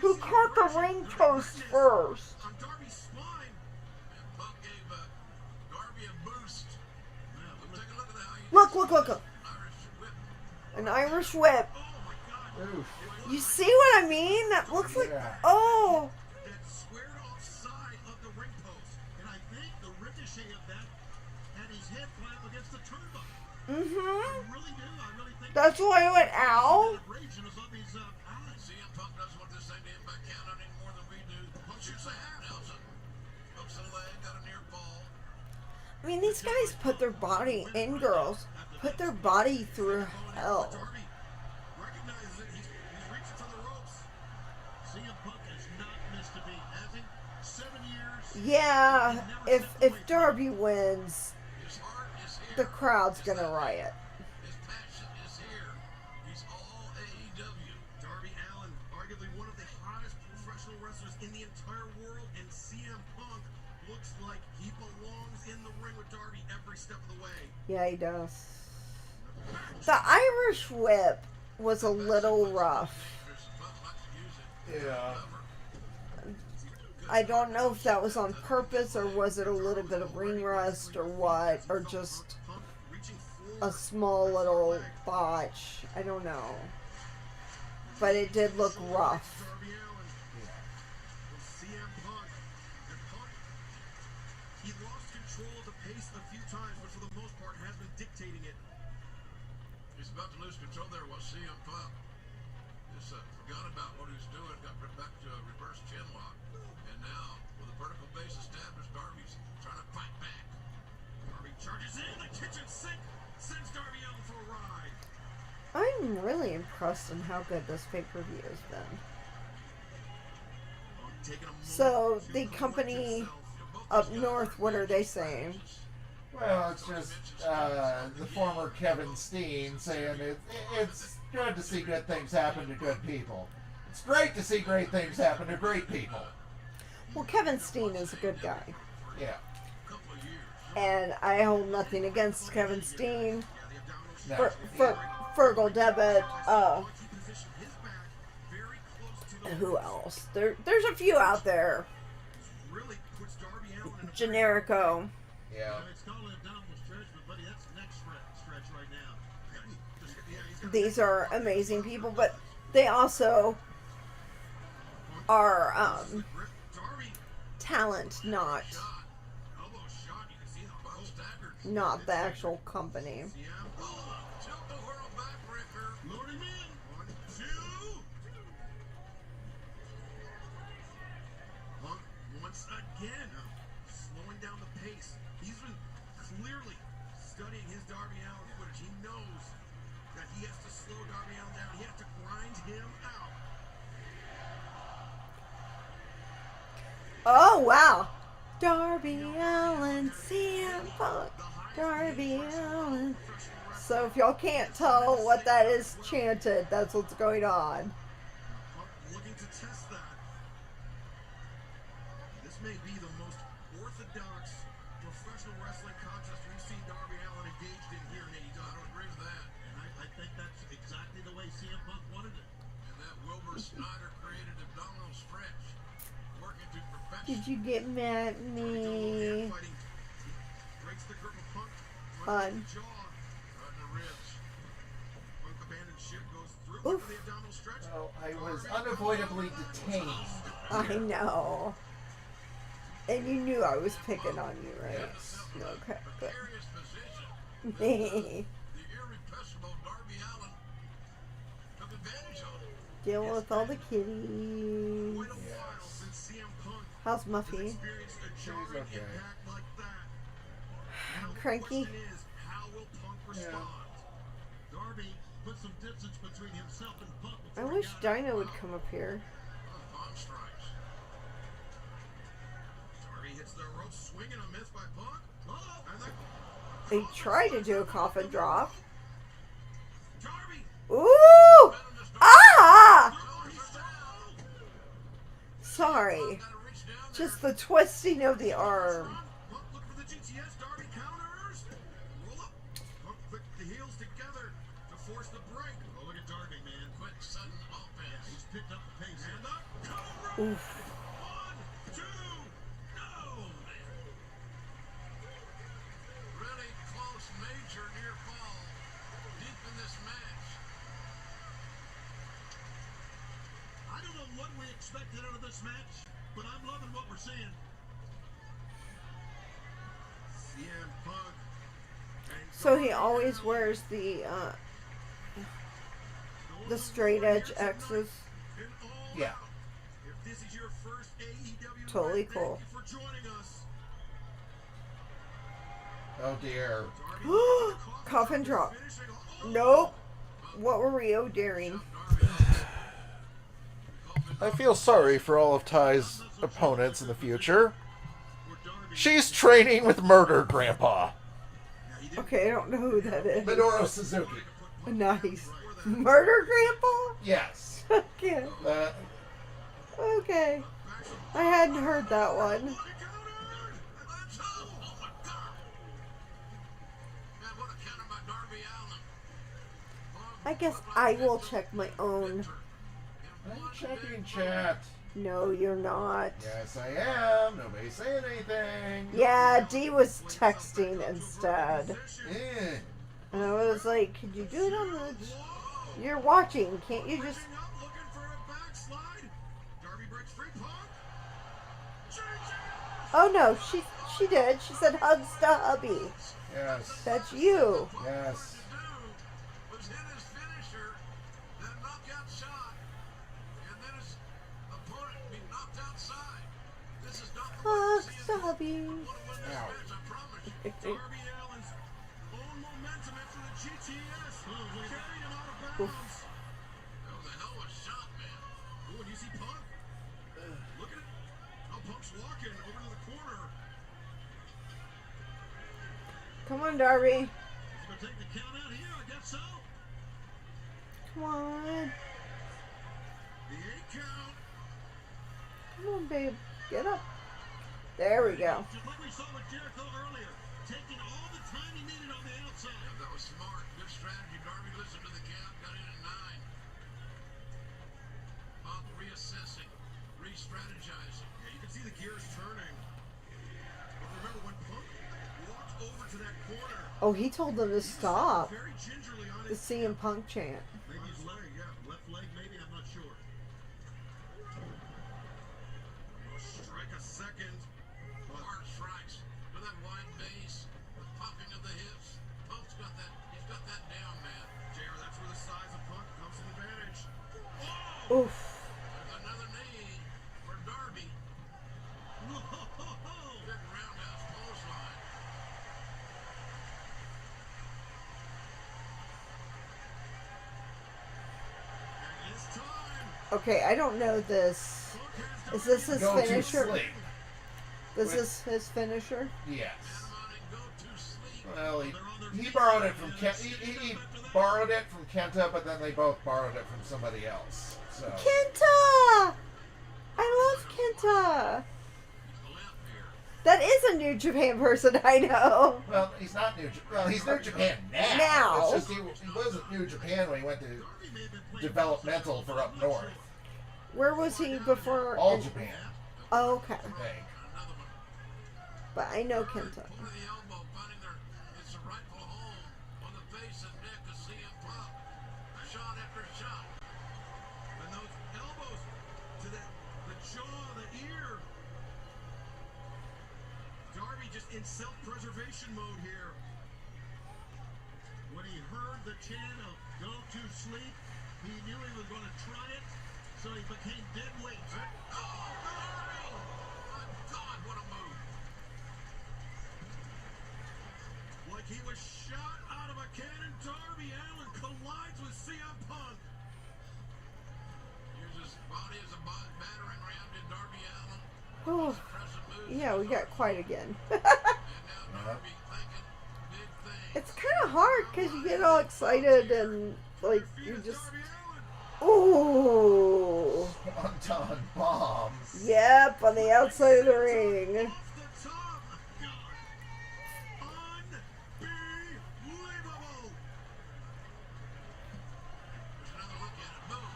Speaker 9: Who caught the ring post first?
Speaker 3: on Darby's spine. And Punk gave Darby a boost. We'll take a look at that.
Speaker 9: Look, look, look, look.
Speaker 3: Irish whip.
Speaker 9: An Irish whip.
Speaker 3: Oh my God.
Speaker 2: Oof.
Speaker 9: You see what I mean? That looks like.
Speaker 2: Yeah.
Speaker 9: Oh!
Speaker 3: That squared off side of the ring post.
Speaker 4: And I think the ricochet of that had his head climb against the turnbuckle.
Speaker 9: Mm-hmm.
Speaker 4: I really do. I really think
Speaker 9: That's why I went, ow.
Speaker 4: that raging is up his eyes.
Speaker 3: CM Punk doesn't want this thing to impact count any more than we do. Punk shoots a hat. Nelson hooks a leg, got a near fall.
Speaker 9: I mean, these guys put their body, and girls, put their body through hell.
Speaker 3: Darby recognizes it. He's reaching for the ropes.
Speaker 4: CM Punk has not missed a beat, has he? 7 years.
Speaker 9: Yeah, if Darby wins,
Speaker 3: His heart is here.
Speaker 9: the crowd's gonna riot.
Speaker 3: His passion is here. He's all AEW. Darby Allin, arguably one of the hottest professional wrestlers in the entire world, and CM Punk looks like he belongs in the ring with Darby every step of the way.
Speaker 9: Yeah, he does. The Irish whip was a little rough.
Speaker 3: Punk likes to use it.
Speaker 2: Yeah.
Speaker 9: I don't know if that was on purpose or was it a little bit of ring rust or what, or just
Speaker 3: Punk reaching
Speaker 9: a
Speaker 3: forward.
Speaker 9: small little botch. I don't know. But it did look rough.
Speaker 3: Darby Allin. With CM Punk. And Punk, he lost control of the pace a few times, but for the most part has been dictating it. He's about to lose control there was CM Punk. Just forgot about what he was doing, got right back to a reverse chin lock. And now, with a vertical base established, Darby's trying to fight back. Darby charges in, the kitchen sink sends Darby Allin for a ride.
Speaker 9: I'm really impressed in how good this pay-per-view has been.
Speaker 3: Punk taking a moment
Speaker 9: So,
Speaker 3: to
Speaker 9: the
Speaker 3: collect
Speaker 9: company
Speaker 3: himself. Both
Speaker 9: up
Speaker 3: these guys
Speaker 9: north,
Speaker 3: are
Speaker 9: what are they
Speaker 3: great
Speaker 9: saying?
Speaker 3: strategists.
Speaker 2: Well, it's just the former Kevin Steen saying it's good to see good things happen to good people. It's great to see great things happen to great people.
Speaker 9: Well, Kevin Steen is a good guy.
Speaker 2: Yeah.
Speaker 9: And I hold nothing against Kevin Steen.
Speaker 2: No.
Speaker 9: Fergal Devitt, who else? There's a few out there. Generico.
Speaker 2: Yeah.
Speaker 4: It's called an abdominal stretch, but buddy, that's neck stretch right now.
Speaker 9: These are amazing people, but they also are talent, not the actual company.
Speaker 3: Once again, slowing down the pace. He's been clearly studying his Darby Allin footage. He knows that he has to slow Darby Allin down. He has to grind him out.
Speaker 9: Oh, wow. Darby Allin, CM Punk, Darby Allin. So if y'all can't tell what that is chanted, that's what's going on.
Speaker 3: Looking to test that. This may be the most orthodox professional wrestling contest we've seen Darby Allin engaged in here in AEW. I don't agree with that.
Speaker 4: And I think that's exactly the way CM Punk wanted it.
Speaker 6: And that Wilbur Snyder created abdominal stretch, working to perfection.
Speaker 9: Did you get mad at me?
Speaker 3: Breaks the grip of Punk.
Speaker 9: Fun.
Speaker 3: Jaw.
Speaker 6: Right in the ribs.
Speaker 3: Punk abandoned ship goes through
Speaker 9: Oof.
Speaker 3: the abdominal stretch.
Speaker 2: Well, I was unavoidably detained.
Speaker 9: I know. And you knew I was picking on you, right?
Speaker 2: Yes.
Speaker 9: Okay,
Speaker 6: Precarious position.
Speaker 9: good.
Speaker 6: The irrepressible Darby Allin took advantage of it.
Speaker 9: Deal with all the kitties.
Speaker 3: Quite a while since CM Punk
Speaker 9: How's Muffy?
Speaker 3: experienced a jarring
Speaker 2: okay.
Speaker 3: impact like that. Now the
Speaker 9: Cranky?
Speaker 3: question is, how will Punk respond?
Speaker 4: Darby put some distance between himself and Punk.
Speaker 9: I
Speaker 4: before he
Speaker 9: wish
Speaker 4: got
Speaker 9: Dino would come up here.
Speaker 6: Palm strikes.
Speaker 3: Darby hits the rope, swinging a miss by Punk. Oh, and then
Speaker 9: He tried to do a coffin drop.
Speaker 3: Darby.
Speaker 9: Ooh! Ah!
Speaker 3: Oh, he's down.
Speaker 9: Sorry.
Speaker 6: Gotta reach down there.
Speaker 9: Just the twisting of the arm.
Speaker 3: Punk looking for the GTS. Darby counters. Roll up. Punk clicked the heels together to force the break.
Speaker 4: Oh, look at Darby, man.
Speaker 6: Quick, sudden offense.
Speaker 4: He's picked up the pace.
Speaker 3: And the Cobra.
Speaker 9: Oof.
Speaker 3: 1, 2, no.
Speaker 6: Really close, major near fall. Deep in this match.
Speaker 4: I don't know what we expected out of this match, but I'm loving what we're seeing.
Speaker 3: CM Punk.
Speaker 9: So he always wears the straight edge X's.
Speaker 2: Yeah.
Speaker 3: If this is your first AEW
Speaker 9: Totally
Speaker 3: event,
Speaker 9: cool.
Speaker 3: Thank you for joining us.
Speaker 2: Oh dear.
Speaker 9: Coffin drop.
Speaker 3: Finishing. Oh,
Speaker 9: Nope. What were we daring?
Speaker 2: I feel sorry for all of Ty's opponents in the future. She's training with Murder Grandpa.
Speaker 9: Okay, I don't know who that is.
Speaker 2: Minoru Suzuki.
Speaker 9: Nice. Murder Grandpa?
Speaker 2: Yes.
Speaker 9: Okay. Okay. I hadn't heard that one.
Speaker 6: Let's go. Oh my God. Man, what a counter by Darby Allin.
Speaker 9: I guess I will check my own.
Speaker 2: I'm checking chat.
Speaker 9: No, you're not.
Speaker 2: Yes, I am. Nobody's saying anything.
Speaker 9: Yeah, Dee was texting instead.
Speaker 2: Eh.
Speaker 9: And I was like, could you do it on the... You're watching, can't you just...
Speaker 3: Up, looking for a backslide. Darby breaks free. Punk.
Speaker 9: Oh no, she did. She said hugs to hubby.
Speaker 2: Yes.
Speaker 9: That's you.
Speaker 2: Yes.
Speaker 6: Was hit his finisher, then knockout shot, and then his opponent be knocked outside. This is not the way to
Speaker 9: Hugs
Speaker 6: see
Speaker 9: to
Speaker 6: it.
Speaker 9: hubby.
Speaker 6: Want to win this
Speaker 2: Ow.
Speaker 6: match, I promise you.
Speaker 3: Darby Allin's own momentum after the GTS carried him out of bounds.
Speaker 6: That was a hell of a shot, man.
Speaker 3: Oh, and you see Punk? Look at it. How Punk's walking over to the corner.
Speaker 9: Come on, Darby.
Speaker 4: He's going to take the count out here, I guess so.
Speaker 9: Come Come on.
Speaker 3: The 8 count.
Speaker 9: Come on, babe. Get up. There we go.
Speaker 4: Just like we saw with Jericho earlier, taking all the time he needed on the outside.
Speaker 6: Yeah, that was smart. Good strategy. Darby listened to the count, got in at 9. Punk reassessing, re-strategizing.
Speaker 3: Yeah, you can see the gears turning. But remember when Punk walked over to that corner,
Speaker 9: Oh, he told them to stop
Speaker 3: very gingerly on
Speaker 9: the
Speaker 3: his
Speaker 9: CM Punk chant.
Speaker 4: Maybe his leg, left leg, maybe, I'm not sure.
Speaker 3: strike a second.
Speaker 6: Hard strikes to that wide base, the popping of the hips. Punk's got that. He's got that down, man.
Speaker 3: JR, that's where the size of Punk comes to advantage.
Speaker 9: Oof.
Speaker 6: There's another knee for Darby. Big roundhouse clothesline.
Speaker 3: And it's time.
Speaker 9: Okay, I don't know this. Is this his
Speaker 2: Go to
Speaker 9: finisher?
Speaker 2: sleep.
Speaker 9: This is his finisher?
Speaker 2: Yes.
Speaker 6: Come on and go to sleep.
Speaker 2: Well, he borrowed it from he borrowed it from Kenta, but then they both borrowed it from somebody else. So
Speaker 9: Kenta! I love Kenta. That is a New Japan person, I know.
Speaker 2: well, he's not he's New Japan now.
Speaker 9: Now.
Speaker 2: It's just he wasn't New Japan when he went to developmental for up north.
Speaker 9: Where was he before?
Speaker 2: All Japan,
Speaker 9: Oh, okay.
Speaker 2: I think.
Speaker 9: But I know Kenta.
Speaker 6: Point of the elbow, finding it's a rightful home on the face and neck of CM Punk. Shot after shot.
Speaker 3: And those elbows to the jaw, the ear. Darby just in self-preservation mode here.
Speaker 4: When he heard the chant of go to sleep, he knew he was going to try it, so he became dead weight.
Speaker 6: Oh, Darby! My God, what a move.
Speaker 3: Like he was shot out of a cannon, Darby Allin collides with CM Punk.
Speaker 6: Here's his body as a battering ram to Darby Allin.
Speaker 9: Oh,
Speaker 6: Impressive moves.
Speaker 9: yeah, we got quiet again.
Speaker 6: And now Darby thinking big things.
Speaker 9: It's kind of hard because you get all excited and, like, you just...
Speaker 3: Darby Allin.
Speaker 9: Ooh.
Speaker 2: Swanton bomb.
Speaker 9: Yep, on the outside of the ring.
Speaker 3: Off the top. Unbelievable.
Speaker 6: There's another look at it. Boom.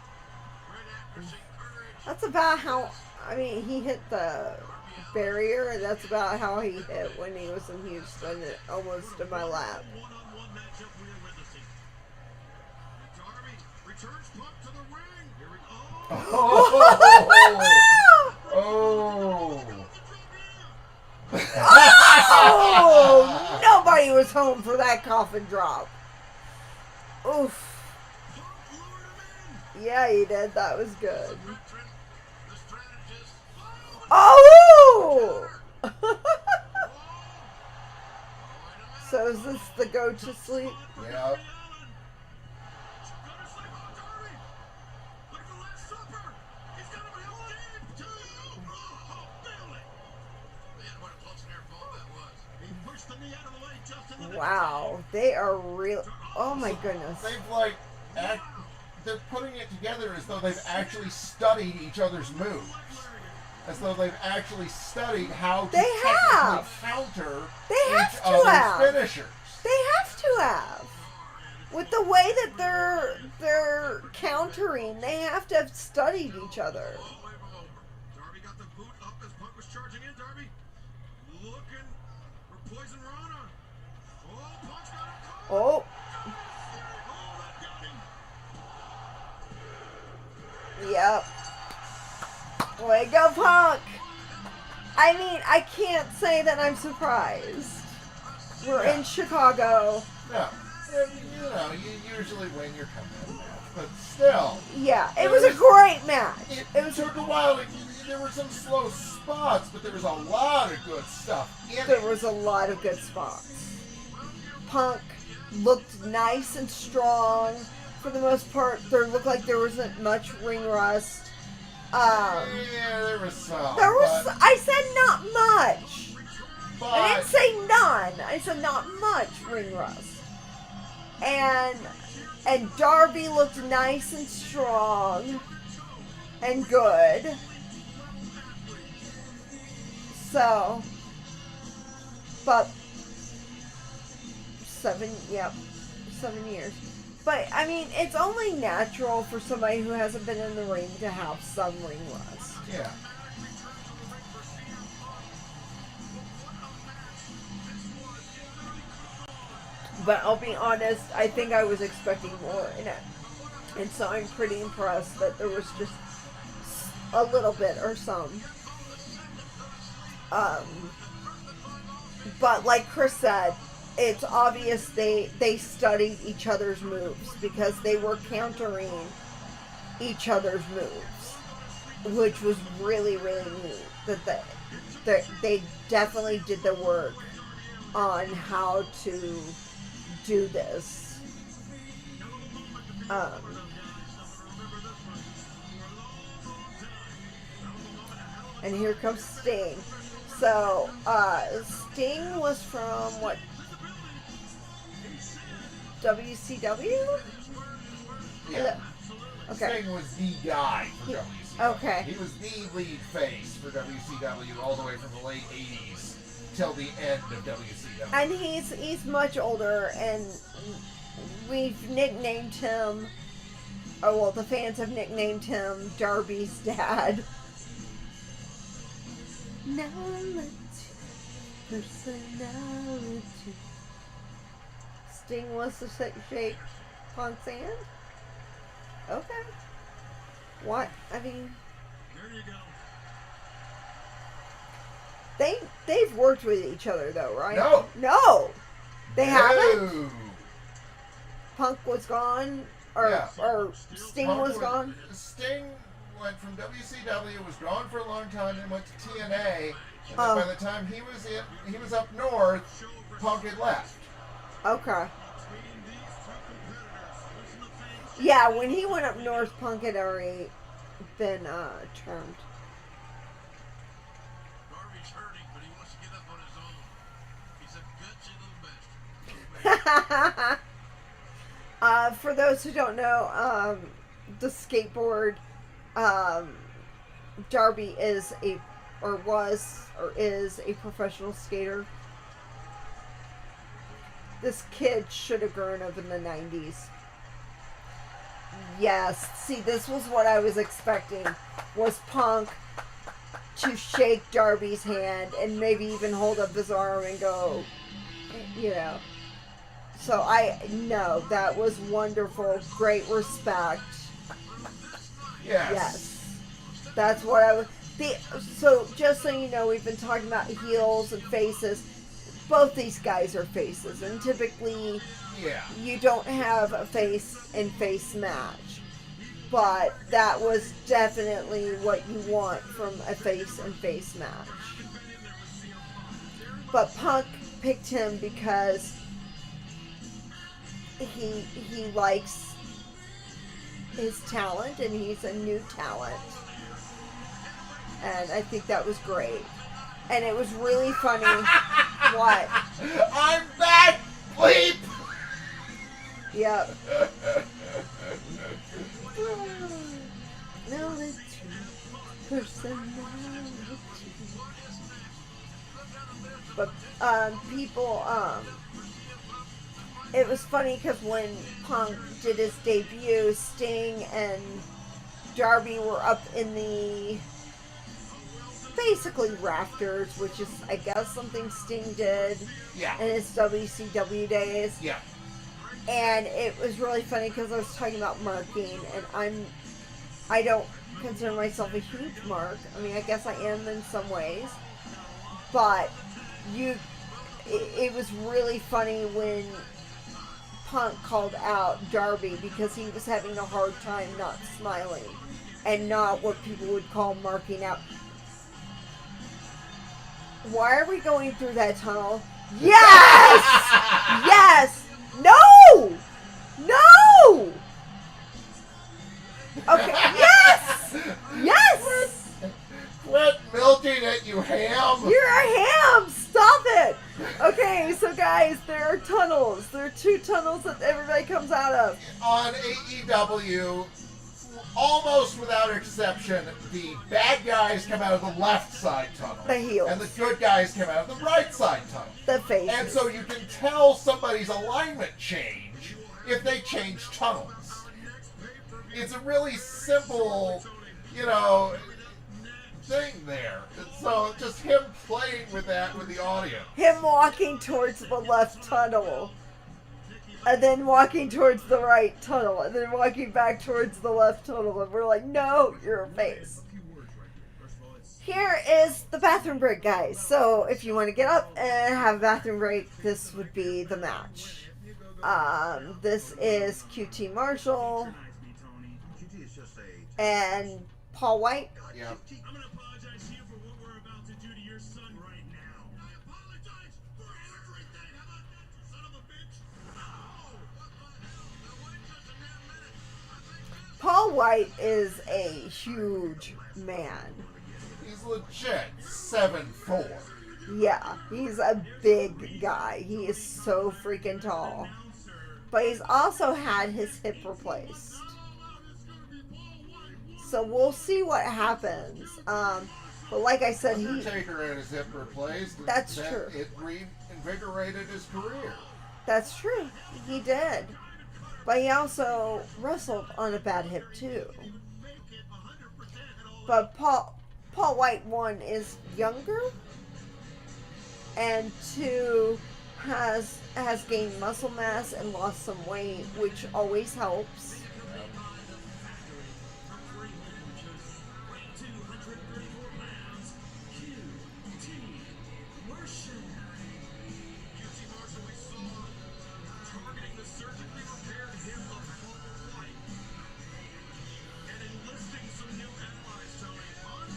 Speaker 6: Great accuracy, courage.
Speaker 9: That's about how... I mean, he hit the barrier, and that's about how he hit when he was in Houston, almost in my lap.
Speaker 4: One-on-one matchup we are witnessing.
Speaker 3: Darby returns Punk to the ring. Here we go.
Speaker 2: Oh.
Speaker 9: Oh! Nobody was home for that coffin drop. Oof.
Speaker 3: Punk lured him in.
Speaker 9: Yeah, he did. That was good.
Speaker 6: Veteran, the strategist.
Speaker 9: Oh!
Speaker 6: Wait a minute.
Speaker 9: So is this the go to sleep?
Speaker 2: Yep.
Speaker 6: Man, what a close and air ball that was.
Speaker 4: He pushed the knee out of the way just in the nick of
Speaker 9: Wow, they are real. Oh my goodness.
Speaker 2: They've like they're putting it together as though they've actually studied each other's moves. As though they've actually studied how to
Speaker 9: They
Speaker 2: technically
Speaker 9: have.
Speaker 2: counter
Speaker 9: They have
Speaker 2: each
Speaker 9: to
Speaker 2: other's
Speaker 9: have.
Speaker 2: finishers.
Speaker 9: They have to have. With the way that they're countering, they have to have studied each other.
Speaker 3: Darby got the boot up as Punk was charging in. Darby looking for Poison Rana. Oh, Punk's got a call.
Speaker 9: Oh,
Speaker 3: Oh, that got him.
Speaker 9: yep. Way to go, Punk. I mean, I can't say that I'm surprised. We're in Chicago.
Speaker 2: No. You know, you usually win your comeback match, but still.
Speaker 9: Yeah, it was a great match.
Speaker 2: It took a while. There were some slow spots, but there was a lot of good stuff in
Speaker 9: There
Speaker 2: it.
Speaker 9: was a lot of good spots. Punk looked nice and strong. For the most part, there looked like there wasn't much ring rust.
Speaker 2: Yeah, there was some.
Speaker 9: There was.
Speaker 2: but,
Speaker 9: I said not much. I didn't
Speaker 2: but
Speaker 9: say none. I said not much ring rust. And And Darby looked nice and strong and good. So, but 7 years. But, I mean, it's only natural for somebody who hasn't been in the ring to have some ring rust.
Speaker 2: Yeah.
Speaker 9: But I'll be honest, I think I was expecting more in it. And so I'm pretty impressed that there was just a little bit or some. But like Chris said, it's obvious they studied each other's moves because they were countering each other's moves, which was really, really neat. That they definitely did the work on how to do this. And here comes Sting. So, Sting was from what? WCW?
Speaker 2: Yeah.
Speaker 9: Okay.
Speaker 2: Sting was the guy for WCW.
Speaker 9: Okay.
Speaker 2: He was the lead face for WCW all the way from the late 80s till the end of WCW.
Speaker 9: And he's much older, and we've nicknamed him, or well, the fans have nicknamed him Darby's dad. Personality. Sting wants to shake Punk's hand? Okay. What? I mean,
Speaker 4: There you go.
Speaker 9: they've worked with each other though, right?
Speaker 2: No.
Speaker 9: They haven't. Punk was gone, or
Speaker 2: Yeah.
Speaker 9: or Sting
Speaker 2: Punk
Speaker 9: was gone.
Speaker 2: Sting went from WCW, was gone for a long time, then went to TNA, and then
Speaker 9: Oh.
Speaker 2: by the time he was up north, Punk had left.
Speaker 9: Okay. Yeah, when he went up north, Punk had already been termed.
Speaker 6: Darby's hurting, but he wants to get up on his own. He's a gutsy little bastard.
Speaker 9: For those who don't know, the skateboard, Darby is a professional skater. This kid should have grown up in the 90s. Yes, see, this was what I was expecting, was Punk to shake Darby's hand and maybe even hold up his arm and go, you know. So that was wonderful, great respect. Yes. That's what I was. So just so you know, we've been talking about heels and faces. Both these guys are faces, and typically, you don't have a face and face match. But that was definitely what you want from a face and face match. But Punk picked him because he likes his talent, and he's a new talent. And I think that was great. And it was really funny. What?
Speaker 2: I'm back, bleep!
Speaker 9: Yep. But people, it was funny because when Punk did his debut, Sting and Darby were up in the basically rafters, which is, I guess, something Sting did in his WCW days.
Speaker 2: Yeah.
Speaker 9: And it was really funny because I was talking about marking, and I don't consider myself a huge mark. I mean, I guess I am in some ways, but it was really funny when Punk called out Darby because he was having a hard time not smiling and not what people would call marking out. Why are we going through that tunnel? Yes! Yes! No! No! Okay, yes! Yes!
Speaker 2: Quit melting it, you ham!
Speaker 9: You're a ham! Stop it! Okay, so guys, there are tunnels. There are 2 tunnels that everybody comes out of.
Speaker 2: On AEW, almost without exception, the bad guys come out of the left side tunnel.
Speaker 9: The heels.
Speaker 2: And the good guys come out of the right side tunnel.
Speaker 9: The faces.
Speaker 2: And so you can tell somebody's alignment change if they change tunnels. It's a really simple, thing there. And so just him playing with that with the audience.
Speaker 9: Him walking towards the left tunnel. And then walking towards the right tunnel. And then walking back towards the left tunnel. And we're like, no, you're a face. Here is the bathroom break, guys. So if you want to get up and have a bathroom break, this would be the match. This is QT Marshall and Paul White.
Speaker 2: Yeah.
Speaker 7: I'm gonna apologize to you for what we're about to do to your son right now.
Speaker 6: I apologize for everything. How about that, you son of a bitch? No! What the hell? Now wait just a damn minute. I think
Speaker 9: Paul White is a huge man.
Speaker 2: He's legit 7'4".
Speaker 9: Yeah, he's a big guy. He is so freaking tall. But he's also had his hip replaced. So we'll see what happens. But like I said,
Speaker 2: Undertaker had his hip replaced.
Speaker 9: That's true.
Speaker 2: It reinvigorated his career.
Speaker 9: That's true. He did. But he also wrestled on a bad hip too. But Paul White, 1, is younger, and 2, has gained muscle mass and lost some weight, which always helps.
Speaker 3: QT Marshall, we saw targeting the surgically repaired hip of Paul White and enlisting some new allies, Tony. Huh?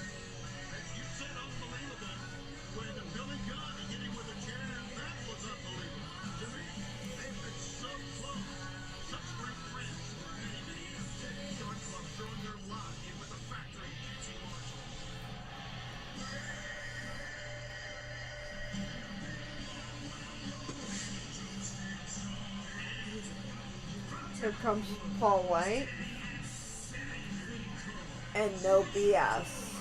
Speaker 3: You said unbelievable. When Billy Gunn hit him with a jab, that was unbelievable. To me, they've been so close. Such great friends. Many, many years. Gun Club throwing their lot in with the factory, QT Marshall.
Speaker 9: Here comes Paul White. And No BS.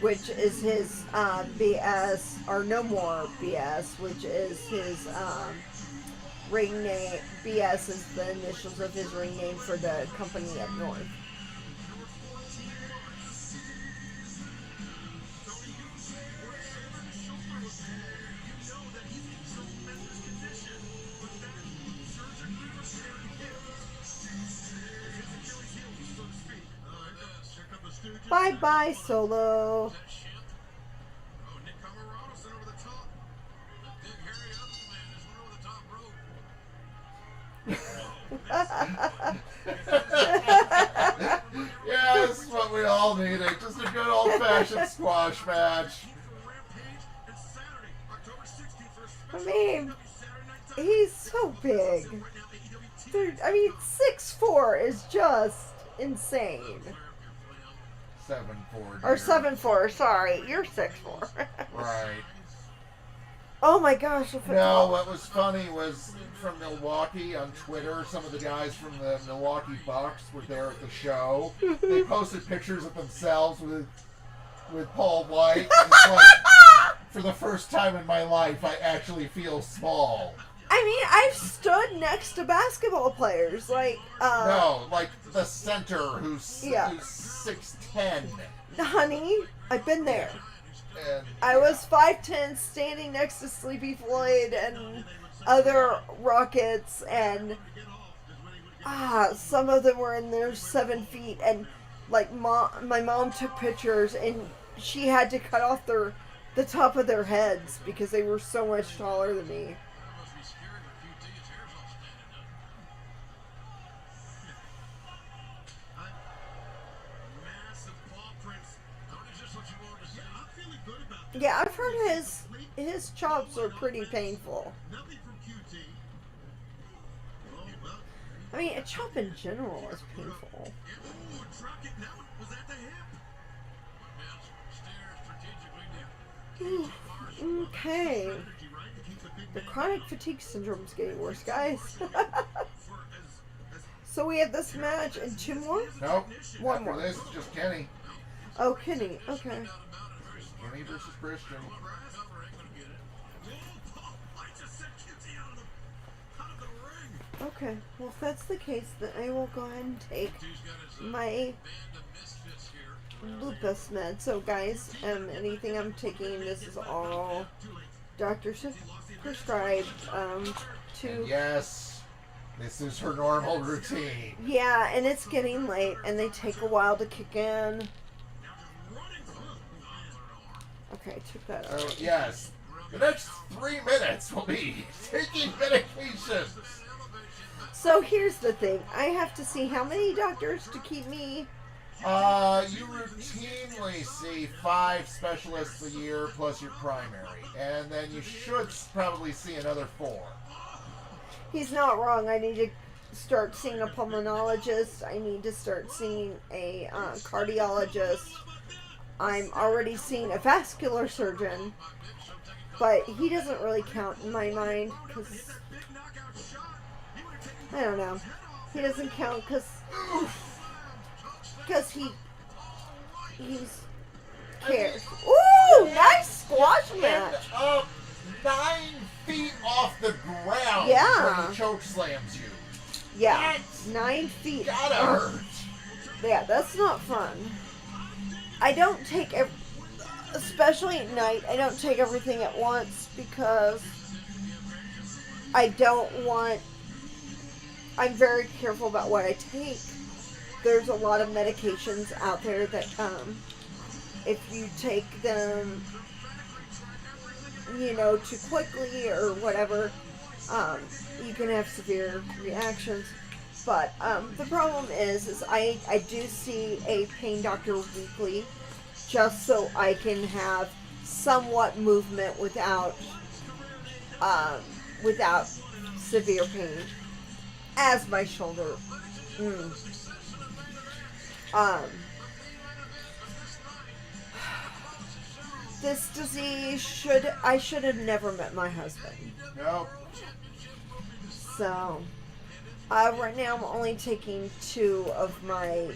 Speaker 9: Which is his BS, or No More BS, which is his ring name. BS is the initials of his ring name for the company up north. Bye-bye, Solo.
Speaker 3: Oh, Nick Camarado sent over the top. Big hairy other man just went over the top rope.
Speaker 2: Yeah, this is what we all needed. Just a good old-fashioned squash match.
Speaker 3: Rampage and Saturday, October 16th for a
Speaker 9: I
Speaker 3: special
Speaker 9: mean,
Speaker 3: Saturday night
Speaker 9: he's so big.
Speaker 3: right now, AEW
Speaker 9: Dude, I mean, 6'4" is just insane.
Speaker 2: 7'4".
Speaker 9: Or
Speaker 2: dear.
Speaker 9: 7'4", sorry. You're 6'4".
Speaker 2: Right.
Speaker 9: Oh my gosh. If
Speaker 2: No, what was funny was from Milwaukee on Twitter, some of the guys from the Milwaukee Bucks were there at the show. They posted pictures of themselves with Paul White. And it's like, for the first time in my life, I actually feel small.
Speaker 9: I mean, I've stood next to basketball players. Like,
Speaker 2: No, like the center who's
Speaker 9: Yeah.
Speaker 2: 6'10".
Speaker 9: honey, I've been there.
Speaker 2: And
Speaker 9: I was 5'10", standing next to Sleepy Floyd and other Rockets, and some of them were in their 7 feet, and like my mom took pictures, and she had to cut off the top of their heads because they were so much taller than me.
Speaker 3: must be scary with QT. His hair's all standing up. Massive paw prints. Tony, just what you wanted to say.
Speaker 7: I'm feeling good about this.
Speaker 9: Yeah, I've heard his chops are pretty painful.
Speaker 7: Nothing from QT. Oh, well.
Speaker 9: I mean, a chop in general is painful.
Speaker 3: Ooh, drop it. Now was that the hip? Steer strategically deep.
Speaker 9: Okay. The chronic fatigue syndrome is getting worse, guys. So we have this match and 2 more?
Speaker 2: Nope.
Speaker 9: One
Speaker 2: After
Speaker 9: more.
Speaker 2: this, it's just Kenny.
Speaker 9: Oh, Kenny. Okay.
Speaker 2: Kenny versus Christian.
Speaker 9: Okay. Well, if that's the case, then I will go ahead and take my lupus med. So, guys, anything I'm taking, this is all doctors have prescribed. To
Speaker 2: Yes, this is her normal routine.
Speaker 9: yeah, and it's getting late, and they take a while to kick in. Okay, I took that out.
Speaker 2: So, yes, the next 3 minutes will be taking medications.
Speaker 9: So here's the thing. I have to see how many doctors to keep me.
Speaker 2: You routinely see 5 specialists a year plus your primary, and then you should probably see another 4.
Speaker 9: He's not wrong. I need to start seeing a pulmonologist. I need to start seeing a cardiologist. I'm already seeing a vascular surgeon, but he doesn't really count in my mind because I don't know. He doesn't count because he's cares. Ooh, nice squash match.
Speaker 2: And 9 feet off the ground
Speaker 9: Yeah.
Speaker 2: when he choke slams you.
Speaker 9: Yeah,
Speaker 2: That's
Speaker 9: 9 feet.
Speaker 2: gotta hurt.
Speaker 9: Yeah, that's not fun. I don't take especially at night, I don't take everything at once because I don't want, I'm very careful about what I take. There's a lot of medications out there that, if you take them, too quickly or whatever, you can have severe reactions. But the problem is I do see a pain doctor weekly, just so I can have somewhat movement without severe pain, as my shoulder. This disease I should have never met my husband.
Speaker 2: Nope.
Speaker 9: So, right now I'm only taking 2 of my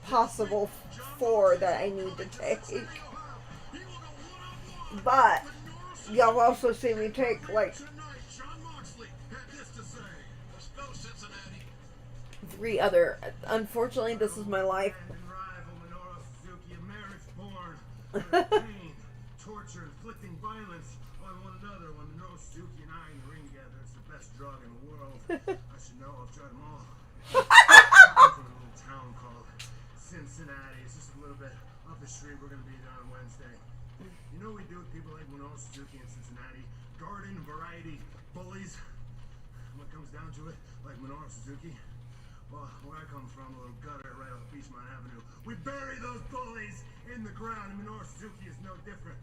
Speaker 9: possible 4 that I need to take. But, y'all also see me take, 3 other. Unfortunately, this is my life.
Speaker 4: Pain, torture, inflicting violence on one another when Minoru Suzuki and I in the ring together. It's the best drug in the world. I should know. I've tried them all. I'm from a little town called Cincinnati. It's just a little bit up the street. We're going to be there on Wednesday. You know what we do with people like Minoru Suzuki in Cincinnati? Garden variety bullies. When it comes down to it, like Minoru Suzuki. Well, where I come from, a little gutter right off Beachmont Avenue. We bury those bullies in the ground, and Minoru Suzuki is no different.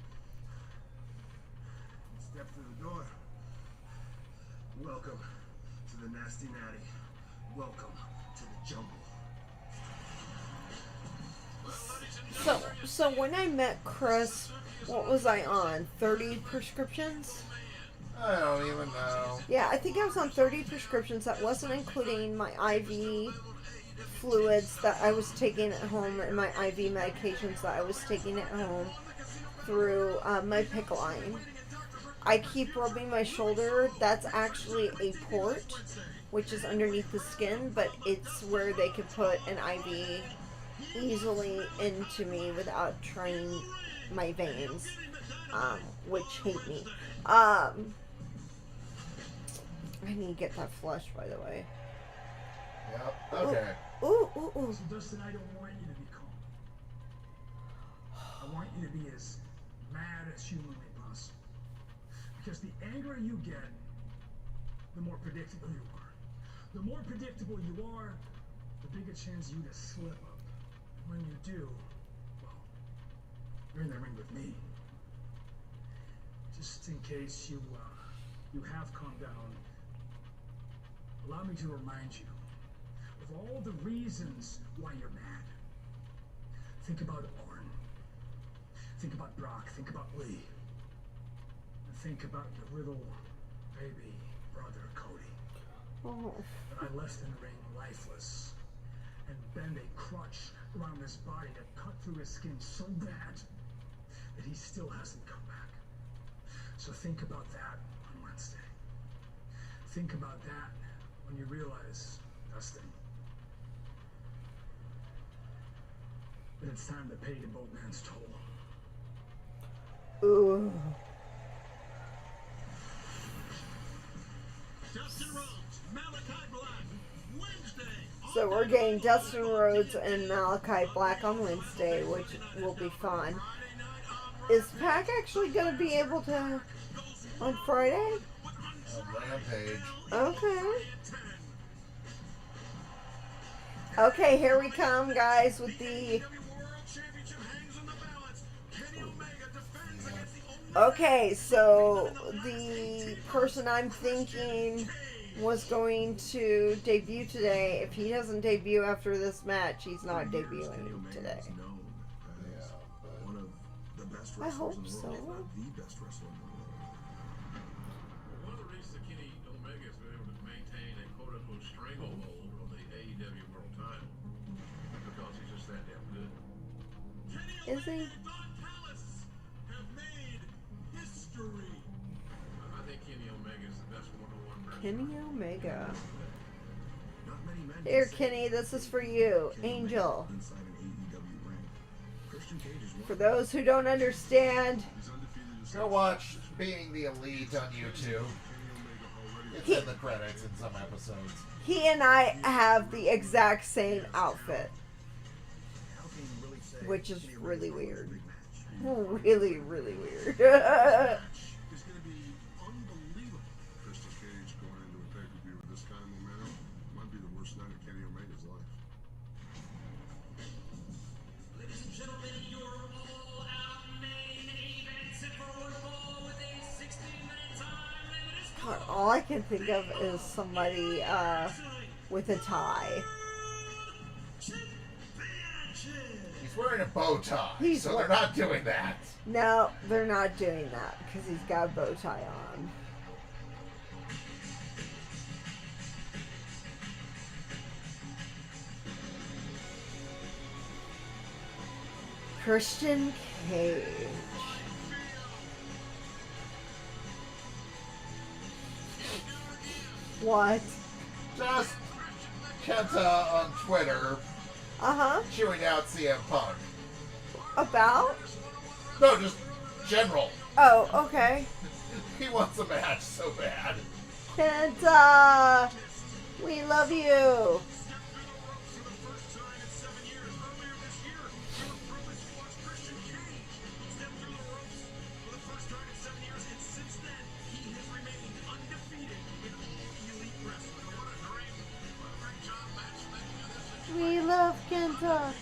Speaker 4: Step through the door. Welcome to the Nasty Natty. Welcome to the jungle.
Speaker 9: So when I met Chris, what was I on? 30 prescriptions?
Speaker 2: I don't even know.
Speaker 9: Yeah, I think I was on 30 prescriptions. That wasn't including my IV fluids that I was taking at home and my IV medications that I was taking at home through my PICC line. I keep rubbing my shoulder. That's actually a port, which is underneath the skin, but it's where they could put an IV easily into me without trying my veins, which hate me. I need to get that flushed, by the way.
Speaker 2: Yep. Okay.
Speaker 9: Ooh.
Speaker 7: So Dustin, I don't want you to be calm. I want you to be as mad as humanly possible. Because the angrier you get, the more predictable you are. The more predictable you are, the bigger chance you to slip up. And when you do, well, you're in the ring with me. Just in case you have calmed down, allow me to remind you of all the reasons why you're mad. Think about Orton. Think about Brock. Think about Lee. think about the little baby brother, Cody.
Speaker 9: Oh.
Speaker 7: That I left in the ring lifeless and bend a crutch around his body to cut through his skin so bad that he still hasn't come back. So think about that on Wednesday. Think about that when you realize, Dustin, that it's time to pay the boatman's toll.
Speaker 9: Ooh.
Speaker 4: Dustin Rhodes, Malachi Black, Wednesday.
Speaker 9: So we're getting Dustin Rhodes and Malachi Black on Wednesday, which will be fun. Is Pac actually going to be able to on Friday?
Speaker 2: Rampage.
Speaker 9: Okay. Okay, here we come, guys, with the... Okay, so the person I'm thinking was going to debut today. If he doesn't debut after this match, he's not debuting today. I hope so.
Speaker 3: One of the reasons that Kenny Omega has been able to maintain a quote-unquote stranglehold on the AEW World Title is because he's just that damn good.
Speaker 9: Is he?
Speaker 4: Have made history.
Speaker 3: I think Kenny Omega is the best one-on-one wrestler.
Speaker 9: Kenny Omega.
Speaker 3: Not many men
Speaker 9: Here, Kenny, this is for you. Angel.
Speaker 3: inside an AEW ring. Christian Cage is
Speaker 9: For those who don't understand,
Speaker 2: Go watch Being the Elite on YouTube. It's in the credits in some episodes.
Speaker 9: he and I have the exact same outfit, which is really weird. Really, really weird.
Speaker 3: It's going to be unbelievable. Christian Cage going into a pay-per-view with this kind of momentum might be the worst night of Kenny Omega's life.
Speaker 4: Ladies and gentlemen, your all-out main event set for one fall with a 60-minute time limit.
Speaker 9: God, all I can think of is somebody with a tie.
Speaker 2: He's wearing a bow tie,
Speaker 9: He's
Speaker 2: so they're not doing that.
Speaker 9: No, they're not doing that because he's got a bow tie on. Christian Cage. What?
Speaker 2: Just Kenta on Twitter
Speaker 9: Uh-huh.
Speaker 2: chewing out CM Punk.
Speaker 9: About?
Speaker 2: No, just general.
Speaker 9: Oh, okay.
Speaker 2: He wants a match so bad.
Speaker 9: Kenta! We love you! We love Kenta!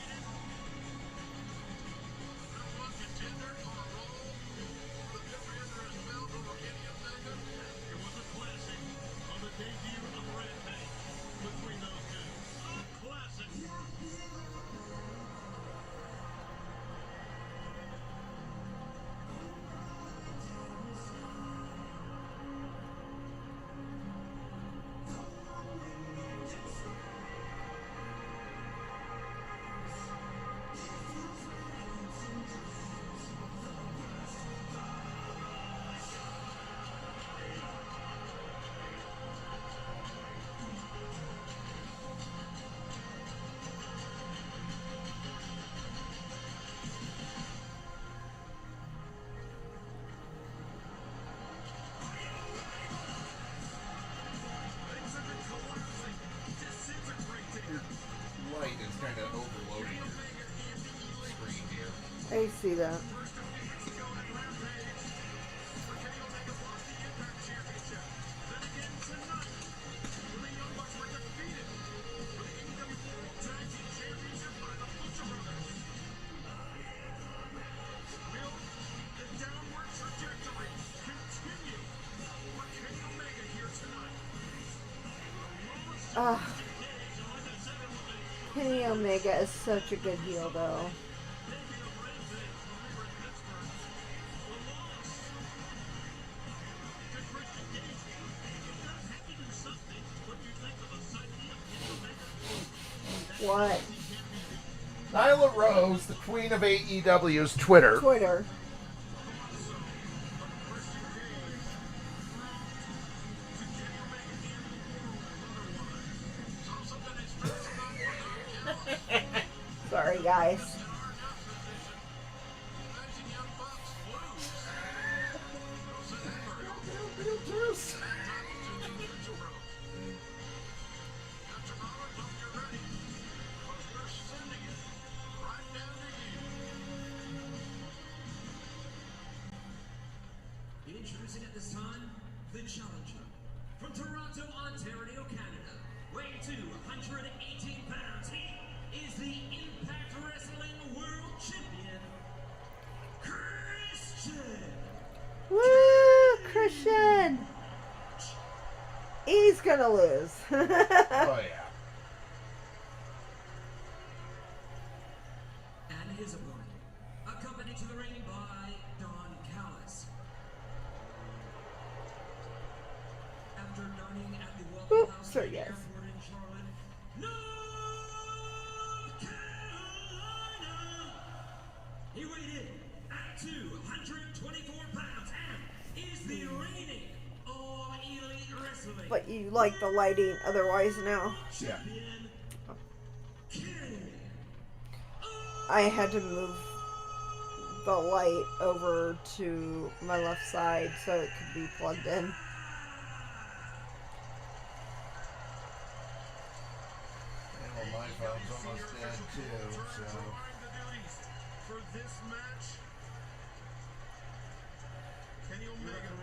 Speaker 2: Light is kind of overloading your screen here.
Speaker 9: I see that. Ah. Kenny Omega is such a good heel, though. What?
Speaker 2: Nyla Rose, the queen of AEW's Twitter.
Speaker 9: Twitter. Sorry, guys.
Speaker 10: Introducing at this time, the challenger. From Toronto, Ontario, Canada. Weighing 218 pounds, he is the Impact Wrestling World Champion, Christian.
Speaker 9: Woo! Christian! He's gonna lose.
Speaker 2: Oh, yeah.
Speaker 10: And his opponent, accompanied to the ring by Don Callis. After dining at the Welcome
Speaker 9: Oop,
Speaker 10: House
Speaker 9: sorry,
Speaker 10: at the
Speaker 9: guys.
Speaker 10: airport in Charlotte, North Carolina, he weighed in at 224 pounds and is the reigning All Elite Wrestling
Speaker 9: But you like the lighting otherwise now.
Speaker 2: Yeah.
Speaker 10: Champion, Katy.
Speaker 9: I had to move the light over to my left side so it could be plugged in.
Speaker 2: Well, my phone's almost dead, too, so...
Speaker 3: For this match, Kenny Omega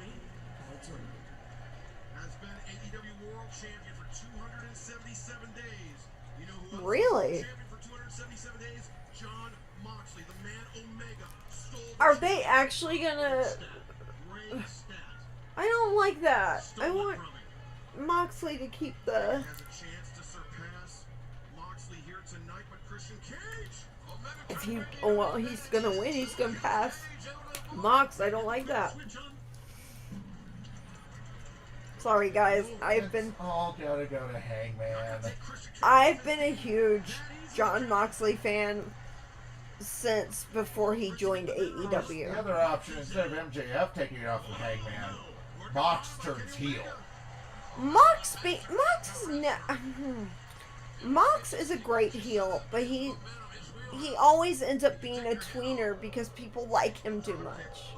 Speaker 3: has been AEW World Champion for 277 days. You know who else
Speaker 9: Really?
Speaker 3: was champion for 277 days? John Moxley, the man Omega stole the
Speaker 9: Are they actually gonna...
Speaker 3: Great stat.
Speaker 9: I don't like that. I
Speaker 3: Stole it
Speaker 9: want
Speaker 3: from him.
Speaker 9: Moxley to keep the...
Speaker 3: Has a chance to surpass Moxley here tonight, but Christian Cage. Omega
Speaker 9: If he... Oh, well, he's gonna win. He's gonna pass Mox. I don't like that. Sorry, guys. I've been
Speaker 2: all gotta go to Hangman.
Speaker 9: I've been a huge John Moxley fan since before he joined
Speaker 2: The
Speaker 9: AEW.
Speaker 2: other option, instead of MJF taking it off with Hangman, Mox turns heel.
Speaker 9: Mox is a great heel, but he always ends up being a tweener because people like him too much.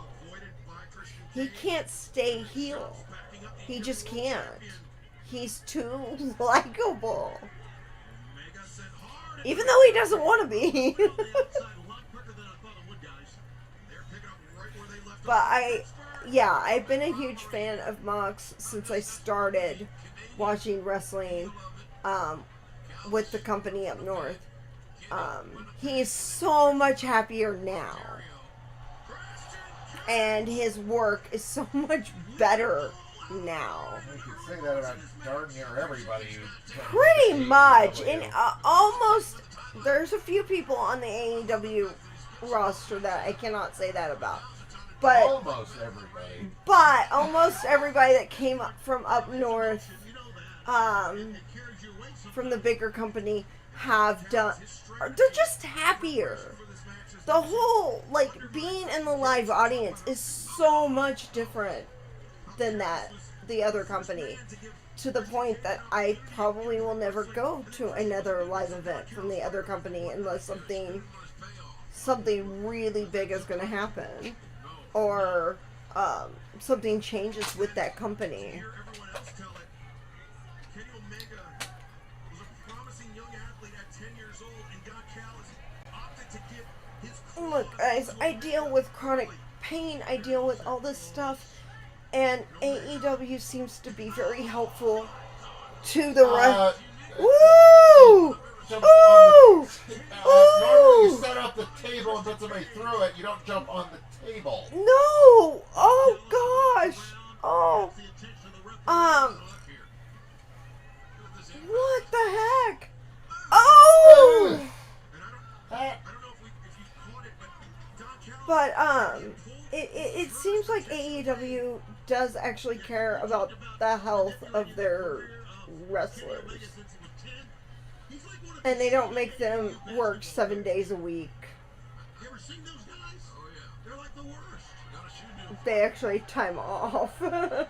Speaker 9: He can't stay heel. He just can't. He's too likable. Even though he doesn't want to be. But I've been a huge fan of Mox since I started watching wrestling with the company up north. He's so much happier now. And his work is so much better now.
Speaker 2: You can say that about darn near everybody.
Speaker 9: Pretty much. And almost, there's a few people on the AEW roster that I cannot say that about. But
Speaker 2: Almost everybody.
Speaker 9: But almost everybody that came up from up north, from the bigger company, have done. They're just happier. The whole, like, being in the live audience is so much different than the other company. To the point that I probably will never go to another live event from the other company unless something really big is going to happen. Or something changes with that company. Look, guys, I deal with chronic pain. I deal with all this stuff. And AEW seems to be very helpful to the rest. Woo!
Speaker 2: Jump
Speaker 9: Ooh!
Speaker 2: normally you
Speaker 9: Ooh!
Speaker 2: set up the table and put somebody through it. You don't jump on the table.
Speaker 9: No! Oh gosh! Oh. What the heck? Oh! But it seems like AEW does actually care about the health of their wrestlers. And they don't make them work 7 days a week.
Speaker 4: You ever seen those guys?
Speaker 6: Oh, yeah.
Speaker 4: They're like the worst.
Speaker 6: Got a shoe new.
Speaker 9: They actually time off.
Speaker 3: Don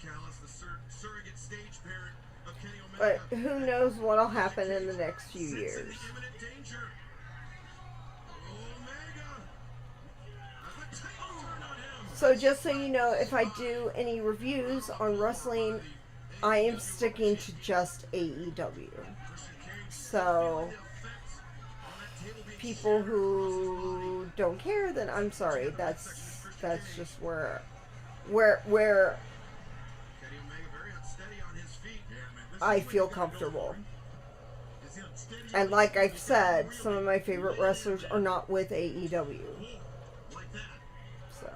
Speaker 3: Callis, the surrogate stage parent of Kenny Omega.
Speaker 9: But who knows what'll happen in the next few
Speaker 3: Sits
Speaker 9: years.
Speaker 3: in imminent danger. Omega. As the table turned on him.
Speaker 9: So just so you know, if I do any reviews on wrestling, I am sticking to just AEW. So people who don't care, then I'm sorry. That's just where
Speaker 3: Kenny Omega very unsteady on his feet.
Speaker 9: I feel comfortable. And like I've said, some of my favorite wrestlers are not with AEW.
Speaker 3: Like that.
Speaker 9: So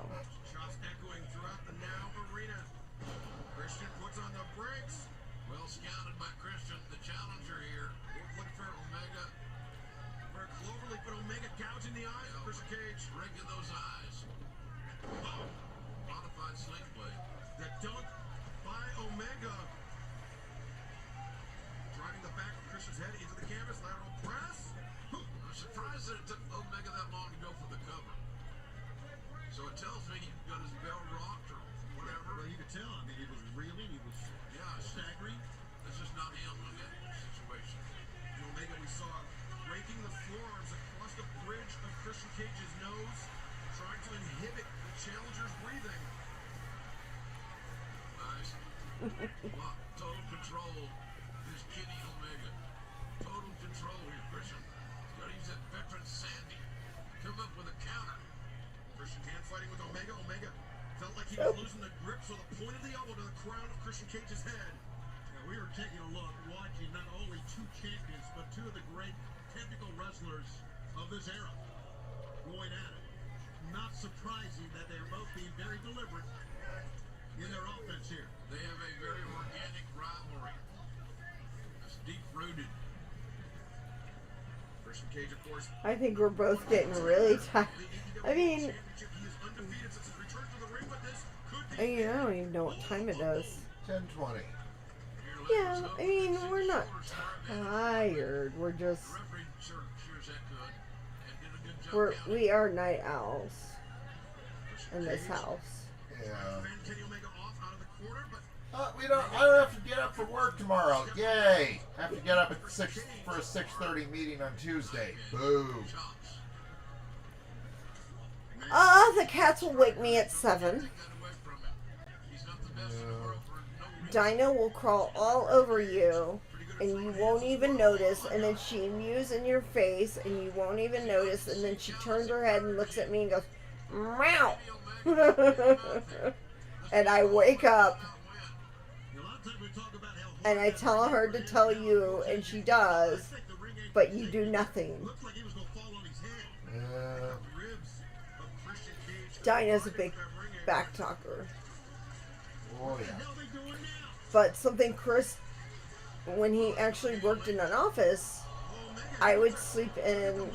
Speaker 3: Shots echoing throughout the now arena. Christian puts on the brakes.
Speaker 6: Well scouted by Christian, the challenger here.
Speaker 3: Look for Omega. For Cloverleaf, but Omega gouging the eyes of Christian Cage.
Speaker 6: Breaking those eyes.
Speaker 3: Oh,
Speaker 6: Modified sling blade.
Speaker 3: the dunk by Omega. Driving the back of Christian's head into the canvas. Lateral press.
Speaker 6: I'm surprised that it took Omega that long to go for the cover. So it tells me he got his bell rocked or whatever.
Speaker 4: Well, you could tell. I mean, he was reeling. He was staggering.
Speaker 6: This is not him in that situation.
Speaker 3: And Omega we saw raking the forearms across the bridge of Christian Cage's nose, trying to inhibit the challenger's breathing.
Speaker 6: Nice. Wow, total control is Kenny Omega. Total control here, Christian. He's got to use that veteran Sandy. Come up with a counter.
Speaker 3: Christian hand fighting with Omega. Omega felt like he was losing the grip, so the point of the elbow to the crown of Christian Cage's head.
Speaker 4: Now, we were taking a look, watching not only two champions, but two of the great technical wrestlers of this era going at it. Not surprising that they're both being very deliberate in their offense here.
Speaker 6: They have a very organic rivalry. It's deep-rooted.
Speaker 3: Christian Cage, of course,
Speaker 9: I think we're both getting really tired. I mean,
Speaker 3: he is undefeated since his return to the ring, but this could be
Speaker 9: I don't even know what time it is.
Speaker 2: 10:20.
Speaker 9: Yeah, I mean, we're not tired. We're just
Speaker 6: The referee sure as heck could and did a good job counting.
Speaker 9: we are night owls in this house.
Speaker 2: Yeah.
Speaker 3: fend Kenny Omega off out of the corner, but
Speaker 2: I don't have to get up for work tomorrow. Yay! I have to get up at 6 for a 6:30 meeting on Tuesday. Boo.
Speaker 6: Chops.
Speaker 9: The cats will wake me at 7.
Speaker 6: Got away from him. He's not the best in the world for no reason.
Speaker 9: Dino will crawl all over you, and you won't even notice, and then she mews in your face, and you won't even notice, and then she turns her head and looks at me and goes, meow. And I wake up,
Speaker 4: A lot of times we talk about how hard
Speaker 9: and I tell her to tell you, and she does,
Speaker 4: the ring ain't
Speaker 9: but you do nothing.
Speaker 4: looks like he was gonna fall on his head.
Speaker 2: Yeah.
Speaker 3: ribs of Christian Cage.
Speaker 9: Dina's a big back talker.
Speaker 2: Oh yeah.
Speaker 4: What are they doing now?
Speaker 9: But something Chris, when he actually worked in an office, I would sleep in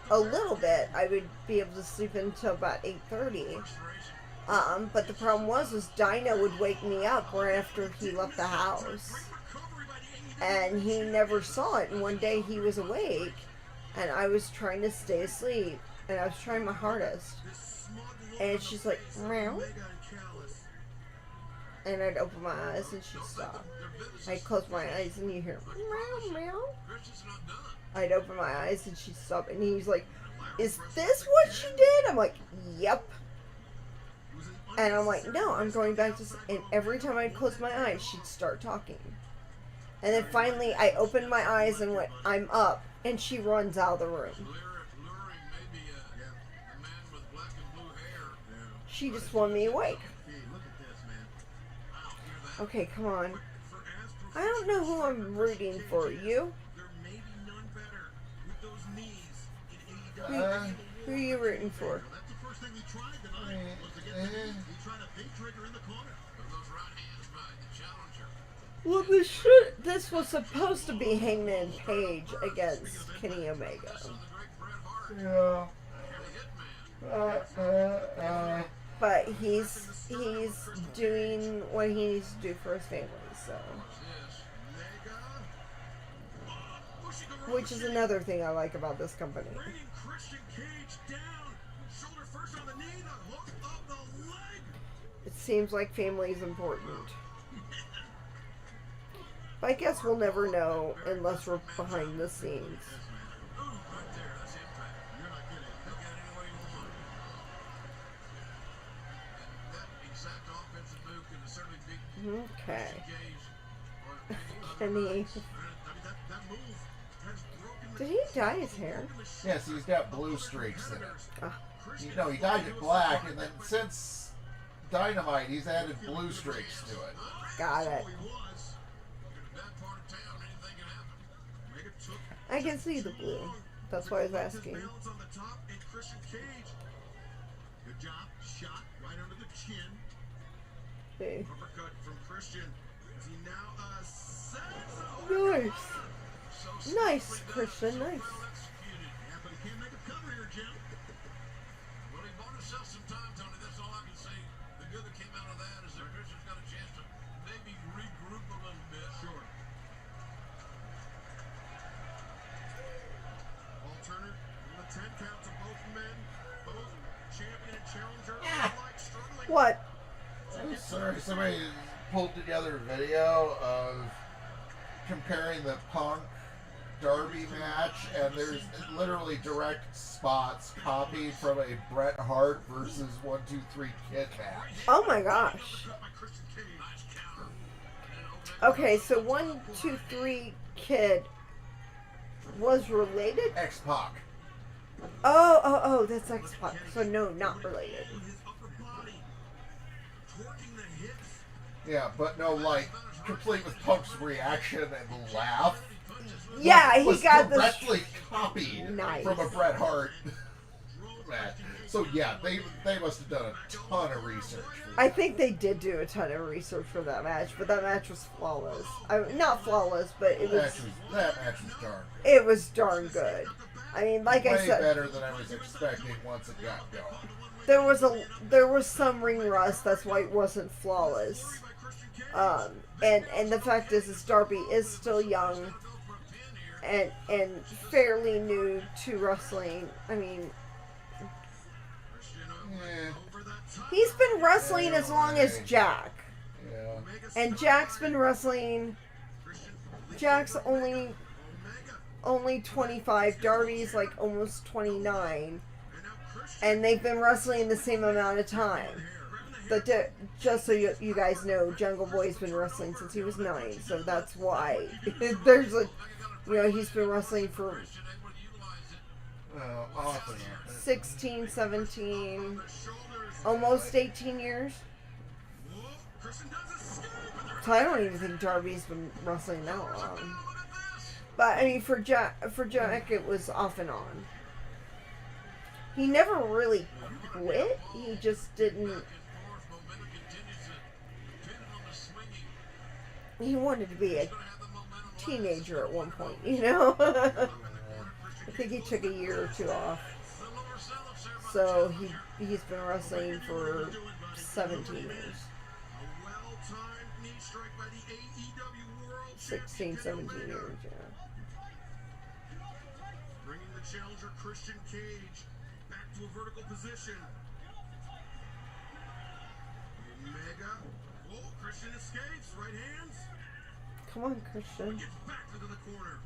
Speaker 9: a little bit. I would be able to sleep until about 8:30. But the problem was Dino would wake me up right after he left the house. And he never saw it. And one day he was awake, and I was trying to stay asleep, and I was trying my hardest. And she's like, meow. And I'd open my eyes and she'd stop. I'd close my eyes and you hear meow, meow.
Speaker 6: Christian's not done.
Speaker 9: I'd open my eyes and she'd stop. And he's like, is this what she did? I'm like, yep. And I'm like, no, I'm going back to sleep. And every time I'd close my eyes, she'd start talking. And then finally, I opened my eyes and went, I'm up. And she runs out of the room.
Speaker 6: Luring maybe a man with black and blue hair.
Speaker 9: She just wanted me awake.
Speaker 4: Hey, look at this, man.
Speaker 6: Wow, hear that?
Speaker 9: Okay, come on. I don't know who I'm rooting for. You?
Speaker 3: There may be none better with those knees in AEW.
Speaker 9: Who are you rooting for?
Speaker 4: That's the first thing he tried tonight was to get the knee. He tried a big trigger in the corner.
Speaker 6: Of those right hands by the challenger.
Speaker 9: Well, this was supposed to be Hangman Page against Kenny Omega.
Speaker 6: Son of the great Bret Hart.
Speaker 2: Yeah.
Speaker 6: The Hitman.
Speaker 9: but he's doing what he needs to do for his family. So, which is another thing I like about this company.
Speaker 3: Bringing Christian Cage down. Shoulder first on the knee, the hook of the leg.
Speaker 9: It seems like family is important. But I guess we'll never know unless we're behind the scenes.
Speaker 3: Ooh, right there. That's impact. You're not kidding. Look at it any way you want. And that exact offensive move can certainly be
Speaker 9: Okay.
Speaker 3: Cage or
Speaker 9: Kenny.
Speaker 3: I mean, that move has broken the
Speaker 9: Did he dye his hair?
Speaker 2: Yes, he's got blue streaks in it.
Speaker 9: Ah,
Speaker 2: He dyed it black, and then since Dynamite, he's added blue streaks to it.
Speaker 9: got it.
Speaker 3: he was. In that part of town, anything can happen. Mega took
Speaker 9: I can see the blue. That's why I was asking.
Speaker 3: balance on the top and Christian Cage. Good job. Shot right under the chin.
Speaker 9: Okay.
Speaker 3: Uppercut from Christian. As he now says
Speaker 9: Nice.
Speaker 3: so
Speaker 9: Nice,
Speaker 3: smartly done,
Speaker 9: Christian,
Speaker 3: so
Speaker 9: nice.
Speaker 3: well executed. Yeah, but he can't make a cover here, Jim. Well, he bought himself some time, Tony. That's all I can say. The good that came out of that is that Christian's got a chance to maybe regroup a little bit. Sure. Paul Turner, the 10 count to both men. Both champion and challenger alike struggling.
Speaker 9: What?
Speaker 2: I'm sorry, somebody pulled together a video of comparing the Punk Darby match, and there's literally direct spots copied from a Bret Hart versus 1, 2, 3 Kid match.
Speaker 9: Oh my gosh. Okay, so 1, 2, 3 Kid was related?
Speaker 2: X-Pac.
Speaker 9: Oh, that's X-Pac. So no, not related.
Speaker 3: His upper body, torquing the hips.
Speaker 2: Yeah, but no, like, complete with Punk's reaction and laugh.
Speaker 9: Yeah, he
Speaker 2: was
Speaker 9: got this.
Speaker 2: directly copied
Speaker 9: Nice.
Speaker 2: from a Bret Hart match. So yeah, they must have done a ton of research.
Speaker 9: I think they did do a ton of research for that match, but that match was flawless. Not flawless, but it was.
Speaker 2: That match was darn good.
Speaker 9: It was darn good. I mean, like I
Speaker 2: Way
Speaker 9: said,
Speaker 2: better than I was expecting once it got going.
Speaker 9: there was some ring rust. That's why it wasn't flawless. And the fact is Darby is still young and fairly new to wrestling. I mean,
Speaker 2: Yeah.
Speaker 9: he's been wrestling as long as Jack,
Speaker 2: Yeah.
Speaker 9: and Jack's been wrestling. Jack's only 25. Darby's like almost 29, and they've been wrestling the same amount of time. But just so you guys know, Jungle Boy's been wrestling since he was 9, so that's why there's a, he's been wrestling for
Speaker 2: Awesome.
Speaker 9: 16, 17, almost 18 years. So I don't even think Darby's been wrestling that long. But I mean, for Jack, it was off and on. He never really quit. He just didn't. He wanted to be a teenager at one point, I think he took a year or 2 off. So he's been wrestling for 17 years. 16, 17 years, yeah.
Speaker 3: Bringing the challenger Christian Cage back to a vertical position. Mega. Oh, Christian escapes. Right hands.
Speaker 9: Come on, Christian.
Speaker 3: Gets back into the corner.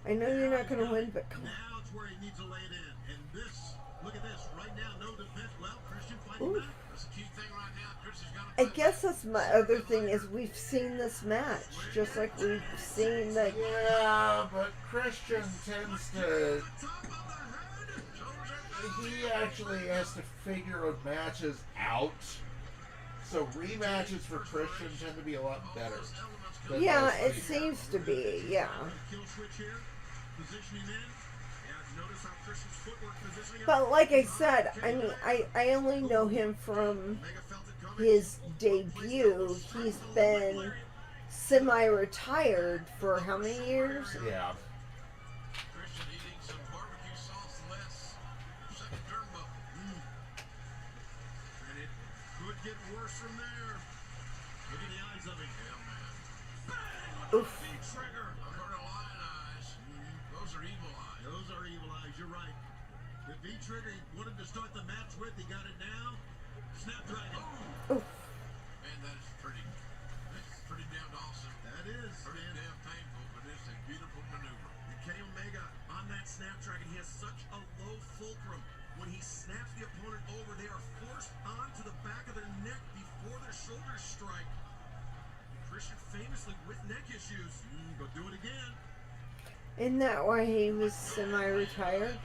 Speaker 9: I know you're not going to win, but come on.
Speaker 4: Now it's where he needs to lay it in. And this, look at this. Right now, no defense. Well, Christian fighting
Speaker 9: Ooh.
Speaker 4: back.
Speaker 3: That's the key thing right now. Christian's got
Speaker 9: I guess that's my other thing is we've seen this match, just like we've seen the.
Speaker 2: Yeah, but Christian tends to. He actually has to figure matches out. So rematches for Christian tend to be a lot better. than
Speaker 9: Yeah,
Speaker 2: most
Speaker 9: it
Speaker 2: people.
Speaker 9: seems to be. Yeah.
Speaker 3: kill switch here. Positioning in. Yeah, notice how Christian's footwork positioning.
Speaker 9: But like I said, I mean, I only know him from
Speaker 3: Mega felt it coming.
Speaker 9: his debut. He's been semi-retired for how many years?
Speaker 2: Yeah.
Speaker 3: Christian eating some barbecue sauce less. Second turnbuckle.
Speaker 4: get worse from there. Look at the eyes of him.
Speaker 3: Yeah, man.
Speaker 4: Bang!
Speaker 9: Oof.
Speaker 4: Big trigger.
Speaker 3: I've heard of lion eyes. Those are evil eyes.
Speaker 4: Those are evil eyes. You're right. The V-trigger he wanted to start the match with, he got it now. Snapdragon.
Speaker 9: Oof.
Speaker 3: Man, that's pretty damn awesome.
Speaker 4: That is.
Speaker 3: Pretty damn painful, but it's a beautiful maneuver.
Speaker 4: And Kenny Omega on that Snapdragon, he has such a low fulcrum. When he snaps the opponent over, they are forced onto the back of their neck before their shoulders strike. Christian famously with neck issues. Go do it again.
Speaker 9: Isn't that why he was semi-retired?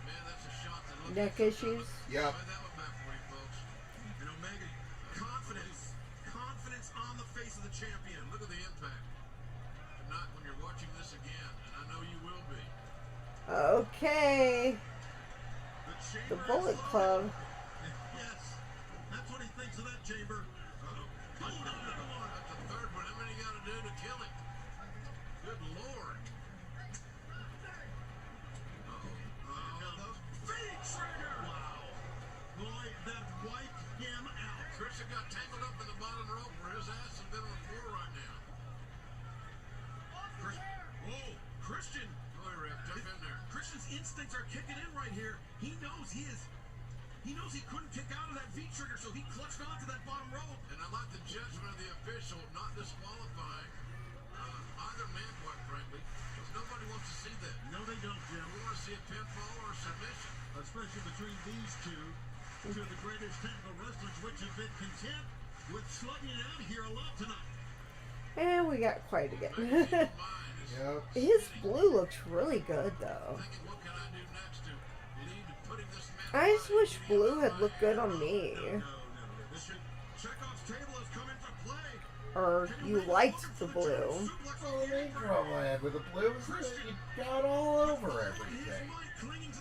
Speaker 3: Man, that's a shot that looks
Speaker 9: Neck issues?
Speaker 2: Yep.
Speaker 3: Play that one back for you, folks.
Speaker 4: And Omega, confidence on the face of the champion.
Speaker 3: Look at the impact. Tonight, when you're watching this again, and I know you will be.
Speaker 9: Okay. The Bullet Club.
Speaker 4: Yes, that's what he thinks of that chamber. Oh, another one.
Speaker 3: That's the third one. How many you got to do to kill him? Good Lord.
Speaker 4: The V-trigger. Wow. Boy, that wiped him out.
Speaker 3: Christian got tangled up in the bottom rope where his ass has been on the floor right now.
Speaker 4: Whoa, Christian.
Speaker 3: Go ahead, Ref. Jump in there.
Speaker 4: Christian's instincts are kicking in right here. He knows he couldn't kick out of that V-trigger, so he clutched onto that bottom rope.
Speaker 3: And I like the judgment of the official not disqualifying either man, quite frankly, because nobody wants to see that.
Speaker 4: No, they don't, Jim.
Speaker 3: We want to see a pinfall or a submission.
Speaker 4: Especially between these two of the greatest technical wrestlers, which have been content with slugging it out here a lot tonight.
Speaker 9: And we got quiet again.
Speaker 3: Mine is
Speaker 2: Yep.
Speaker 9: His blue looks really good, though.
Speaker 3: thinking, what can I do next to lead to putting this man
Speaker 9: I just wish blue had looked good on me.
Speaker 4: No. Chekhov's table has come into play.
Speaker 9: Or you liked the blue.
Speaker 2: Oh, the main problem I had with the blue was that it got all over everything.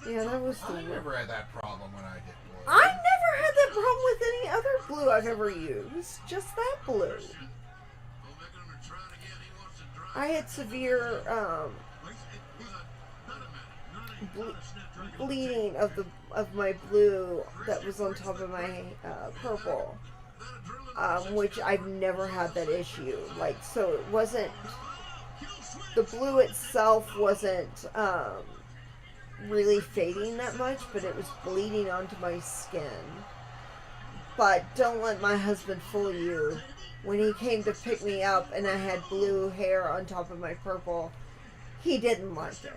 Speaker 9: Yeah, that was the
Speaker 2: I never had that problem when I did blue.
Speaker 9: I never had that problem with any other blue I've ever used. Just that blue.
Speaker 3: Omega gonna try it again. He wants to drive.
Speaker 9: I had severe bleeding of my blue that was on top of my purple, which I've never had that issue. Like, so it wasn't, the blue itself wasn't really fading that much, but it was bleeding onto my skin. But don't let my husband fool you. When he came to pick me up and I had blue hair on top of my purple, he didn't like it.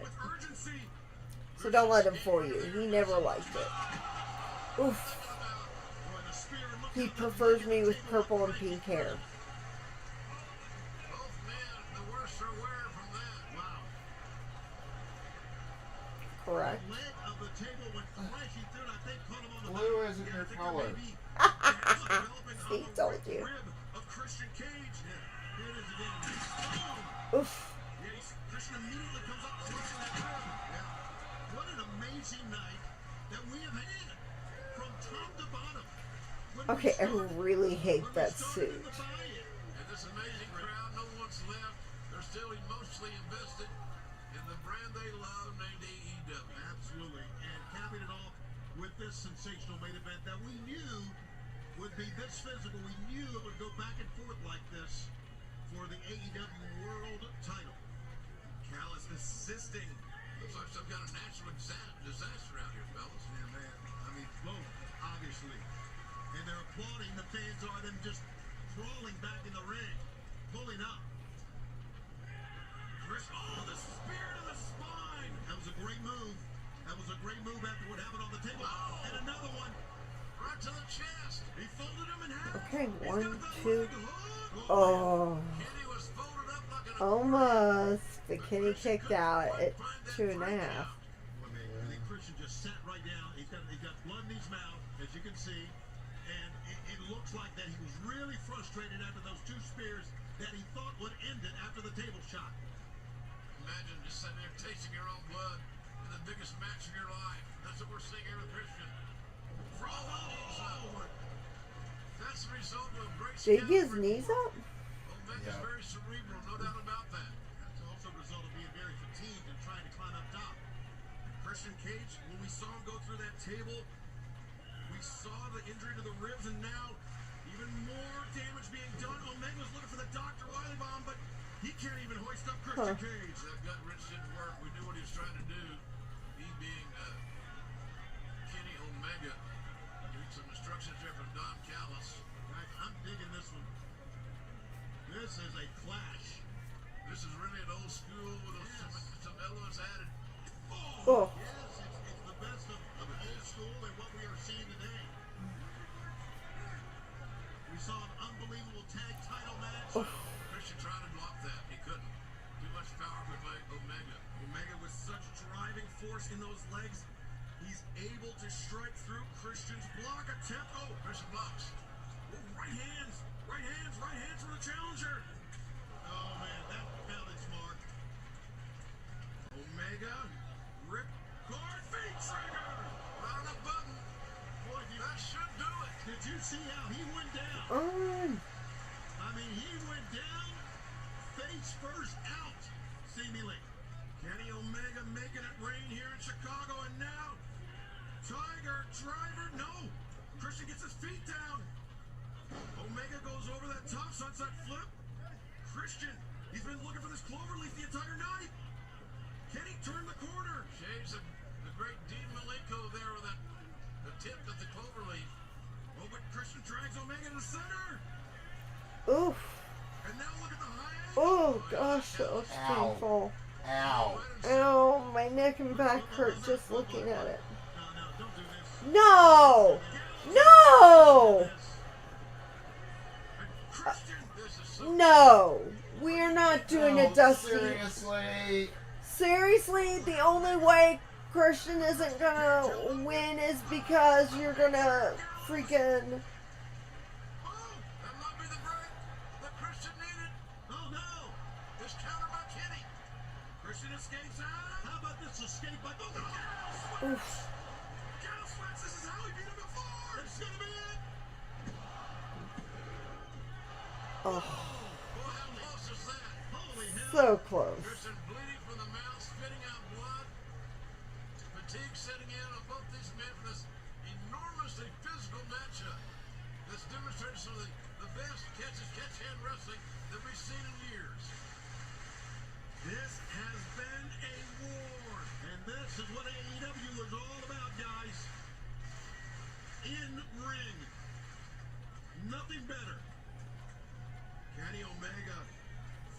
Speaker 9: So don't let him fool you. He never liked it. Oof. He prefers me with purple and pink hair.
Speaker 3: Both men, the worse are wear from that. Wow.
Speaker 9: Correct.
Speaker 2: Blue isn't your color.
Speaker 9: See, told you. Oof.
Speaker 4: Christian immediately comes up crushing that rib. What an amazing night that we have had from top to bottom.
Speaker 9: Okay, I really hate that suit.
Speaker 3: And this amazing crowd, no one's left. They're still emotionally invested in the brand they love named AEW.
Speaker 4: Absolutely. And capping it off with this sensational main event that we knew would be this physical. We knew it would go back and forth like this for the AEW World title.
Speaker 3: Callis assisting. Looks like some kind of natural disaster out here, fellas.
Speaker 4: Yeah, man. I mean, both, obviously. And they're applauding. The fans are them just crawling back in the ring, pulling up. The spear to the spine. That was a great move. That was a great move after what happened on the table. Oh. And another one.
Speaker 3: Right to the chest.
Speaker 4: He folded him in half.
Speaker 9: Okay,
Speaker 4: He's
Speaker 9: 1,
Speaker 4: got the
Speaker 9: 2.
Speaker 4: leg hook.
Speaker 9: Oh,
Speaker 3: Kenny was folded up like an
Speaker 9: almost. But Kenny kicked out at 2.5.
Speaker 4: I think Christian just sat right down. He's got blood in his mouth, as you can see. And it looks like that he was really frustrated after those two spears that he thought would end it after the table shot.
Speaker 3: Imagine just sitting there tasting your own blood in the biggest match of your life. That's what we're seeing here with Christian. That's the result of a great
Speaker 9: Did he get his
Speaker 3: skill.
Speaker 9: knees up?
Speaker 3: Omega's
Speaker 2: Yeah.
Speaker 3: very cerebral, no doubt about that.
Speaker 4: That's also a result of being very fatigued and trying to climb up top. Christian Cage, when we saw him go through that table, we saw the injury to the ribs, and now he
Speaker 3: Even more damage being done. Omega's looking for the Dr. Wily bomb, but he can't even hoist up Christian Cage.
Speaker 6: That gut wrench didn't work. We knew what he was trying to do. He being Kenny Omega. Getting some instructions here from Don Callis.
Speaker 4: Guys, I'm digging this one. This is a clash.
Speaker 6: This is really an old school with some elements added.
Speaker 9: Oh.
Speaker 4: Yes, it's the best of old school and what we are seeing today. We saw an unbelievable tag title match.
Speaker 6: Christian tried to block that. He couldn't. Too much power with Omega.
Speaker 3: Omega with such driving force in those legs, he's able to strike through Christian's block attempt. Oh,
Speaker 6: Christian blocks.
Speaker 3: oh, right hands from the challenger.
Speaker 4: Oh man, that pounded smart.
Speaker 3: Omega, rip guard, feet trigger.
Speaker 6: Right on the button.
Speaker 4: Boy,
Speaker 6: That should do it.
Speaker 4: did you see how he went down? I mean, he went down face first out, seemingly.
Speaker 3: Kenny Omega making it rain here in Chicago, and now Tiger Driver. No, Christian gets his feet down. Omega goes over that top sunset flip. Christian, he's been looking for this cloverleaf the entire night. Kenny turned the corner.
Speaker 6: Shades of the great Dean Malenko there with the tip of the cloverleaf.
Speaker 3: Oh, but Christian drags Omega to the center.
Speaker 9: Oof.
Speaker 3: And now look at the high end.
Speaker 9: Oh gosh, that looks
Speaker 2: Ow.
Speaker 9: painful.
Speaker 2: Ow.
Speaker 9: Ow, my neck and back hurt just looking at it.
Speaker 4: No, don't do this.
Speaker 9: No! No!
Speaker 3: Christian,
Speaker 6: This is so
Speaker 9: No! We are not doing
Speaker 2: Oh,
Speaker 9: it, Dusty.
Speaker 2: seriously.
Speaker 9: Seriously, the only way Christian isn't gonna win is because you're gonna freaking.
Speaker 6: Oh, that might be the break that Christian needed.
Speaker 4: Oh no!
Speaker 6: This counter by Kenny.
Speaker 3: Christian escapes out.
Speaker 4: How about this escape by both of them?
Speaker 9: Oof.
Speaker 3: Gal Sweats, this is how he beat him before.
Speaker 4: It's gonna be it!
Speaker 9: Oh,
Speaker 6: Boy, how close is that?
Speaker 4: Holy hell!
Speaker 9: so close.
Speaker 6: Christian bleeding from the mouth, spitting out blood. Fatigue setting in on both these men for this enormously physical matchup. This demonstrates some of the best catch-hand wrestling that we've seen in years.
Speaker 3: This has been a war.
Speaker 4: And this is what AEW is all about, guys. In ring. Nothing better.
Speaker 3: Kenny Omega,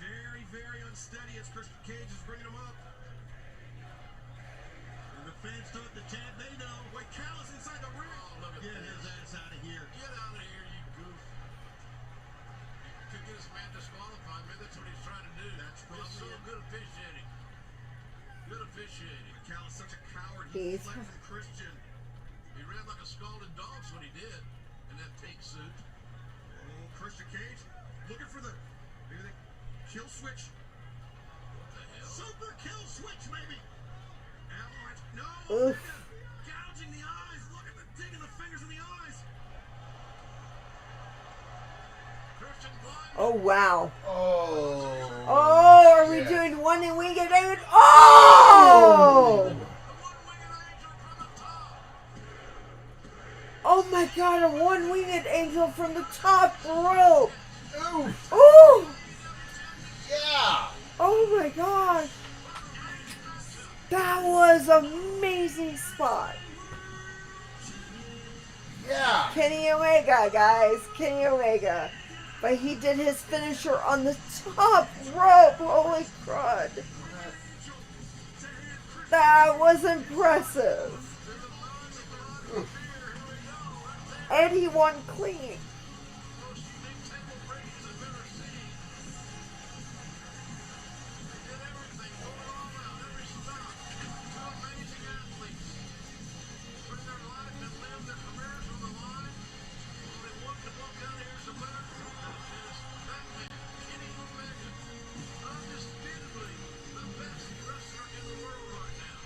Speaker 3: very, very unsteady as Christian Cage is bringing him up.
Speaker 4: And the fans start to chant, they know.
Speaker 3: Wait, Callis inside the ring.
Speaker 6: Oh, look at
Speaker 4: Get
Speaker 6: this.
Speaker 4: his ass out of here.
Speaker 6: Get out of here, you goof. You could get this man disqualified, man. That's what he's trying to do.
Speaker 4: That's
Speaker 6: He's
Speaker 4: probably
Speaker 6: so
Speaker 4: it.
Speaker 6: good officiating. Good officiating.
Speaker 3: Callis such a coward. He
Speaker 9: He's-
Speaker 3: fled from Christian.
Speaker 6: He ran like a scalded dog, is what he did in that pink suit.
Speaker 3: Oh, Christian Cage looking for the maybe the kill switch.
Speaker 6: What the hell?
Speaker 4: Super kill switch, maybe.
Speaker 3: Avalanche. No.
Speaker 9: Oof.
Speaker 3: Omega gouging the eyes. Look at the digging the fingers in the eyes.
Speaker 6: Christian blind.
Speaker 9: Oh, wow.
Speaker 2: Oh.
Speaker 9: Oh, are we
Speaker 2: shit.
Speaker 9: doing one and we get eight? Oh!
Speaker 6: The one-winged angel from the top.
Speaker 9: Oh my god, a one-winged angel from the top rope.
Speaker 2: Oof.
Speaker 9: Ooh!
Speaker 2: Yeah.
Speaker 9: Oh my god. That was an amazing spot.
Speaker 2: Yeah.
Speaker 9: Kenny Omega, guys. Kenny Omega. But he did his finisher on the top rope. Holy crud. That was impressive. And he won clean.
Speaker 6: Most unique table breakers I've ever seen. They did everything, going all out, every stop. Two amazing athletes. Putting their life and limb, their careers on the line. Only one can walk out here as a winner. That is that man, Kenny Omega. Undisputably the best wrestler in the world right now.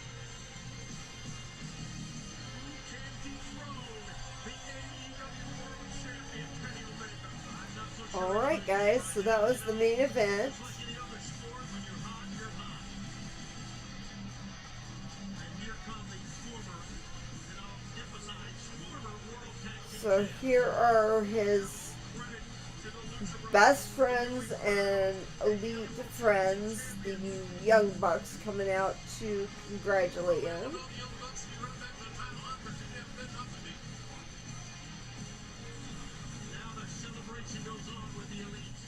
Speaker 3: Who can dethrone the AEW World Champion Kenny Omega? I'm not so sure.
Speaker 9: Alright, guys. So that was the main event.
Speaker 4: Like any other sport, when you're hot, you're hot. And here come the former, and I'll emphasize, former World Tag Team
Speaker 9: So here are his best friends and elite friends, the Young Bucks, coming out to congratulate him.
Speaker 4: Now the celebration goes on with the Elite.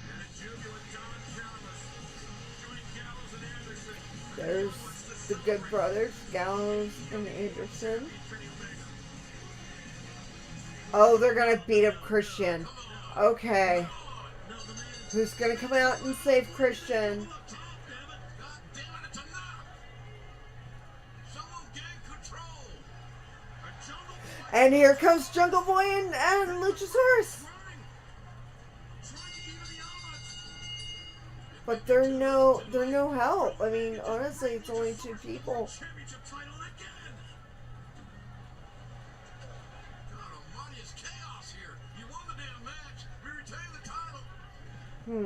Speaker 4: And a Junior with Don Callis. Joining Gallows and Anderson.
Speaker 9: There's the Good Brothers, Gallows and Anderson. Oh, they're gonna beat up Christian. Okay. Who's gonna come out and save Christian? And here comes Jungle Boy and Luchasaurus. But they're no help. I mean, honestly, it's only 2 people. Come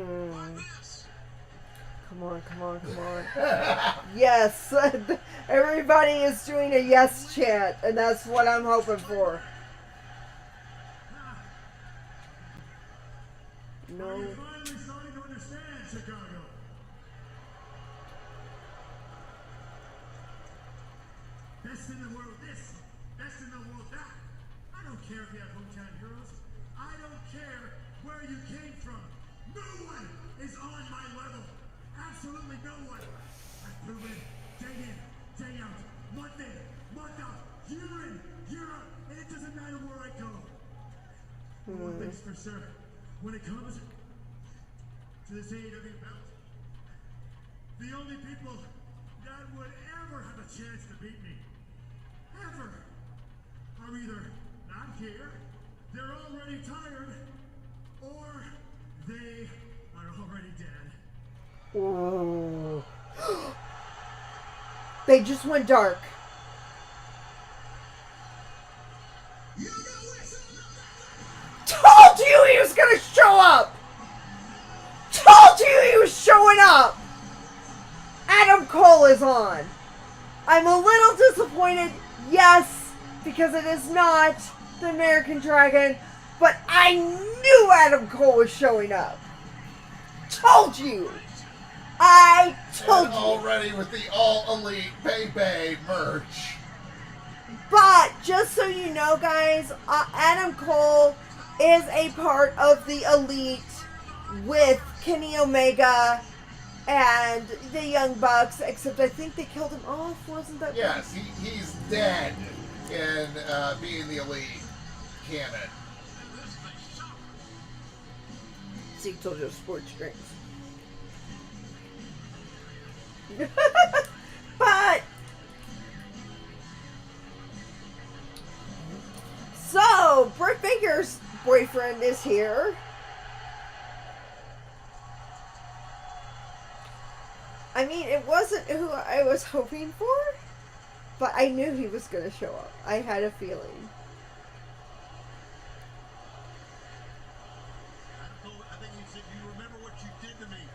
Speaker 9: on, come on, come on. Yes! Everybody is doing a yes chant, and that's what I'm hoping for. No.
Speaker 7: Are you finally starting to understand, Chicago? Best in the world this, best in the world that. I don't care if you have hometown heroes. I don't care where you came from. No one is on my level. Absolutely no one. I've proven day in, day out, month in, month out, year in, year out, and it doesn't matter where I go. One thing's for sure. When it comes to this AEW belt, the only people that would ever have a chance to beat me, ever, are either not here, they're already tired, or they are already dead.
Speaker 9: Ooh. They just went dark. Told you he was gonna show up! Told you he was showing up! Adam Cole is on. I'm a little disappointed, yes, because it is not the American Dragon, but I knew Adam Cole was showing up. Told you! I told
Speaker 2: And
Speaker 9: you!
Speaker 2: already with the All Elite Bay merch.
Speaker 9: But, just so you know, guys, Adam Cole is a part of the Elite with Kenny Omega and the Young Bucks, except I think they killed him off, wasn't that?
Speaker 2: Yes, he's dead in being the Elite canon.
Speaker 9: See, told you sports drinks. But so Britt Baker's boyfriend is here. I mean, it wasn't who I was hoping for, but I knew he was going to show up. I had a feeling.
Speaker 4: I think you said you remember what you did to me.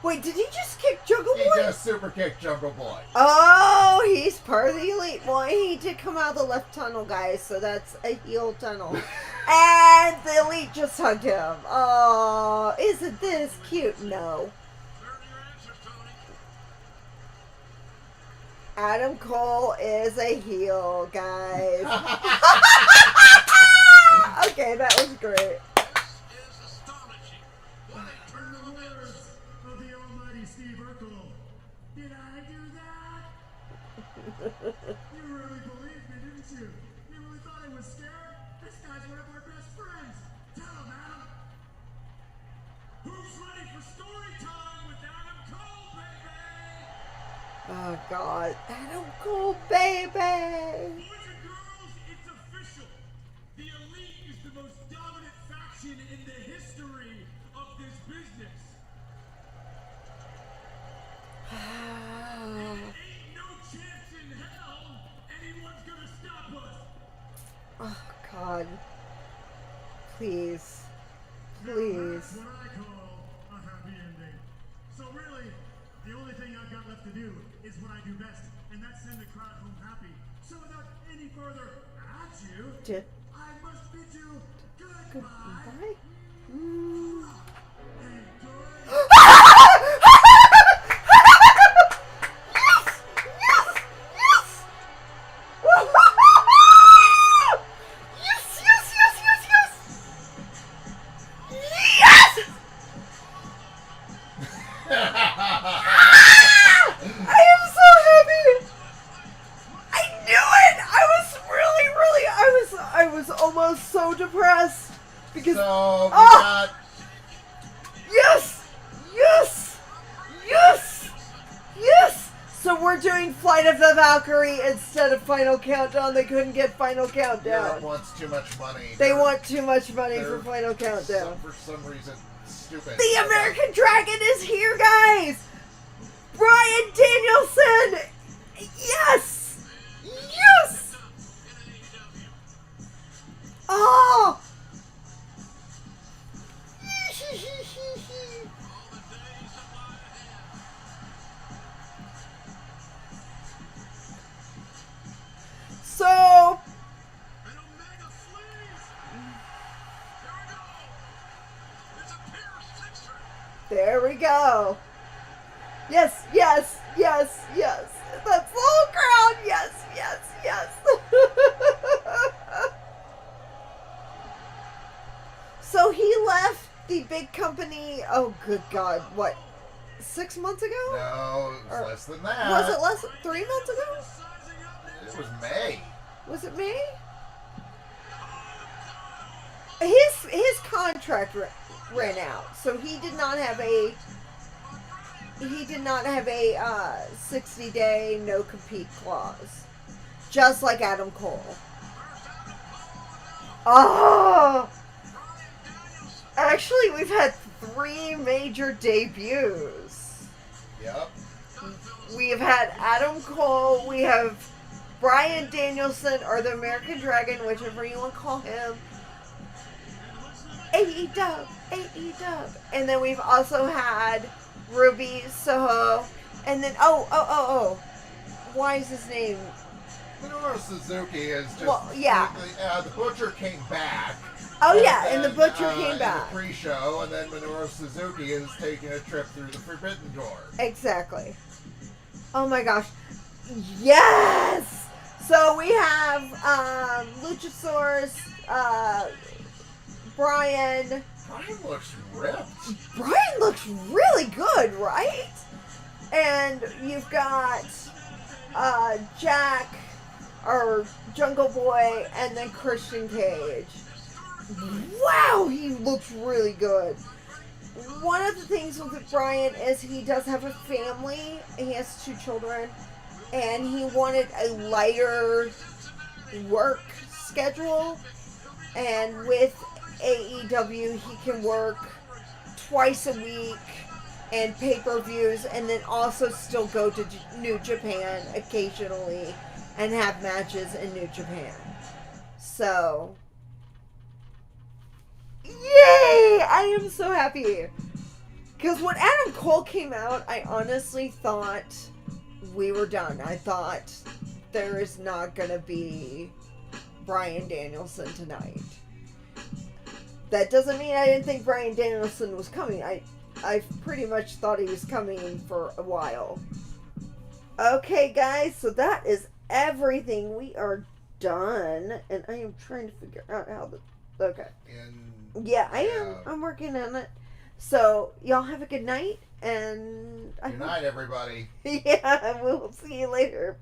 Speaker 9: Wait, did he just kick Jungle Boy?
Speaker 2: He just super kicked Jungle Boy.
Speaker 9: Oh, he's part of the Elite. Well, he did come out of the left tunnel, guys, so that's a heel tunnel. And the Elite just hugged him. Oh, isn't this cute? No. Adam Cole is a heel, guys. Okay, that was great.
Speaker 7: Did I do that? You really believed me, didn't you? You really thought I was scared? This guy's one of our best friends. Tell him, Adam. Who's ready for story time with Adam Cole, baby?
Speaker 9: Oh, God. Adam Cole, baby.
Speaker 7: Boys and girls, it's official. The Elite is the most dominant faction in the history of this business. Ain't no chance in hell anyone's gonna stop us.
Speaker 9: Oh, God. Please.
Speaker 7: Now
Speaker 9: Please.
Speaker 7: that's what I call a happy ending. So really, the only thing I've got left to do is what I do best, and that's send the crowd home happy. So without any further ado,
Speaker 9: Did
Speaker 7: I must bid you goodbye.
Speaker 9: goodbye?
Speaker 7: And good.
Speaker 9: Yes, yes, yes, yes, yes! Yes! I am so happy! I knew it! I was almost so depressed because
Speaker 2: So we
Speaker 9: Oh!
Speaker 2: got
Speaker 9: yes! Yes! Yes! Yes! So we're doing Flight of the Valkyrie instead of Final Countdown. They couldn't get Final
Speaker 2: Europe
Speaker 9: Countdown.
Speaker 2: wants too much money.
Speaker 9: They
Speaker 2: They're-
Speaker 9: want too much money for
Speaker 2: they're
Speaker 9: Final Countdown.
Speaker 2: for some reason stupid.
Speaker 9: The American Dragon is here, guys! Bryan Danielson! Yes! Yes! Oh! So,
Speaker 3: An Omega sleeve. Here we go. It's a Pierce sixer.
Speaker 9: there we go. Yes, yes, yes, yes. That's the whole crowd. Yes, yes, yes. So he left the big company, oh good God, what, 6 months ago?
Speaker 2: No, it was
Speaker 9: Or-
Speaker 2: less than that.
Speaker 9: Was it less, 3 months ago?
Speaker 2: It was May.
Speaker 9: Was it me? His contract ran out, so he did not have a 60-day no compete clause, just like Adam Cole. Oh, actually, we've had 3 major debuts.
Speaker 2: Yep.
Speaker 9: We have had Adam Cole, we have Bryan Danielson, or the American Dragon, whichever you want to call him. AEW, AEW. And then we've also had Ruby Soho. And then, why is his name?
Speaker 2: Minoru Suzuki is just.
Speaker 9: Well, yeah.
Speaker 2: The Butcher came back.
Speaker 9: Oh, yeah, and the Butcher came
Speaker 2: in
Speaker 9: back.
Speaker 2: the pre-show, and then Minoru Suzuki is taking a trip through the Forbidden Door.
Speaker 9: Exactly. Oh my gosh. Yes! So we have Luchasaurus, Brian.
Speaker 2: Brian looks ripped.
Speaker 9: Brian looks really good, right? And you've got Jack, or Jungle Boy, and then Christian Cage. Wow, he looks really good. One of the things with Brian is he does have a family. He has 2 children. And he wanted a lighter work schedule. And with AEW, he can work twice a week and pay-per-views, and then also still go to New Japan occasionally and have matches in New Japan. So, yay! I am so happy. Because when Adam Cole came out, I honestly thought we were done. I thought there is not going to be Bryan Danielson tonight. That doesn't mean I didn't think Bryan Danielson was coming. I pretty much thought he was coming for a while. Okay, guys, so that is everything. We are done, and I am trying to figure out how the... Okay. Yeah, I am. I'm working on it. So, y'all have a good night, and...
Speaker 2: Good night, everybody.
Speaker 9: Yeah, we'll see you later.